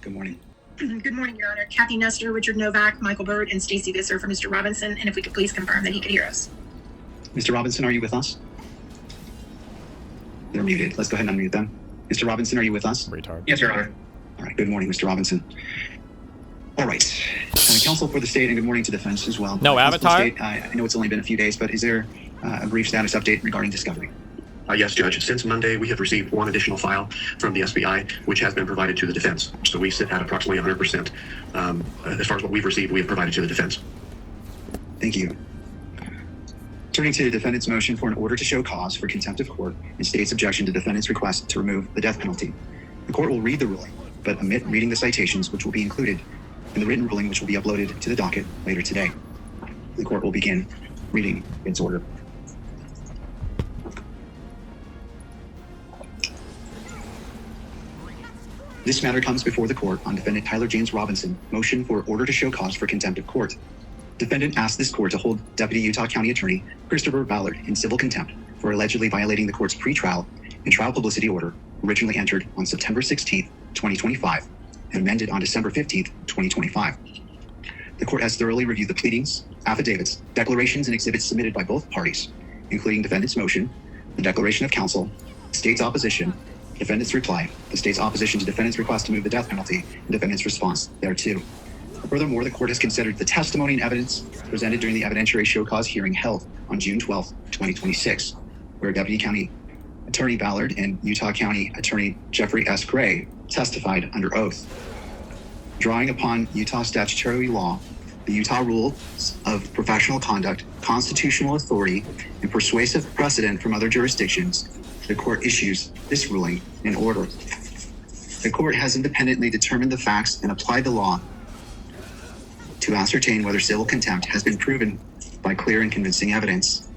Good morning. Good morning, Your Honor. Kathy Nestor, Richard Novak, Michael Bird, and Stacey Visser for Mr. Robinson, and if we could please confirm that he could hear us. Mr. Robinson, are you with us? They're muted. Let's go ahead and unmute them. Mr. Robinson, are you with us? Retard. Yes, Your Honor. All right. Good morning, Mr. Robinson. All right. Counsel for the state, and good morning to defense as well. No avatar? State, I know it's only been a few days, but is there a brief status update regarding discovery? Yes, Judge. Since Monday, we have received one additional file from the SBI, which has been provided to the defense. So we sit at approximately 100%. As far as what we've received, we have provided to the defense. Thank you. Turning to the defendant's motion for an order to show cause for contempt of court and state's objection to defendant's request to remove the death penalty. The court will read the ruling, but omit reading the citations which will be included in the written ruling, which will be uploaded to the docket later today. The court will begin reading its order. This matter comes before the court on defendant Tyler James Robinson, motion for order to show cause for contempt of court. Defendant asked this court to hold Deputy Utah County Attorney Christopher Ballard in civil contempt for allegedly violating the court's pretrial and trial publicity order originally entered on September 16th, 2025, and amended on December 15th, 2025. The court has thoroughly reviewed the pleadings, affidavits, declarations, and exhibits submitted by both parties, including defendant's motion, the declaration of counsel, state's opposition, defendant's reply, the state's opposition to defendant's request to move the death penalty, and defendant's response thereto. Furthermore, the court has considered the testimony and evidence presented during the evidentiary show cause hearing held on June 12, 2026, where Deputy County Attorney Ballard and Utah County Attorney Jeffrey S. Gray testified under oath. Drawing upon Utah statutory law, the Utah rules of professional conduct, constitutional authority, and persuasive precedent from other jurisdictions, the court issues this ruling in order. The court has independently determined the facts and applied the law to ascertain whether civil contempt has been proven by clear and convincing evidence.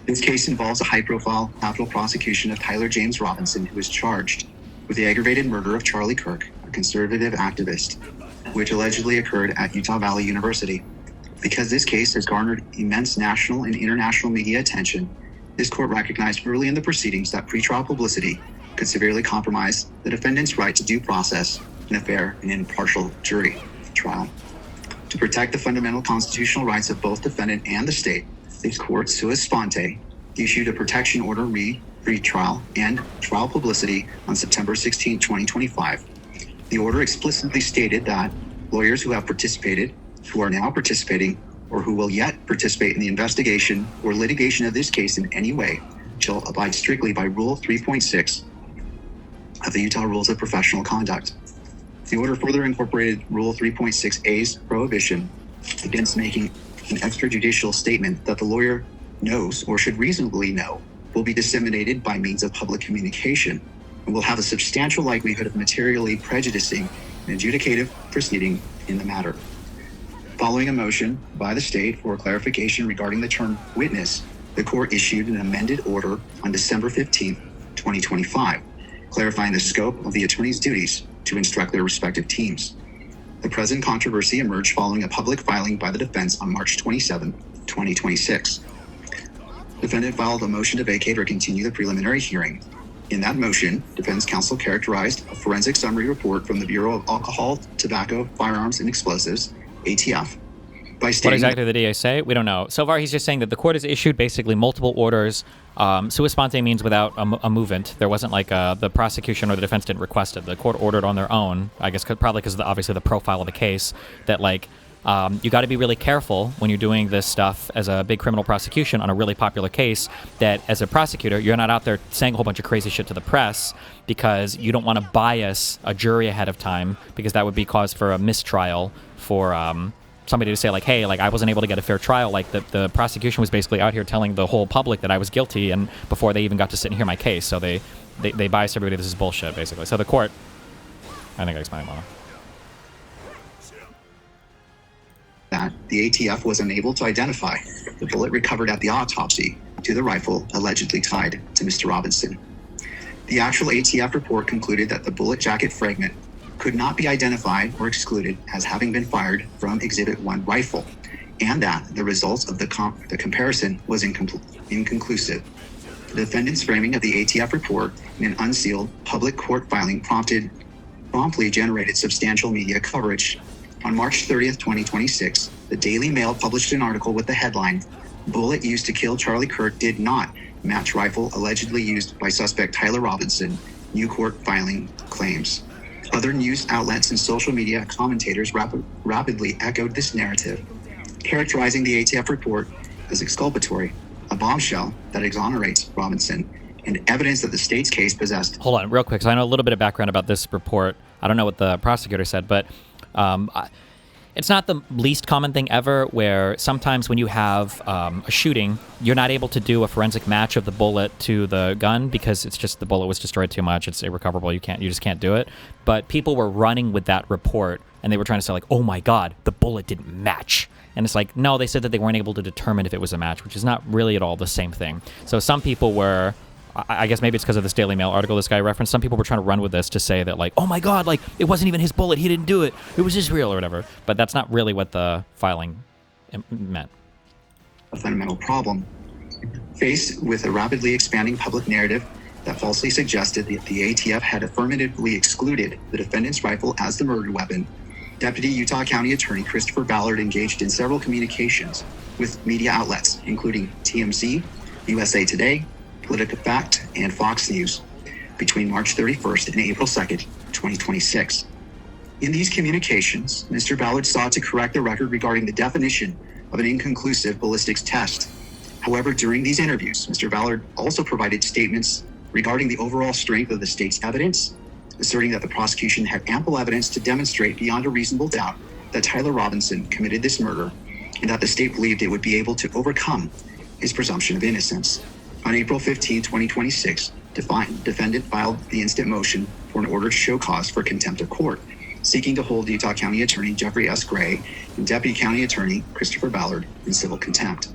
This case involves a high-profile capital prosecution of Tyler James Robinson, who is charged with the aggravated murder of Charlie Kirk, a conservative activist, which allegedly occurred at Utah Valley University. Because this case has garnered immense national and international media attention, this court recognized early in the proceedings that pretrial publicity could severely compromise the defendant's right to due process in a fair and impartial jury trial. To protect the fundamental constitutional rights of both defendant and the state, this court, sua sponte, issued a protection order re-trial and trial publicity on September 16, 2025. The order explicitly stated that lawyers who have participated, who are now participating, or who will yet participate in the investigation or litigation of this case in any way shall abide strictly by Rule 3.6 of the Utah Rules of Professional Conduct. The order further incorporated Rule 3.6a's prohibition against making an extrajudicial statement that the lawyer knows or should reasonably know will be disseminated by means of public communication and will have a substantial likelihood of materially prejudicing an adjudicative proceeding in the matter. Following a motion by the state for clarification regarding the term witness, the court issued an amended order on December 15, 2025, clarifying the scope of the attorney's duties to instruct their respective teams. The present controversy emerged following a public filing by the defense on March 27, 2026. Defendant filed a motion to vacate or continue the preliminary hearing. In that motion, defense counsel characterized a forensic summary report from the Bureau of Alcohol, Tobacco, Firearms, and Explosives, ATF, by stating... What exactly did the DA say? We don't know. So far, he's just saying that the court has issued basically multiple orders. Sua sponte means without a movement. There wasn't like the prosecution or the defense didn't request it. The court ordered on their own, I guess probably because of obviously the profile of the case, that like you got to be really careful when you're doing this stuff as a big criminal prosecution on a really popular case, that as a prosecutor, you're not out there saying a whole bunch of crazy shit to the press because you don't want to bias a jury ahead of time, because that would be cause for a mistrial for somebody to say like, hey, like I wasn't able to get a fair trial. Like the prosecution was basically out here telling the whole public that I was guilty, and before they even got to sit and hear my case. So they biased everybody. This is bullshit, basically. So the court, I think I explained well. That the ATF was unable to identify the bullet recovered at the autopsy to the rifle allegedly tied to Mr. Robinson. The actual ATF report concluded that the bullet jacket fragment could not be identified or excluded as having been fired from Exhibit 1 rifle, and that the results of the comparison was inconclusive. The defendant's framing of the ATF report in an unsealed public court filing promptly generated substantial media coverage. On March 30th, 2026, the Daily Mail published an article with the headline, "Bullet used to kill Charlie Kirk did not match rifle allegedly used by suspect Tyler Robinson, new court filing claims." Other news outlets and social media commentators rapidly echoed this narrative, characterizing the ATF report as exculpatory. a bombshell that exonerates Robinson, and evidence that the state's case possessed. Hold on, real quick, so I know a little bit of background about this report. I don't know what the prosecutor said, but it's not the least common thing ever where sometimes when you have a shooting, you're not able to do a forensic match of the bullet to the gun because it's just the bullet was destroyed too much. It's irrecoverable. You just can't do it. But people were running with that report and they were trying to say like, oh my God, the bullet didn't match. And it's like, no, they said that they weren't able to determine if it was a match, which is not really at all the same thing. So some people were, I guess maybe it's because of this Daily Mail article this guy referenced. Some people were trying to run with this to say that like, oh my God, like it wasn't even his bullet. He didn't do it. It was Israel or whatever. But that's not really what the filing meant. A fundamental problem. Faced with a rapidly expanding public narrative that falsely suggested that the ATF had affirmatively excluded the defendant's rifle as the murder weapon, Deputy Utah County Attorney Christopher Ballard engaged in several communications with media outlets, including TMZ, USA Today, PolitiFact, and Fox News between March 31st and April 2nd, 2026. In these communications, Mr. Ballard sought to correct the record regarding the definition of an inconclusive ballistics test. However, during these interviews, Mr. Ballard also provided statements regarding the overall strength of the state's evidence, asserting that the prosecution had ample evidence to demonstrate beyond a reasonable doubt that Tyler Robinson committed this murder and that the state believed it would be able to overcome his presumption of innocence. On April 15, 2026, defendant filed the instant motion for an order to show cause for contempt of court, seeking to hold Utah County Attorney Jeffrey S. Gray and Deputy County Attorney Christopher Ballard in civil contempt.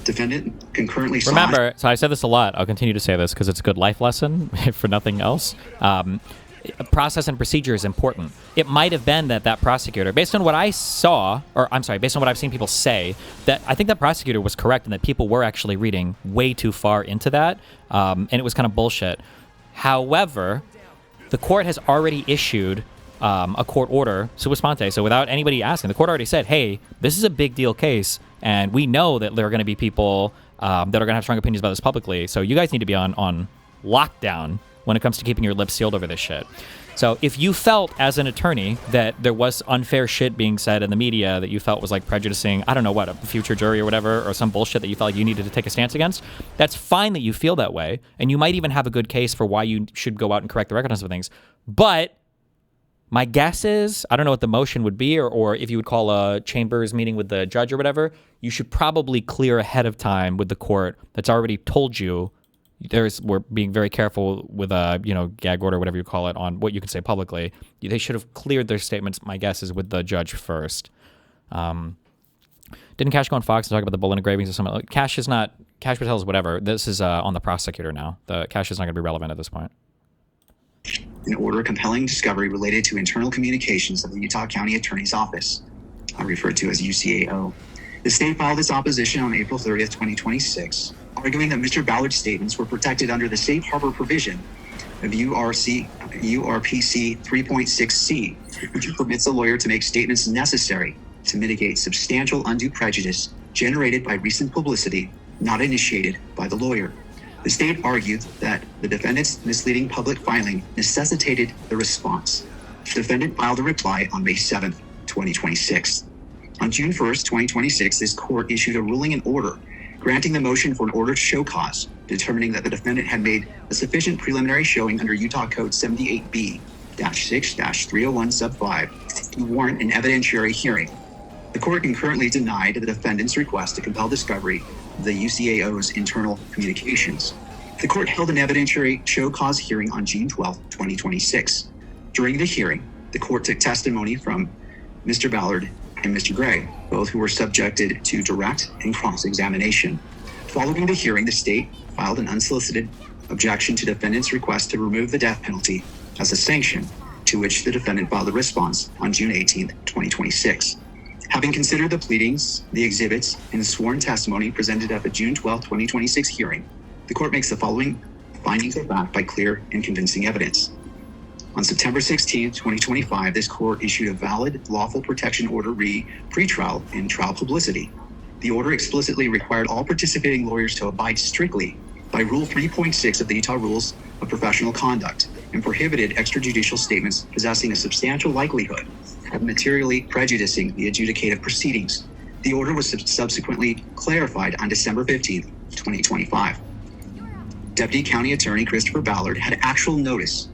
Defendant concurrently Remember, so I said this a lot. I'll continue to say this because it's a good life lesson, for nothing else. Process and procedure is important. It might have been that prosecutor, based on what I saw, or I'm sorry, based on what I've seen people say, that I think that prosecutor was correct and that people were actually reading way too far into that, and it was kind of bullshit. However, the court has already issued a court order sua sponte, so without anybody asking, the court already said, hey, this is a big deal case, and we know that there are going to be people that are going to have strong opinions about this publicly, so you guys need to be on lockdown when it comes to keeping your lips sealed over this shit. So if you felt as an attorney that there was unfair shit being said in the media that you felt was like prejudicing, I don't know what, a future jury or whatever, or some bullshit that you felt like you needed to take a stance against, that's fine that you feel that way. And you might even have a good case for why you should go out and correct the record on some things. But my guess is, I don't know what the motion would be, or if you would call a chambers meeting with the judge or whatever, you should probably clear ahead of time with the court that's already told you we're being very careful with a gag order, whatever you call it, on what you can say publicly. They should have cleared their statements, my guess is, with the judge first. Didn't Cash go on Fox and talk about the bullet engravings or something? Cash Patel is whatever. This is on the prosecutor now. The Cash is not going to be relevant at this point. An order compelling discovery related to internal communications of the Utah County Attorney's Office, referred to as UCAO. The state filed its opposition on April 30th, 2026, arguing that Mr. Ballard's statements were protected under the safe harbor provision of URPC 3.6c, which permits a lawyer to make statements necessary to mitigate substantial undue prejudice generated by recent publicity not initiated by the lawyer. The state argued that the defendant's misleading public filing necessitated the response. The defendant filed a reply on May 7th, 2026. On June 1st, 2026, this court issued a ruling and order granting the motion for an order to show cause, determining that the defendant had made a sufficient preliminary showing under Utah Code 78B-6-301 sub 5 to warrant an evidentiary hearing. The court concurrently denied the defendant's request to compel discovery of the UCAO's internal communications. The court held an evidentiary show cause hearing on June 12, 2026. During the hearing, the court took testimony from Mr. Ballard and Mr. Gray, both who were subjected to direct and cross-examination. Following the hearing, the state filed an unsolicited objection to defendant's request to remove the death penalty as a sanction, to which the defendant filed a response on June 18, 2026. Having considered the pleadings, the exhibits, and sworn testimony presented at the June 12, 2026 hearing, the court makes the following findings of fact by clear and convincing evidence. On September 16, 2025, this court issued a valid lawful protection order pre-trial and trial publicity. The order explicitly required all participating lawyers to abide strictly by Rule 3.6 of the Utah Rules of Professional Conduct and prohibited extrajudicial statements possessing a substantial likelihood of materially prejudicing the adjudicative proceedings. The order was subsequently clarified on December 15, 2025. Deputy County Attorney Christopher Ballard had actual notice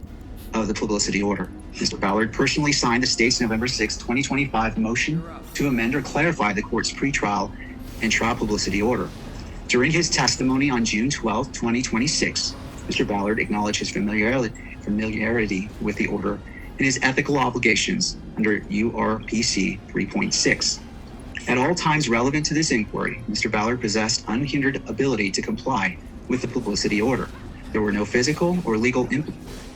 of the publicity order. Mr. Ballard personally signed the state's November 6, 2025 motion to amend or clarify the court's pretrial and trial publicity order. During his testimony on June 12, 2026, Mr. Ballard acknowledged his familiarity with the order and his ethical obligations under URPC 3.6. At all times relevant to this inquiry, Mr. Ballard possessed unhindered ability to comply with the publicity order. There were no physical or legal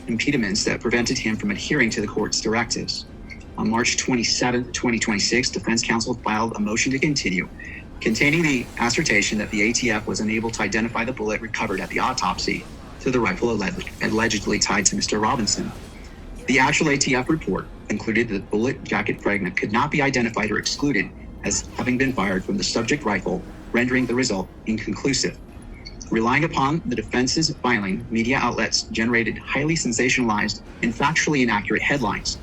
impediments that prevented him from adhering to the court's directives. On March 27, 2026, defense counsel filed a motion to continue, containing the assertion that the ATF was unable to identify the bullet recovered at the autopsy to the rifle allegedly tied to Mr. Robinson. The actual ATF report concluded that the bullet jacket fragment could not be identified or excluded as having been fired from the subject rifle, rendering the result inconclusive. Relying upon the defense's filing, media outlets generated highly sensationalized and factually inaccurate headlines.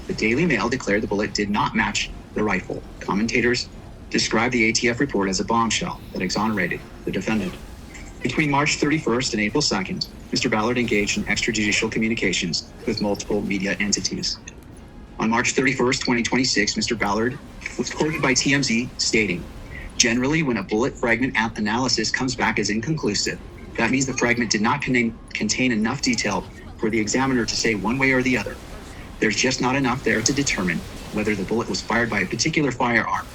The Daily Mail declared the bullet did not match the rifle. Commentators described the ATF report as a bombshell that exonerated the defendant. Between March 31st and April 2nd, Mr. Ballard engaged in extrajudicial communications with multiple media entities. On March 31st, 2026, Mr. Ballard was quoted by TMZ stating, "Generally, when a bullet fragment analysis comes back as inconclusive, that means the fragment did not contain enough detail for the examiner to say one way or the other. There's just not enough there to determine whether the bullet was fired by a particular firearm.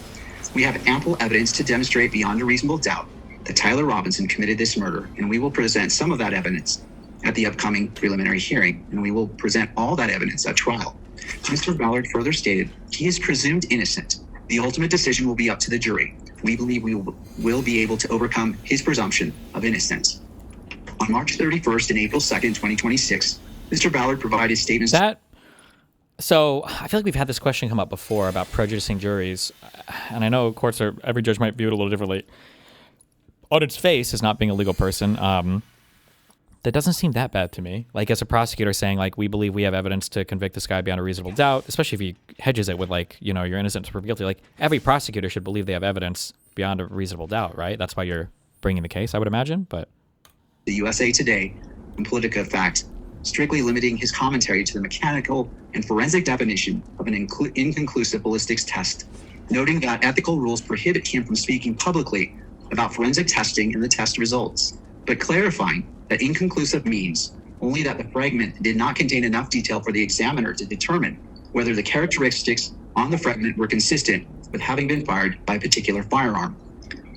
We have ample evidence to demonstrate beyond a reasonable doubt that Tyler Robinson committed this murder, and we will present some of that evidence at the upcoming preliminary hearing, and we will present all that evidence at trial." Mr. Ballard further stated, "He is presumed innocent. The ultimate decision will be up to the jury. We believe we will be able to overcome his presumption of innocence." On March 31st and April 2nd, 2026, Mr. Ballard provided statements. So I feel like we've had this question come up before about prejudicing juries, and I know every judge might view it a little differently. On its face, as not being a legal person, that doesn't seem that bad to me. Like, as a prosecutor saying, like, we believe we have evidence to convict this guy beyond a reasonable doubt, especially if he hedges it with, like, you know, you're innocent to prove guilty. Like, every prosecutor should believe they have evidence beyond a reasonable doubt, right? That's why you're bringing the case, I would imagine, but... The USA Today and Politica fact, strictly limiting his commentary to the mechanical and forensic definition of an inconclusive ballistics test, noting that ethical rules prohibit him from speaking publicly about forensic testing and the test results, but clarifying that inconclusive means only that the fragment did not contain enough detail for the examiner to determine whether the characteristics on the fragment were consistent with having been fired by a particular firearm.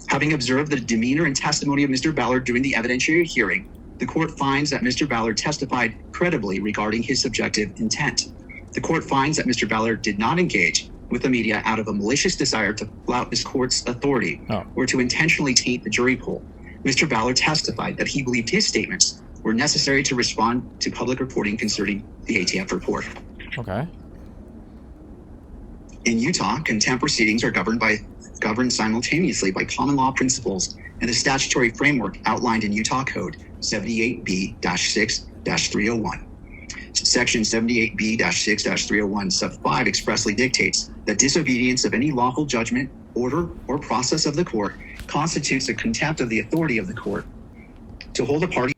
Having observed the demeanor and testimony of Mr. Ballard during the evidentiary hearing, the court finds that Mr. Ballard testified credibly regarding his subjective intent. The court finds that Mr. Ballard did not engage with the media out of a malicious desire to flout this court's authority or to intentionally taint the jury pool. Mr. Ballard testified that he believed his statements were necessary to respond to public reporting concerning the ATF report. Okay. In Utah, contempt proceedings are governed simultaneously by common law principles and the statutory framework outlined in Utah Code 78B-6-301. Section 78B-6-301 sub 5 expressly dictates that disobedience of any lawful judgment, order, or process of the court constitutes a contempt of the authority of the court. To hold a party...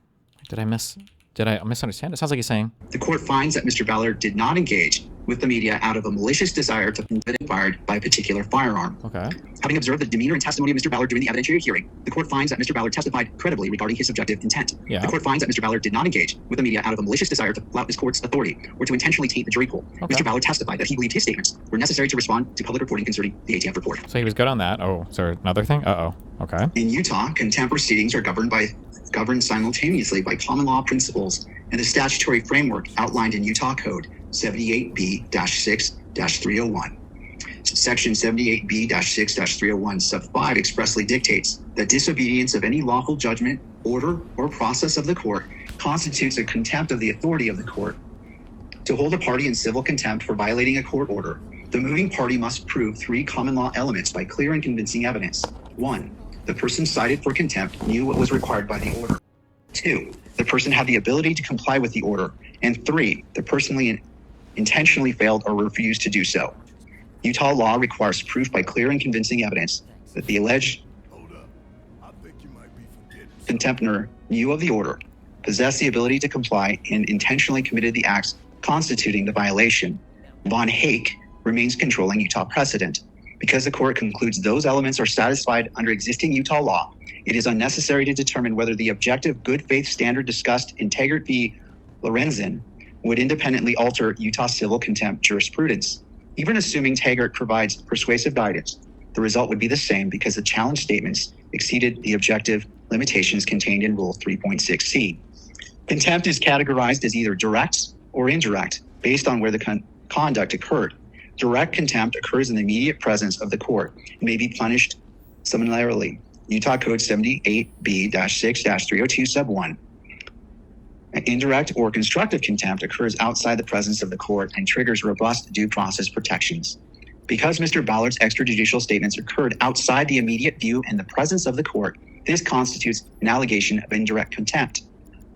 Did I misunderstand? It sounds like he's saying... The court finds that Mr. Ballard did not engage with the media out of a malicious desire to be fired by a particular firearm. Okay. Having observed the demeanor and testimony of Mr. Ballard during the evidentiary hearing, the court finds that Mr. Ballard testified credibly regarding his subjective intent. Yeah. The court finds that Mr. Ballard did not engage with the media out of a malicious desire to flout this court's authority or to intentionally taint the jury pool. Okay. Mr. Ballard testified that he believed his statements were necessary to respond to public reporting concerning the ATF report. So he was good on that. Oh, is there another thing? Uh-oh. Okay. In Utah, contempt proceedings are governed simultaneously by common law principles and the statutory framework outlined in Utah Code 78B-6-301. Section 78B-6-301 sub 5 expressly dictates that disobedience of any lawful judgment, order, or process of the court constitutes a contempt of the authority of the court. To hold a party in civil contempt for violating a court order, the moving party must prove 3 common law elements by clear and convincing evidence. 1. The person cited for contempt knew what was required by the order. 2. The person had the ability to comply with the order. And 3. The person intentionally failed or refused to do so. Utah law requires proof by clear and convincing evidence that the alleged... Hold up. I think you might be forgetting contemptor knew of the order, possessed the ability to comply, and intentionally committed the acts constituting the violation, Von Hake remains controlling Utah precedent. Because the court concludes those elements are satisfied under existing Utah law, it is unnecessary to determine whether the objective good faith standard discussed in Taggart v. Lorenzen would independently alter Utah civil contempt jurisprudence. Even assuming Taggart provides persuasive guidance, the result would be the same because the challenge statements exceeded the objective limitations contained in Rule 3.6c. Contempt is categorized as either direct or indirect based on where the conduct occurred. Direct contempt occurs in the immediate presence of the court and may be punished summarily. Utah Code 78B-6-302 sub 1. Indirect or constructive contempt occurs outside the presence of the court and triggers robust due process protections. Because Mr. Ballard's extrajudicial statements occurred outside the immediate view and the presence of the court, this constitutes an allegation of indirect contempt.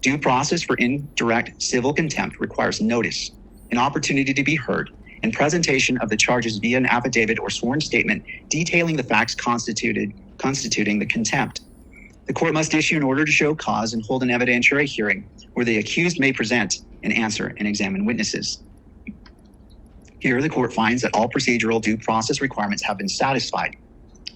Due process for indirect civil contempt requires notice, an opportunity to be heard, and presentation of the charges via an affidavit or sworn statement detailing the facts constituting the contempt. The court must issue an order to show cause and hold an evidentiary hearing where the accused may present and answer and examine witnesses. Here, the court finds that all procedural due process requirements have been satisfied.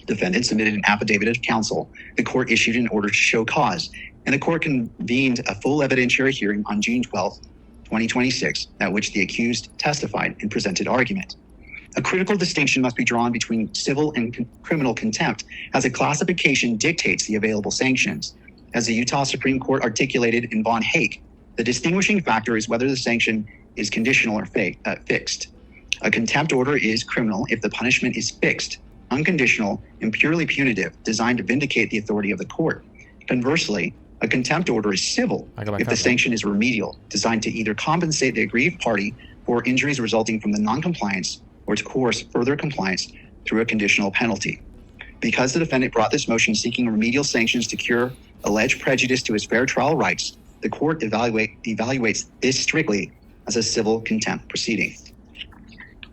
Defendant submitted an affidavit of counsel. The court issued an order to show cause, and the court convened a full evidentiary hearing on June 12, 2026, at which the accused testified and presented argument. A critical distinction must be drawn between civil and criminal contempt, as a classification dictates the available sanctions. As the Utah Supreme Court articulated in Von Hake, the distinguishing factor is whether the sanction is conditional or fixed. A contempt order is criminal if the punishment is fixed, unconditional, and purely punitive, designed to vindicate the authority of the court. Conversely, a contempt order is civil if the sanction is remedial, designed to either compensate the aggrieved party for injuries resulting from the noncompliance or to coerce further compliance through a conditional penalty. Because the defendant brought this motion seeking remedial sanctions to cure alleged prejudice to his fair trial rights, the court evaluates this strictly as a civil contempt proceeding.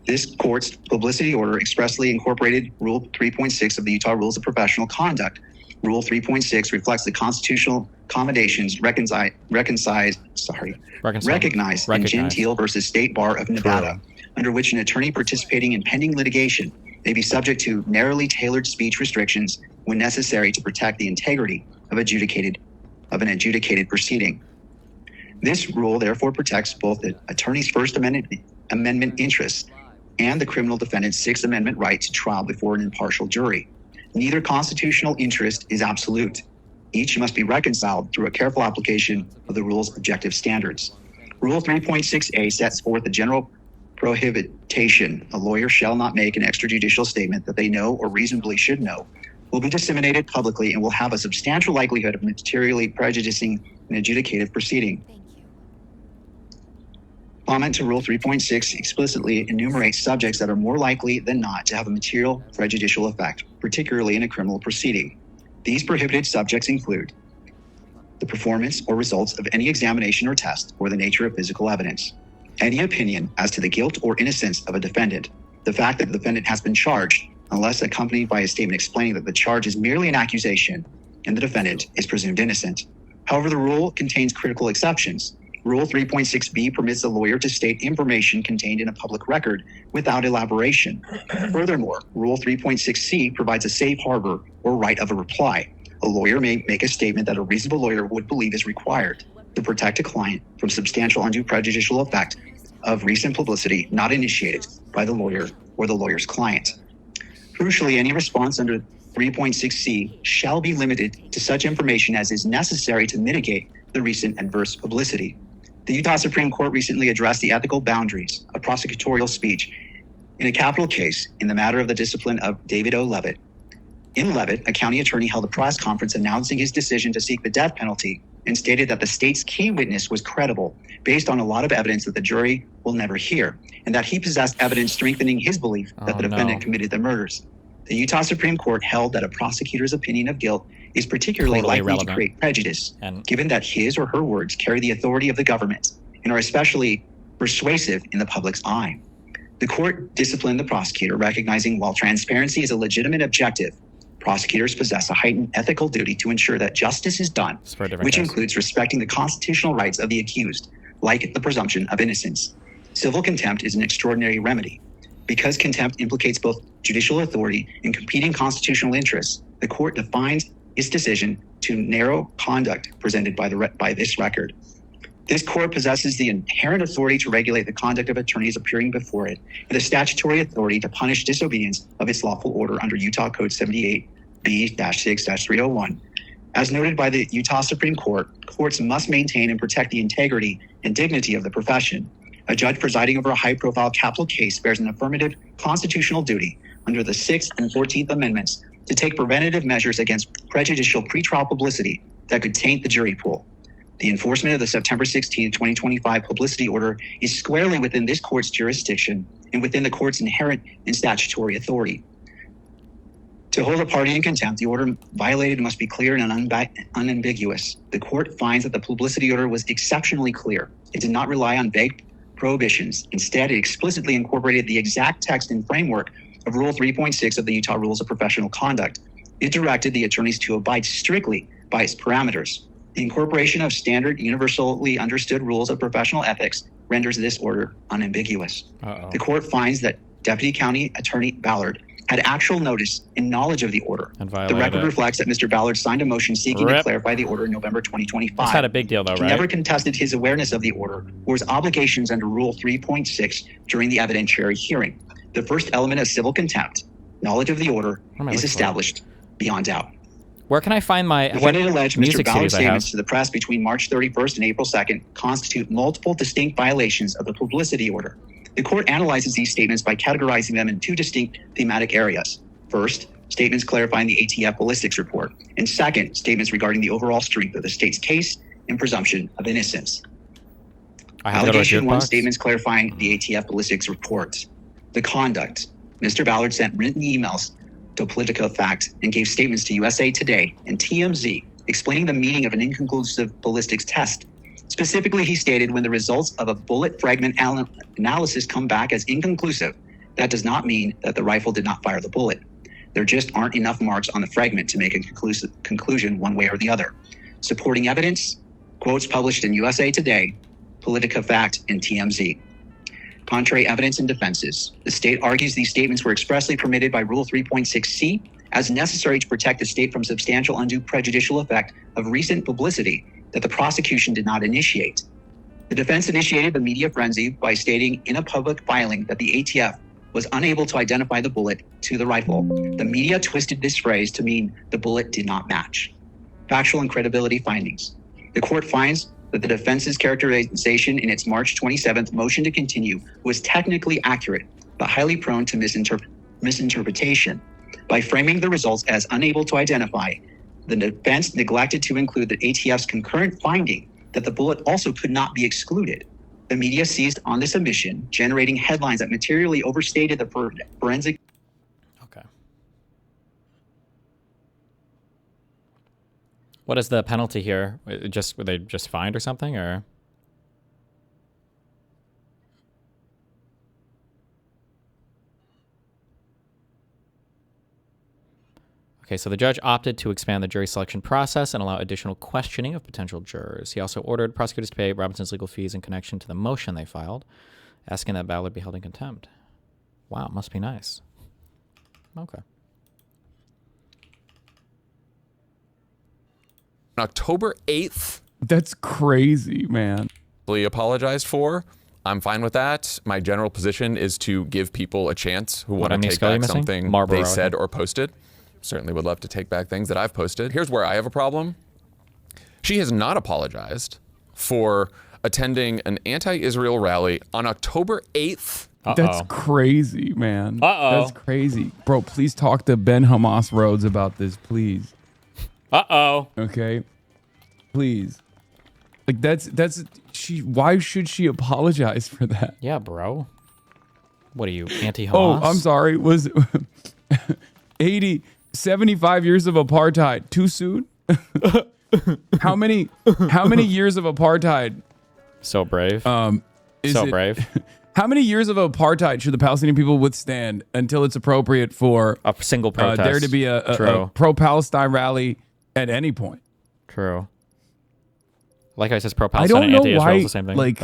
This court's publicity order expressly incorporated Rule 3.6 of the Utah Rules of Professional Conduct. Rule 3.6 reflects the constitutional accommodations recognized in Gentile versus State Bar of Nevada, under which an attorney participating in pending litigation may be subject to narrowly tailored speech restrictions when necessary to protect the integrity of an adjudicated proceeding. This rule therefore protects both the attorney's First Amendment interests and the criminal defendant's Sixth Amendment right to trial before an impartial jury. Neither constitutional interest is absolute. Each must be reconciled through a careful application of the rule's objective standards. Rule 3.6a sets forth a general prohibition. A lawyer shall not make an extrajudicial statement that they know or reasonably should know will be disseminated publicly and will have a substantial likelihood of materially prejudicing an adjudicative proceeding. Comment to Rule 3.6 explicitly enumerates subjects that are more likely than not to have a material prejudicial effect, particularly in a criminal proceeding. These prohibited subjects include the performance or results of any examination or test or the nature of physical evidence, any opinion as to the guilt or innocence of a defendant, the fact that the defendant has been charged unless accompanied by a statement explaining that the charge is merely an accusation and the defendant is presumed innocent. However, the rule contains critical exceptions. Rule 3.6b permits the lawyer to state information contained in a public record without elaboration. Furthermore, Rule 3.6c provides a safe harbor or right of a reply. A lawyer may make a statement that a reasonable lawyer would believe is required to protect a client from substantial undue prejudicial effect of recent publicity not initiated by the lawyer or the lawyer's client. Crucially, any response under 3.6c shall be limited to such information as is necessary to mitigate the recent adverse publicity. The Utah Supreme Court recently addressed the ethical boundaries of prosecutorial speech in a capital case in the matter of the discipline of David O. Levitt. In Levitt, a county attorney held a press conference announcing his decision to seek the death penalty and stated that the state's key witness was credible based on a lot of evidence that the jury will never hear, and that he possessed evidence strengthening his belief that the defendant committed the murders. The Utah Supreme Court held that a prosecutor's opinion of guilt is particularly likely to create prejudice, given that his or her words carry the authority of the government and are especially persuasive in the public's eye. The court disciplined the prosecutor, recognizing while transparency is a legitimate objective, prosecutors possess a heightened ethical duty to ensure that justice is done, which includes respecting the constitutional rights of the accused, like the presumption of innocence. Civil contempt is an extraordinary remedy. Because contempt implicates both judicial authority and competing constitutional interests, the court defines its decision to narrow conduct presented by this record. This court possesses the inherent authority to regulate the conduct of attorneys appearing before it, and the statutory authority to punish disobedience of its lawful order under Utah Code 78B-6-301. As noted by the Utah Supreme Court, courts must maintain and protect the integrity and dignity of the profession. A judge presiding over a high-profile capital case bears an affirmative constitutional duty under the 6th and 14th Amendments to take preventative measures against prejudicial pretrial publicity that could taint the jury pool. The enforcement of the September 16, 2025 publicity order is squarely within this court's jurisdiction and within the court's inherent and statutory authority. To hold a party in contempt, the order violated must be clear and unambiguous. The court finds that the publicity order was exceptionally clear. It did not rely on vague prohibitions. Instead, it explicitly incorporated the exact text and framework of Rule 3.6 of the Utah Rules of Professional Conduct. It directed the attorneys to abide strictly by its parameters. The incorporation of standard, universally understood rules of professional ethics renders this order unambiguous. The court finds that Deputy County Attorney Ballard had actual notice and knowledge of the order. The record reflects that Mr. Ballard signed a motion seeking to clarify the order in November 2025. That's not a big deal, though, He right? never contested his awareness of the order or his obligations under Rule 3.6 during the evidentiary hearing. The first element of civil contempt, knowledge of the order, is established beyond doubt. Where can I find my Defendant alleged Mr. music Ballard's CDs I have? statements to the press between March 31st and April 2nd constitute multiple distinct violations of the publicity order. The court analyzes these statements by categorizing them in two distinct thematic areas. First, statements clarifying the ATF ballistics report, and second, statements regarding the overall strength of the state's case and presumption of innocence. Allegation 1, statements clarifying the ATF ballistics report. The conduct. Mr. Ballard sent written emails to Politico Fact and gave statements to USA Today and TMZ explaining the meaning of an inconclusive ballistics test. Specifically, he stated, when the results of a bullet fragment analysis come back as inconclusive, that does not mean that the rifle did not fire the bullet. There just aren't enough marks on the fragment to make a conclusion one way or the other. Supporting evidence, quotes published in USA Today, Politico Fact, and TMZ. Contrary evidence and defenses. The state argues these statements were expressly permitted by Rule 3.6c as necessary to protect the state from substantial undue prejudicial effect of recent publicity that the prosecution did not initiate. The defense initiated the media frenzy by stating in a public filing that the ATF was unable to identify the bullet to the rifle. The media twisted this phrase to mean the bullet did not match. Factual and credibility findings. The court finds that the defense's characterization in its March 27th motion to continue was technically accurate, but highly prone to misinterpretation. By framing the results as unable to identify, the defense neglected to include the ATF's concurrent finding that the bullet also could not be excluded. The media seized on this omission, generating headlines that materially overstated the forensic. What is the penalty here? Were they just fined or something, or? Okay, so the judge opted to expand the jury selection process and allow additional questioning of potential jurors. He also ordered prosecutors to pay Robinson's legal fees in connection to the motion they filed, asking that Ballard be held in contempt. Wow, must be nice. Okay. On October 8th. That's crazy, man. Apologized for. I'm fine with that. My general position is to give people a chance who want to take back something they said or posted. Certainly would love to take back things that I've posted. Here's where I have a problem. She has not apologized for attending an anti-Israel rally on October 8th. That's crazy, man. That's crazy. Bro, please talk to Ben Hamas Rhodes about this, please. Okay? Please. Like, why should she apologize for that? Yeah, bro. What are you, anti-Hamas? Oh, I'm sorry. Was 75 years of apartheid too soon? How many years of apartheid? So brave. Brave. How many years of apartheid should the Palestinian people withstand until it's appropriate for a single protest there to be a pro-Palestine rally at any point? True. Like I said, pro-Palestine and anti-Israel is the same thing. Like,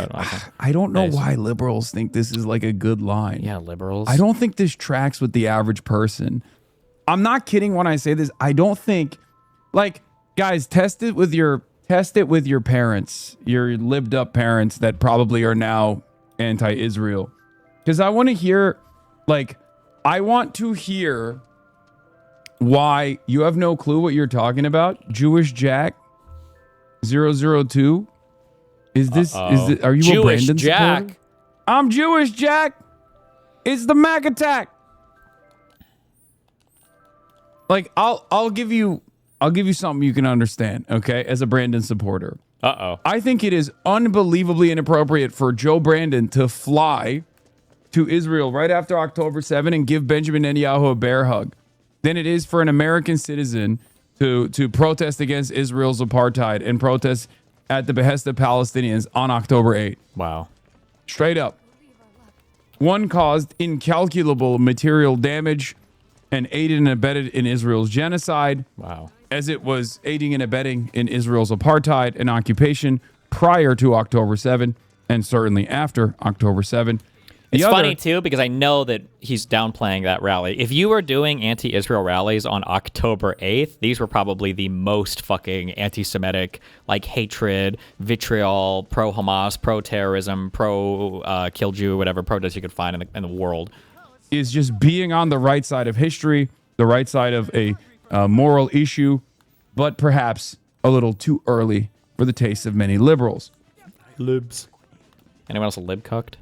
I don't know why liberals think this is like a good line. Yeah, liberals. I don't think this tracks with the average person. I'm not kidding when I say this. I don't think, like, guys, test it with your parents, your lived up parents that probably are now anti-Israel. Because I want to hear, like, I want to hear why you have no clue what you're talking about. Jewish Jack 002. Is this, are you Jewish a Brandon Jack? supporter? I'm Jewish Jack. It's the Mac attack. Like, I'll give you something you can understand, okay, as a Brandon supporter. I think it is unbelievably inappropriate for Joe Brandon to fly to Israel right after October 7 and give Benjamin Netanyahu a bear hug than it is for an American citizen to protest against Israel's apartheid and protest at the behest of Palestinians on October 8. Wow. Straight up. One caused incalculable material damage and aided and abetted in Israel's genocide. Wow. As it was aiding and abetting in Israel's apartheid and occupation prior to October 7 and certainly after October 7. It's funny, too, because I know that he's downplaying that rally. If you were doing anti-Israel rallies on October 8th, these were probably the most fucking anti-Semitic, like, hatred, vitriol, pro-Hamas, pro-terrorism, pro-kill Jew, whatever protest you could find in the world. Is just being on the right side of history, the right side of a moral issue, but perhaps a little too early for the taste of many liberals. Libs. Anyone else a lib cucked?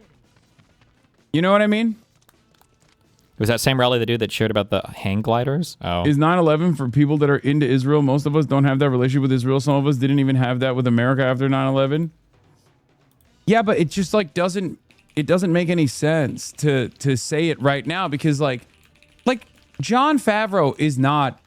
You know what I mean? Was that same rally the dude that shared about the hang gliders? Oh. Is 9/11 for people that are into Israel? Most of us don't have that relationship with Israel. Some of us didn't even have that with America after 9/11. Yeah, but it just like doesn't make any sense to say it right now because like John Favreau is not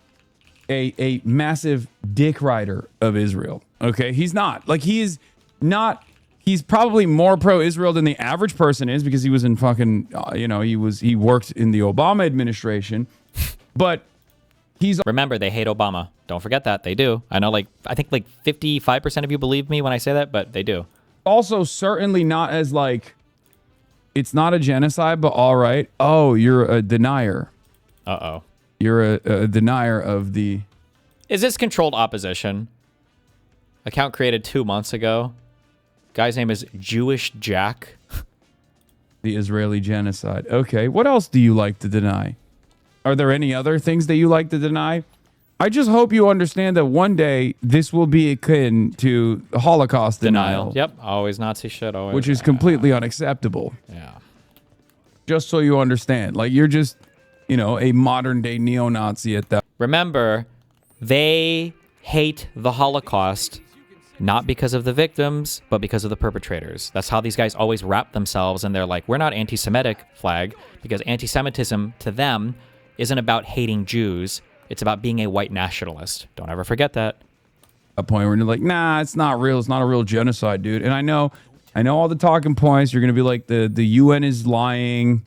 a massive dick rider of Israel. Okay, he's not. Like he is not. He's probably more pro-Israel than the average person is because he was in fucking, he worked in the Obama administration. But remember, they hate Obama. Don't forget that. They do. I know, I think 55% of you believe me when I say that, but they do. Also, certainly not as it's not a genocide, but all right. Oh, you're a denier. Uh-oh. You're a denier of the... Is this controlled opposition? Account created 2 months ago. Guy's name is Jewish Jack. The Israeli genocide. Okay, what else do you like to deny? Are there any other things that you like to deny? I just hope you understand that one day this will be akin to Holocaust denial. Yep, always Nazi shit. Always. Which is completely unacceptable. Yeah. Just so you understand. Like, you're just, a modern-day neo-Nazi at that. Remember, they hate the Holocaust not because of the victims, but because of the perpetrators. That's how these guys always wrap themselves, and they're like, we're not anti-Semitic flag, because anti-Semitism to them isn't about hating Jews. It's about being a white nationalist. Don't ever forget that. A point where you're like, nah, it's not real. It's not a real genocide, dude. And I know all the talking points. You're going to be like, the UN is lying.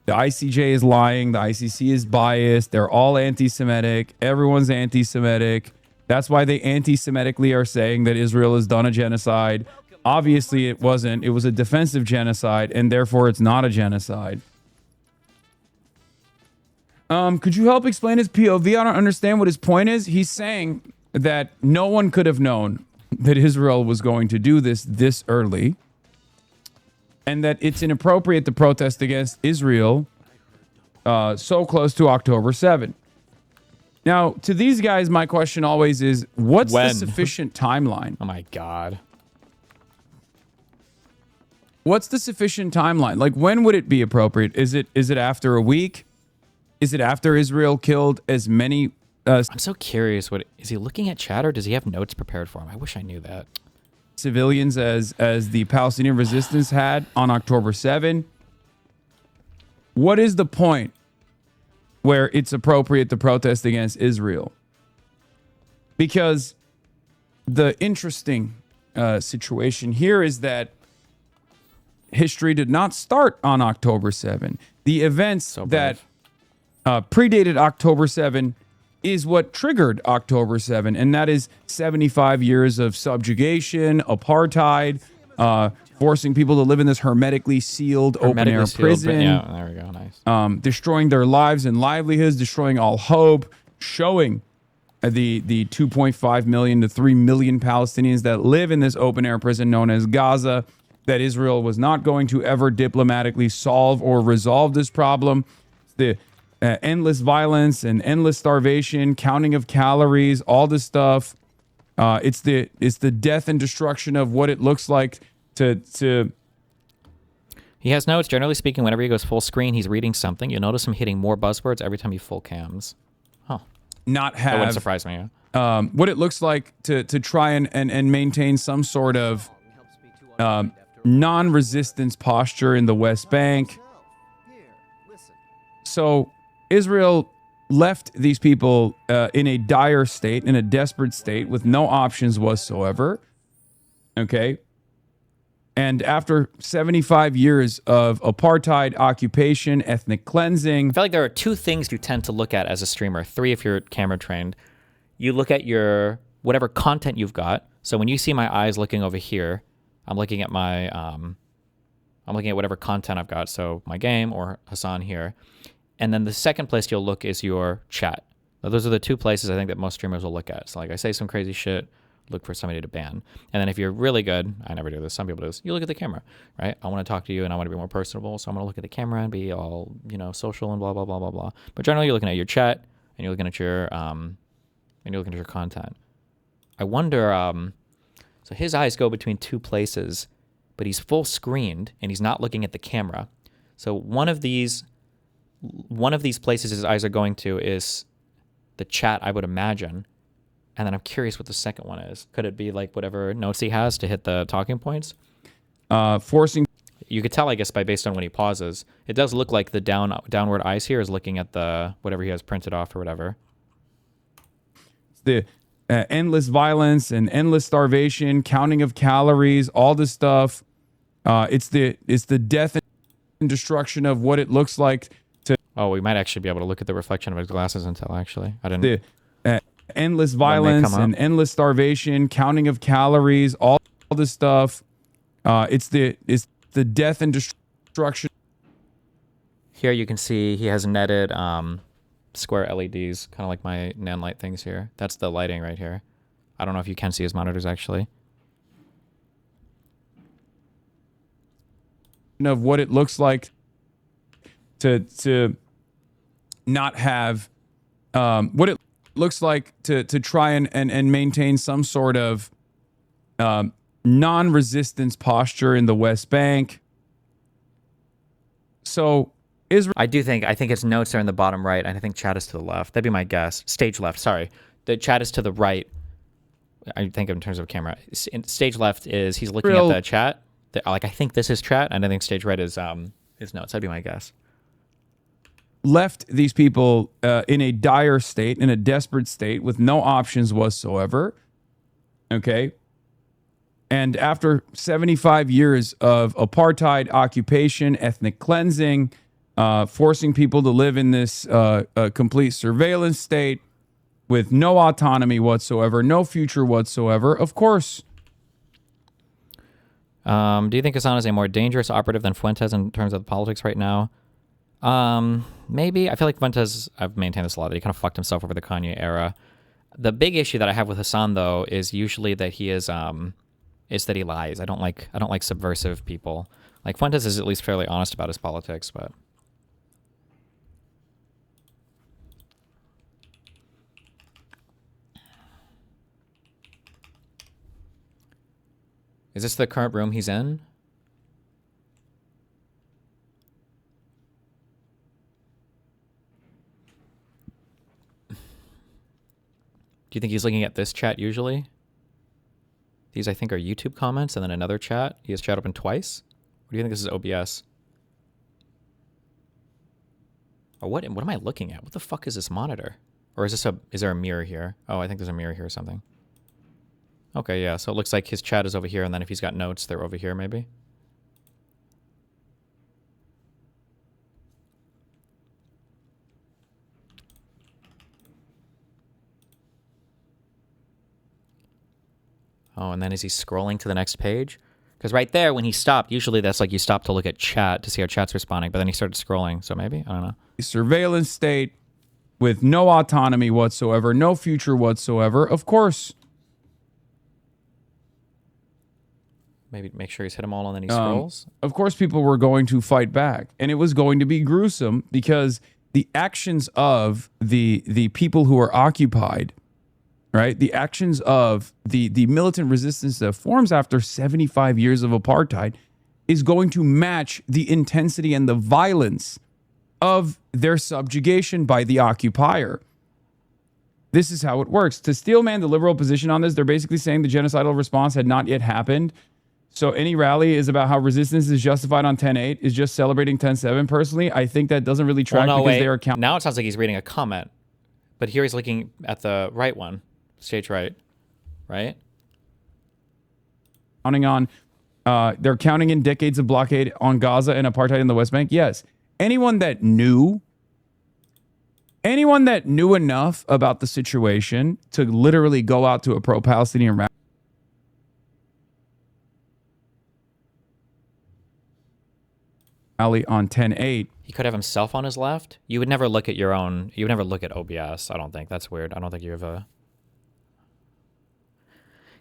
The ICJ is lying. The ICC is biased. They're all anti-Semitic. Everyone's anti-Semitic. That's why they anti-Semitically are saying that Israel has done a genocide. Obviously, it wasn't. It was a defensive genocide, and therefore it's not a genocide. Could you help explain his POV? I don't understand what his point is. He's saying that no one could have known that Israel was going to do this early, and that it's inappropriate to protest against Israel so close to October 7. Now, to these guys, my question always is, what's the sufficient timeline? Oh my God. What's the sufficient timeline? Like, when would it be appropriate? Is it after a week? Is it after Israel killed as many... I'm so curious. Is he looking at chat, or does he have notes prepared for him? I wish I knew that. Civilians as the Palestinian resistance had on October 7? What is the point where it's appropriate to protest against Israel? Because the interesting situation here is that history did not start on October 7. The events that predated October 7 is what triggered October 7, and that is 75 years of subjugation, apartheid, forcing people to live in this hermetically sealed open-air prison. Yeah, there we go, nice. Destroying their lives and livelihoods, destroying all hope, showing the 2.5 million to 3 million Palestinians that live in this open-air prison known as Gaza, that Israel was not going to ever diplomatically solve or resolve this problem. The endless violence and endless starvation, counting of calories, all this stuff. It's the death and destruction of what it looks like to. He has notes. Generally speaking, whenever he goes full screen, he's reading something. You'll notice him hitting more buzzwords every time he full cams. Huh. Not have. That wouldn't surprise me. What it looks like to try and maintain some sort of non-resistance posture in the West Bank. So Israel left these people in a dire state, in a desperate state, with no options whatsoever. Okay? And after 75 years of apartheid, occupation, ethnic cleansing... I feel like there are two things you tend to look at as a streamer. Three if you're camera trained. You look at your whatever content you've got. So when you see my eyes looking over here, I'm looking at my... I'm looking at whatever content I've got. So my game or Hassan here. And then the second place you'll look is your chat. Now, those are the two places I think that most streamers will look at. So like I say some crazy shit, look for somebody to ban. And then if you're really good, I never do this, some people do this, you look at the camera, right? I want to talk to you and I want to be more personable, so I'm going to look at the camera and be all, social and blah, blah, blah, blah, blah. But generally you're looking at your chat and you're looking at your content. I wonder, so his eyes go between two places, but he's full screened and he's not looking at the camera. So one of these places his eyes are going to is the chat, I would imagine. And then I'm curious what the second one is. Could it be like whatever notes he has to hit the talking points? Forcing. You could tell, I guess, based on when he pauses. It does look like the downward eyes here is looking at the whatever he has printed off or whatever. The endless violence and endless starvation, counting of calories, all this stuff. It's the death and destruction of what it looks like to. Oh, we might actually be able to look at the reflection of his glasses until actually I didn't. Endless violence and endless starvation, counting of calories, all this stuff. It's the death and destruction. Here you can see he has netted square LEDs, kind of like my nan light things here. That's the lighting right here. I don't know if you can see his monitors actually. Of what it looks like to not have what it looks like to try and maintain some sort of non-resistance posture in the West Bank. So Israel... I think its notes are in the bottom right, and I think chat is to the left. That'd be my guess. Stage left, sorry. The chat is to the right, I think in terms of camera. Stage left is he's looking at the chat. I think this is chat, and I think stage right is his notes. That'd be my guess. Left these people in a dire state, in a desperate state, with no options whatsoever. Okay? And after 75 years of apartheid, occupation, ethnic cleansing, forcing people to live in this complete surveillance state with no autonomy whatsoever, no future whatsoever, of course. Do you think Hassan is a more dangerous operative than Fuentes in terms of the politics right now? Maybe. I feel like Fuentes, I've maintained this a lot, that he kind of fucked himself over the Kanye era. The big issue that I have with Hassan, though, is usually that he is that he lies. I don't like subversive people. Like Fuentes is at least fairly honest about his politics, but is this the current room he's in? Do you think he's looking at this chat usually? These, I think, are YouTube comments and then another chat. He has chat open twice. Or do you think this is OBS? Or what am I looking at? What the fuck is this monitor? Or is there a mirror here? Oh, I think there's a mirror here or something. Okay, yeah, so it looks like his chat is over here, and then if he's got notes, they're over here maybe. Oh, and then is he scrolling to the next page? Because right there, when he stopped, usually that's like you stop to look at chat to see how chat's responding, but then he started scrolling. So maybe, I don't know. Surveillance state with no autonomy whatsoever, no future whatsoever. Of course. Maybe make sure he's hit them all and then he scrolls. Of course, people were going to fight back, and it was going to be gruesome because the actions of the people who are occupied, right? The actions of the militant resistance that forms after 75 years of apartheid is going to match the intensity and the violence of their subjugation by the occupier. This is how it works. To steelman the liberal position on this, they're basically saying the genocidal response had not yet happened. So any rally is about how resistance is justified on 10-8 is just celebrating 10-7. Personally, I think that doesn't really track because they are now it sounds like he's reading a comment, but here he's looking at the right one, stage right, right? Counting on, they're counting in decades of blockade on Gaza and apartheid in the West Bank. Yes, anyone that knew enough about the situation to literally go out to a pro-Palestinian rally. On 10-8. He could have himself on his left. You would never look at your own. You would never look at OBS. I don't think that's weird. I don't think you have a.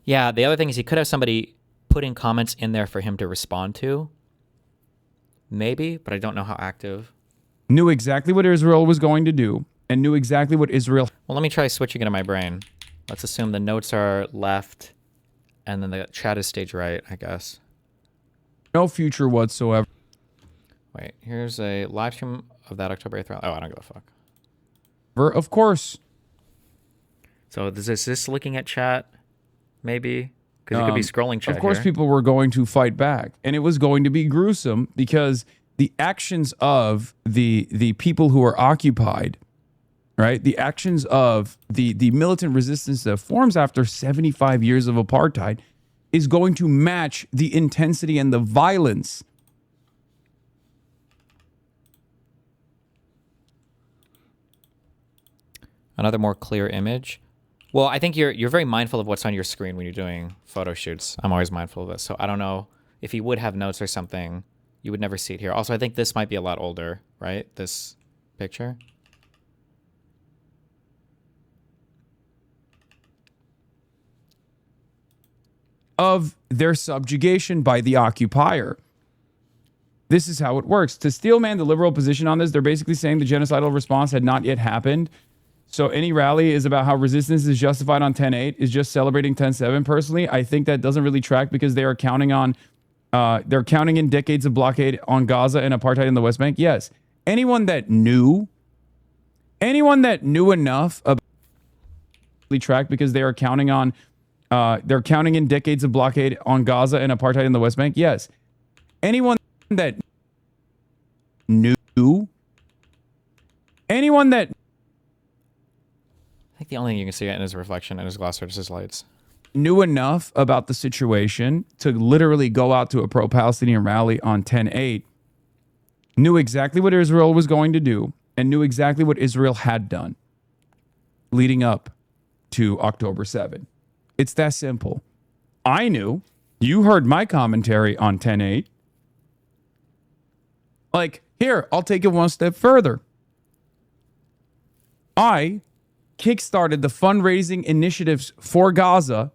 Yeah, the other thing is he could have somebody putting comments in there for him to respond to. Maybe, but I don't know how active. Knew exactly what Israel was going to do and knew exactly what Israel. Well, let me try switching it in my brain. Let's assume the notes are left and then the chat is stage right, I guess. No future whatsoever. Wait, here's a live stream of that October 8th rally. Oh, I don't give a fuck. Of course. So is this looking at chat? Maybe? Because it could be scrolling chat. Of course, people were going to fight back. And it was going to be gruesome because the actions of the people who are occupied, right? The actions of the militant resistance that forms after 75 years of apartheid is going to match the intensity and the violence. Another more clear image. Well, I think you're very mindful of what's on your screen when you're doing photo shoots. I'm always mindful of this. So I don't know if he would have notes or something. You would never see it here. Also, I think this might be a lot older, right? This picture. Of their subjugation by the occupier. This is how it works. To steelman the liberal position on this, they're basically saying the genocidal response had not yet happened. So any rally is about how resistance is justified on 10-8 is just celebrating 10-7. Personally, I think that doesn't really track because they are counting on, they're counting in decades of blockade on Gaza and apartheid in the West Bank. Yes, anyone that knew enough about track because they are counting on, they're counting in decades of blockade on Gaza and apartheid in the West Bank. Yes, anyone that knew, I think the only thing you can see in his reflection in his glass are just his lights. Knew enough about the situation to literally go out to a pro-Palestinian rally on 10-8. Knew exactly what Israel was going to do and knew exactly what Israel had done leading up to October 7. It's that simple. I knew. You heard my commentary on 10-8. Like, here, I'll take it one step further. I kickstarted the fundraising initiatives for Gaza,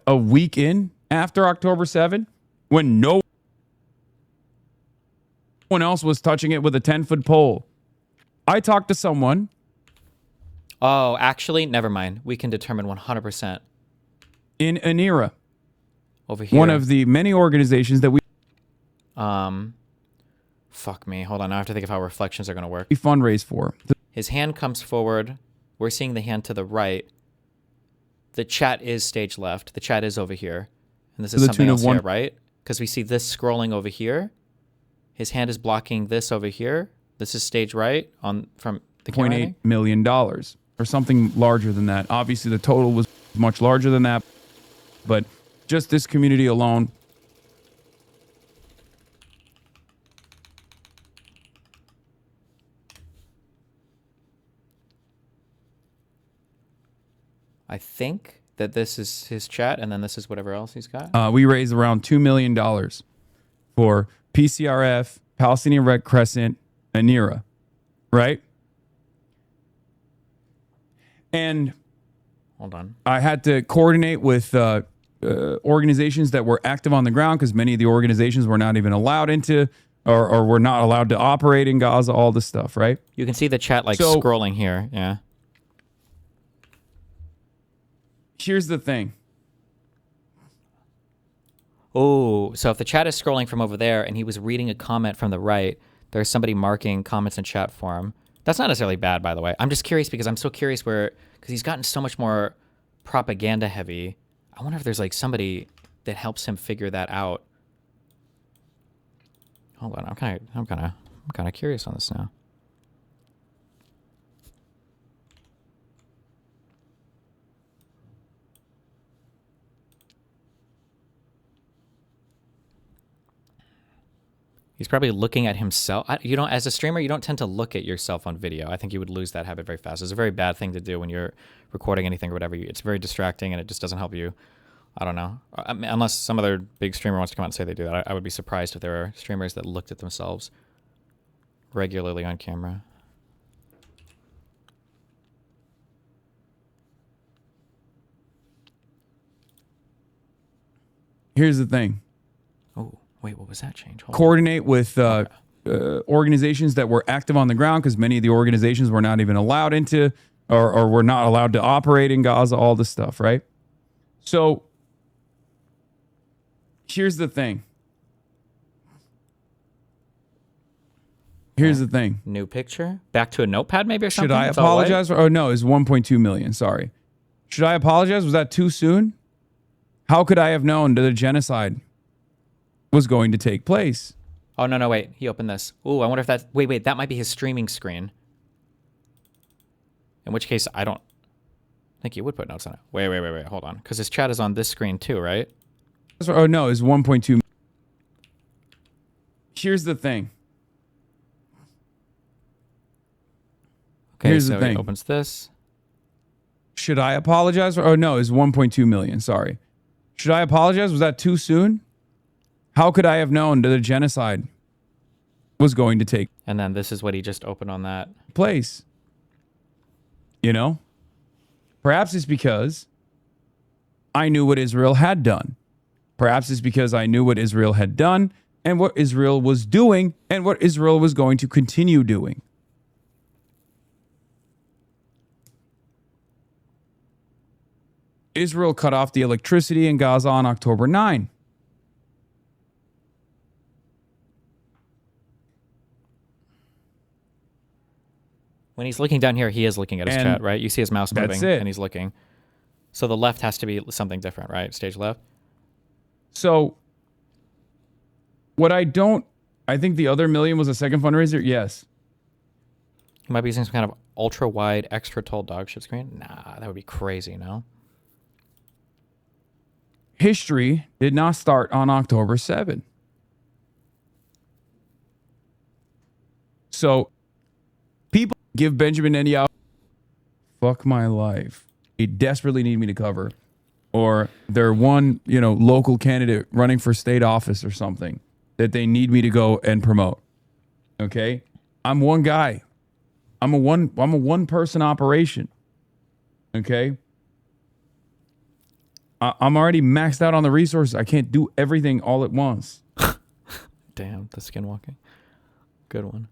a week in after October 7, when no one else was touching it with a 10-foot pole. I talked to someone. Oh, actually, never mind. We can determine 100%. In an era. Over here. One of the many organizations that we... Fuck me. Hold on. I have to think of how reflections are going to work. We fundraise for. His hand comes forward. We're seeing the hand to the right. The chat is stage left. The chat is over here. And this is something else here, right? Because we see this scrolling over here. His hand is blocking this over here. This is stage right from the camera. $0.8 million or something larger than that. Obviously, the total was much larger than that. But just this community alone. I think that this is his chat, and then this is whatever else he's got? We raised around $2 million for PCRF, Palestinian Red Crescent, and NERA, right? And hold on, I had to coordinate with organizations that were active on the ground because many of the organizations were not even allowed into or were not allowed to operate in Gaza, all this stuff, right? You can see the chat like scrolling here. Yeah. Here's the thing. Oh, so if the chat is scrolling from over there and he was reading a comment from the right, there's somebody marking comments in chat for him. That's not necessarily bad, by the way. I'm just curious because I'm so curious because he's gotten so much more propaganda heavy. I wonder if there's like somebody that helps him figure that out. Hold on, I'm kind of curious on this now. He's probably looking at himself. You know, as a streamer, you don't tend to look at yourself on video. I think you would lose that habit very fast. It's a very bad thing to do when you're recording anything or whatever. It's very distracting, and it just doesn't help you. I don't know. I mean, unless some other big streamer wants to come out and say they do that. I would be surprised if there are streamers that looked at themselves regularly on camera. Here's the thing. Oh, wait, what was that change? Coordinate with organizations that were active on the ground because many of the organizations were not even allowed into or were not allowed to operate in Gaza, all this stuff, right? So here's the thing. Here's the thing. New picture? Back to a notepad maybe or something? Should I apologize? Oh, no, it's 1.2 million. Sorry. Should I apologize? Was that too soon? How could I have known that a genocide was going to take place? Oh, no, wait. He opened this. Ooh, I wonder if that's... Wait, that might be his streaming screen. In which case, I don't think he would put notes on it. Wait. Hold on. Because his chat is on this screen too, right? Oh, no, it's 1.2. Here's the thing. Okay, Here's so the thing. He opens this. Should I apologize? Oh, no, it's 1.2 million. Sorry. Should I apologize? Was that too soon? How could I have known that a genocide was going to take And then this is what he just opened on that. place? You know? Perhaps it's because I knew what Israel had done. Perhaps it's because I knew what Israel had done and what Israel was doing and what Israel was going to continue doing. Israel cut off the electricity in Gaza on October 9. When he's looking down here, he is looking at his chat, right? You see his mouse moving, and he's looking. So the left has to be something different, right? Stage left. So what I think the other million was a second fundraiser. Yes. He might be using some kind of ultra wide, extra tall dog shit screen. Nah, that would be crazy, no? History did not start on October 7. So people give Benjamin Netanyahu fuck my life. They desperately need me to cover. Or they're one, local candidate running for state office or something that they need me to go and promote. Okay? I'm one guy. I'm a one person operation. Okay? I'm already maxed out on the resources. I can't do everything all at once. Damn, the skinwalking. Good one.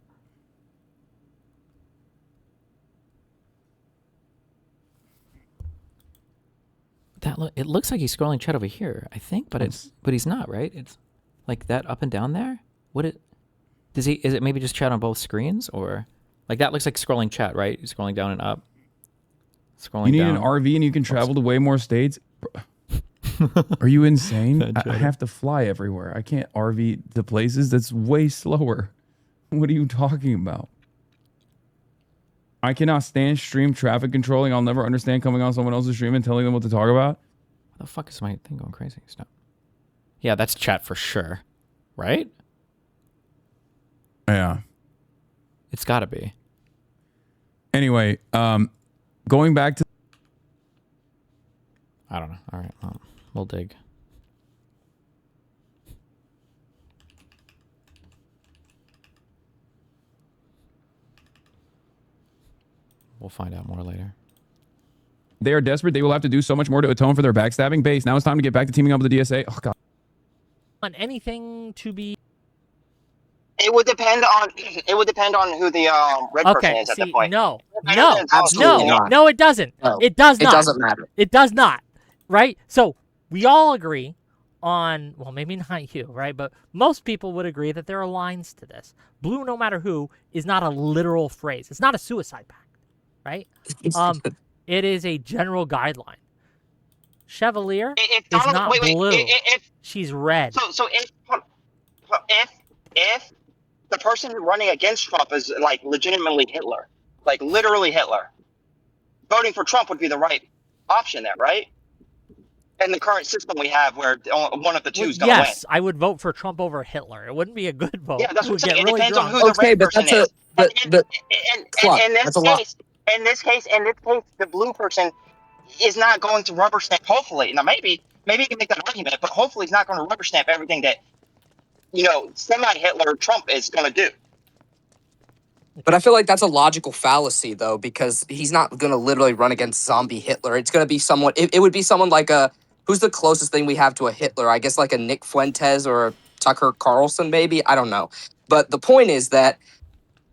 It looks like he's scrolling chat over here, I think, but he's not, right? It's like that up and down there. Is it maybe just chat on both screens, or like that looks like scrolling chat, right? You're scrolling down and up. Scrolling You need down. an RV and you can travel to way more states. Are you insane? I have to fly everywhere. I can't RV to places. That's way slower. What are you talking about? I cannot stand stream traffic controlling. I'll never understand coming on someone else's stream and telling them what to talk about. What the fuck is my thing going crazy? Stop. Yeah, that's chat for sure. Right? Yeah. It's got to be. Anyway, going back to... I don't know. All right, well, we'll dig. We'll find out more later. They are desperate. They will have to do so much more to atone for their backstabbing. Base. Now it's time to get back to teaming up with the DSA. Oh, God. On anything to be... It would depend on who the red person is at that point. No, Absolutely not. no, it doesn't. No, it does not. It doesn't matter. It does not. Right? So we all agree on, well, maybe not you, right? But most people would agree that there are lines to this. Blue, no matter who, is not a literal phrase. It's not a suicide pact, right? It is a general guideline. Chevalier is not blue. She's red. So if the person running against Trump is like legitimately Hitler, like literally Hitler, voting for Trump would be the right option there, right? In the current system we have, where one of the two is going to win. Yes, I would vote for Trump over Hitler. It wouldn't be a good vote. Yeah, that's what I'm saying. It really depends on drunk. who the red person is. In this case, the blue person is not going to rubber stamp. Hopefully, now maybe you can make that argument, but hopefully, he's not going to rubber stamp everything that semi-Hitler Trump is going to do. But I feel like that's a logical fallacy, though, because he's not going to literally run against zombie Hitler. It's going to be someone. It would be someone like who's the closest thing we have to a Hitler? I guess like a Nick Fuentes or a Tucker Carlson, maybe. I don't know. But the point is that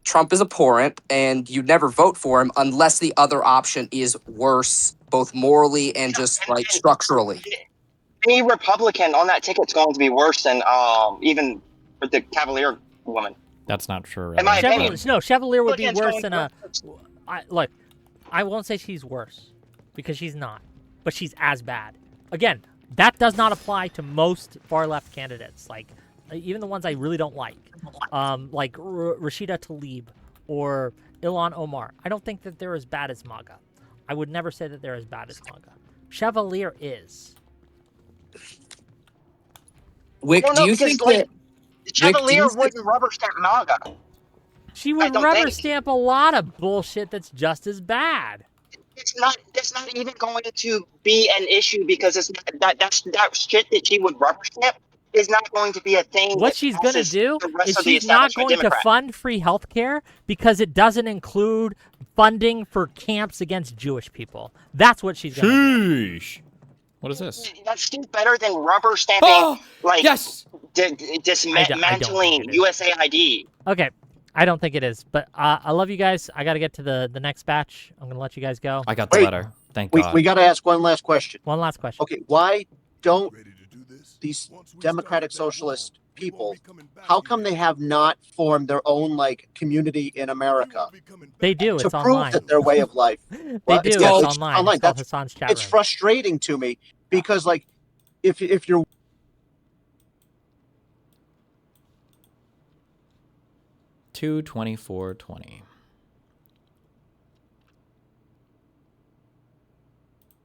Trump is abhorrent, and you never vote for him unless the other option is worse, both morally and just like structurally. Any Republican on that ticket is going to be worse than even the Cavalier woman. That's not true. In my opinion. No, Chevalier would be worse than a... Look, I won't say she's worse, because she's not. But she's as bad. Again, that does not apply to most far-left candidates. Like, even the ones I really don't like. Like Rashida Tlaib or Ilhan Omar. I don't think that they're as bad as MAGA. I would never say that they're as bad as MAGA. Chevalier is. Wick, do you think that... Chevalier wouldn't rubber stamp MAGA. She would rubber stamp a lot of bullshit that's just as bad. That's not even going to be an issue because it's not, that shit that she would rubber stamp is not going to be a thing. What she's going to do is she's not going to fund free healthcare because it doesn't include funding for camps against Jewish people. That's what she's going to do. What is this? That's still better than rubber stamping, dismantling USAID. Okay, I don't think it is, but I love you guys. I got to get to the next batch. I'm going to let you guys go. I got the letter. Thank God. We got to ask one last question. One last question. Okay, why don't these democratic socialist people, how come they have not formed their own community in America? They do. To it's prove online. that their way of life. They do. It's online. It's Hassan's chat It's room. frustrating to me because if you're $224.20.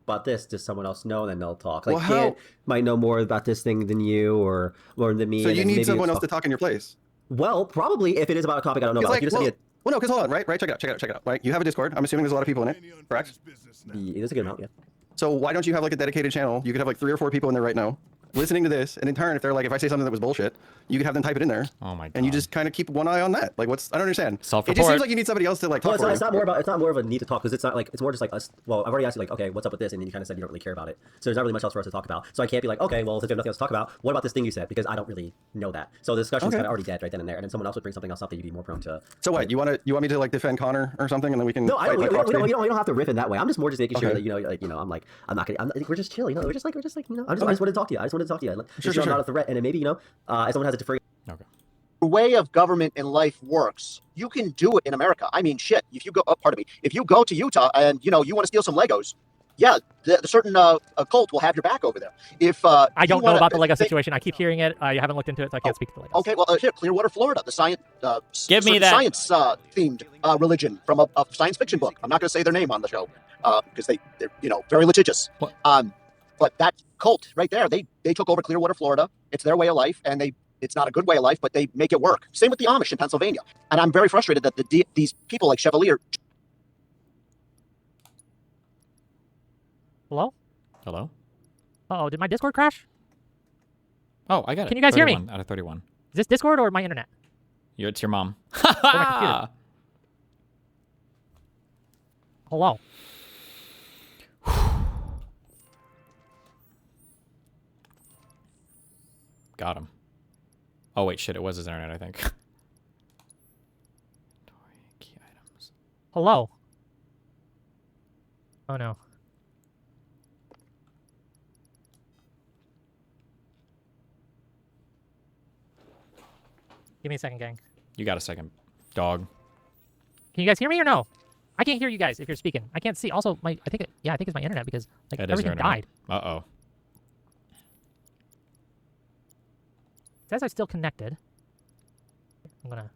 About this, does someone else know? And then they'll talk. Well, Kid might know more about this thing than you, or more than me. So and you then need maybe someone else to talk in your place. Well, probably if it is about a topic I don't know about. You just send me Well, no, because hold on, right? Check it out. Right? You have a Discord. I'm assuming there's a lot of people in it, correct? There's a good amount, yeah. So why don't you have a dedicated channel? You could have 3 or 4 people in there right now, listening to this, and in turn, if they're if I say something that was bullshit, you could have them type it in there. Oh my God. And you just kind of keep one eye on that. I don't understand. It Self-report. just seems like you need somebody else to talk Well, for you. it's not more of a need to talk because it's not it's more just us. Well, I've already asked you okay, what's up with this, and then you kind of said you don't really care about it. So there's not really much else for us to talk about. So I can't be okay, well, since we have nothing else to talk about, what about this thing you said? Because I don't really know that. So the discussion's kind of already dead right then and there. And then someone else would bring something else up that you'd be more prone to. So what? You want me to defend Connor or something, and then we can? No, fight we proxy? don't have to riff in that way. I'm just more just making sure that I'm not gonna. we're just chill. We're just I just wanted to talk to you. Sure. Not a threat, and then maybe if someone has a different. Okay. The way of government in life works, you can do it in America. I mean, shit. If you go, if you go to Utah and you want to steal some Legos, yeah, the certain cult will have your back over there. If I don't know about the Lego situation, I keep hearing it. You haven't looked into it, so I can't speak to the Legos. Okay, well, Clearwater, Florida, the science. Give me that science themed religion from a science fiction book. I'm not going to say their name on the show because they're very litigious. But that cult right there, they took over Clearwater, Florida. It's their way of life, and it's not a good way of life, but they make it work. Same with the Amish in Pennsylvania. And I'm very frustrated that these people like Chevalier. Hello? Hello? Uh-oh, did my Discord crash? Oh, I got it. Can you guys hear me? 31 out of 31. Is this Discord or my internet? It's your mom. Or my computer? Hello. Got him. Oh, wait, shit. It was his internet, I think. Key items. Hello. Oh, no. Give me a second, gang. You got a second, dog. Can you guys hear me or no? I can't hear you guys if you're speaking. I can't see. Also, I think it's my internet because like It is everything your internet. died. Uh-oh. It says I'm still connected. I'm gonna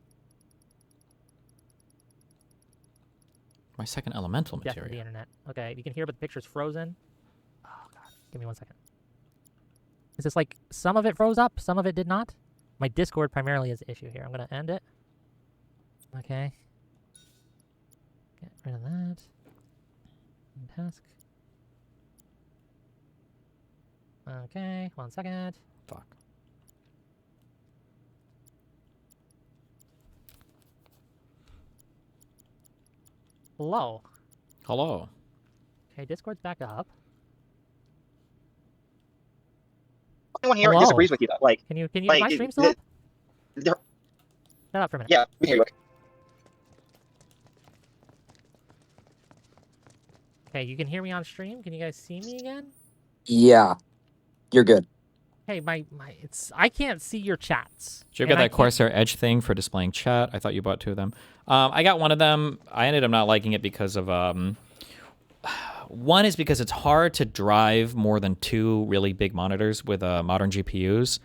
My second elemental death of material. the internet. Okay, you can hear, but the picture's frozen. Oh god, give me 1 second. Is this like some of it froze up, some of it did not? My Discord primarily is the issue here. I'm gonna end it. Okay. Get rid of that. Task. Okay, 1 second. Fuck. Hello. Hello. Okay, Discord's back up. Anyone here Hello? disagrees with you though? Like, Can you like, my stream still up? Shut up for a minute. Yeah, we hear you. Okay, you can hear me on stream. Can you guys see me again? Yeah, you're good. Hey, I can't see your chats. Did you And get I that can't- Corsair Edge thing for displaying chat? I thought you bought 2 of them. I got one of them. I ended up not liking it because of one is because it's hard to drive more than 2 really big monitors with modern GPUs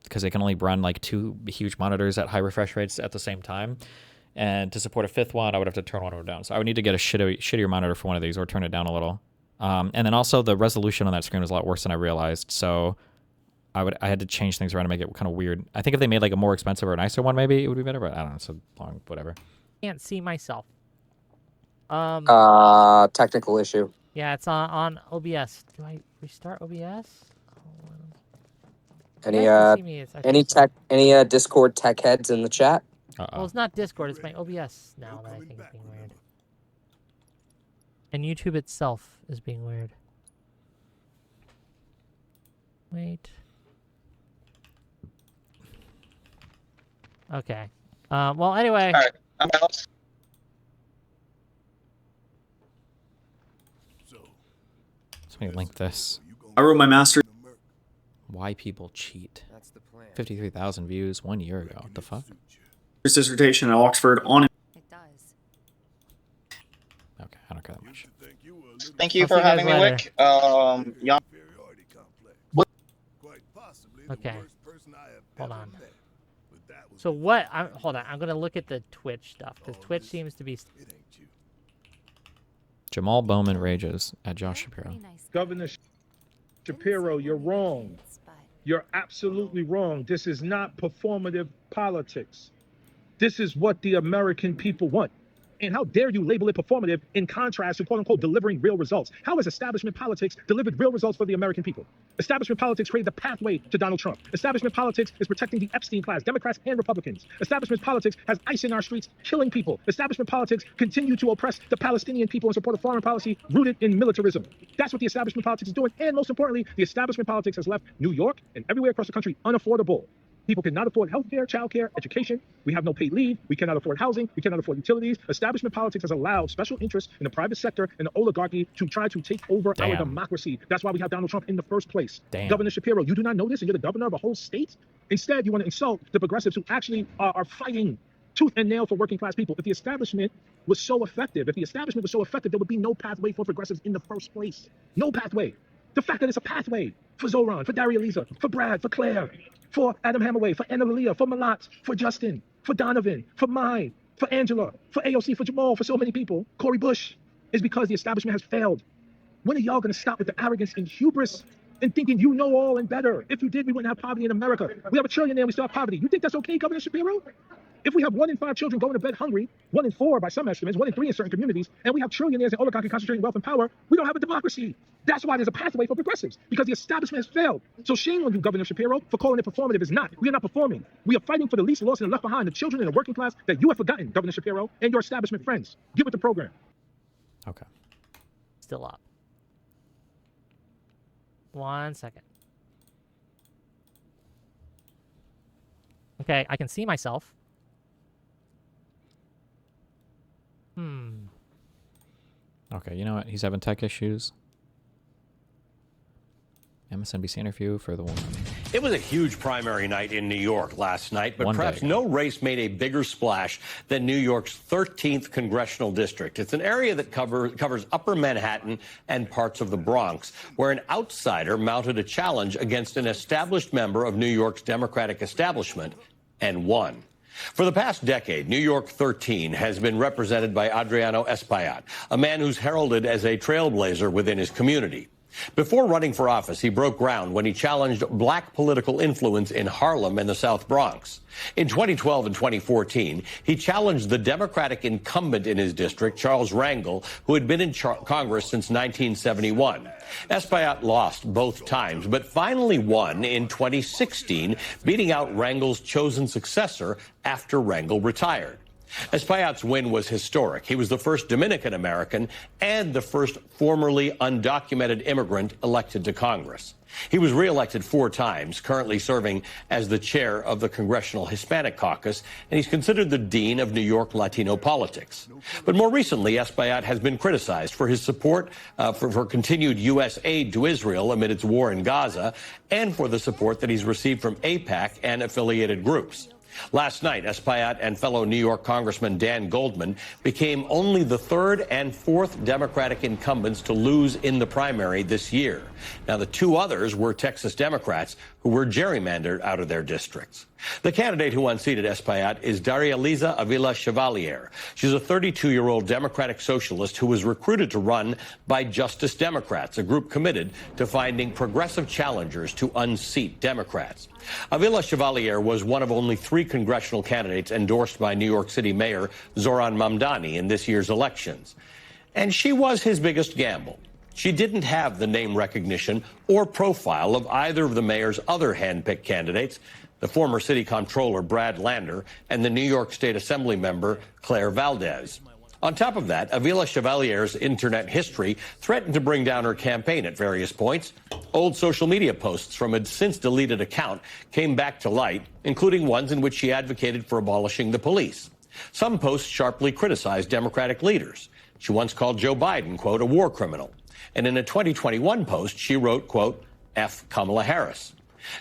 because they can only run like 2 huge monitors at high refresh rates at the same time. And to support a 5th one, I would have to turn one of them down. So I would need to get a shittier monitor for one of these or turn it down a little. And then also the resolution on that screen was a lot worse than I realized. So I had to change things around to make it kind of weird. I think if they made like a more expensive or nicer one, maybe it would be better. But I don't know. It's a long whatever. Can't see myself. Technical issue. Yeah, it's on OBS. Do I restart OBS? Any Discord tech heads in the chat? Well, it's not Discord. It's my OBS now that I think is being weird. And YouTube itself is being weird. Wait. Okay. Well, anyway. All right, I'm out. Somebody link this. I wrote my master. Why people cheat. 53,000 views 1 year ago. What the fuck? Dissertation at Oxford on it. Okay, I don't care that much. Thank you I'll for see you guys having me, later. Wick. Yeah. Okay. Hold on. So what? Hold on. I'm gonna look at the Twitch stuff because Twitch seems to be. Jamal Bowman rages at Josh Shapiro. Governor Shapiro, you're wrong. You're absolutely wrong. This is not performative politics. This is what the American people want. And how dare you label it performative in contrast to quote unquote delivering real results? How has establishment politics delivered real results for the American people? Establishment politics created the pathway to Donald Trump. Establishment politics is protecting the Epstein class, Democrats and Republicans. Establishment politics has ICE in our streets, killing people. Establishment politics continue to oppress the Palestinian people and support a foreign policy rooted in militarism. That's what the establishment politics is doing. And most importantly, the establishment politics has left New York and everywhere across the country unaffordable. People cannot afford healthcare, childcare, education. We have no paid leave. We cannot afford housing. We cannot afford utilities. Establishment politics has allowed special interests in the private sector and the oligarchy to try to take over our democracy. That's why we have Donald Trump in the first place. Governor Shapiro, you do not know this, and you're the governor of a whole state? Instead, you want to insult the progressives who actually are fighting tooth and nail for working class people. If the establishment was so effective, there would be no pathway for progressives in the first place. No pathway. The fact that it's a pathway for Zoran, for Darializa, for Brad, for Claire, for Adam Hamaway, for Anna Leah, for Malat, for Justin, for Donovan, for Mai, for Angela, for AOC, for Jamal, for so many people, Cori Bush, is because the establishment has failed. When are y'all going to stop with the arrogance and hubris and thinking you know all and better? If you did, we wouldn't have poverty in America. We have a trillionaire, we still have poverty. You think that's okay, Governor Shapiro? If we have 1 in 5 children going to bed hungry, 1 in 4 by some estimates, 1 in 3 in certain communities, and we have trillionaires and oligarchy concentrating wealth and power, we don't have a democracy. That's why there's a pathway for progressives, because the establishment has failed. So shame on you, Governor Shapiro, for calling it performative. It's not. We are not performing. We are fighting for the least lost and left behind, the children in the working class that you have forgotten, Governor Shapiro, and your establishment friends. Get with the program. Okay. Still up. 1 second. Okay, I can see myself. Okay, you know what? He's having tech issues. MSNBC interview for the one. It was a huge primary night in New York last night, but perhaps no race made a bigger splash than New York's 13th congressional district. It's an area that covers Upper Manhattan and parts of the Bronx, where an outsider mounted a challenge against an established member of New York's Democratic establishment and won. For the past decade, New York 13 has been represented by Adriano Espaillat, a man who's heralded as a trailblazer within his community. Before running for office, he broke ground when he challenged black political influence in Harlem and the South Bronx. In 2012 and 2014, he challenged the Democratic incumbent in his district, Charles Rangel, who had been in Congress since 1971. Espaillat lost both times, but finally won in 2016, beating out Rangel's chosen successor after Rangel retired. Espaillat's win was historic. He was the first Dominican-American and the first formerly undocumented immigrant elected to Congress. He was reelected 4 times, currently serving as the chair of the Congressional Hispanic Caucus, and he's considered the dean of New York Latino politics. But more recently, Espaillat has been criticized for his support for continued U.S. aid to Israel amid its war in Gaza, and for the support that he's received from AIPAC and affiliated groups. Last night, Espaillat and fellow New York Congressman Dan Goldman became only the 3rd and 4th Democratic incumbents to lose in the primary this year. Now, the 2 others were Texas Democrats who were gerrymandered out of their districts. The candidate who unseated Espaillat is Darializa Avilla Chevalier. She's a 32-year-old Democratic socialist who was recruited to run by Justice Democrats, a group committed to finding progressive challengers to unseat Democrats. Avilla Chevalier was one of only 3 congressional candidates endorsed by New York City Mayor Zoran Mamdani in this year's elections. And she was his biggest gamble. She didn't have the name recognition or profile of either of the mayor's other hand-picked candidates, the former city comptroller Brad Lander and the New York State Assembly member Claire Valdez. On top of that, Avilla Chevalier's internet history threatened to bring down her campaign at various points. Old social media posts from a since-deleted account came back to light, including ones in which she advocated for abolishing the police. Some posts sharply criticized Democratic leaders. She once called Joe Biden, quote, a war criminal. And in a 2021 post, she wrote, quote, F. Kamala Harris.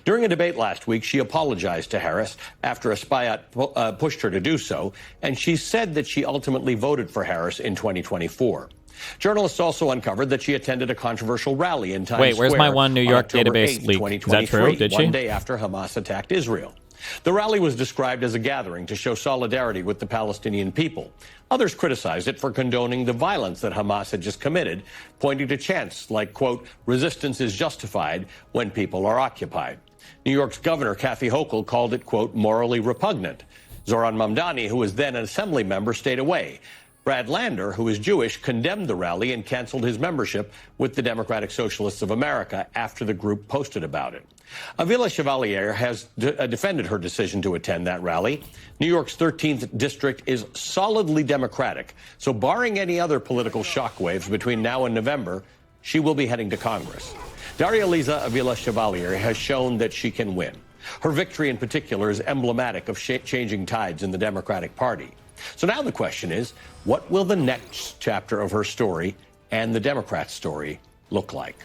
During a debate last week, she apologized to Harris after Espaillat pushed her to do so, and she said that she ultimately voted for Harris in 2024. Journalists also uncovered that she attended a controversial rally in Times Square. Wait, where's my one New York database 8th, leak? Is that true? Did she? One day after Hamas attacked Israel. The rally was described as a gathering to show solidarity with the Palestinian people. Others criticized it for condoning the violence that Hamas had just committed, pointing to chants like, quote, resistance is justified when people are occupied. New York's Governor Kathy Hochul called it, quote, morally repugnant. Zoran Mamdani, who was then an assembly member, stayed away. Brad Lander, who is Jewish, condemned the rally and canceled his membership with the Democratic Socialists of America after the group posted about it. Avilla Chevalier has defended her decision to attend that rally. New York's 13th district is solidly Democratic, so barring any other political shockwaves between now and November, she will be heading to Congress. Darializa Avilla Chevalier has shown that she can win. Her victory in particular is emblematic of changing tides in the Democratic Party. So now the question is, what will the next chapter of her story and the Democrat story look like?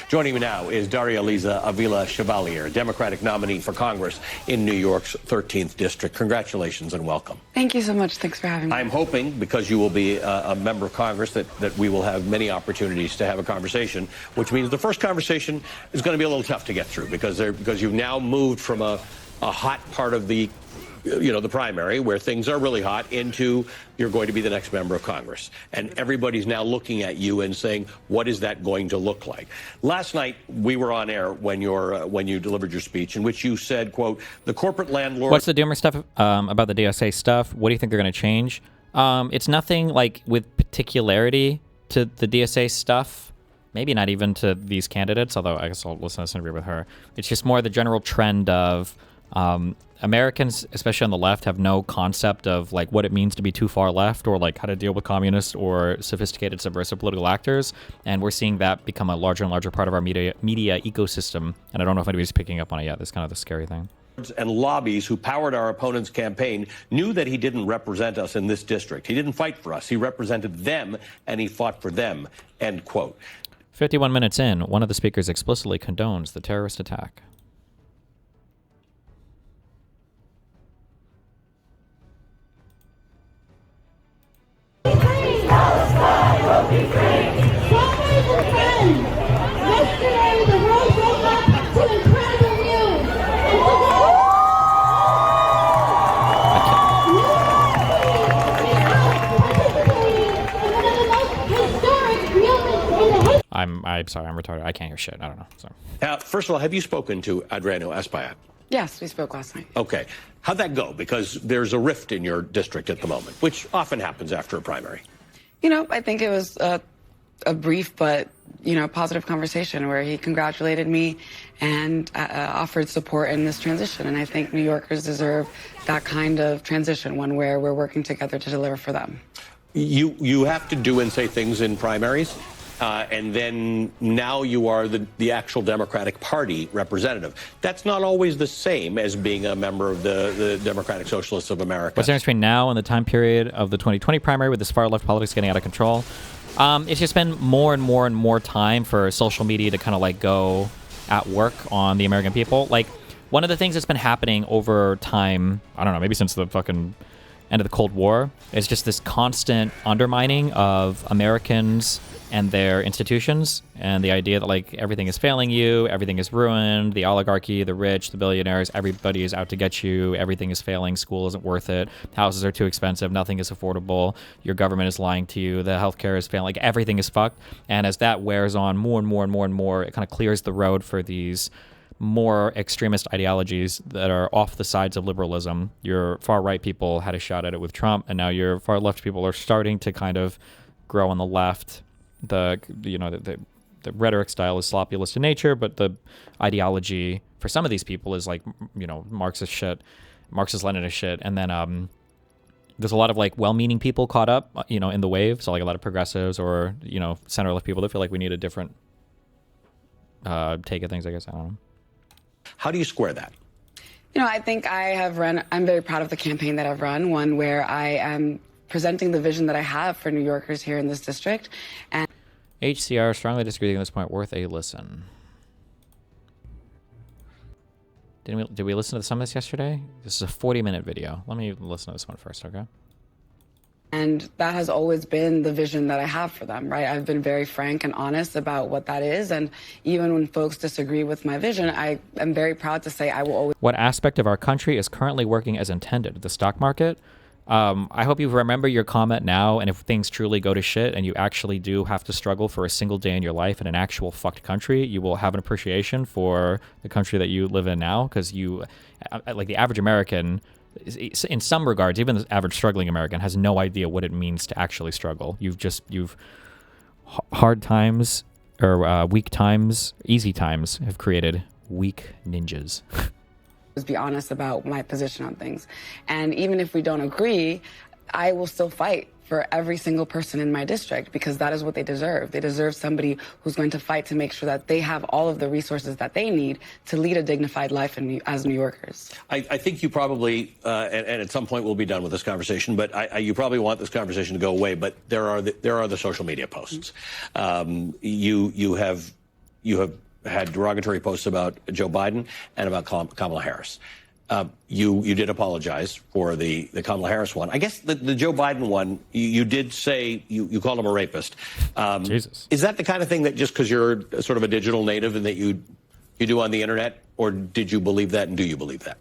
Joining me now is Darializa Avilla Chevalier, Democratic nominee for Congress in New York's 13th district. Congratulations and welcome. Thank you so much. Thanks for having me. I'm hoping, because you will be a member of Congress, that we will have many opportunities to have a conversation, which means the first conversation is going to be a little tough to get through because you've now moved from a hot part of the primary where things are really hot into you're going to be the next member of Congress. And everybody's now looking at you and saying, what is that going to look like? Last night, we were on air when you delivered your speech in which you said, quote, the corporate landlord... What's the Doomer stuff about the DSA stuff? What do you think they're going to change? It's nothing like with particularity to the DSA stuff. maybe not even to these candidates, although I guess I'll listen to this interview with her. It's just more the general trend of Americans, especially on the left, have no concept of like what it means to be too far left, or like how to deal with communists or sophisticated subversive political actors. And we're seeing that become a larger and larger part of our media ecosystem. And I don't know if anybody's picking up on it yet. That's kind of the scary thing. And lobbies who powered our opponent's campaign knew that he didn't represent us in this district. He didn't fight for us. He represented them, and he fought for them, end quote. 51 minutes in, one of the speakers explicitly condones the terrorist attack. Yesterday, the world woke up to incredible news. I'm sorry, I'm retarded. I can't hear shit. I don't know. So. First of all, have you spoken to Adriano Espaillat? Yes, we spoke last night. Okay. How'd that go? Because there's a rift in your district at the moment, which often happens after a primary. You know, I think it was a brief but, positive conversation where he congratulated me and offered support in this transition. And I think New Yorkers deserve that kind of transition, one where we're working together to deliver for them. You have to do and say things in primaries. And then now you are the actual Democratic Party representative. That's not always the same as being a member of the Democratic Socialists of America. What's the difference between now and the time period of the 2020 primary with this far-left politics getting out of control? It's just been more and more and more time for social media to kind of like go at work on the American people. Like, one of the things that's been happening over time, I don't know, maybe since the fucking end of the Cold War, is just this constant undermining of Americans and their institutions, and the idea that like everything is failing you, everything is ruined, the oligarchy, the rich, the billionaires, everybody is out to get you, everything is failing, school isn't worth it, houses are too expensive, nothing is affordable, your government is lying to you, the healthcare is failing, like everything is fucked. And as that wears on more and more and more and more, it kind of clears the road for these more extremist ideologies that are off the sides of liberalism. Your far right people had a shot at it with Trump, and now your far left people are starting to kind of grow on the left. The rhetoric style is sloppulist in nature, but the ideology for some of these people is like, Marxist shit, Marxist-Leninist shit. And then there's a lot of like well-meaning people caught up, in the wave. So like a lot of progressives or, center-left people that feel like we need a different take of things, I guess. I don't know. How do you square that? I think I'm very proud of the campaign that I've run, one where I am presenting the vision that I have for New Yorkers here in this district. And HCR strongly disagreeing at this point. Worth a listen. Did we listen to some of this yesterday? This is a 40-minute video. Let me listen to this one first, okay? And that has always been the vision that I have for them, right? I've been very frank and honest about what that is. And even when folks disagree with my vision, I am very proud to say I will always... What aspect of our country is currently working as intended? The stock market? I hope you remember your comment now, and if things truly go to shit and you actually do have to struggle for a single day in your life in an actual fucked country, you will have an appreciation for the country that you live in now, because you, like the average American, in some regards, even the average struggling American, has no idea what it means to actually struggle. Hard times, or weak times, easy times have created weak ninjas. Be honest about my position on things. And even if we don't agree, I will still fight for every single person in my district, because that is what they deserve. They deserve somebody who's going to fight to make sure that they have all of the resources that they need to lead a dignified life as New Yorkers. I think you probably, and at some point we'll be done with this conversation, but you probably want this conversation to go away, but there are the social media posts. You have had derogatory posts about Joe Biden and about Kamala Harris. You did apologize for the Kamala Harris one. I guess the Joe Biden one, you did say you called him a rapist. Jesus. Is that the kind of thing that just because you're sort of a digital native and that you do on the internet, or did you believe that, and do you believe that?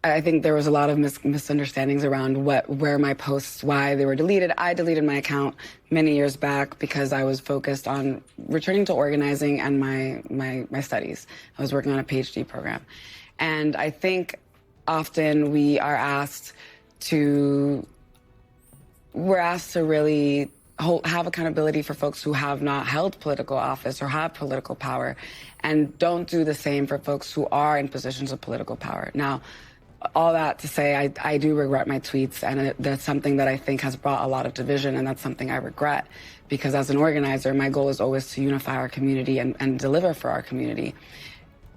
I think there was a lot of misunderstandings around where my posts, why they were deleted. I deleted my account many years back because I was focused on returning to organizing and my studies. I was working on a PhD program. And I think often we're asked to really have accountability for folks who have not held political office or have political power, and don't do the same for folks who are in positions of political power. Now, all that to say, I do regret my tweets, and that's something that I think has brought a lot of division, and that's something I regret, because as an organizer, my goal is always to unify our community and deliver for our community.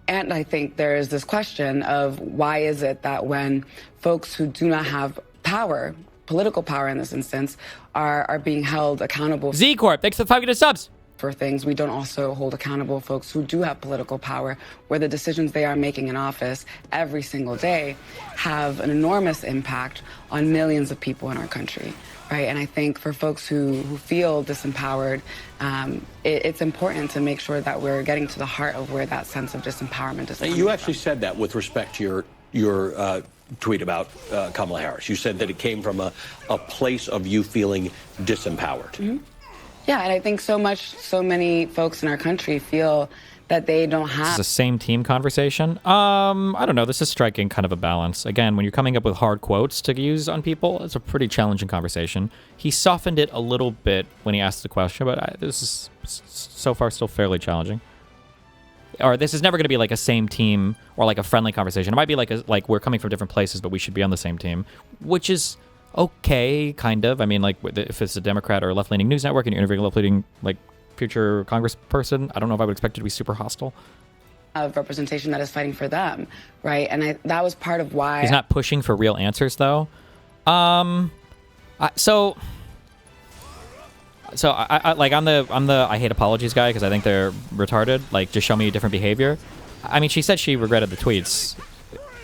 And I think there is this question of why is it that when folks who do not have power, political power in this instance, are being held accountable. Z-Corp, thanks for the 5 subs. For things, we don't also hold accountable folks who do have political power, where the decisions they are making in office every single day have an enormous impact on millions of people in our country, right? And I think for folks who feel disempowered, it's important to make sure that we're getting to the heart of where that sense of disempowerment is coming You actually said that with respect to your tweet about Kamala Harris. You said that it came from a place of you feeling disempowered. Mm-hmm. Yeah, and I think so many folks in our country feel that they don't have... This is a same team conversation. I don't know. This is striking kind of a balance. Again, when you're coming up with hard quotes to use on people, it's a pretty challenging conversation. He softened it a little bit when he asked the question, but this is so far still fairly challenging. Or this is never going to be like a same team or like a friendly conversation. It might be like we're coming from different places, but we should be on the same team, which is... okay, kind of. I mean, like, if it's a Democrat or a left-leaning news network and you're interviewing a left-leaning, like, future congressperson, I don't know if I would expect it to be super hostile. Of representation that is fighting for them, right? And that was part of why... He's not pushing for real answers, though. So I like, I'm the I hate apologies guy because I think they're retarded. Like, just show me a different behavior. I mean, she said she regretted the tweets.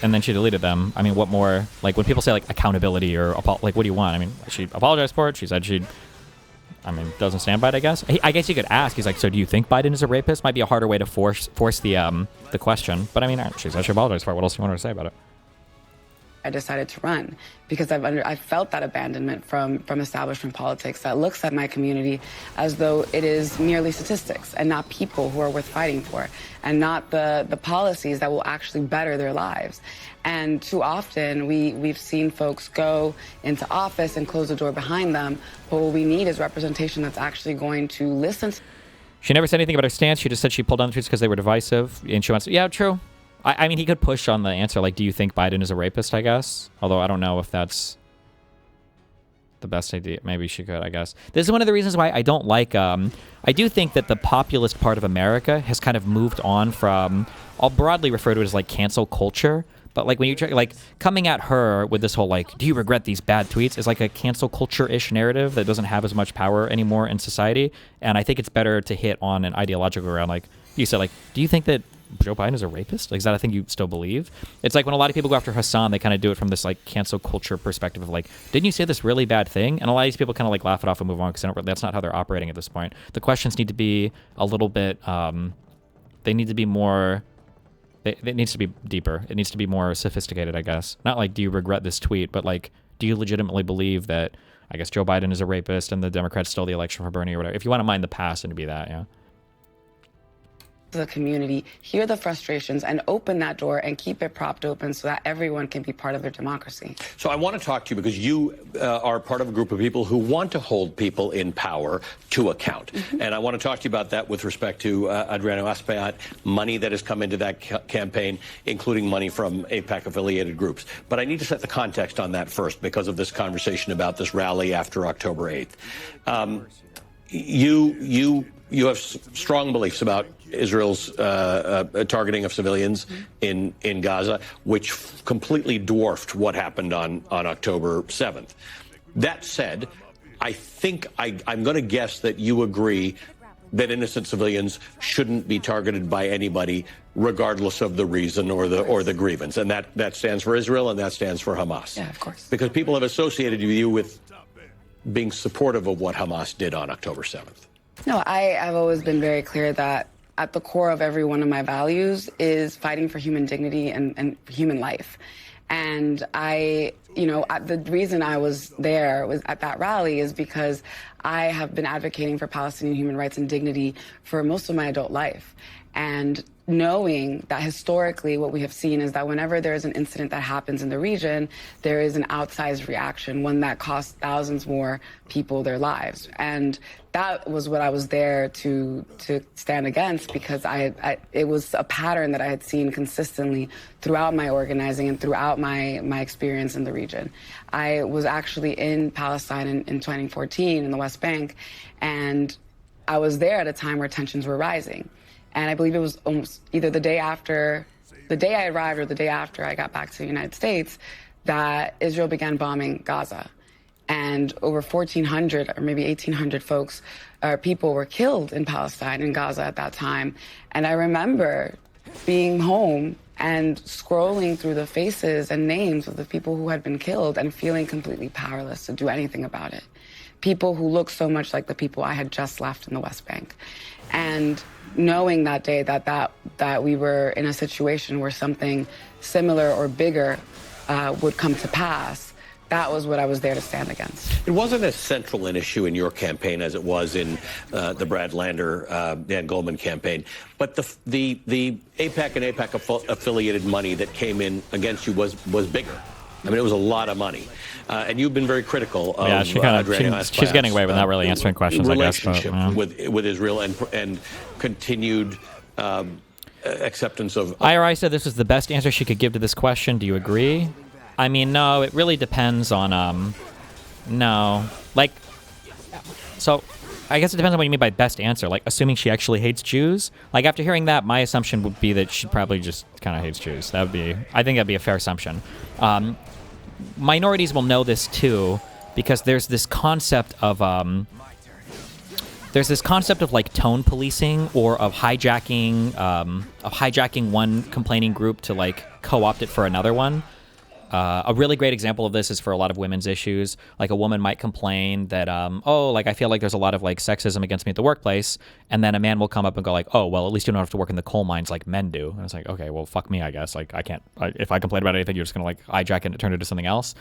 And then she deleted them. I mean, what more? Like, when people say, like, accountability or, like, what do you want? I mean, she apologized for it. She said doesn't stand by it, I guess. I guess you could ask. He's like, so do you think Biden is a rapist? Might be a harder way to force the question. But, I mean, she said she apologized for it. What else do you want her to say about it? I decided to run because I felt that abandonment from establishment politics that looks at my community as though it is merely statistics and not people who are worth fighting for, and not the policies that will actually better their lives. And too often we've seen folks go into office and close the door behind them, but what we need is representation that's actually going to listen to... She never said anything about her stance. She just said she pulled down the tweets because they were divisive, and she wants to... Yeah, true. I mean, he could push on the answer, like, do you think Biden is a rapist, I guess? Although I don't know if that's the best idea. Maybe she could, I guess. This is one of the reasons why I don't like... I do think that the populist part of America has kind of moved on from... I'll broadly refer to it as, like, cancel culture. But, like, when you try... Like, coming at her with this whole, like, do you regret these bad tweets? Is like a cancel culture-ish narrative that doesn't have as much power anymore in society. And I think it's better to hit on an ideological ground. Like, you said, like, do you think that Joe Biden is a rapist? Like, is that a thing you still believe? It's like when a lot of people go after Hassan, they kind of do it from this like cancel culture perspective of like, didn't you say this really bad thing? And a lot of these people kind of like laugh it off and move on because that's not how they're operating at this point. The questions need to be a little bit, they need to be more, it needs to be deeper. It needs to be more sophisticated, I guess. Not like, do you regret this tweet, but like, do you legitimately believe that, I guess, Joe Biden is a rapist and the Democrats stole the election for Bernie or whatever? If you want to mind the past, it'd be that, yeah. The community, hear the frustrations, and open that door and keep it propped open so that everyone can be part of their democracy. So I want to talk to you because you are part of a group of people who want to hold people in power to account. Mm-hmm. And I want to talk to you about that with respect to Adriano Aspillat, money that has come into that campaign, including money from AIPAC-affiliated groups. But I need to set the context on that first because of this conversation about this rally after October 8th. You have strong beliefs about Israel's targeting of civilians in Gaza, which completely dwarfed what happened on October 7th. That said, I think I'm going to guess that you agree that innocent civilians shouldn't be targeted by anybody, regardless of the reason or the grievance, and that stands for Israel and that stands for Hamas. Yeah, of course. Because people have associated you with being supportive of what Hamas did on October 7th. No, I have always been very clear that at the core of every one of my values is fighting for human dignity and human life. And the reason I was there was at that rally is because I have been advocating for Palestinian human rights and dignity for most of my adult life. And knowing that historically what we have seen is that whenever there is an incident that happens in the region, there is an outsized reaction, one that costs thousands more people their lives. And that was what I was there to stand against, because it was a pattern that I had seen consistently throughout my organizing and throughout my experience in the region. I was actually in Palestine in 2014 in the West Bank, and I was there at a time where tensions were rising. And I believe it was almost either the day I arrived or the day after I got back to the United States that Israel began bombing Gaza. And over 1,400 or maybe 1,800 people were killed in Palestine and Gaza at that time. And I remember being home and scrolling through the faces and names of the people who had been killed and feeling completely powerless to do anything about it. People who looked so much like the people I had just left in the West Bank. And knowing that day that we were in a situation where something similar or bigger would come to pass, that was what I was there to stand against. It wasn't as central an issue in your campaign as it was in the Brad Lander, Dan Goldman campaign. But the AIPAC and AIPAC affiliated money that came in against you was bigger. I mean, it was a lot of money. And you've been very critical of she's getting away with not really answering questions, I guess. But, with Israel and continued acceptance of... IRI said this was the best answer she could give to this question. Do you agree? I mean, no, it really depends on... no. Like, so... I guess it depends on what you mean by best answer. Like, assuming she actually hates Jews? Like, after hearing that, my assumption would be that she probably just kind of hates Jews. That would be... I think that'd be a fair assumption. Minorities will know this, too, because there's this concept of... like, tone policing or of hijacking one complaining group to, like, co-opt it for another one. A really great example of this is for a lot of women's issues. Like, a woman might complain that, I feel like there's a lot of, like, sexism against me at the workplace. And then a man will come up and go, like, oh, well, at least you don't have to work in the coal mines like men do. And it's like, okay, well, fuck me, I guess. Like, I can't, if I complain about anything, you're just going to, like, hijack it and turn it into something else.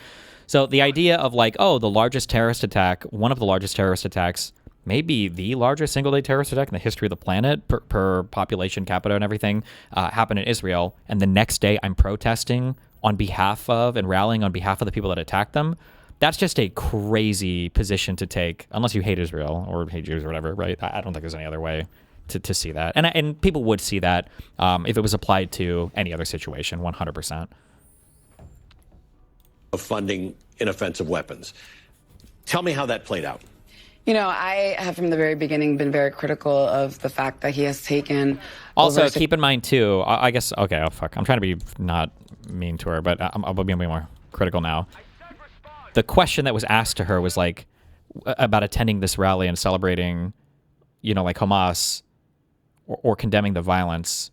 So the idea of, like, oh, the largest terrorist attack, one of the largest terrorist attacks, maybe the largest single-day terrorist attack in the history of the planet per population capita and everything, happened in Israel. And the next day I'm protesting on behalf of and rallying on behalf of the people that attacked them. That's just a crazy position to take, unless you hate Israel or hate Jews or whatever, right? I don't think there's any other way to see that. And people would see that if it was applied to any other situation, 100%. Of funding inoffensive weapons. Tell me how that played out. You know, I have from the very beginning been very critical of the fact that he has taken... Also, keep in mind, too, I guess, okay, oh, fuck. I'm trying to be not mean to her, but I'll be more critical now. The question that was asked to her was, like, about attending this rally and celebrating, you know, like Hamas or condemning the violence.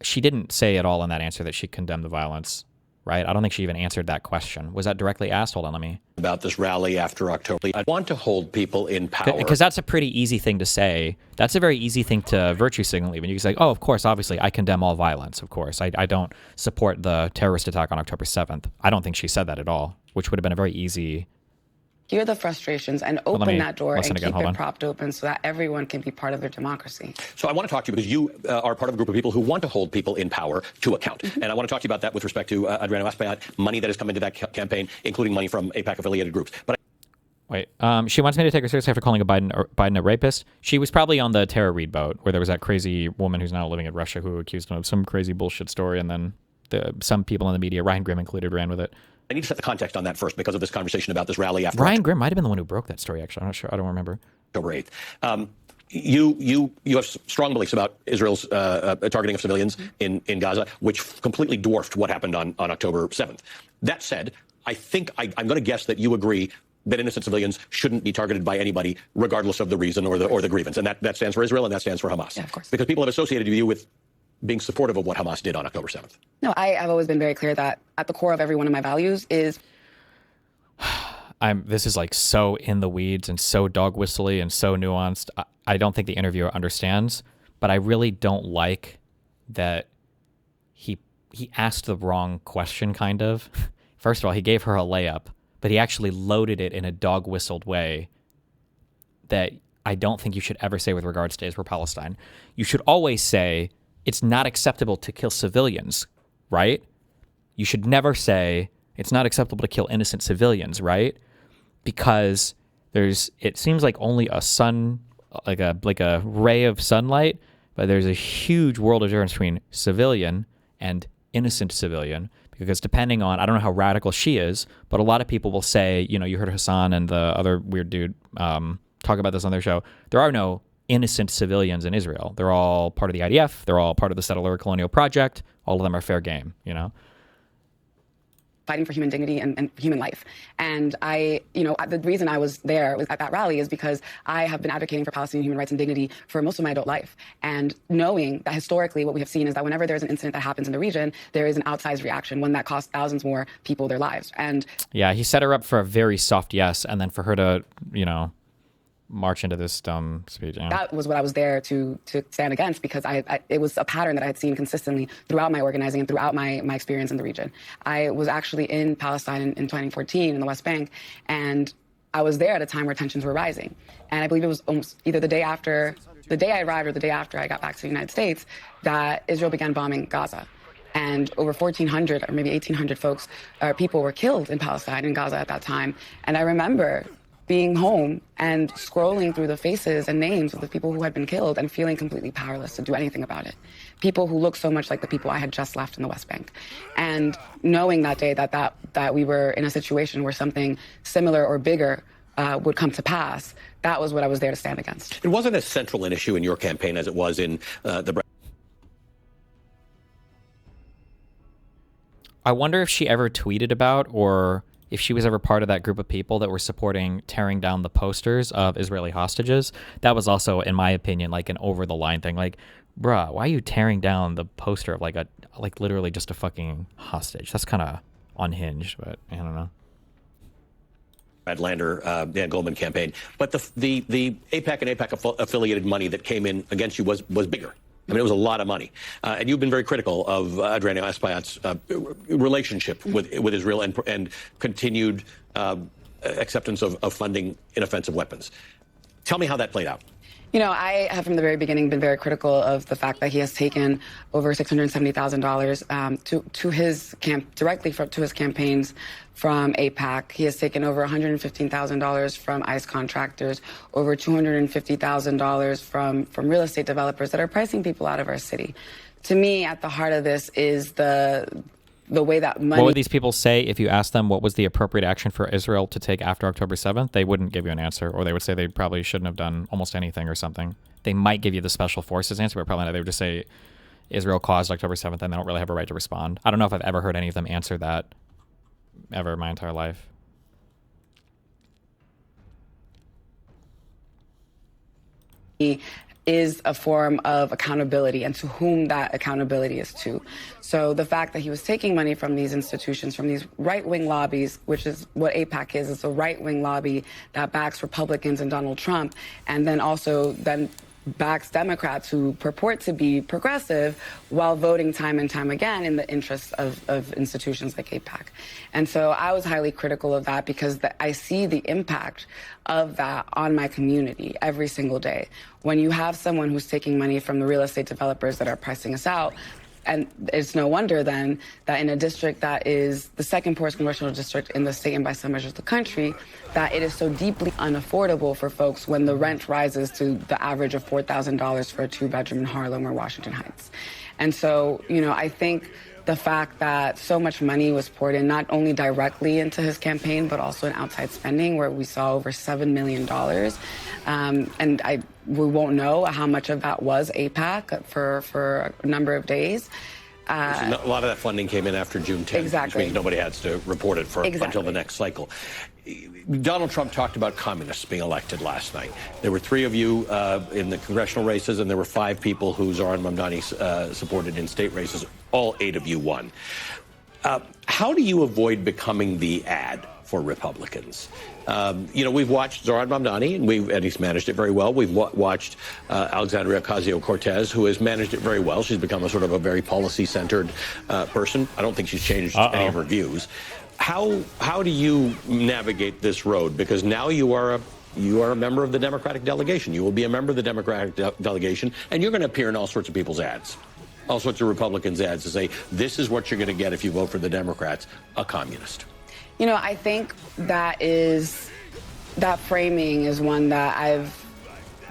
She didn't say at all in that answer that she condemned the violence. Right? I don't think she even answered that question. Was that directly asked? Hold on, let me... About this rally after October. I want to hold people in power. Because that's a pretty easy thing to say. That's a very easy thing to virtue signal even. You can say, oh, of course, obviously, I condemn all violence, of course. I don't support the terrorist attack on October 7th. I don't think she said that at all, which would have been a very easy... Hear the frustrations and open that door and keep it propped open so that everyone can be part of their democracy. So I want to talk to you because you are part of a group of people who want to hold people in power to account. And I want to talk to you about that with respect to Adriano Espaillat, money that has come into that campaign, including money from AIPAC-affiliated groups. But Wait, she wants me to take her seriously after calling Biden a rapist. She was probably on the Tara Reid boat where there was that crazy woman who's now living in Russia who accused him of some crazy bullshit story, and then some people in the media, Ryan Grimm included, ran with it. I need to set the context on that first because of this conversation about this rally after Ryan Grimm might have been the one who broke that story, actually. I'm not sure. I don't remember. October 8th. You have strong beliefs about Israel's targeting of civilians in Gaza, which completely dwarfed what happened on October 7th. That said, I think I'm going to guess that you agree that innocent civilians shouldn't be targeted by anybody, regardless of the reason or the grievance. And that stands for Israel and that stands for Hamas. Yeah, of course. Because people have associated you with being supportive of what Hamas did on October 7th. No, I've always been very clear that at the core of every one of my values is... This is like so in the weeds and so dog whistly and so nuanced. I don't think the interviewer understands, but I really don't like that he asked the wrong question, kind of. First of all, he gave her a layup, but he actually loaded it in a dog whistled way that I don't think you should ever say with regards to Israel-Palestine. You should always say it's not acceptable to kill civilians, right? You should never say it's not acceptable to kill innocent civilians, right? Because it seems like only a sun, like a ray of sunlight, but there's a huge world of difference between civilian and innocent civilian, because depending on, I don't know how radical she is, but a lot of people will say, you know, you heard Hassan and the other weird dude talk about this on their show. There are no innocent civilians in Israel. They're all part of the IDF. They're all part of the settler colonial project. All of them are fair game, you know? Fighting for human dignity and human life. And the reason I was there at that rally is because I have been advocating for Palestinian human rights and dignity for most of my adult life. And knowing that historically what we have seen is that whenever there's an incident that happens in the region, there is an outsized reaction, one that costs thousands more people their lives. And yeah, he set her up for a very soft yes, and then for her to, you know, march into this dumb speech. Yeah. That was what I was there to stand against, because it was a pattern that I had seen consistently throughout my organizing and throughout my experience in the region. I was actually in Palestine in 2014 in the West Bank, and I was there at a time where tensions were rising. And I believe it was almost either the day I arrived or the day after I got back to the United States that Israel began bombing Gaza. And over 1,400 or maybe 1,800 people were killed in Palestine and Gaza at that time. And I remember being home and scrolling through the faces and names of the people who had been killed and feeling completely powerless to do anything about it. People who looked so much like the people I had just left in the West Bank. And knowing that day that we were in a situation where something similar or bigger would come to pass, that was what I was there to stand against. It wasn't as central an issue in your campaign as it was in the... I wonder if she ever tweeted about, or if she was ever part of that group of people that were supporting tearing down the posters of Israeli hostages. That was also, in my opinion, like an over-the-line thing. Like, bruh, why are you tearing down the poster of like literally just a fucking hostage? That's kind of unhinged, but I don't know. Brad Lander, Dan Goldman campaign. But the AIPAC and AIPAC affiliated money that came in against you was bigger. I mean, it was a lot of money. And you've been very critical of Adriano Espaillat's relationship with Israel and continued acceptance of funding inoffensive weapons. Tell me how that played out. You know, I have from the very beginning been very critical of the fact that he has taken over $670,000 to his directly to his campaigns from AIPAC. He has taken over $115,000 from ICE contractors, over $250,000 from real estate developers that are pricing people out of our city. To me, at the heart of this is the way that money... What would these people say if you asked them what was the appropriate action for Israel to take after October 7th? They wouldn't give you an answer, or they would say they probably shouldn't have done almost anything or something. They might give you the special forces answer, but probably not. They would just say Israel caused October 7th and they don't really have a right to respond. I don't know if I've ever heard any of them answer that ever in my entire life. Is a form of accountability, and to whom that accountability is to. So the fact that he was taking money from these institutions, from these right-wing lobbies, which is what AIPAC is, it's a right-wing lobby that backs Republicans and Donald Trump, and then also backs Democrats who purport to be progressive while voting time and time again in the interests of institutions like AIPAC. And so I was highly critical of that, because I see the impact of that on my community every single day. When you have someone who's taking money from the real estate developers that are pricing us out, and it's no wonder then that in a district that is the second poorest congressional district in the state and by some measures the country, that it is so deeply unaffordable for folks when the rent rises to the average of $4,000 for a 2-bedroom in Harlem or Washington Heights. And so, you know, I think the fact that so much money was poured in, not only directly into his campaign, but also in outside spending, where we saw over $7 million. And we won't know how much of that was AIPAC for a number of days. A lot of that funding came in after June 10th, exactly. which means nobody has to report it until the next cycle. Donald Trump talked about communists being elected last night. There were 3 of you in the congressional races, and there were 5 people who Zoran Mamdani supported in state races. All 8 of you won. How do you avoid becoming the ad for Republicans? You know, we've watched Zoran Mamdani, and he's managed it very well. We've watched Alexandria Ocasio-Cortez, who has managed it very well. She's become a sort of a very policy-centered person. I don't think she's changed any of her views. How do you navigate this road? Because now you are You are a member of the Democratic delegation. You will be a member of the Democratic delegation, and you're going to appear in all sorts of people's ads, all sorts of Republicans' ads to say, this is what you're going to get if you vote for the Democrats, a communist. You know, I think that framing is one that I've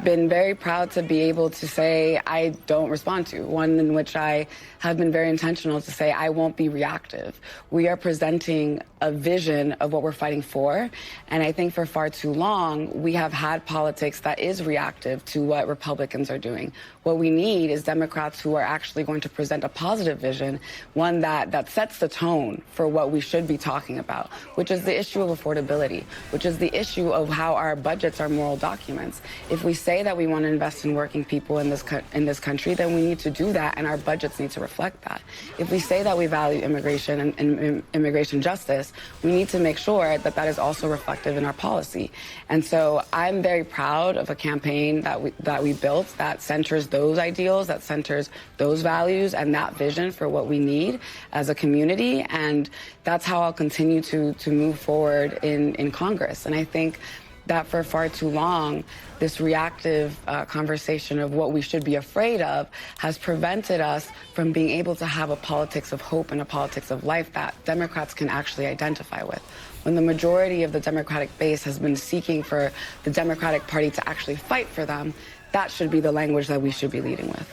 been very proud to be able to say I don't respond to, one in which I have been very intentional to say I won't be reactive. We are presenting a vision of what we're fighting for, and I think for far too long we have had politics that is reactive to what Republicans are doing. What we need is Democrats who are actually going to present a positive vision, one that sets the tone for what we should be talking about, which is the issue of affordability, which is the issue of how our budgets are moral documents. If we say that we want to invest in working people in this country, then we need to do that, and our budgets need to reflect that. If we say that we value immigration and immigration justice, we need to make sure that that is also reflective in our policy. And so I'm very proud of a campaign that we built that centers those ideals, that centers those values and that vision for what we need as a community. And that's how I'll continue to move forward in Congress. And I think that for far too long, this reactive conversation of what we should be afraid of has prevented us from being able to have a politics of hope and a politics of life that Democrats can actually identify with. When the majority of the Democratic base has been seeking for the Democratic Party to actually fight for them, that should be the language that we should be leading with.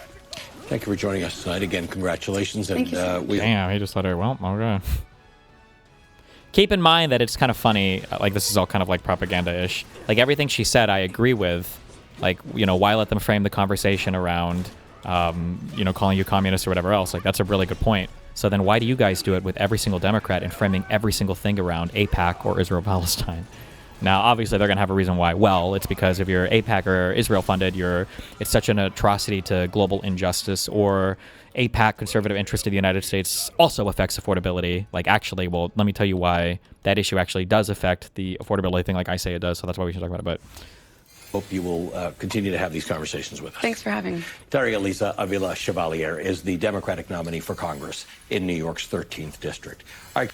Thank you for joining us tonight. Again, congratulations. Thank you so much. Damn, he just let her, well, okay. Keep in mind that it's kind of funny, like this is all kind of like propaganda-ish. Like everything she said, I agree with. Like, you know, why let them frame the conversation around, you know, calling you communist or whatever else? Like that's a really good point. So then why do you guys do it with every single Democrat and framing every single thing around AIPAC or Israel-Palestine? Now, obviously, they're going to have a reason why. Well, it's because if you're AIPAC or Israel-funded, it's such an atrocity to global injustice, or AIPAC, conservative interest of the United States, also affects affordability. Like, actually, well, let me tell you why that issue actually does affect the affordability thing like I say it does, so that's why we should talk about it. But hope you will continue to have these conversations with us. Thanks for having me. Darializa Avilla Chevalier is the Democratic nominee for Congress in New York's 13th District. All right.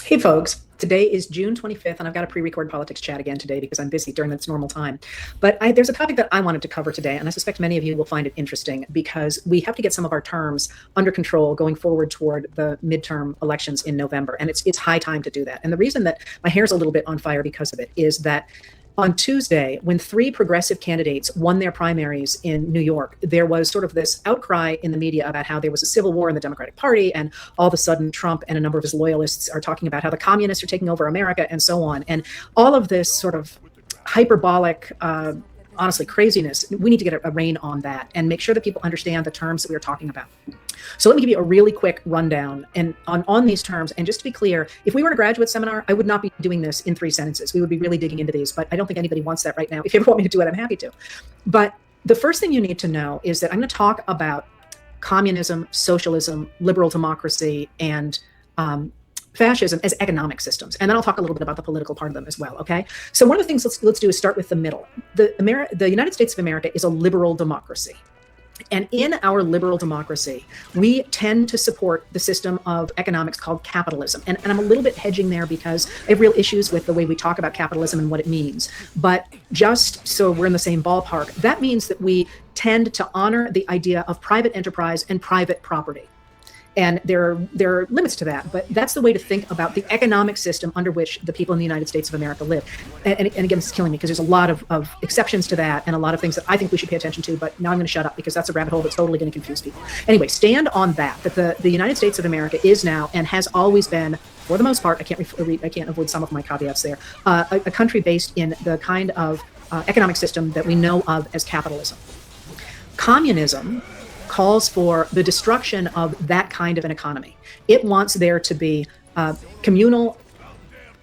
Hey folks, today is June 25th and I've got a pre-record politics chat again today because I'm busy during its normal time. But there's a topic that I wanted to cover today, and I suspect many of you will find it interesting because we have to get some of our terms under control going forward toward the midterm elections in November, and it's high time to do that. And the reason that my hair's a little bit on fire because of it is that on Tuesday, when 3 progressive candidates won their primaries in New York, there was sort of this outcry in the media about how there was a civil war in the Democratic Party, and all of a sudden Trump and a number of his loyalists are talking about how the communists are taking over America and so on. And all of this sort of hyperbolic, honestly, craziness, we need to get a rein on that and make sure that people understand the terms that we are talking about. So let me give you a really quick rundown and on these terms. And just to be clear, if we were in a graduate seminar, I would not be doing this in 3 sentences. We would be really digging into these, but I don't think anybody wants that right now. If you ever want me to do it, I'm happy to. But the first thing you need to know is that I'm going to talk about communism, socialism, liberal democracy, and fascism as economic systems. And then I'll talk a little bit about the political part of them as well, okay? So one of the things let's do is start with the middle. The United States of America is a liberal democracy. And in our liberal democracy, we tend to support the system of economics called capitalism. And I'm a little bit hedging there because I have real issues with the way we talk about capitalism and what it means. But just so we're in the same ballpark, that means that we tend to honor the idea of private enterprise and private property. And there are limits to that, but that's the way to think about the economic system under which the people in the United States of America live. And again, it's killing me because there's a lot of exceptions to that and a lot of things that I think we should pay attention to, but now I'm going to shut up because that's a rabbit hole that's totally going to confuse people. Anyway, stand on that the United States of America is now and has always been, for the most part, I can't avoid some of my caveats there, a country based in the kind of economic system that we know of as capitalism. Communism calls for the destruction of that kind of an economy. It wants there to be communal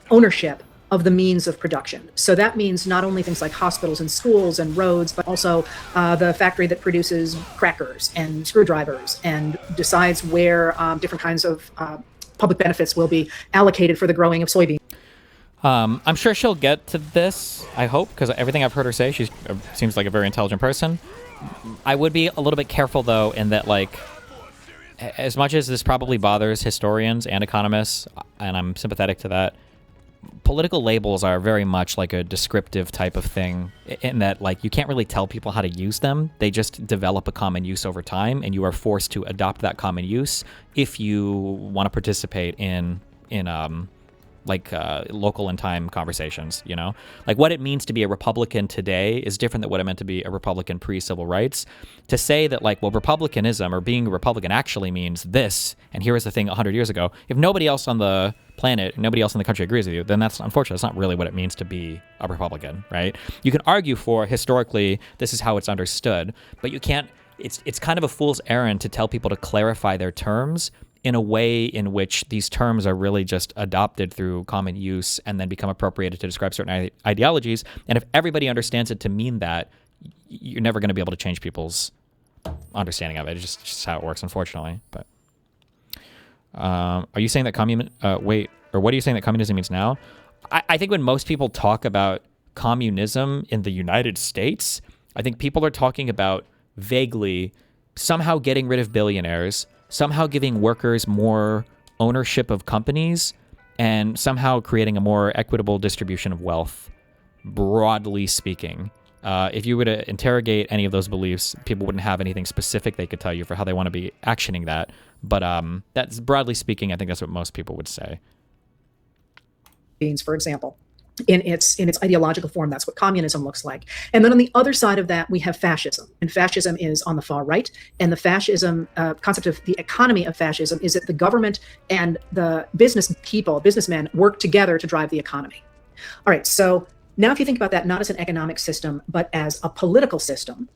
ownership of the means of production. So that means not only things like hospitals and schools and roads, but also the factory that produces crackers and screwdrivers and decides where different kinds of public benefits will be allocated for the growing of soybeans. I'm sure she'll get to this, I hope, because everything I've heard her say, she seems like a very intelligent person. I would be a little bit careful, though, in that, like, as much as this probably bothers historians and economists, and I'm sympathetic to that, political labels are very much like a descriptive type of thing in that, like, you can't really tell people how to use them. They just develop a common use over time, and you are forced to adopt that common use if you want to participate in local and time conversations, you know? Like, what it means to be a Republican today is different than what it meant to be a Republican pre-civil rights. To say that, like, well, Republicanism or being a Republican actually means this, and here is the thing 100 years ago, if nobody else on the planet, nobody else in the country agrees with you, then that's, unfortunately, that's not really what it means to be a Republican, right? You can argue for, historically, this is how it's understood, but you can't, it's kind of a fool's errand to tell people to clarify their terms in a way in which these terms are really just adopted through common use and then become appropriated to describe certain ideologies. And if everybody understands it to mean that, you're never going to be able to change people's understanding of it. It's just how it works, unfortunately. But are you saying that what are you saying that communism means now? I think when most people talk about communism in the United States, I think people are talking about vaguely somehow getting rid of billionaires, somehow giving workers more ownership of companies, and somehow creating a more equitable distribution of wealth, broadly speaking. If you were to interrogate any of those beliefs, people wouldn't have anything specific they could tell you for how they want to be actioning that. But that's, broadly speaking, I think that's what most people would say. For example, in its ideological form, that's what communism looks like. And then on the other side of that, we have fascism. And fascism is on the far right. And the fascism concept of the economy of fascism is that the government and the businessmen work together to drive the economy. All right, so now if you think about that not as an economic system, but as a political system,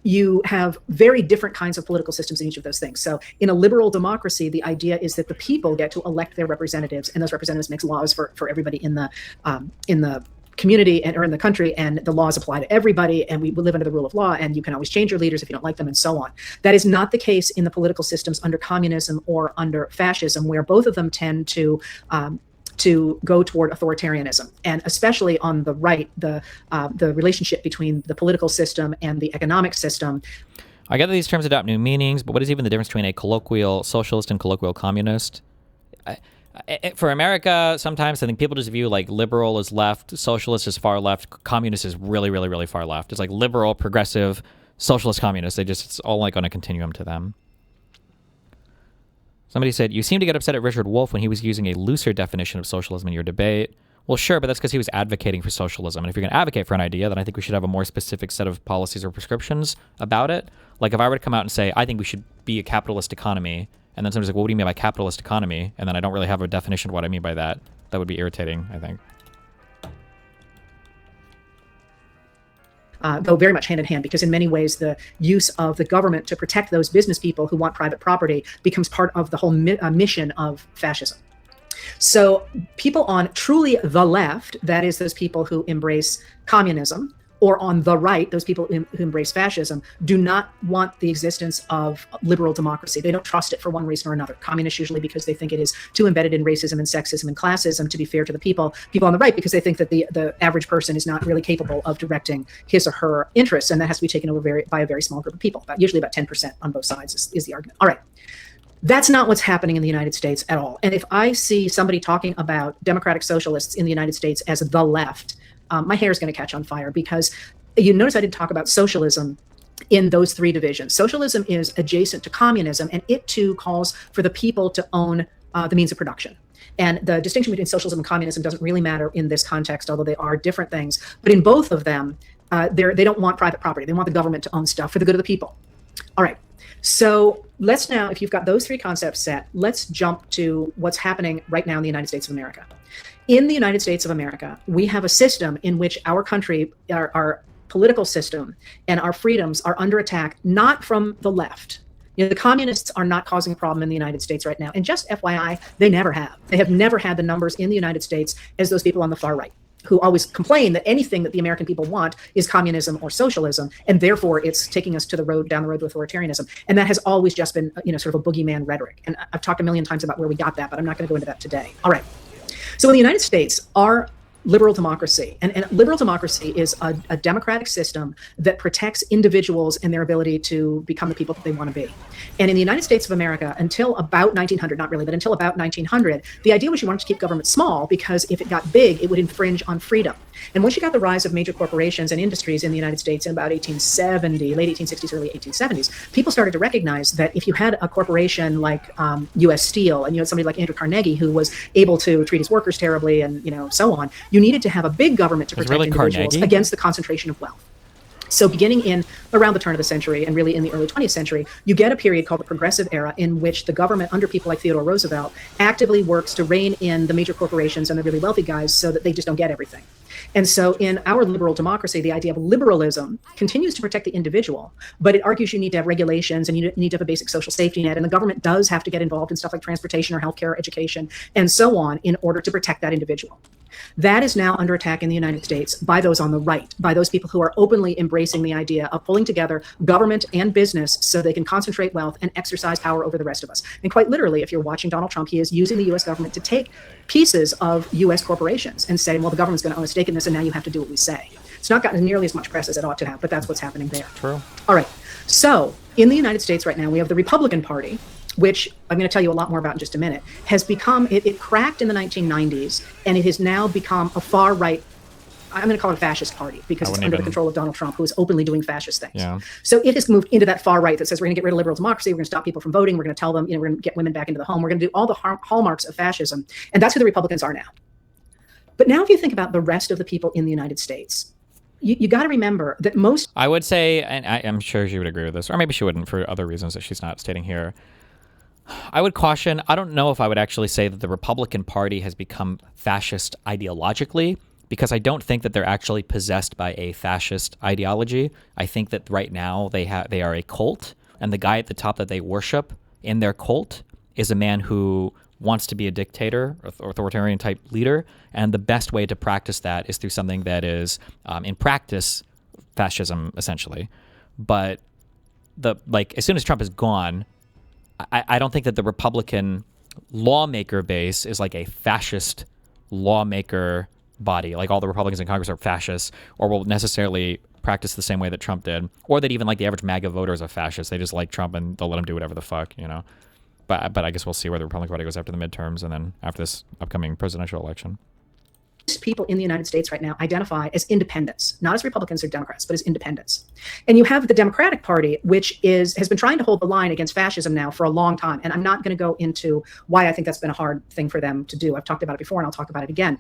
you have very different kinds of political systems in each of those things. So in a liberal democracy, the idea is that the people get to elect their representatives, and those representatives make laws for everybody in the community or in the country, and the laws apply to everybody, and we live under the rule of law, and you can always change your leaders if you don't like them, and so on. That is not the case in the political systems under communism or under fascism, where both of them tend to go toward authoritarianism, and especially on the right, the relationship between the political system and the economic system. I get that these terms adopt new meanings, but what is even the difference between a colloquial socialist and colloquial communist? For America, sometimes I think people just view like liberal as left, socialist as far left, communist is really, really, really far left. It's like liberal, progressive, socialist, communist. It's all like on a continuum to them. Somebody said, you seem to get upset at Richard Wolff when he was using a looser definition of socialism in your debate. Well, sure, but that's because he was advocating for socialism. And if you're going to advocate for an idea, then I think we should have a more specific set of policies or prescriptions about it. Like if I were to come out and say, I think we should be a capitalist economy, and then somebody's like, well, what do you mean by capitalist economy? And then I don't really have a definition of what I mean by that. That would be irritating, I think. Go very much hand in hand, because in many ways the use of the government to protect those business people who want private property becomes part of the whole mission of fascism. So people on truly the left, that is those people who embrace communism, or on the right, those people who embrace fascism, do not want the existence of liberal democracy. They don't trust it for one reason or another. Communists usually because they think it is too embedded in racism and sexism and classism to be fair to the people. People on the right because they think that the average person is not really capable of directing his or her interests, and that has to be taken over by a very small group of people. Usually about 10% on both sides is the argument. All right. That's not what's happening in the United States at all. And if I see somebody talking about democratic socialists in the United States as the left, my hair is going to catch on fire, because you notice I didn't talk about socialism in those three divisions. Socialism is adjacent to communism, and it too calls for the people to own the means of production. And the distinction between socialism and communism doesn't really matter in this context, although they are different things. But in both of them, they don't want private property. They want the government to own stuff for the good of the people. All right. So let's now, if you've got those three concepts set, let's jump to what's happening right now in the United States of America. In the United States of America, we have a system in which our country, our political system, and our freedoms are under attack, not from the left. You know, the communists are not causing a problem in the United States right now. And just FYI, they never have. They have never had the numbers in the United States as those people on the far right, who always complain that anything that the American people want is communism or socialism, and therefore it's taking us to down the road to authoritarianism. And that has always just been, sort of a boogeyman rhetoric. And I've talked a million times about where we got that, but I'm not going to go into that today. All right. So in the United States, our liberal democracy. And liberal democracy is a democratic system that protects individuals and their ability to become the people that they want to be. And in the United States of America, until about 1900, not really, but until about 1900, the idea was you wanted to keep government small because if it got big, it would infringe on freedom. And once you got the rise of major corporations and industries in the United States in about 1870, late 1860s, early 1870s, people started to recognize that if you had a corporation like U.S. Steel, and you had somebody like Andrew Carnegie who was able to treat his workers terribly and so on, you needed to have a big government to protect individuals Carnegie? Against the concentration of wealth. So beginning in around the turn of the century and really in the early 20th century, you get a period called the Progressive Era in which the government under people like Theodore Roosevelt actively works to rein in the major corporations and the really wealthy guys so that they just don't get everything. And so in our liberal democracy, the idea of liberalism continues to protect the individual, but it argues you need to have regulations and you need to have a basic social safety net. And the government does have to get involved in stuff like transportation or healthcare, education, and so on in order to protect that individual. That is now under attack in the United States by those on the right, by those people who are openly embracing the idea of pulling together government and business so they can concentrate wealth and exercise power over the rest of us. And quite literally, if you're watching Donald Trump, he is using the U.S. government to take pieces of U.S. corporations and say, well, the government's going to own a stake in this, and now you have to do what we say. It's not gotten nearly as much press as it ought to have, but that's what's happening there. True. All right. So in the United States right now, we have the Republican Party, which I'm going to tell you a lot more about in just a minute, has become, it cracked in the 1990s, and it has now become a far right, I'm going to call it a fascist party, because it's under the control of Donald Trump, who is openly doing fascist things. Yeah. So it has moved into that far right that says we're going to get rid of liberal democracy, we're going to stop people from voting, we're going to tell them, we're going to get women back into the home, we're going to do all the hallmarks of fascism, and that's who the Republicans are now. But now if you think about the rest of the people in the United States, you got to remember that most... I would say, and I'm sure she would agree with this, or maybe she wouldn't for other reasons that she's not stating here, I would caution, I don't know if I would actually say that the Republican Party has become fascist ideologically, because I don't think that they're actually possessed by a fascist ideology. I think that right now they are a cult, and the guy at the top that they worship in their cult is a man who wants to be a dictator, authoritarian type leader, and the best way to practice that is through something that is, in practice, fascism, essentially. But as soon as Trump is gone, I don't think that the Republican lawmaker base is like a fascist lawmaker body. Like all the Republicans in Congress are fascists or will necessarily practice the same way that Trump did, or that even like the average MAGA voter is a fascist. They just like Trump and they'll let him do whatever the fuck, But I guess we'll see where the Republican Party goes after the midterms and then after this upcoming presidential election. People in the United States right now identify as independents, not as Republicans or Democrats, but as independents. And you have the Democratic Party, which has been trying to hold the line against fascism now for a long time. And I'm not going to go into why I think that's been a hard thing for them to do. I've talked about it before, and I'll talk about it again.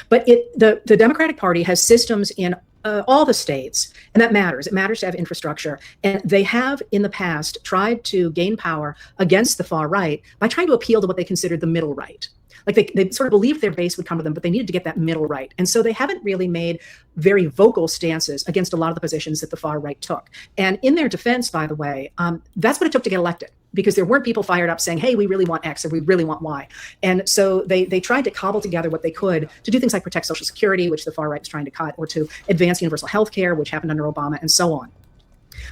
But the Democratic Party has systems in all the states, and that matters. It matters to have infrastructure. And they have, in the past, tried to gain power against the far right by trying to appeal to what they considered the middle right. Like they sort of believed their base would come to them, but they needed to get that middle right. And so they haven't really made very vocal stances against a lot of the positions that the far right took. And in their defense, by the way, that's what it took to get elected, because there weren't people fired up saying, hey, we really want X or we really want Y. And so they tried to cobble together what they could to do things like protect Social Security, which the far right was trying to cut, or to advance universal health care, which happened under Obama, and so on.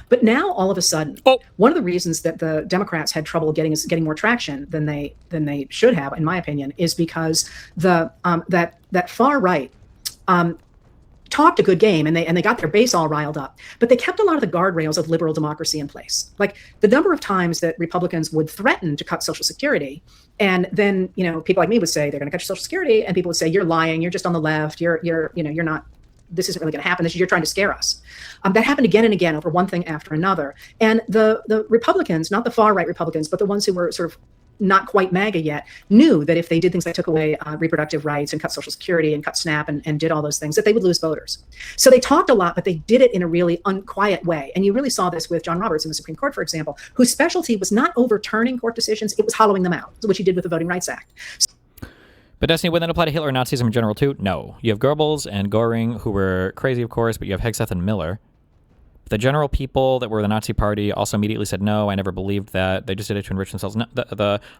But now, all of a sudden, one of the reasons that the Democrats had trouble getting more traction than they should have, in my opinion, is because that far right talked a good game, and they got their base all riled up, but they kept a lot of the guardrails of liberal democracy in place. Like the number of times that Republicans would threaten to cut Social Security, and then people like me would say they're going to cut your Social Security, and people would say you're lying, you're just on the left, you're not. This isn't really going to happen. You're trying to scare us. That happened again and again over one thing after another. And the Republicans, not the far right Republicans, but the ones who were sort of not quite MAGA yet, knew that if they did things like took away reproductive rights and cut Social Security and cut SNAP and did all those things, that they would lose voters. So they talked a lot, but they did it in a really unquiet way. And you really saw this with John Roberts in the Supreme Court, for example, whose specialty was not overturning court decisions, it was hollowing them out, which he did with the Voting Rights Act. But Destiny, would that apply to Hitler and Nazism in general too? No. You have Goebbels and Goering, who were crazy, of course, but you have Hegseth and Miller. The general people that were the Nazi Party also immediately said, no, I never believed that. They just did it to enrich themselves. No,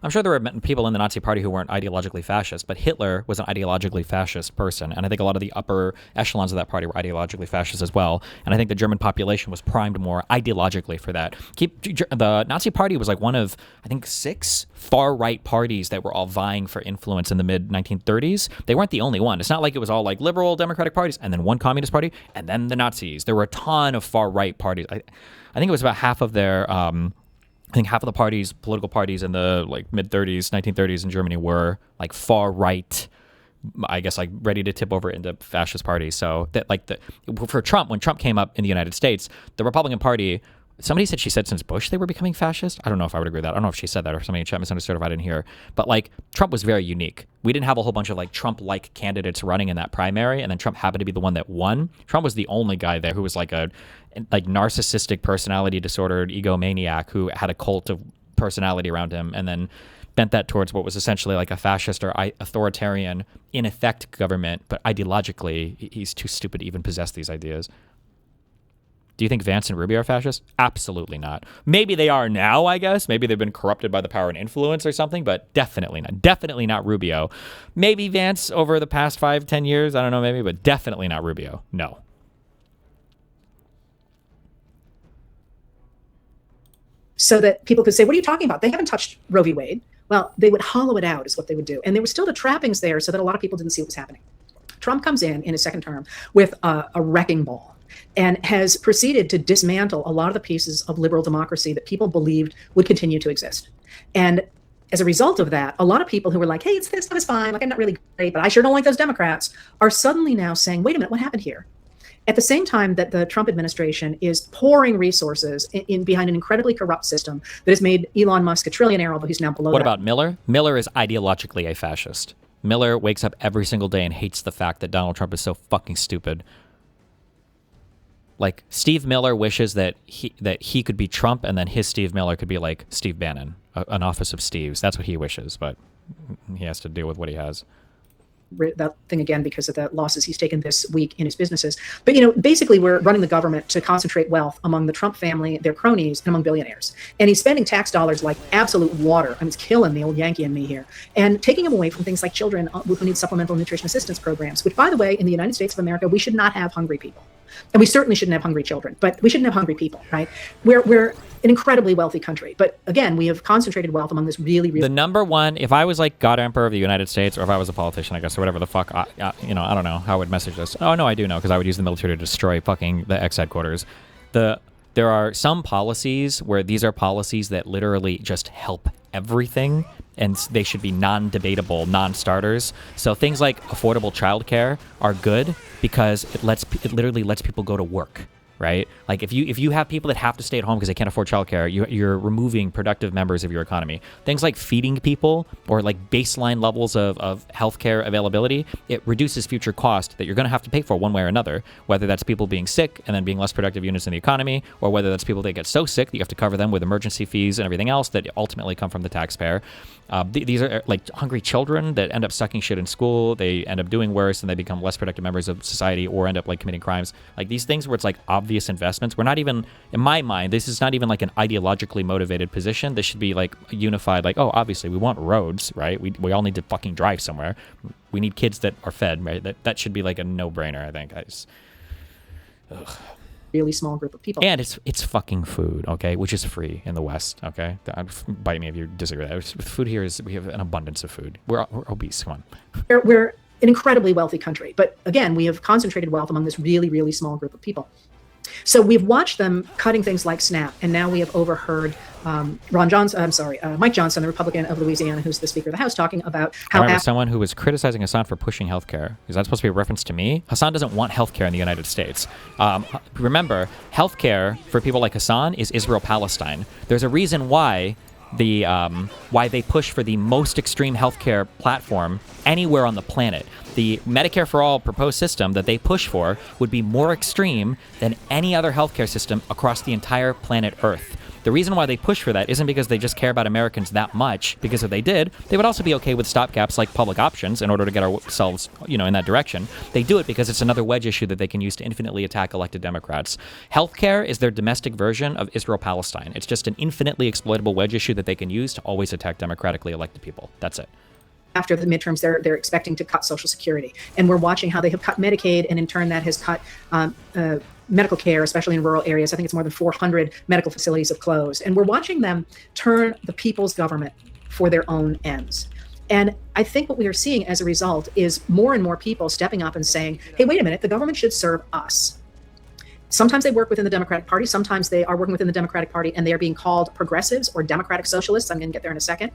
I'm sure there were people in the Nazi Party who weren't ideologically fascist, but Hitler was an ideologically fascist person. And I think a lot of the upper echelons of that party were ideologically fascist as well. And I think the German population was primed more ideologically for that. The Nazi Party was like one of, I think, 6 far-right parties that were all vying for influence in the mid-1930s. They weren't the only one. It's not like it was all like liberal democratic parties and then one communist party and then the Nazis. There were a ton of far-right parties. I think it was about half of their I think half of the parties, political parties in the like mid-30s, 1930s in Germany were like far-right, I guess, like ready to tip over into fascist parties. So that like for Trump, when Trump came up in the United States, the Republican Party, somebody said she said since Bush they were becoming fascist. I don't know if I would agree with that. I don't know if she said that or somebody in chat misunderstood if I didn't hear. But like Trump was very unique. We didn't have a whole bunch of like Trump-like candidates running in that primary, and then Trump happened to be the one that won. Trump was the only guy there who was like a narcissistic, personality disordered egomaniac who had a cult of personality around him, and then bent that towards what was essentially like a fascist or authoritarian, in effect, government. But ideologically, he's too stupid to even possess these ideas. Do you think Vance and Rubio are fascists? Absolutely not. Maybe they are now, I guess. Maybe they've been corrupted by the power and influence or something, but definitely not. Definitely not Rubio. Maybe Vance over the past 5-10 years. I don't know, maybe, but definitely not Rubio. No. So that people could say, what are you talking about? They haven't touched Roe v. Wade. Well, they would hollow it out is what they would do. And there were still the trappings there so that a lot of people didn't see what was happening. Trump comes in his second term with a wrecking ball and has proceeded to dismantle a lot of the pieces of liberal democracy that people believed would continue to exist. And as a result of that, a lot of people who were like, hey, this stuff is fine, like I'm not really great, but I sure don't like those Democrats, are suddenly now saying, wait a minute, what happened here? At the same time that the Trump administration is pouring resources in behind an incredibly corrupt system that has made Elon Musk a trillionaire, although he's now below What that. about Miller? Miller is ideologically a fascist. Miller wakes up every single day and hates the fact that Donald Trump is so fucking stupid. Like, Steve Miller wishes that he could be Trump, and then his Steve Miller could be like Steve Bannon, an office of Steves. That's what he wishes, but he has to deal with what he has. That thing again because of the losses he's taken this week in his businesses. But, you know, basically we're running the government to concentrate wealth among the Trump family, their cronies, and among billionaires. And he's spending tax dollars like absolute water. I mean, it's killing the old Yankee in me here. And taking them away from things like children who need supplemental nutrition assistance programs, which, by the way, in the United States of America, we should not have hungry people. And we certainly shouldn't have hungry children, but we shouldn't have hungry people, right? We're an incredibly wealthy country. But again, we have concentrated wealth among this really, really... The number one, if I was like God Emperor of the United States, or if I was a politician, I guess, or whatever the fuck, you know, I don't know how I would message this. Oh, no, I do know, because I would use the military to destroy fucking the ex-headquarters. There are some policies where these are policies that literally just help everything, and they should be non-debatable, non-starters. So things like affordable childcare are good because it literally lets people go to work, right? Like if you have people that have to stay at home because they can't afford childcare, you're removing productive members of your economy. Things like feeding people or like baseline levels of healthcare availability, it reduces future cost that you're going to have to pay for one way or another, whether that's people being sick and then being less productive units in the economy, or whether that's people that get so sick that you have to cover them with emergency fees and everything else that ultimately come from the taxpayer. These are like hungry children that end up sucking shit in school. They end up doing worse and they become less productive members of society or end up like committing crimes. Like these things where it's like obvious investments. We're not even, in my mind, this is not even like an ideologically motivated position. This should be like unified, like, oh, obviously we want roads, right? We all need to fucking drive somewhere. We need kids that are fed, right? That should be like a no-brainer, I think. Really small group of people. And it's fucking food, okay? Which is free in the West, okay? Bite me if you disagree with that. Food here is, we have an abundance of food. We're obese, come on. We're an incredibly wealthy country. But again, we have concentrated wealth among this really, really small group of people. So we've watched them cutting things like SNAP, and now we have overheard Mike Johnson, the Republican of Louisiana, who's the Speaker of the House, talking about how... I remember someone who was criticizing Hassan for pushing healthcare. Is that supposed to be a reference to me? Hassan doesn't want healthcare in the United States. Remember, healthcare for people like Hassan is Israel-Palestine. There's a reason why why they push for the most extreme healthcare platform anywhere on the planet. The Medicare for All proposed system that they push for would be more extreme than any other healthcare system across the entire planet Earth. The reason why they push for that isn't because they just care about Americans that much, because if they did, they would also be okay with stopgaps like public options in order to get ourselves, in that direction. They do it because it's another wedge issue that they can use to infinitely attack elected Democrats. Healthcare is their domestic version of Israel-Palestine. It's just an infinitely exploitable wedge issue that they can use to always attack democratically elected people. That's it. After the midterms, they're expecting to cut Social Security. And we're watching how they have cut Medicaid, and in turn that has cut medical care, especially in rural areas. I think it's more than 400 medical facilities have closed. And we're watching them turn the people's government for their own ends. And I think what we are seeing as a result is more and more people stepping up and saying, hey, wait a minute, the government should serve us. Sometimes they work within the Democratic Party. Sometimes they are working within the Democratic Party and they are being called progressives or democratic socialists. I'm going to get there in a second.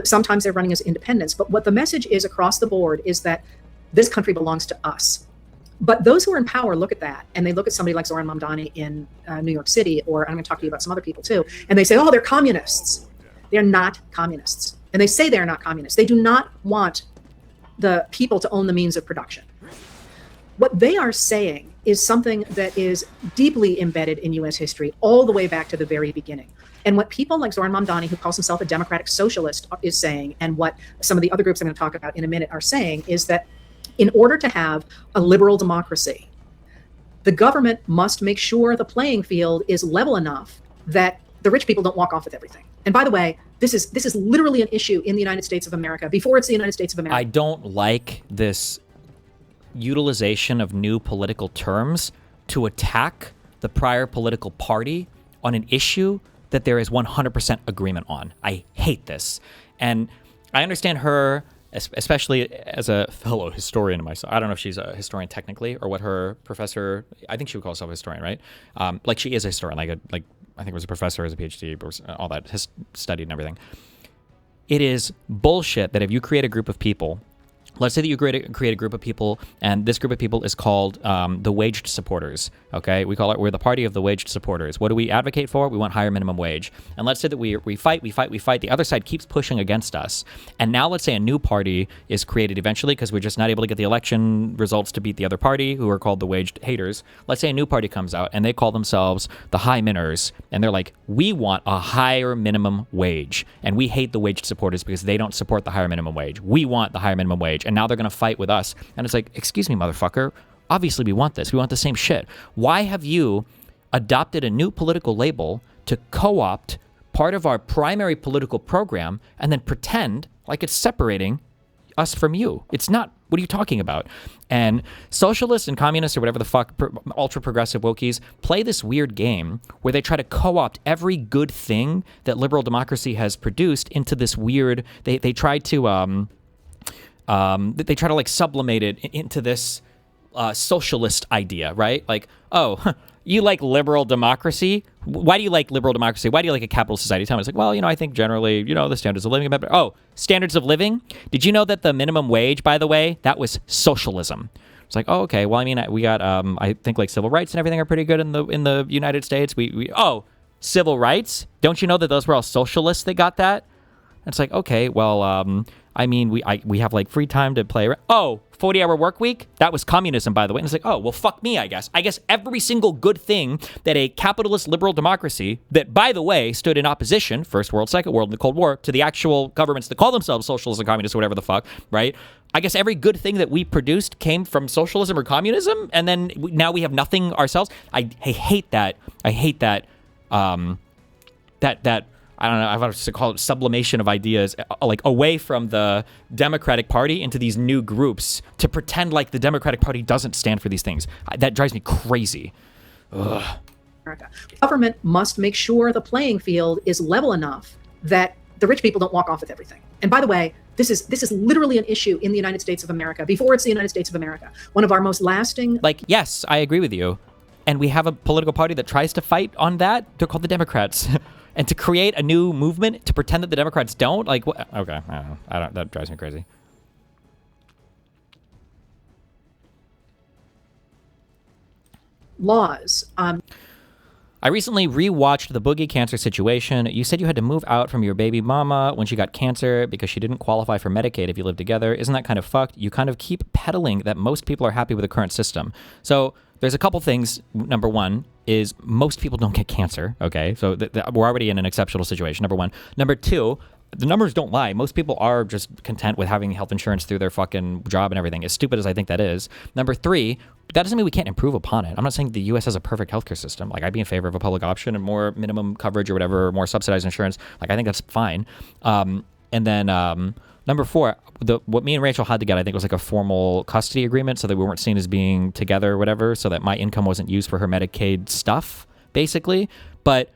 Sometimes they're running as independents. But what the message is across the board is that this country belongs to us. But those who are in power look at that, and they look at somebody like Zoran Mamdani in New York City, or I'm going to talk to you about some other people too, and they say, oh, they're communists. They're not communists. And they say they're not communists. They do not want the people to own the means of production. What they are saying is something that is deeply embedded in U.S. history all the way back to the very beginning. And what people like Zoran Mamdani, who calls himself a democratic socialist, is saying, and what some of the other groups I'm going to talk about in a minute are saying, is that in order to have a liberal democracy, the government must make sure the playing field is level enough that the rich people don't walk off with everything. And by the way, this is literally an issue in the United States of America before it's the United States of America. I don't like this utilization of new political terms to attack the prior political party on an issue that there is 100% agreement on. I hate this. And I understand her, especially as a fellow historian myself. I don't know if she's a historian technically or what her professor, I think she would call herself a historian, right? Like she is a historian, like I think it was a professor, as a PhD, all that, has studied and everything. It is bullshit that if you create a group of people, let's say that you create a group of people, and this group of people is called the waged supporters, okay? We're the party of the waged supporters. What do we advocate for? We want higher minimum wage. And let's say that we fight. The other side keeps pushing against us. And now let's say a new party is created eventually because we're just not able to get the election results to beat the other party, who are called the waged haters. Let's say a new party comes out, and they call themselves the high minners. And they're like, we want a higher minimum wage. And we hate the waged supporters because they don't support the higher minimum wage. We want the higher minimum wage. And now they're going to fight with us. And it's like, excuse me, motherfucker. Obviously, we want this. We want the same shit. Why have you adopted a new political label to co-opt part of our primary political program and then pretend like it's separating us from you? It's not. What are you talking about? And socialists and communists or whatever the fuck, ultra-progressive wokies, play this weird game where they try to co-opt every good thing that liberal democracy has produced into this weird, they try to like sublimate it into this socialist idea, right? Like, oh, you like liberal democracy? Why do you like liberal democracy? Why do you like a capitalist society? Tell me. It's like, well, I think generally, the standards of living are better. Oh, standards of living? Did you know that the minimum wage, by the way, that was socialism? It's like, oh, okay. Well, I mean, we got, I think like civil rights and everything are pretty good in the United States. Oh, civil rights? Don't you know that those were all socialists that got that? It's like, okay, well, I mean, we have like free time to play. Oh, 40-hour work week? That was communism, by the way. And it's like, oh, well, fuck me, I guess. I guess every single good thing that a capitalist liberal democracy that, by the way, stood in opposition, First World, Second World, and the Cold War, to the actual governments that call themselves socialists and communists or whatever the fuck, right? I guess every good thing that we produced came from socialism or communism, and then now we have nothing ourselves. I hate that. I hate that. That I don't know, I want to call it sublimation of ideas, like away from the Democratic Party into these new groups to pretend like the Democratic Party doesn't stand for these things. That drives me crazy. Ugh. Government must make sure the playing field is level enough that the rich people don't walk off with everything. And by the way, this is literally an issue in the United States of America before it's the United States of America. One of our most lasting... Like, yes, I agree with you. And we have a political party that tries to fight on that. They're called the Democrats. And to create a new movement to pretend that the Democrats don't, like, what? Okay, I don't. That drives me crazy. Laws. I recently rewatched the Boogie cancer situation. You said you had to move out from your baby mama when she got cancer because she didn't qualify for Medicaid if you lived together. Isn't that kind of fucked? You kind of keep peddling that most people are happy with the current system. So there's a couple things. Number one is most people don't get cancer. Okay, so we're already in an exceptional situation. Number one. Number two, the numbers don't lie. Most people are just content with having health insurance through their fucking job and everything, as stupid as I think that is. Number three, that doesn't mean we can't improve upon it. I'm not saying the U.S. has a perfect healthcare system. Like, I'd be in favor of a public option and more minimum coverage or whatever, or more subsidized insurance. Like, I think that's fine. And then number four, what me and Rachel had to get, I think, was like a formal custody agreement so that we weren't seen as being together or whatever, so that my income wasn't used for her Medicaid stuff, basically. But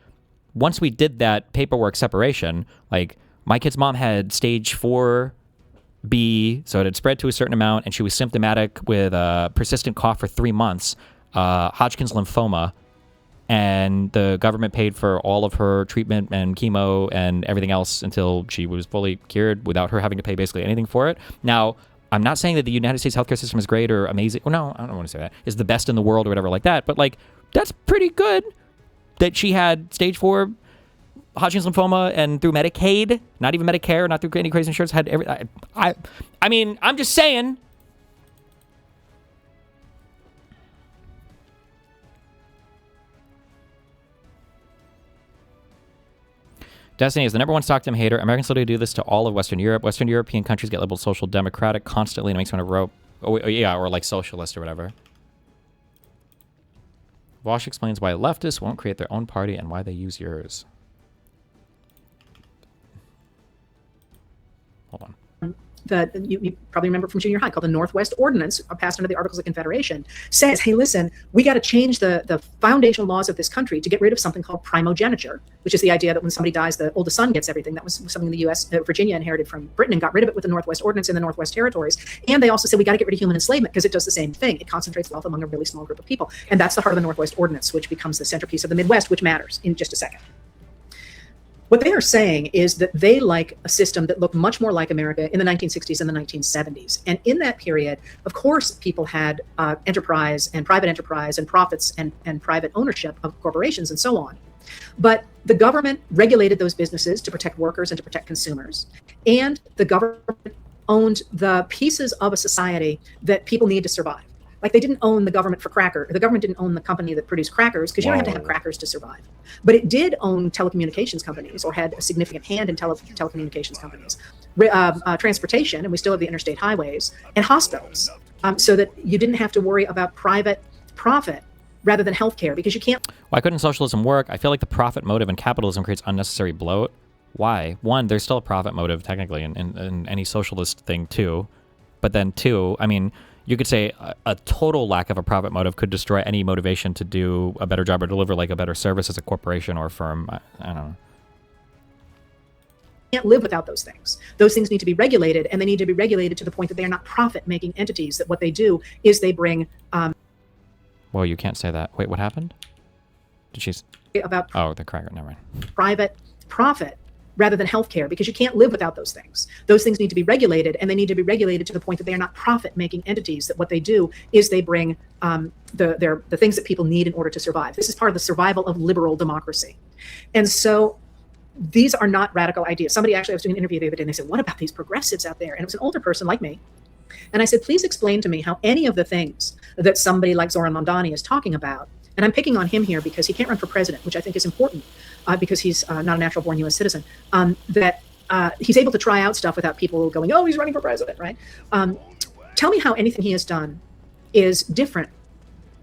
once we did that paperwork separation, like, my kid's mom had stage 4B, so it had spread to a certain amount, and she was symptomatic with a persistent cough for 3 months, Hodgkin's lymphoma, and the government paid for all of her treatment and chemo and everything else until she was fully cured without her having to pay basically anything for it. Now, I'm not saying that the United States healthcare system is great or amazing. Well, no, I don't want to say that. Is the best in the world or whatever like that, but like, that's pretty good that she had stage 4 Hodgkin's lymphoma and through Medicaid, not even Medicare, not through any crazy insurance, had every. I mean, I'm just saying. Destiny is the #1 Stockton hater. Americans literally do this to all of Western Europe. Western European countries get labeled social democratic constantly, and it makes me want to rope. Oh, yeah, or like socialist or whatever. Vosh explains why leftists won't create their own party and why they use yours. Hold on. That you probably remember from junior high, called the Northwest Ordinance, passed under the Articles of Confederation, says, hey, listen, we got to change the foundational laws of this country to get rid of something called primogeniture, which is the idea that when somebody dies, the oldest son gets everything. That was something the U.S., Virginia inherited from Britain and got rid of it with the Northwest Ordinance in the Northwest Territories. And they also said, we got to get rid of human enslavement because it does the same thing. It concentrates wealth among a really small group of people. And that's the heart of the Northwest Ordinance, which becomes the centerpiece of the Midwest, which matters in just a second. What they are saying is that they like a system that looked much more like America in the 1960s and the 1970s. And in that period, of course, people had enterprise and profits and private ownership of corporations and so on. But the government regulated those businesses to protect workers and to protect consumers. And the government owned the pieces of a society that people need to survive. Like, they didn't own the government for cracker. The government didn't own the company that produced crackers, because you don't have to have crackers to survive. But it did own telecommunications companies, or had a significant hand in telecommunications companies, transportation, and we still have the interstate highways, and hospitals, so that you didn't have to worry about private profit rather than healthcare, because you can't. Why couldn't socialism work? I feel like the profit motive in capitalism creates unnecessary bloat. Why? One, there's still a profit motive technically in any socialist thing too. But then two, I mean, you could say a total lack of a profit motive could destroy any motivation to do a better job or deliver like a better service as a corporation or firm. I don't know. Can't live without those things. Those things need to be regulated, and they need to be regulated to the point that they are not profit-making entities, that what they do is they bring... Well, you can't say that. Wait, what happened? Did she... About... Oh, the cracker, never mind. Private profit rather than healthcare, because you can't live without those things. Those things need to be regulated, and they need to be regulated to the point that they are not profit-making entities, that what they do is they bring the things that people need in order to survive. This is part of the survival of liberal democracy. And so these are not radical ideas. Somebody actually, I was doing an interview the other day, and they said, what about these progressives out there? And it was an older person like me. And I said, please explain to me how any of the things that somebody like Zoran Mondani is talking about, and I'm picking on him here because he can't run for president, which I think is important, because he's not a natural-born U.S. citizen, that he's able to try out stuff without people going, oh, he's running for president, right? Tell me how anything he has done is different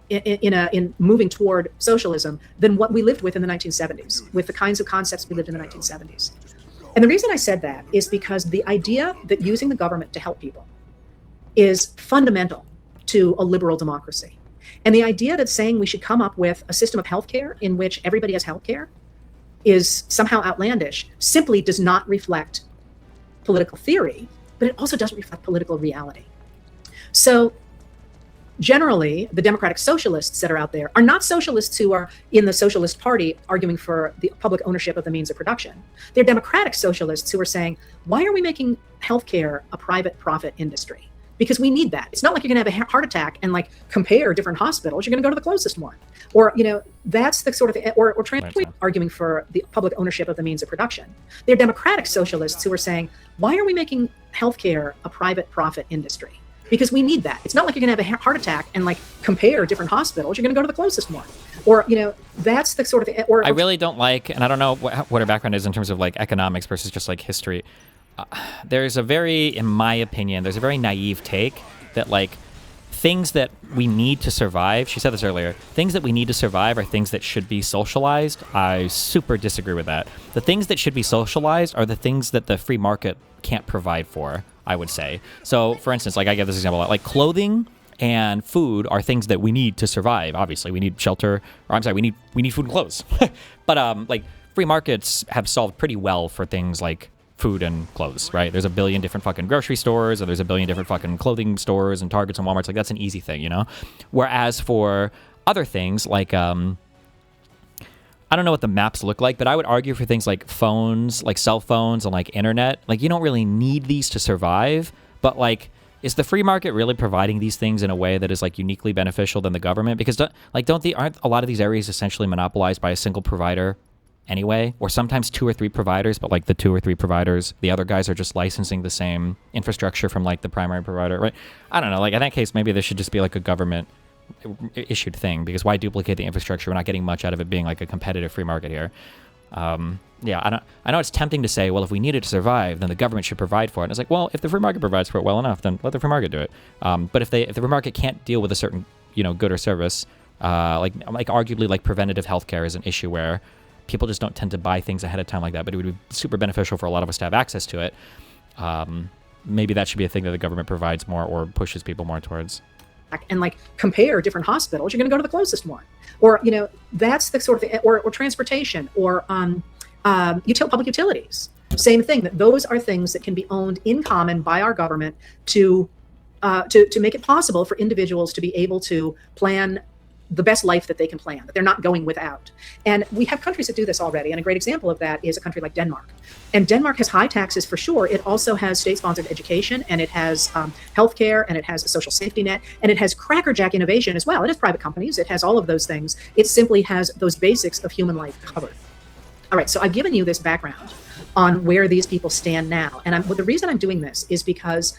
in moving toward socialism than what we lived with in the 1970s, with the kinds of concepts we lived in the 1970s. And the reason I said that is because the idea that using the government to help people is fundamental to a liberal democracy. And the idea that saying we should come up with a system of healthcare in which everybody has healthcare is somehow outlandish simply does not reflect political theory, but it also doesn't reflect political reality. So generally, the democratic socialists that are out there are not socialists who are in the Socialist Party arguing for the public ownership of the means of production. They're democratic socialists who are saying, why are we making healthcare a private profit industry? Because we need that. It's not like you're gonna have a heart attack and like compare different hospitals. You're gonna go to the closest one. Or, you know, that's the sort of, or arguing for the public ownership of the means of production. They're democratic socialists who are saying, why are we making healthcare a private profit industry? because we need that. It's not like you're going to have a heart attack and like compare different hospitals. You're going to go to the closest one. Or, you know, that's the sort of thing. Or I really don't like, and I don't know what her background is in terms of like economics versus just like history. There's a very, in my opinion, there's a very naive take that like things that we need to survive, she said this earlier, things that we need to survive are things that should be socialized. I super disagree with that. The things that should be socialized are the things that the free market can't provide for, I would say. So, for instance, like I give this example, like clothing and food are things that we need to survive. Obviously, we need shelter, or I'm sorry, we need food and clothes. But like free markets have solved pretty well for things like food and clothes, right? There's a billion different fucking grocery stores, or there's a billion different fucking clothing stores and Targets and Walmarts. Like that's an easy thing, you know? Whereas for other things like, I don't know what the maps look like, but I would argue for things like phones, like cell phones and like internet, like you don't really need these to survive, but like, is the free market really providing these things in a way that is like uniquely beneficial than the government? Because aren't a lot of these areas essentially monopolized by a single provider anyway, or sometimes 2 or 3 providers, but like the 2 or 3 providers, the other guys are just licensing the same infrastructure from like the primary provider, right? I don't know, like in that case, maybe this should just be like a government issued thing, because why duplicate the infrastructure? We're not getting much out of it being like a competitive free market here. Yeah, I know it's tempting to say, well, if we need it to survive, then the government should provide for it. And it's like, well, if the free market provides for it well enough, then let the free market do it. But if the free market can't deal with a certain, you know, good or service, like arguably like preventative healthcare is an issue where people just don't tend to buy things ahead of time like that, but it would be super beneficial for a lot of us to have access to it. Maybe that should be a thing that the government provides more or pushes people more towards. And like compare different hospitals, you're going to go to the closest one. Or, you know, that's the sort of thing, or transportation, or public utilities. Same thing, that those are things that can be owned in common by our government to make it possible for individuals to be able to plan the best life that they can plan, that they're not going without. And we have countries that do this already. And a great example of that is a country like Denmark. And Denmark has high taxes for sure. It also has state-sponsored education, and it has healthcare, and it has a social safety net, and it has crackerjack innovation as well. It has private companies. It has all of those things. It simply has those basics of human life covered. All right, so I've given you this background on where these people stand now. And the reason I'm doing this is because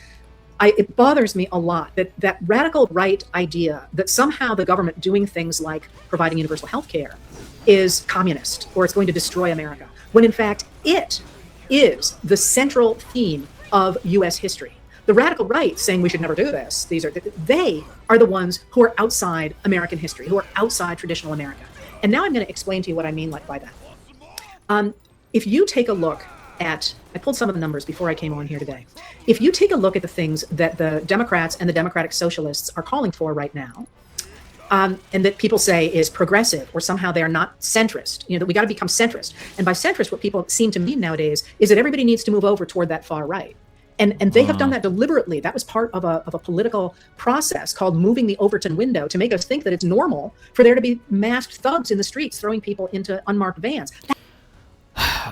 it bothers me a lot that radical right idea that somehow the government doing things like providing universal health care is communist, or it's going to destroy America, when in fact it is the central theme of U.S. history. The radical right saying we should never do this, they are the ones who are outside American history, who are outside traditional America. And now I'm going to explain to you what I mean by that. If you take a look at, I pulled some of the numbers before I came on here today. If you take a look at the things that the Democrats and the Democratic Socialists are calling for right now, and that people say is progressive, or somehow they are not centrist, you know, that we got to become centrist. And by centrist, what people seem to mean nowadays is that everybody needs to move over toward that far right. And they have done that deliberately. That was part of a political process called moving the Overton window, to make us think that it's normal for there to be masked thugs in the streets throwing people into unmarked vans.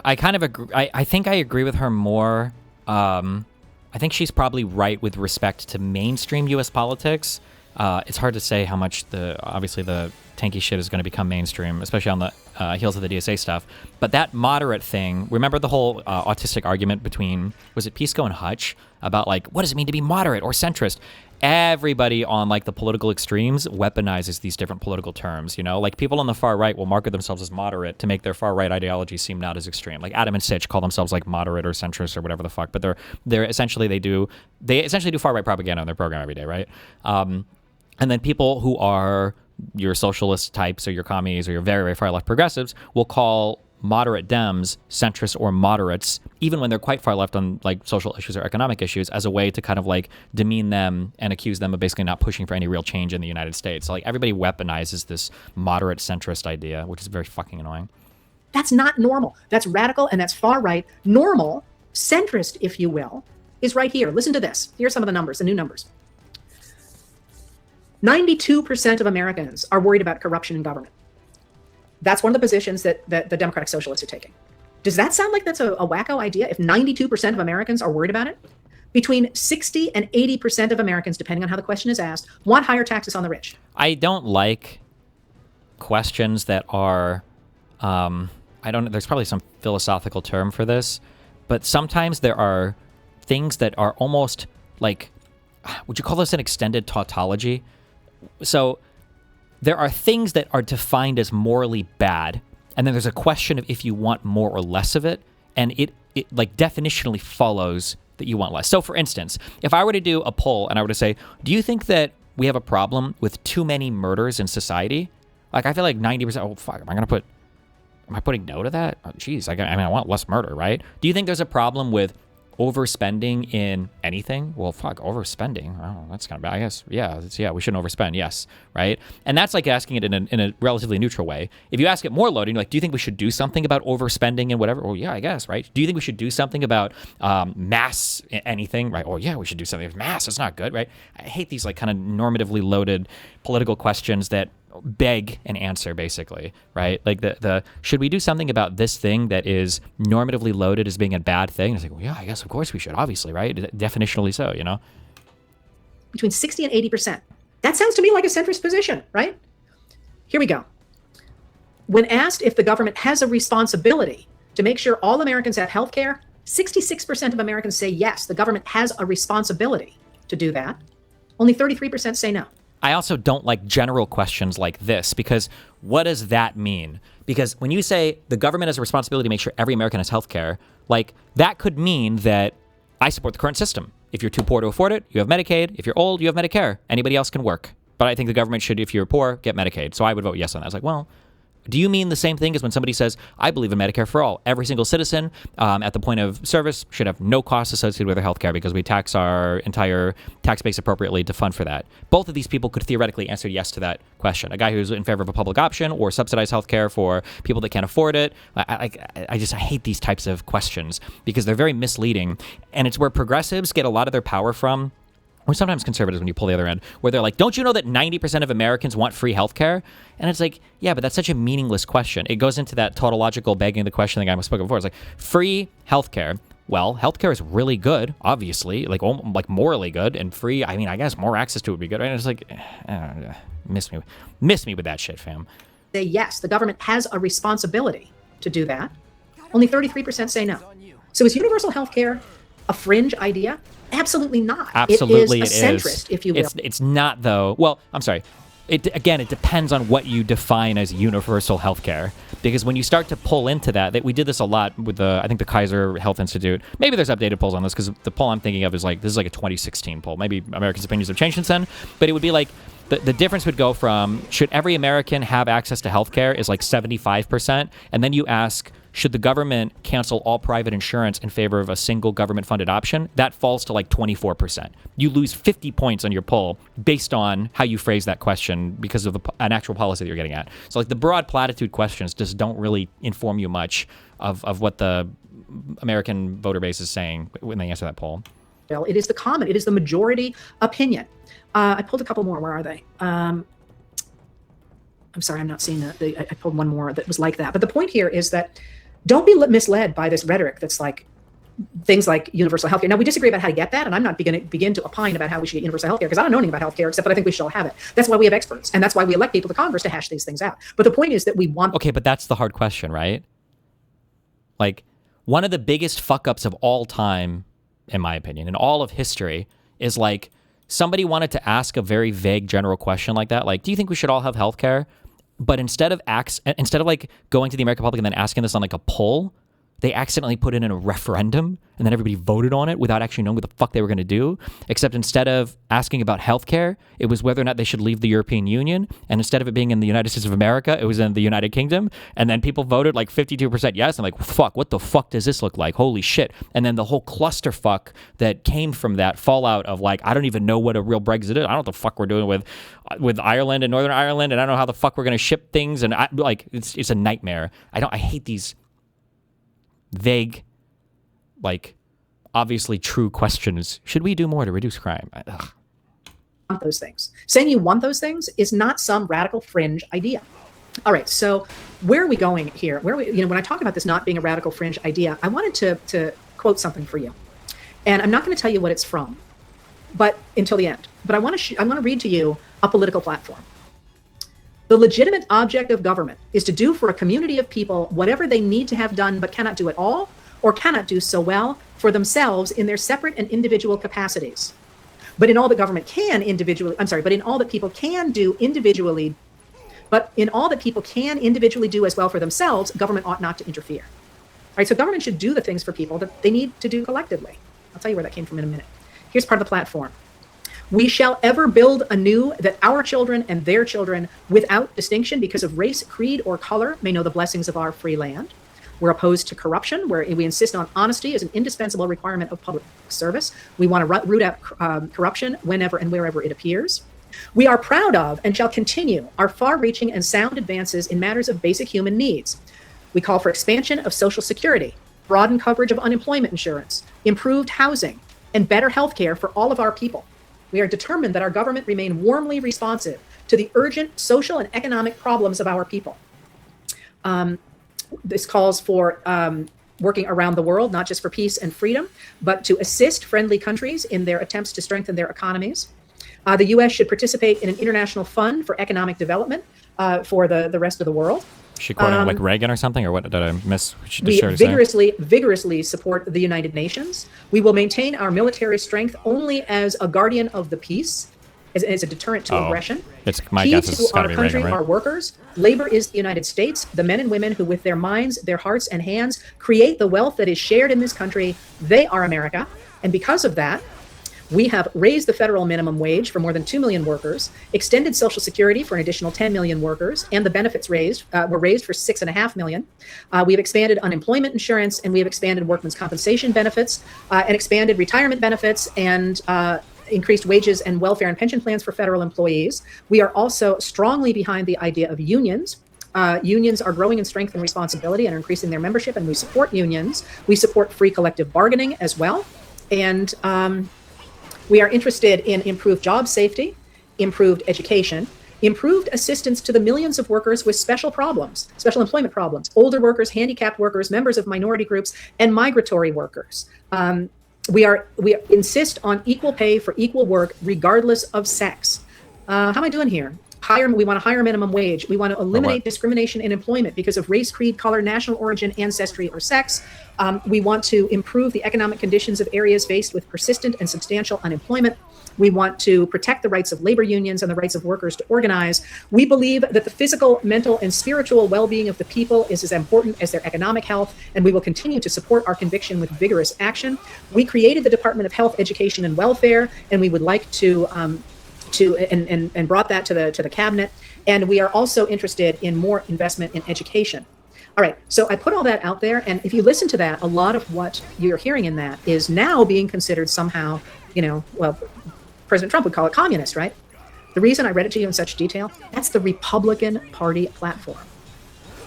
I kind of agree. I think I agree with her more. I think she's probably right with respect to mainstream U.S. politics. It's hard to say how much obviously the tanky shit is going to become mainstream, especially on the heels of the DSA stuff. But that moderate thing, remember the whole autistic argument between, was it Pisco and Hutch, about like, what does it mean to be moderate or centrist? Everybody on like the political extremes weaponizes these different political terms, you know? Like people on the far right will market themselves as moderate to make their far right ideology seem not as extreme. Like Adam and Sitch call themselves like moderate or centrist or whatever the fuck, but they're essentially they essentially do far right propaganda on their program every day, right? And then people who are your socialist types or your commies or your very, very far left progressives will call moderate Dems centrists or moderates, even when they're quite far left on like social issues or economic issues, as a way to kind of like demean them and accuse them of basically not pushing for any real change in the United States. So like everybody weaponizes this moderate centrist idea, which is very fucking annoying. That's not normal. That's radical and that's far right. Normal, centrist, if you will, is right here. Listen to this. Here are some of the numbers, the new numbers. 92% of Americans are worried about corruption in government. That's one of the positions that the Democratic Socialists are taking. Does that sound like that's a wacko idea? If 92% of Americans are worried about it? Between 60 and 80% of Americans, depending on how the question is asked, want higher taxes on the rich. I don't like questions that are, there's probably some philosophical term for this, but sometimes there are things that are almost like, would you call this an extended tautology? So there are things that are defined as morally bad, and then there's a question of if you want more or less of it, and it like definitionally follows that you want less. So for instance, if I were to do a poll and I were to say, do you think that we have a problem with too many murders in society? Like, I feel like 90%, oh, fuck, am I putting no to that? Oh, geez, I want less murder, right? Do you think there's a problem with overspending in anything? Well, fuck, overspending. Oh, that's kind of bad. I guess, yeah, we shouldn't overspend, yes, right? And that's like asking it in a relatively neutral way. If you ask it more loading, like, do you think we should do something about overspending and whatever? Well, yeah, I guess, right? Do you think we should do something about mass anything, right? Oh, yeah, we should do something with mass. It's not good, right? I hate these like kind of normatively loaded political questions that beg an answer, basically, right? Like the should we do something about this thing that is normatively loaded as being a bad thing? It's like, well, yeah, I guess of course we should, obviously, right? Definitionally so, you know? Between 60 and 80%. That sounds to me like a centrist position, right? Here we go. When asked if the government has a responsibility to make sure all Americans have health care, 66% of Americans say yes, the government has a responsibility to do that. Only 33% say no. I also don't like general questions like this, because what does that mean? Because when you say the government has a responsibility to make sure every American has health care, like that could mean that I support the current system. If you're too poor to afford it, you have Medicaid. If you're old, you have Medicare. Anybody else can work. But I think the government should, if you're poor, get Medicaid. So I would vote yes on that. I was like, well, do you mean the same thing as when somebody says, I believe in Medicare for all? Every single citizen at the point of service should have no costs associated with their health care because we tax our entire tax base appropriately to fund for that. Both of these people could theoretically answer yes to that question. A guy who's in favor of a public option or subsidized health care for people that can't afford it. I hate these types of questions because they're very misleading. And it's where progressives get a lot of their power from, or sometimes conservatives when you pull the other end, where they're like, don't you know that 90% of Americans want free healthcare? And it's like, yeah, but that's such a meaningless question. It goes into that tautological begging the question the guy spoke before. It's like, free healthcare. Well, healthcare is really good, obviously, like morally good, and free, I mean, I guess more access to it would be good. And it's like, miss me with that shit, fam. Say yes, the government has a responsibility to do that. Only 33% say no. So is universal healthcare a fringe idea? Absolutely not. Absolutely, it is a centrist, if you will. It's not, though. Well, I'm sorry. It depends on what you define as universal healthcare. Because when you start to pull into that we did this a lot with I think the Kaiser Health Institute. Maybe there's updated polls on this because the poll I'm thinking of is like, this is like a 2016 poll. Maybe Americans' opinions have changed since then. But it would be like, the difference would go from, should every American have access to healthcare is like 75%. And then you ask, should the government cancel all private insurance in favor of a single government-funded option? That falls to like 24%. You lose 50 points on your poll based on how you phrase that question because of an actual policy that you're getting at. So like the broad platitude questions just don't really inform you much of what the American voter base is saying when they answer that poll. It is the majority opinion. I pulled a couple more. Where are they? I'm sorry, I'm not seeing I pulled one more that was like that. But the point here is that don't be misled by this rhetoric that's like things like universal healthcare. Now, we disagree about how to get that, and I'm not going to begin to opine about how we should get universal healthcare because I don't know anything about healthcare except that I think we should all have it. That's why we have experts, and that's why we elect people to Congress to hash these things out. But the point is that we want... Okay, but that's the hard question, right? Like, one of the biggest fuck-ups of all time, in my opinion, in all of history, is like somebody wanted to ask a very vague general question like that, like, do you think we should all have healthcare? But instead of like going to the American public and then asking this on like a poll, they accidentally put it in a referendum and then everybody voted on it without actually knowing what the fuck they were going to do. Except instead of asking about healthcare, it was whether or not they should leave the European Union. And instead of it being in the United States of America, it was in the United Kingdom. And then people voted like 52% yes. And like, fuck, what the fuck does this look like? Holy shit. And then the whole clusterfuck that came from that fallout of like, I don't even know what a real Brexit is. I don't know what the fuck we're doing with Ireland and Northern Ireland. And I don't know how the fuck we're going to ship things. And it's a nightmare. I hate these vague, like, obviously true questions. Should we do more to reduce crime? Ugh. Want those things. Saying you want those things is not some radical fringe idea. All right, so where are we going here? When I talk about this not being a radical fringe idea, I wanted to quote something for you, and I'm not going to tell you what it's from, but until the end. But I want to read to you a political platform. The legitimate object of government is to do for a community of people whatever they need to have done but cannot do at all or cannot do so well for themselves in their separate and individual capacities. But in all that government can individually, but in all that people can do individually, but in all that people can individually do as well for themselves, government ought not to interfere. All right, so government should do the things for people that they need to do collectively. I'll tell you where that came from in a minute. Here's part of the platform. We shall ever build anew that our children and their children, without distinction because of race, creed, or color, may know the blessings of our free land. We're opposed to corruption, where we insist on honesty as an indispensable requirement of public service. We want to root out corruption whenever and wherever it appears. We are proud of and shall continue our far-reaching and sound advances in matters of basic human needs. We call for expansion of Social Security, broadened coverage of unemployment insurance, improved housing, and better health care for all of our people. We are determined that our government remain warmly responsive to the urgent social and economic problems of our people. This calls for working around the world, not just for peace and freedom, but to assist friendly countries in their attempts to strengthen their economies. The U.S. should participate in an international fund for economic development for the rest of the world. Is she quoting like Reagan or something, or what did I miss? We vigorously support the United Nations. We will maintain our military strength only as a guardian of the peace, as a deterrent to aggression. My Key guess to is our gotta be country Reagan, right? are workers. Labor is the United States. The men and women who, with their minds, their hearts, and hands, create the wealth that is shared in this country. They are America. And because of that, we have raised the federal minimum wage for more than 2 million workers, extended Social Security for an additional 10 million workers, and the benefits were raised for 6.5 million. We have expanded unemployment insurance, and we have expanded workmen's compensation benefits, and expanded retirement benefits, and increased wages and welfare and pension plans for federal employees. We are also strongly behind the idea of unions. Unions are growing in strength and responsibility and are increasing their membership, and we support unions. We support free collective bargaining as well. And we are interested in improved job safety, improved education, improved assistance to the millions of workers with special employment problems, older workers, handicapped workers, members of minority groups, and migratory workers. We insist on equal pay for equal work, regardless of sex. How am I doing here? We want a higher minimum wage. We want to eliminate discrimination in employment because of race, creed, color, national origin, ancestry, or sex. We want to improve the economic conditions of areas faced with persistent and substantial unemployment. We want to protect the rights of labor unions and the rights of workers to organize. We believe that the physical, mental, and spiritual well-being of the people is as important as their economic health, and we will continue to support our conviction with vigorous action. We created the Department of Health, Education, and Welfare, and we would like to brought that to the cabinet. And we are also interested in more investment in education. All right, so I put all that out there, and if you listen to that, a lot of what you're hearing in that is now being considered somehow, President Trump would call it communist, right? The reason I read it to you in such detail, that's the Republican Party platform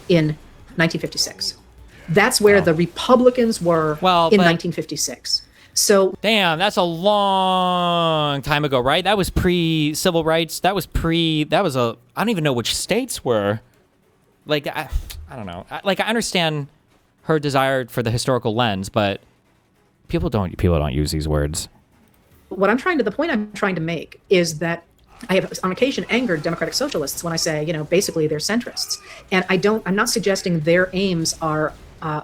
in 1956. That's where the Republicans were in 1956. So damn, that's a long time ago, right? That was pre-civil rights. I don't even know which states were. Like, I don't know. I understand her desire for the historical lens, but people don't use these words. The point I'm trying to make is that I have on occasion angered democratic socialists when I say, basically they're centrists. And I'm not suggesting their aims are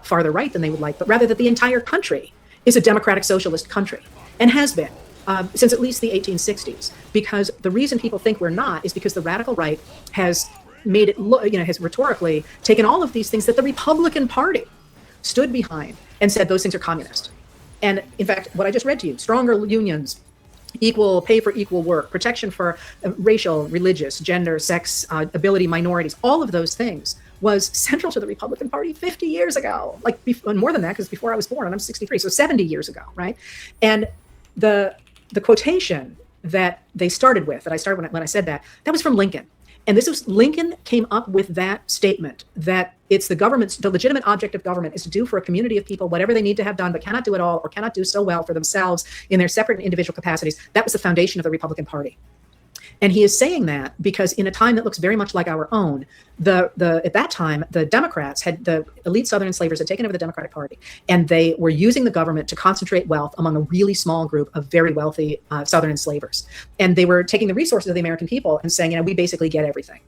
farther right than they would like, but rather that the entire country is a democratic socialist country and has been since at least the 1860s. Because the reason people think we're not is because the radical right has made it look, has rhetorically taken all of these things that the Republican Party stood behind and said those things are communist. And in fact, what I just read to you, stronger unions, equal pay for equal work, protection for racial, religious, gender, sex, ability, minorities, all of those things was central to the Republican Party 50 years ago, more than that, because before I was born, and I'm 63, so 70 years ago, right? And the quotation that they started with, that I started when I said that was from Lincoln. And Lincoln came up with that statement that it's the legitimate object of government is to do for a community of people whatever they need to have done, but cannot do it all or cannot do so well for themselves in their separate and individual capacities. That was the foundation of the Republican Party. And he is saying that because in a time that looks very much like our own, at that time, the Democrats the elite Southern enslavers had taken over the Democratic Party, and they were using the government to concentrate wealth among a really small group of very wealthy Southern enslavers. And they were taking the resources of the American people and saying, we basically get everything.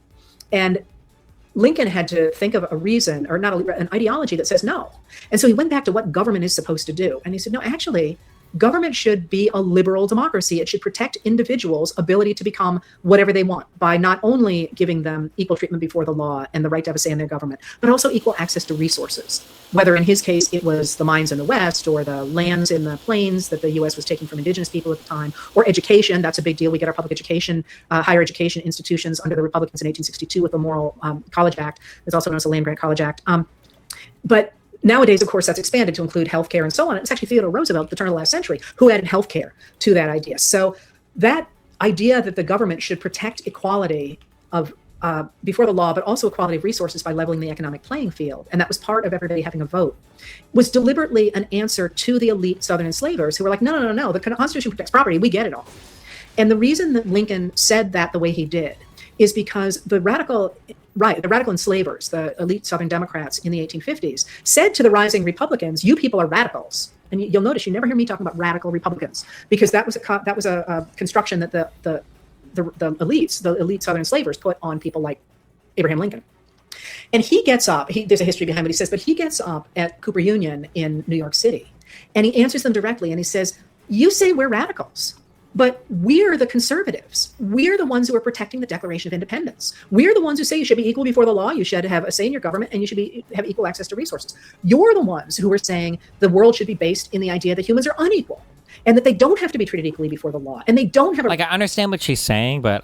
And Lincoln had to think of a reason, or not an ideology that says no. And so he went back to what government is supposed to do. And he said, no, actually, government should be a liberal democracy. It should protect individuals' ability to become whatever they want by not only giving them equal treatment before the law and the right to have a say in their government, but also equal access to resources. Whether in his case it was the mines in the West or the lands in the plains that the U.S. was taking from indigenous people at the time, or education. That's a big deal. We get our public education, higher education institutions under the Republicans in 1862 with the Morrill College Act. It's also known as the Land Grant College Act. But nowadays, of course, that's expanded to include healthcare and so on. It's actually Theodore Roosevelt at the turn of the last century who added healthcare to that idea. So that idea that the government should protect equality of before the law, but also equality of resources by leveling the economic playing field, and that was part of everybody having a vote, was deliberately an answer to the elite Southern enslavers who were like, no, the Constitution protects property, we get it all. And the reason that Lincoln said that the way he did is because the radical enslavers, the elite Southern Democrats in the 1850s, said to the rising Republicans, you people are radicals. And you'll notice you never hear me talking about radical Republicans, because that was a construction that the elites, the elite Southern enslavers, put on people like Abraham Lincoln. And he gets up, there's a history behind what he says, but he gets up at Cooper Union in New York City, and he answers them directly, and he says, you say we're radicals, but we're the conservatives. We're the ones who are protecting the Declaration of Independence. We're the ones who say you should be equal before the law, you should have a say in your government, and you should have equal access to resources. You're the ones who are saying the world should be based in the idea that humans are unequal, and that they don't have to be treated equally before the law, and they don't have a... Like, I understand what she's saying, but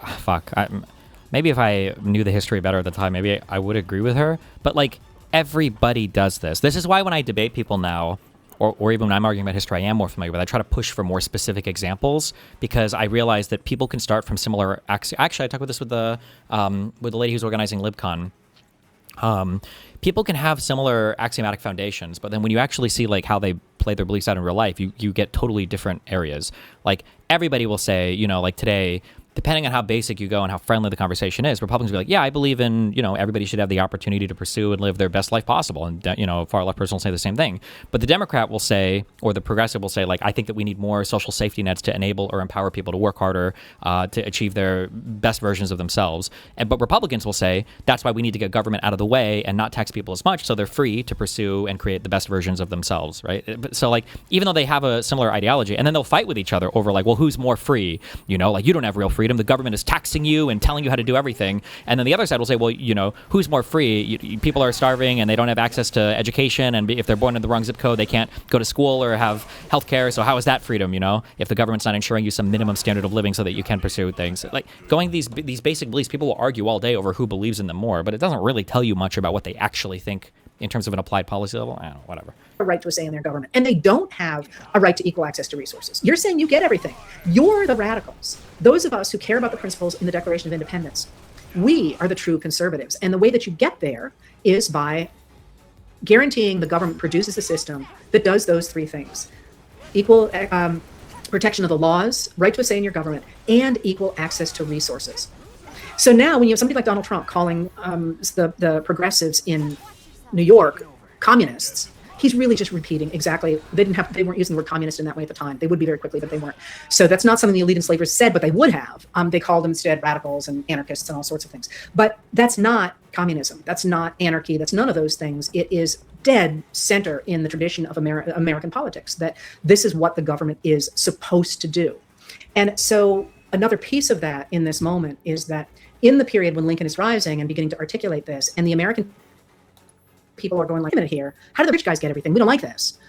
maybe if I knew the history better at the time, maybe I would agree with her. But, like, everybody does this. This is why when I debate people now, or even when I'm arguing about history I am more familiar with, I try to push for more specific examples, because I realize that people can start from similar... Actually, I talked about this with the lady who's organizing LibCon. People can have similar axiomatic foundations, but then when you actually see like how they play their beliefs out in real life, you get totally different areas. Like, everybody will say, like today, depending on how basic you go and how friendly the conversation is, Republicans will be like, yeah, I believe in, everybody should have the opportunity to pursue and live their best life possible. And, far left person will say the same thing. But the Democrat will say, or the progressive will say, like, I think that we need more social safety nets to enable or empower people to work harder, to achieve their best versions of themselves. But Republicans will say, that's why we need to get government out of the way and not tax people as much, so they're free to pursue and create the best versions of themselves, right? So, like, even though they have a similar ideology, and then they'll fight with each other over, like, well, who's more free? Like, you don't have real freedom. The government is taxing you and telling you how to do everything. And then the other side will say, well, who's more free? People are starving and they don't have access to education, and if they're born in the wrong zip code, they can't go to school or have healthcare. So how is that freedom? If the government's not ensuring you some minimum standard of living so that you can pursue things, like going these basic beliefs, people will argue all day over who believes in them more, but it doesn't really tell you much about what they actually think in terms of an applied policy level. I don't know, whatever. A right to a say in their government, and they don't have a right to equal access to resources. You're saying you get everything. You're the radicals. Those of us who care about the principles in the Declaration of Independence, we are the true conservatives. And the way that you get there is by guaranteeing the government produces a system that does those three things: equal protection of the laws, right to a say in your government, and equal access to resources. So now when you have somebody like Donald Trump calling the progressives in New York communists, he's really just repeating exactly. They weren't using the word communist in that way at the time. They would be very quickly, but they weren't. So that's not something the elite enslavers said, but they would have. They called them instead radicals and anarchists and all sorts of things. But that's not communism. That's not anarchy. That's none of those things. It is dead center in the tradition of American politics, that this is what the government is supposed to do. And so another piece of that in this moment is that in the period when Lincoln is rising and beginning to articulate this, and the American people are going like, wait a minute here, how do the rich guys get everything? We don't like this.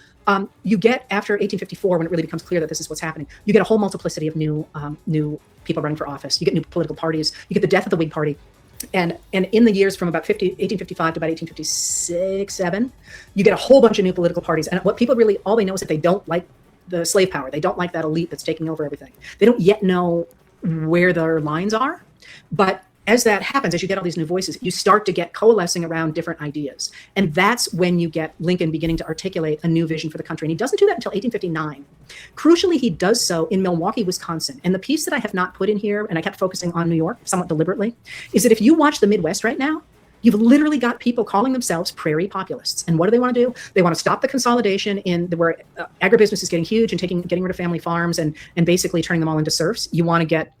You get, after 1854, when it really becomes clear that this is what's happening, you get a whole multiplicity of new people running for office. You get new political parties. You get the death of the Whig Party. And in the years from about 1855 to about 1856, 7, you get a whole bunch of new political parties. And what people really, all they know is that they don't like the slave power. They don't like that elite that's taking over everything. They don't yet know where their lines are. But as that happens, as you get all these new voices, you start to get coalescing around different ideas. And that's when you get Lincoln beginning to articulate a new vision for the country. And he doesn't do that until 1859. Crucially, he does so in Milwaukee, Wisconsin. And the piece that I have not put in here, and I kept focusing on New York somewhat deliberately, is that if you watch the Midwest right now, you've literally got people calling themselves prairie populists. And what do they want to do? They want to stop the consolidation where agribusiness is getting huge and getting rid of family farms and basically turning them all into serfs. You want to get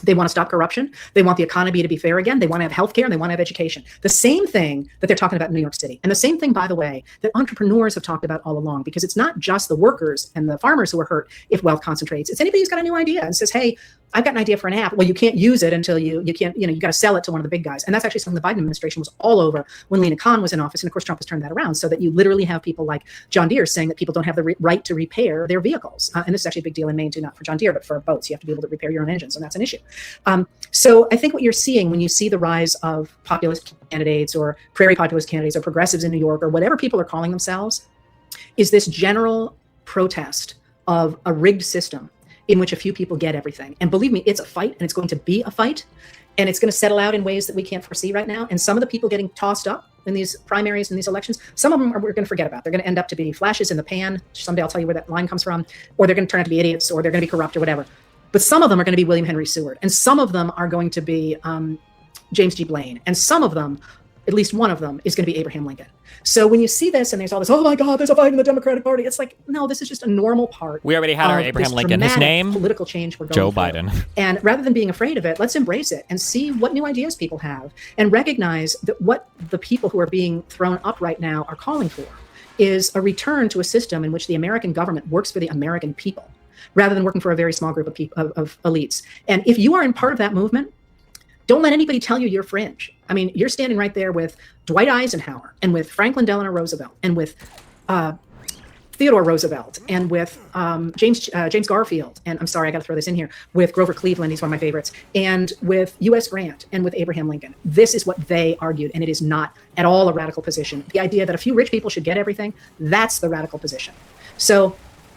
They want to stop corruption. They want the economy to be fair again. They want to have healthcare and they want to have education. The same thing that they're talking about in New York City. And the same thing, by the way, that entrepreneurs have talked about all along, because it's not just the workers and the farmers who are hurt if wealth concentrates. It's anybody who's got a new idea and says, hey, I've got an idea for an app. Well, you can't use it until you can't, you got to sell it to one of the big guys. And that's actually something the Biden administration was all over when Lena Khan was in office. And of course, Trump has turned that around so that you literally have people like John Deere saying that people don't have the right to repair their vehicles. And this is actually a big deal in Maine too, not for John Deere, but for boats. You have to be able to repair your own engines, and that's an issue. So I think what you're seeing when you see the rise of populist candidates or prairie populist candidates or progressives in New York or whatever people are calling themselves is this general protest of a rigged system in which a few people get everything. And believe me, it's a fight, and it's going to be a fight, and it's going to settle out in ways that we can't foresee right now. And some of the people getting tossed up in these primaries and these elections, some of them we're going to forget about. They're going to end up to be flashes in the pan. Someday I'll tell you where that line comes from, or they're going to turn out to be idiots, or they're going to be corrupt or whatever. But some of them are going to be William Henry Seward, and some of them are going to be James G. Blaine, and some of them, at least one of them, is going to be Abraham Lincoln. So when you see this and there's all this, oh my God, there's a fight in the Democratic Party, it's like, no, this is just a normal part. We already had our Abraham Lincoln. His name? Political change we're going Joe through. Biden. And rather than being afraid of it, let's embrace it and see what new ideas people have and recognize that what the people who are being thrown up right now are calling for is a return to a system in which the American government works for the American people, rather than working for a very small group of people, of elites. And if you are in part of that movement, don't let anybody tell you you're fringe. I mean, you're standing right there with Dwight Eisenhower and with Franklin Delano Roosevelt and with Theodore Roosevelt and with James Garfield. And I'm sorry, I got to throw this in here, with Grover Cleveland, he's one of my favorites, and with U.S. Grant and with Abraham Lincoln. This is what they argued, and it is not at all a radical position. The idea that a few rich people should get everything, that's the radical position. So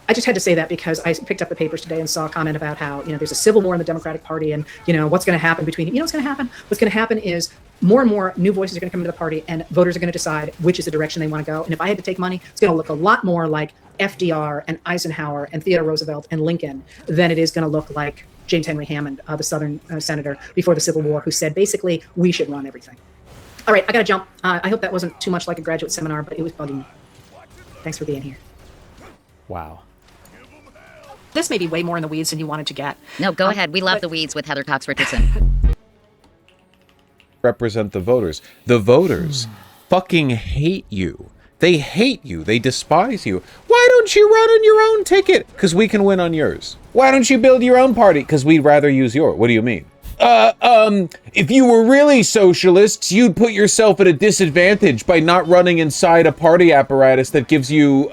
I just had to say that because I picked up the papers today and saw a comment about how, there's a civil war in the Democratic Party and, what's going to happen between, what's going to happen? What's going to happen is more and more new voices are going to come into the party and voters are going to decide which is the direction they want to go. And if I had to take money, it's going to look a lot more like FDR and Eisenhower and Theodore Roosevelt and Lincoln than it is going to look like James Henry Hammond, the Southern senator before the Civil War, who said, basically, we should run everything. All right, I got to jump. I hope that wasn't too much like a graduate seminar, but it was bugging me. Thanks for being here. Wow. This may be way more in the weeds than you wanted to get. No, go ahead. We love the weeds with Heather Cox Richardson. Represent the voters. The voters fucking hate you. They hate you. They despise you. Why don't you run on your own ticket? Because we can win on yours. Why don't you build your own party? Because we'd rather use yours. What do you mean? If you were really socialists, you'd put yourself at a disadvantage by not running inside a party apparatus that gives you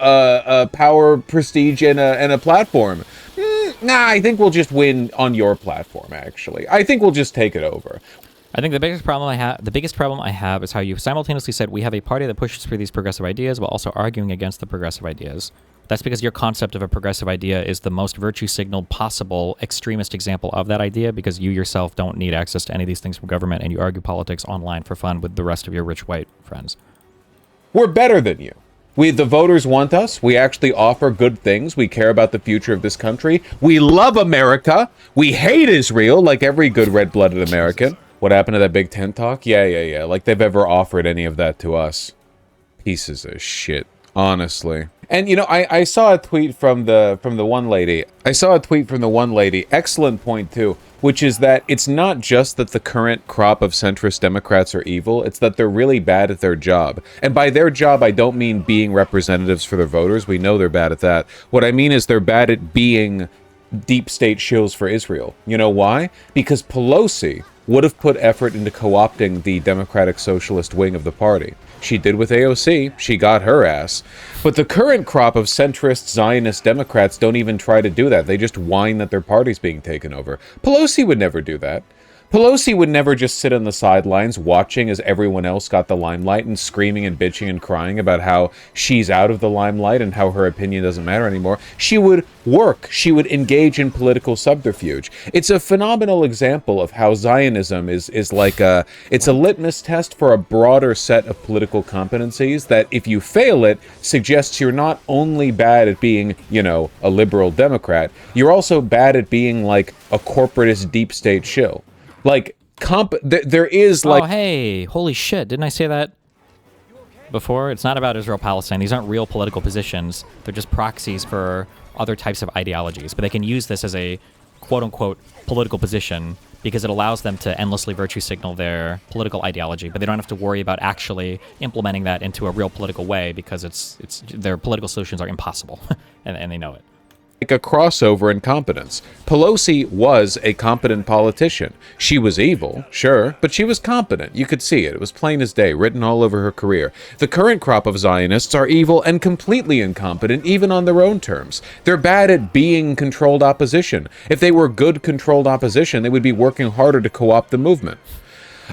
power, prestige, and a platform. Nah, I think we'll just win on your platform, actually. I think we'll just take it over. I think the biggest problem I have is how you simultaneously said we have a party that pushes for these progressive ideas while also arguing against the progressive ideas. That's because your concept of a progressive idea is the most virtue-signaled possible extremist example of that idea, because you yourself don't need access to any of these things from government, and you argue politics online for fun with the rest of your rich white friends. We're better than you. The voters want us. We actually offer good things. We care about the future of this country. We love America. We hate Israel, like every good red-blooded American. What happened to that Big Tent talk? Yeah. Like they've ever offered any of that to us. Pieces of shit. Honestly. And I saw a tweet from the one lady. Excellent point too, which is that it's not just that the current crop of centrist Democrats are evil, it's that they're really bad at their job. And by their job, I don't mean being representatives for their voters. We know they're bad at that. What I mean is they're bad at being deep state shills for Israel. You know why? Because Pelosi would have put effort into co-opting the Democratic Socialist wing of the party. She did with AOC. She got her ass. But the current crop of centrist Zionist Democrats don't even try to do that. They just whine that their party's being taken over. Pelosi would never do that. Pelosi would never just sit on the sidelines watching as everyone else got the limelight and screaming and bitching and crying about how she's out of the limelight and how her opinion doesn't matter anymore. She would work. She would engage in political subterfuge. It's a phenomenal example of how Zionism is like it's a litmus test for a broader set of political competencies that, if you fail it, suggests you're not only bad at being, a liberal Democrat, you're also bad at being like a corporatist deep state shill. Like, there is like... Oh, hey, holy shit, didn't I say that before? It's not about Israel-Palestine. These aren't real political positions. They're just proxies for other types of ideologies. But they can use this as a quote-unquote political position because it allows them to endlessly virtue signal their political ideology, but they don't have to worry about actually implementing that into a real political way because their political solutions are impossible, and they know it. Like a crossover in competence. Pelosi was a competent politician. She was evil, sure, but she was competent. You could see it. It was plain as day, written all over her career. The current crop of Zionists are evil and completely incompetent, even on their own terms. They're bad at being controlled opposition. If they were good controlled opposition, they would be working harder to co-opt the movement.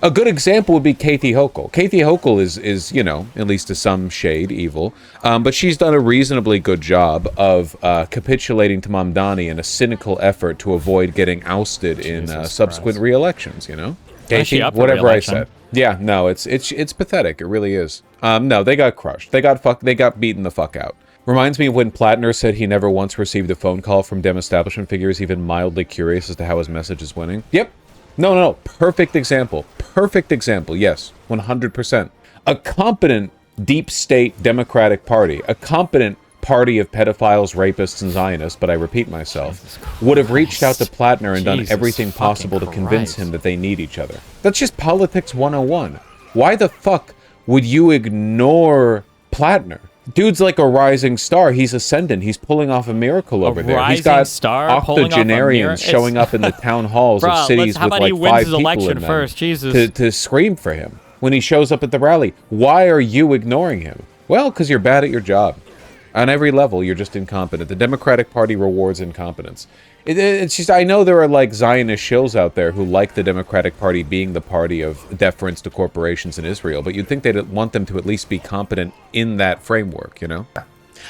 A good example would be Kathy Hochul. Kathy Hochul is, you know, at least to some shade, evil, but she's done a reasonably good job of capitulating to Mamdani in a cynical effort to avoid getting ousted in subsequent re-elections, you know? Kathy, whatever I said. Yeah, no, it's pathetic. It really is. No, they got crushed. They got beaten the fuck out. Reminds me of when Plattner said he never once received a phone call from Dem establishment figures even mildly curious as to how his message is winning. Yep. No. Perfect example. Perfect example. Yes, 100%. A competent deep state Democratic Party, a competent party of pedophiles, rapists, and Zionists, but I repeat myself, would have reached out to Plattner and done everything possible to convince him that they need each other. That's just politics 101. Why the fuck would you ignore Plattner? Dude's like a rising star. He's ascendant. He's pulling off a miracle over there. He's got octogenarians showing up in the town halls of cities with like 5 people in them to scream for him when he shows up at the rally. Why are you ignoring him? Well, because you're bad at your job. On every level, you're just incompetent. The Democratic Party rewards incompetence. It's just, I know there are like Zionist shills out there who like the Democratic Party being the party of deference to corporations in Israel, but you'd think they'd want them to at least be competent in that framework, you know?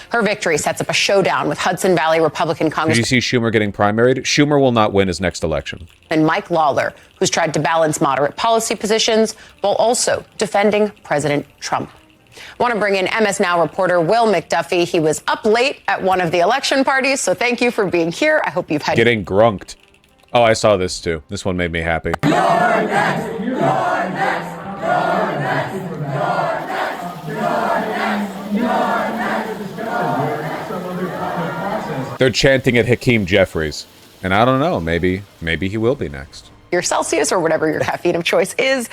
Her victory sets up a showdown with Hudson Valley Republican Congressman. Did you see Schumer getting primaried? Schumer will not win his next election. And Mike Lawler, who's tried to balance moderate policy positions while also defending President Trump. I want to bring in MS Now reporter Will McDuffie. He was up late at one of the election parties, so thank you for being here. I hope you've had... Getting grunked. Oh, I saw this too. This one made me happy. You're next! You're next! You're next! You're next! You're next! They're chanting at Hakeem Jeffries. And I don't know, maybe he will be next. Your Celsius or whatever your caffeine of choice is.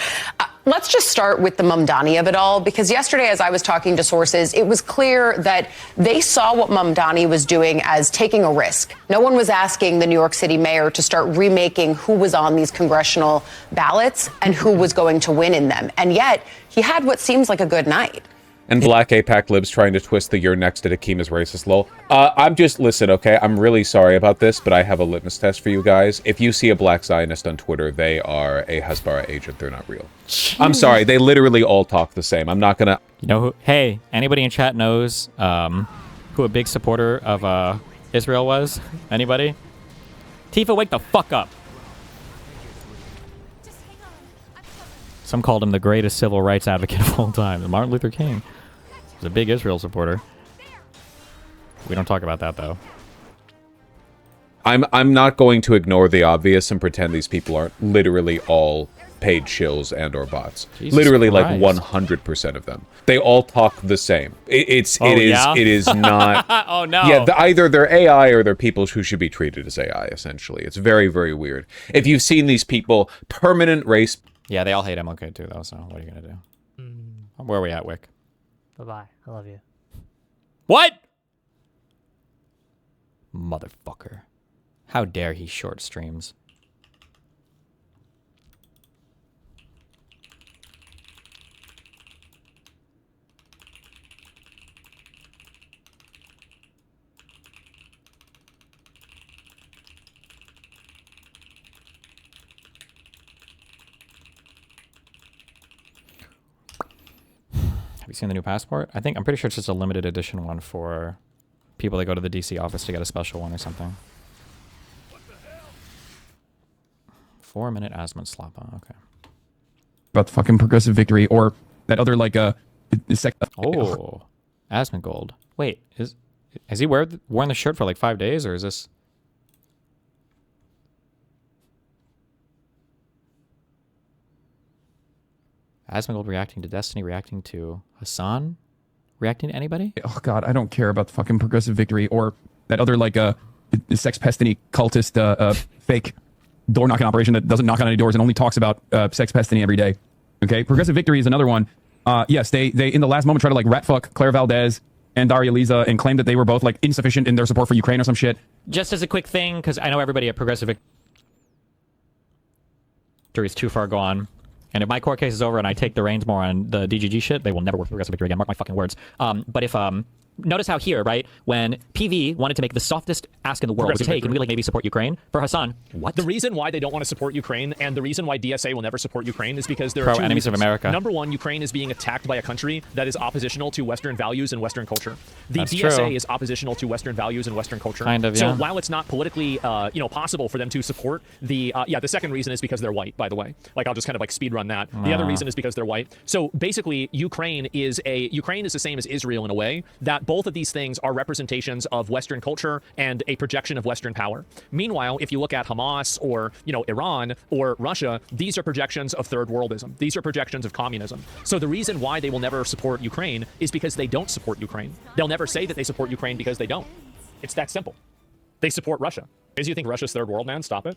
Let's just start with the Mamdani of it all, because yesterday as I was talking to sources, it was clear that they saw what Mamdani was doing as taking a risk. No one was asking the New York City mayor to start remaking who was on these congressional ballots and who was going to win in them. And yet he had what seems like a good night. And Black APAC libs trying to twist the "you're next" at Hakeem is racist lol. Listen, okay, I'm really sorry about this, but I have a litmus test for you guys. If you see a black Zionist on Twitter, they are a Hasbara agent. They're not real. Jeez. I'm sorry, they literally all talk the same. I'm not gonna... You know who... Hey, anybody in chat knows who a big supporter of Israel was? Anybody? Tifa, wake the fuck up. Some called him the greatest civil rights advocate of all time. Martin Luther King was a big Israel supporter. We don't talk about that, though. I'm not going to ignore the obvious and pretend these people aren't literally all paid shills and or bots. Jesus literally Christ. Like 100% of them. They all talk the same. It is not... Oh, no. Yeah, either they're AI or they're people who should be treated as AI, essentially. It's very, very weird. If you've seen these people, permanent race... Yeah, they all hate MLK too, though, so what are you going to do? Where are we at, Wick? Bye-bye. I love you. What? Motherfucker. How dare he short streams? Have you seen the new passport? I'm pretty sure it's just a limited edition one for people that go to the DC office to get a special one or something. 4-minute Asmund slap on, okay. About the fucking progressive victory or that other like Oh, Asmongold. Wait, has he worn the shirt for like 5 days, or is this? Asmongold reacting to Destiny, reacting to Hassan, reacting to anybody? Oh god, I don't care about the fucking progressive victory or that other like sex pestiny cultist fake. door knocking operation that doesn't knock on any doors and only talks about sex pestiny every day. Okay, Progressive Victory is another one. Yes, they in the last moment try to like rat fuck Claire Valdez and Darializa and claim that they were both like insufficient in their support for Ukraine or some shit. Just as a quick thing, because I know everybody at Progressive Victory is too far gone. And if my court case is over and I take the reins more on the DGG shit, they will never work for Progressive Victory again. Mark my fucking words. But if notice how here, right, when PV wanted to make the softest ask in the world, which, hey, can we like maybe support Ukraine? For Hassan, what? The reason why they don't want to support Ukraine and the reason why DSA will never support Ukraine is because there are two enemies of America. Number one, Ukraine is being attacked by a country that is oppositional to Western values and Western culture. The That's DSA true. is oppositional to Western values and Western culture. Kind of, so yeah. while it's not politically, possible for them to support the second reason is because they're white, by the way. Like, I'll just kind of like speed run that. The other reason is because they're white. So basically, Ukraine is the same as Israel in a way that both of these things are representations of Western culture and a projection of Western power. Meanwhile, if you look at Hamas or, Iran or Russia, these are projections of third worldism. These are projections of communism. So the reason why they will never support Ukraine is because they don't support Ukraine. They'll never say that they support Ukraine because they don't. It's that simple. They support Russia. Because you think Russia's third world, man? Stop it.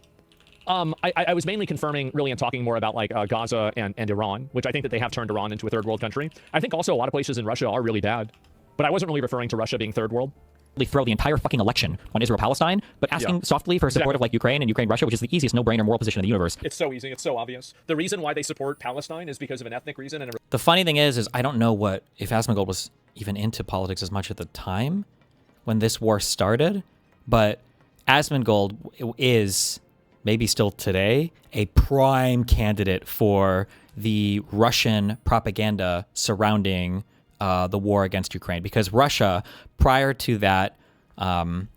I was mainly confirming, really, and talking more about like Gaza and Iran, which I think that they have turned Iran into a third world country. I think also a lot of places in Russia are really bad. But I wasn't really referring to Russia being third world. They throw the entire fucking election on Israel-Palestine, but asking softly for support of like Ukraine and Ukraine-Russia, which is the easiest no-brainer moral position in the universe. It's so easy. It's so obvious. The reason why they support Palestine is because of an ethnic reason. And The funny thing is I don't know if Asmongold was even into politics as much at the time when this war started, but Asmongold is, maybe still today, a prime candidate for the Russian propaganda surrounding the war against Ukraine, because Russia, prior to that, hold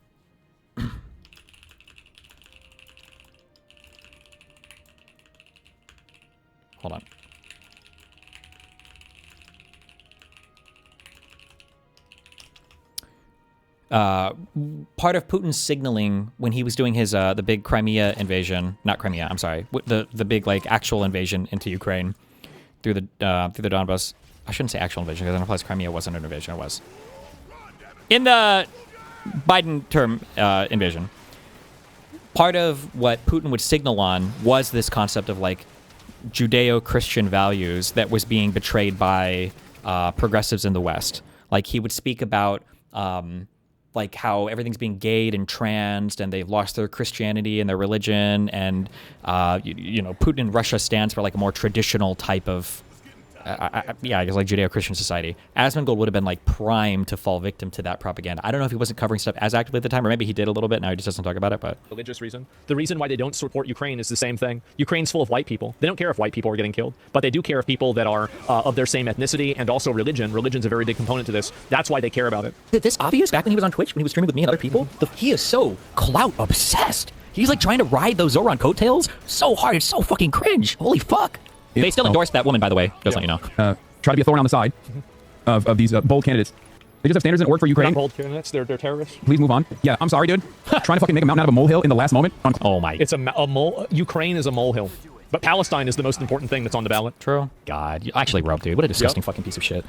on. Part of Putin's signaling when he was doing his the big Crimea invasion, not Crimea, I'm sorry, the big like actual invasion into Ukraine through the Donbass. I shouldn't say actual invasion because I realize Crimea wasn't an invasion. It was in the Biden term invasion. Part of what Putin would signal on was this concept of like Judeo-Christian values that was being betrayed by progressives in the West. Like he would speak about like how everything's being gayed and transed and they've lost their Christianity and their religion, and Putin in Russia stands for like a more traditional type of I guess like Judeo-Christian society. Asmongold would have been like primed to fall victim to that propaganda. I don't know if he wasn't covering stuff as actively at the time, or maybe he did a little bit. Now he just doesn't talk about it. But religious reason. The reason why they don't support Ukraine is the same thing. Ukraine's full of white people. They don't care if white people are getting killed, but they do care if people that are of their same ethnicity and also religion. Religion's a very big component to this. That's why they care about it. Is this obvious back when he was on Twitch, when he was streaming with me and other people? He is so clout obsessed. He's like trying to ride those Zoran coattails so hard. It's so fucking cringe. Holy fuck. They still endorsed that woman, by the way. Just let you know. Try to be a thorn on the side of these bold candidates. They just have standards that work for Ukraine. They're not bold candidates. They're terrorists. Please move on. Yeah, I'm sorry, dude. Trying to fucking make a mountain out of a molehill in the last moment. Oh my. It's a mole. Ukraine is a molehill. But Palestine is the most important thing that's on the ballot. True. God. Actually, Rob, dude. What a disgusting fucking piece of shit.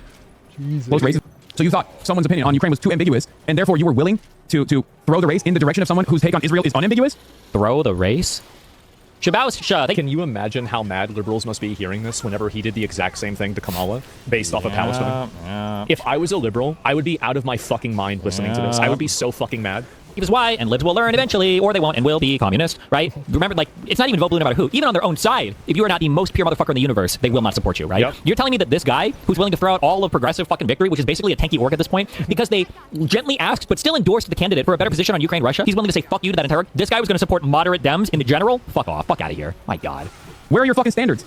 Most racist. So you thought someone's opinion on Ukraine was too ambiguous, and therefore you were willing to throw the race in the direction of someone whose take on Israel is unambiguous? Throw the race? Can you imagine how mad liberals must be hearing this whenever he did the exact same thing to Kamala based off of Palestine? Yeah. If I was a liberal, I would be out of my fucking mind listening to this. I would be so fucking mad. He was white, and libs will learn eventually, or they won't and will be communist, right? Remember, like, it's not even vote blue no matter who. Even on their own side, if you are not the most pure motherfucker in the universe, they will not support you, right? Yep. You're telling me that this guy, who's willing to throw out all of progressive fucking victory, which is basically a tanky org at this point, because they gently asked, but still endorsed the candidate for a better position on Ukraine-Russia, he's willing to say fuck you to that entire... This guy was going to support moderate Dems in the general? Fuck off. Fuck out of here. My God. Where are your fucking standards?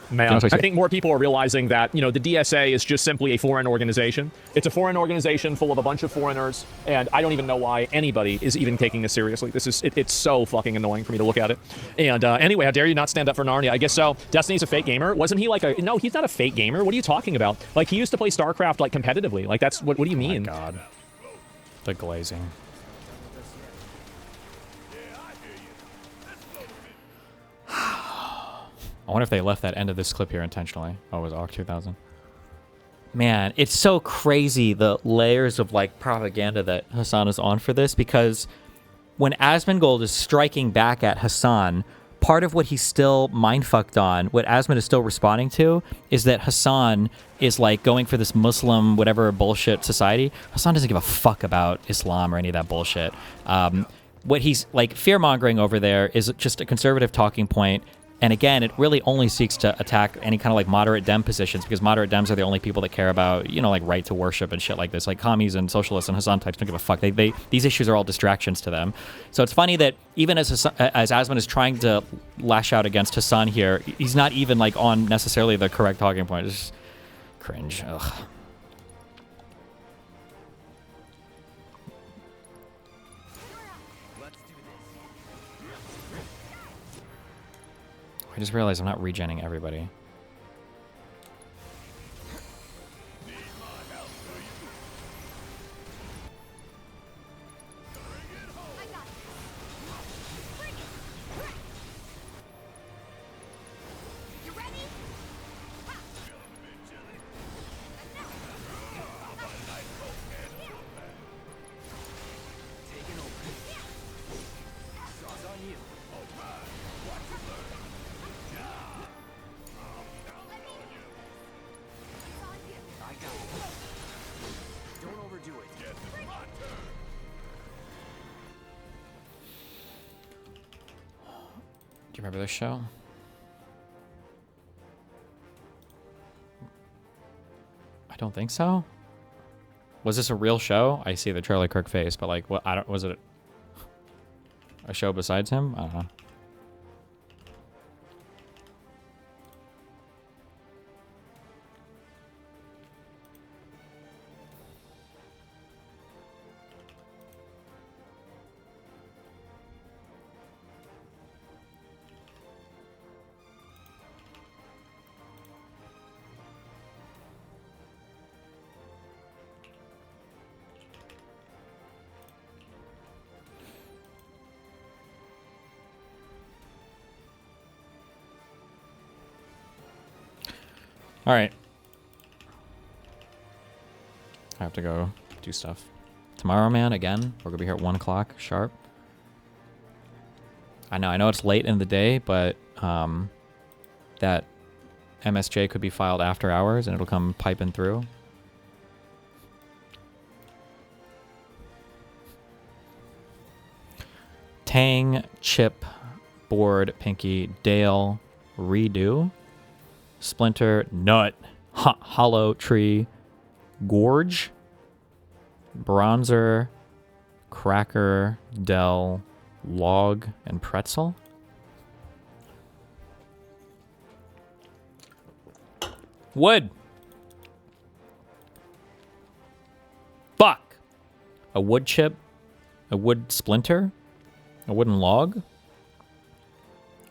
Man, I think more people are realizing that, the DSA is just simply a foreign organization. It's a foreign organization full of a bunch of foreigners, and I don't even know why anybody is even taking this seriously. It's so fucking annoying for me to look at it. And anyway, how dare you not stand up for Narnia? I guess so. Destiny's a fake gamer. Wasn't he like a... No, he's not a fake gamer. What are you talking about? Like, he used to play StarCraft, like, competitively. Like, that's... What do you mean? Oh my God. The glazing. I wonder if they left that end of this clip here intentionally. Oh, it was AUK 2000. Man, it's so crazy the layers of like propaganda that Hassan is on for this, because when Asmongold is striking back at Hassan, part of what he's still mindfucked on, what Asmon is still responding to, is that Hassan is like going for this Muslim whatever bullshit society. Hassan doesn't give a fuck about Islam or any of that bullshit. What he's like fear-mongering over there is just a conservative talking point. And again, it really only seeks to attack any kind of like moderate Dem positions, because moderate Dems are the only people that care about, you know, like right to worship and shit like this. Like commies and socialists and Hassan types don't give a fuck. These issues are all distractions to them. So it's funny that even as Asmon is trying to lash out against Hassan here, he's not even like on necessarily the correct talking point. It's just cringe. Ugh. I just realized I'm not regenning everybody. Do you remember this show? I don't think so. Was this a real show? I see the Charlie Kirk face, but like, what? I don't. Was it a show besides him? I don't know. All right. I have to go do stuff. Tomorrow, man, again, we're going to be here at 1 o'clock sharp. I know it's late in the day, but that MSJ could be filed after hours and it'll come piping through. Tang, Chip, Board, Pinky, Dale, Redo, Splinter, Nut, Hollow Tree, Gorge, Bronzer, Cracker, Dell, Log, and Pretzel. Wood. Fuck. A wood chip, a wood splinter, a wooden log,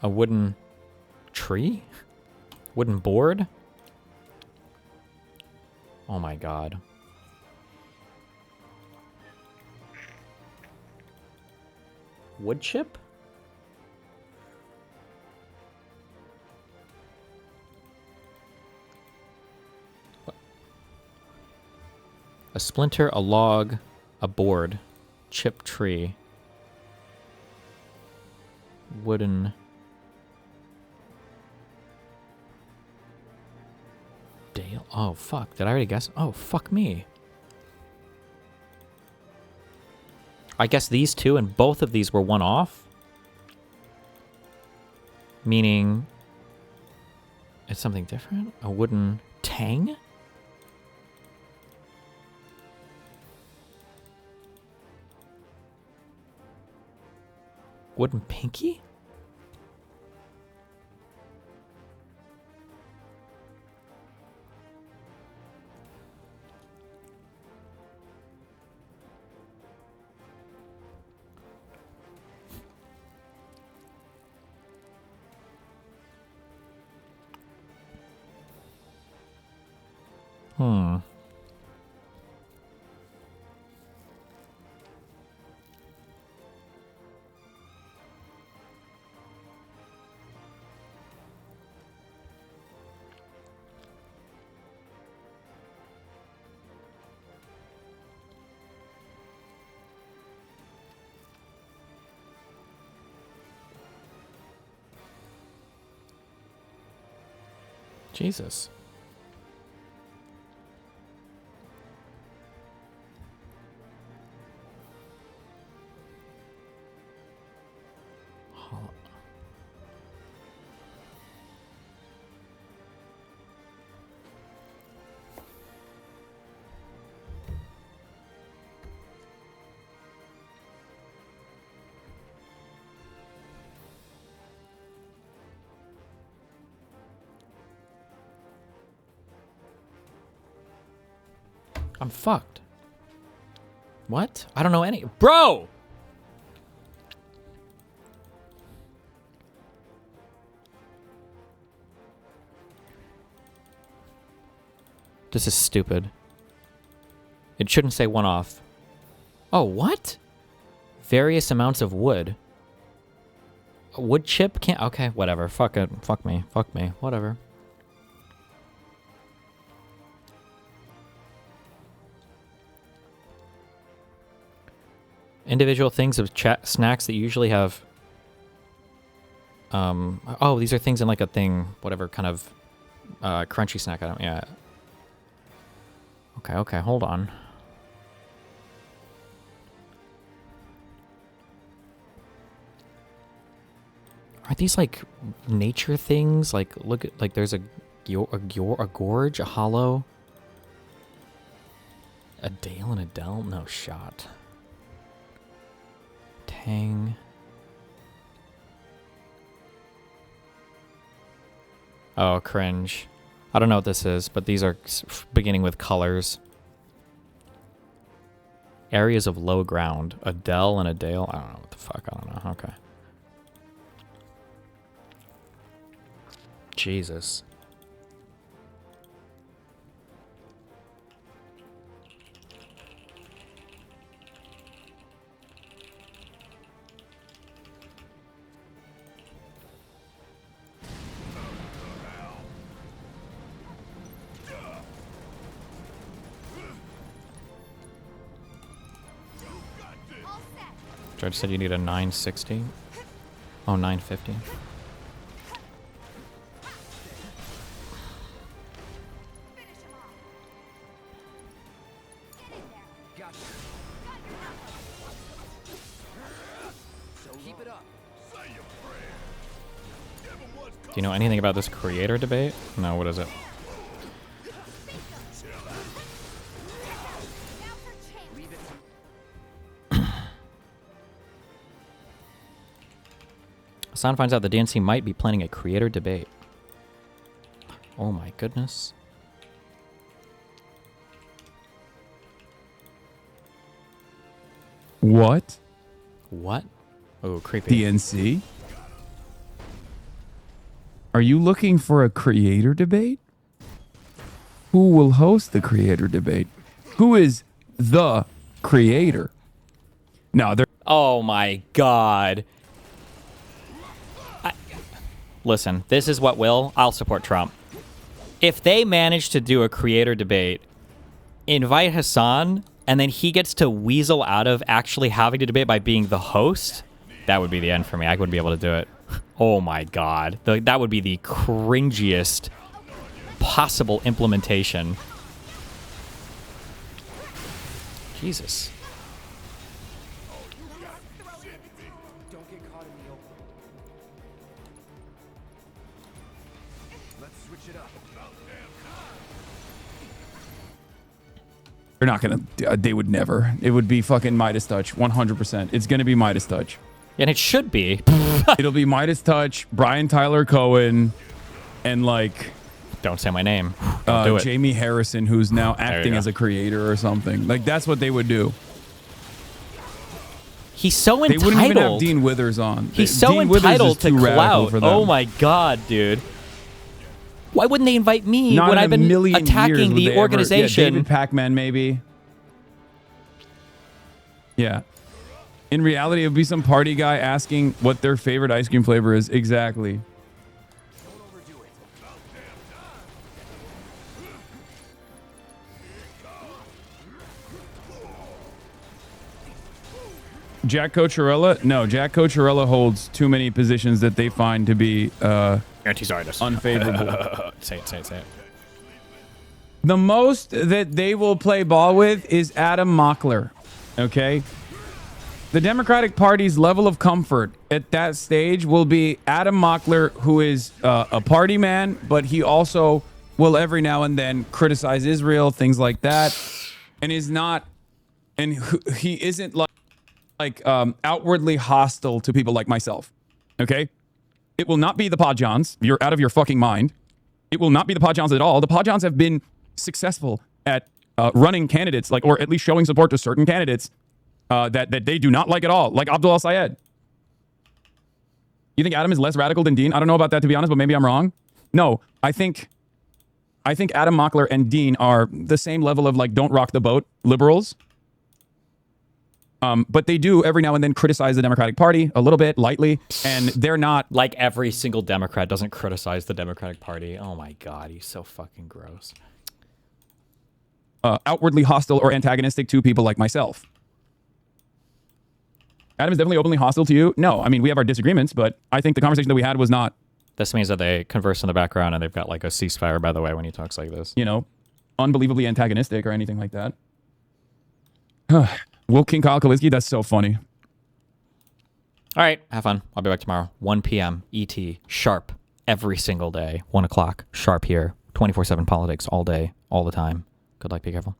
a wooden tree, wooden board. Oh my god. Wood chip? What? A splinter, a log, a board, chip tree, wooden. Dale? Oh, fuck. Did I already guess? Oh, fuck me. I guess these two, and both of these were one off. Meaning it's something different? A wooden tang? Wooden pinky? Hmm. Jesus. I'm fucked. What? I don't know any. Bro! This is stupid. It shouldn't say one off. Oh, what? Various amounts of wood. A wood chip can't. Okay, whatever. Fuck it. Fuck me. Fuck me. Whatever. Individual things of snacks that usually have. Oh, these are things in like a thing, whatever kind of crunchy snack. I don't. Yeah. Okay. Okay. Hold on. Aren't these like nature things? Like, look at like there's a gorge, a hollow, a dale and a dell. No shot. Tang. Oh, cringe. I don't know what this is, but these are beginning with colors. Areas of low ground. A dell and a dale. I don't know what the fuck. I don't know. Okay. Jesus. Judge said you need a 960. Oh, 950. Do you know anything about this creator debate? No, what is it? Hassan finds out the DNC might be planning a creator debate. Oh my goodness. What? What? Oh, creepy. DNC? Are you looking for a creator debate? Who will host the creator debate? Who is the creator? No, they're... Oh my god. Listen, this is what I'll support Trump. If they manage to do a creator debate, invite Hassan, and then he gets to weasel out of actually having to debate by being the host, that would be the end for me. I wouldn't be able to do it. Oh my god. That would be the cringiest possible implementation. Jesus. They're not gonna. They would never. It would be fucking Midas touch, 100%. It's gonna be Midas touch, and it should be. It'll be Midas touch, Brian Tyler Cohen, and like, don't say my name. Do it. Jamie Harrison, who's now acting as a creator or something. Like that's what they would do. He's so entitled. They wouldn't even have Dean Withers on. He's so Dean entitled to clout. for them. Oh my god, dude. Why wouldn't they invite me Not when in I've been million attacking years the organization? Yeah, David Pac-Man, maybe. Yeah. In reality, it would be some party guy asking what their favorite ice cream flavor is. Exactly. Jack Cocherella? No, Jack Cocherella holds too many positions that they find to be anti-Zionist, unfavorable. Say it. The most that they will play ball with is Adam Mockler. Okay? The Democratic Party's level of comfort at that stage will be Adam Mockler, who is a party man, but he also will every now and then criticize Israel, things like that, and is not, and he isn't like outwardly hostile to people like myself. Okay? It will not be the Podjons. You're out of your fucking mind. It will not be the Podjons at all. The Podjons have been successful at running candidates, like, or at least showing support to certain candidates that they do not like at all, like Abdul Al-Sayed. You think Adam is less radical than Dean? I don't know about that, to be honest, but maybe I'm wrong. No, I think Adam Mockler and Dean are the same level of like don't rock the boat liberals. But they do every now and then criticize the Democratic Party a little bit lightly, and they're not like every single Democrat doesn't criticize the Democratic Party. Oh my God, he's so fucking gross. Outwardly hostile or antagonistic to people like myself. Adam is definitely openly hostile to you. No, I mean, we have our disagreements, but I think the conversation that we had was not. This means that they converse in the background and they've got like a ceasefire, by the way, when he talks like this. You know, unbelievably antagonistic or anything like that. Will King Kyle Kaliski? That's so funny. All right, have fun. I'll be back tomorrow. 1 p.m. ET, sharp, every single day. 1 o'clock, sharp here. 24/7 politics all day, all the time. Good luck. Be careful.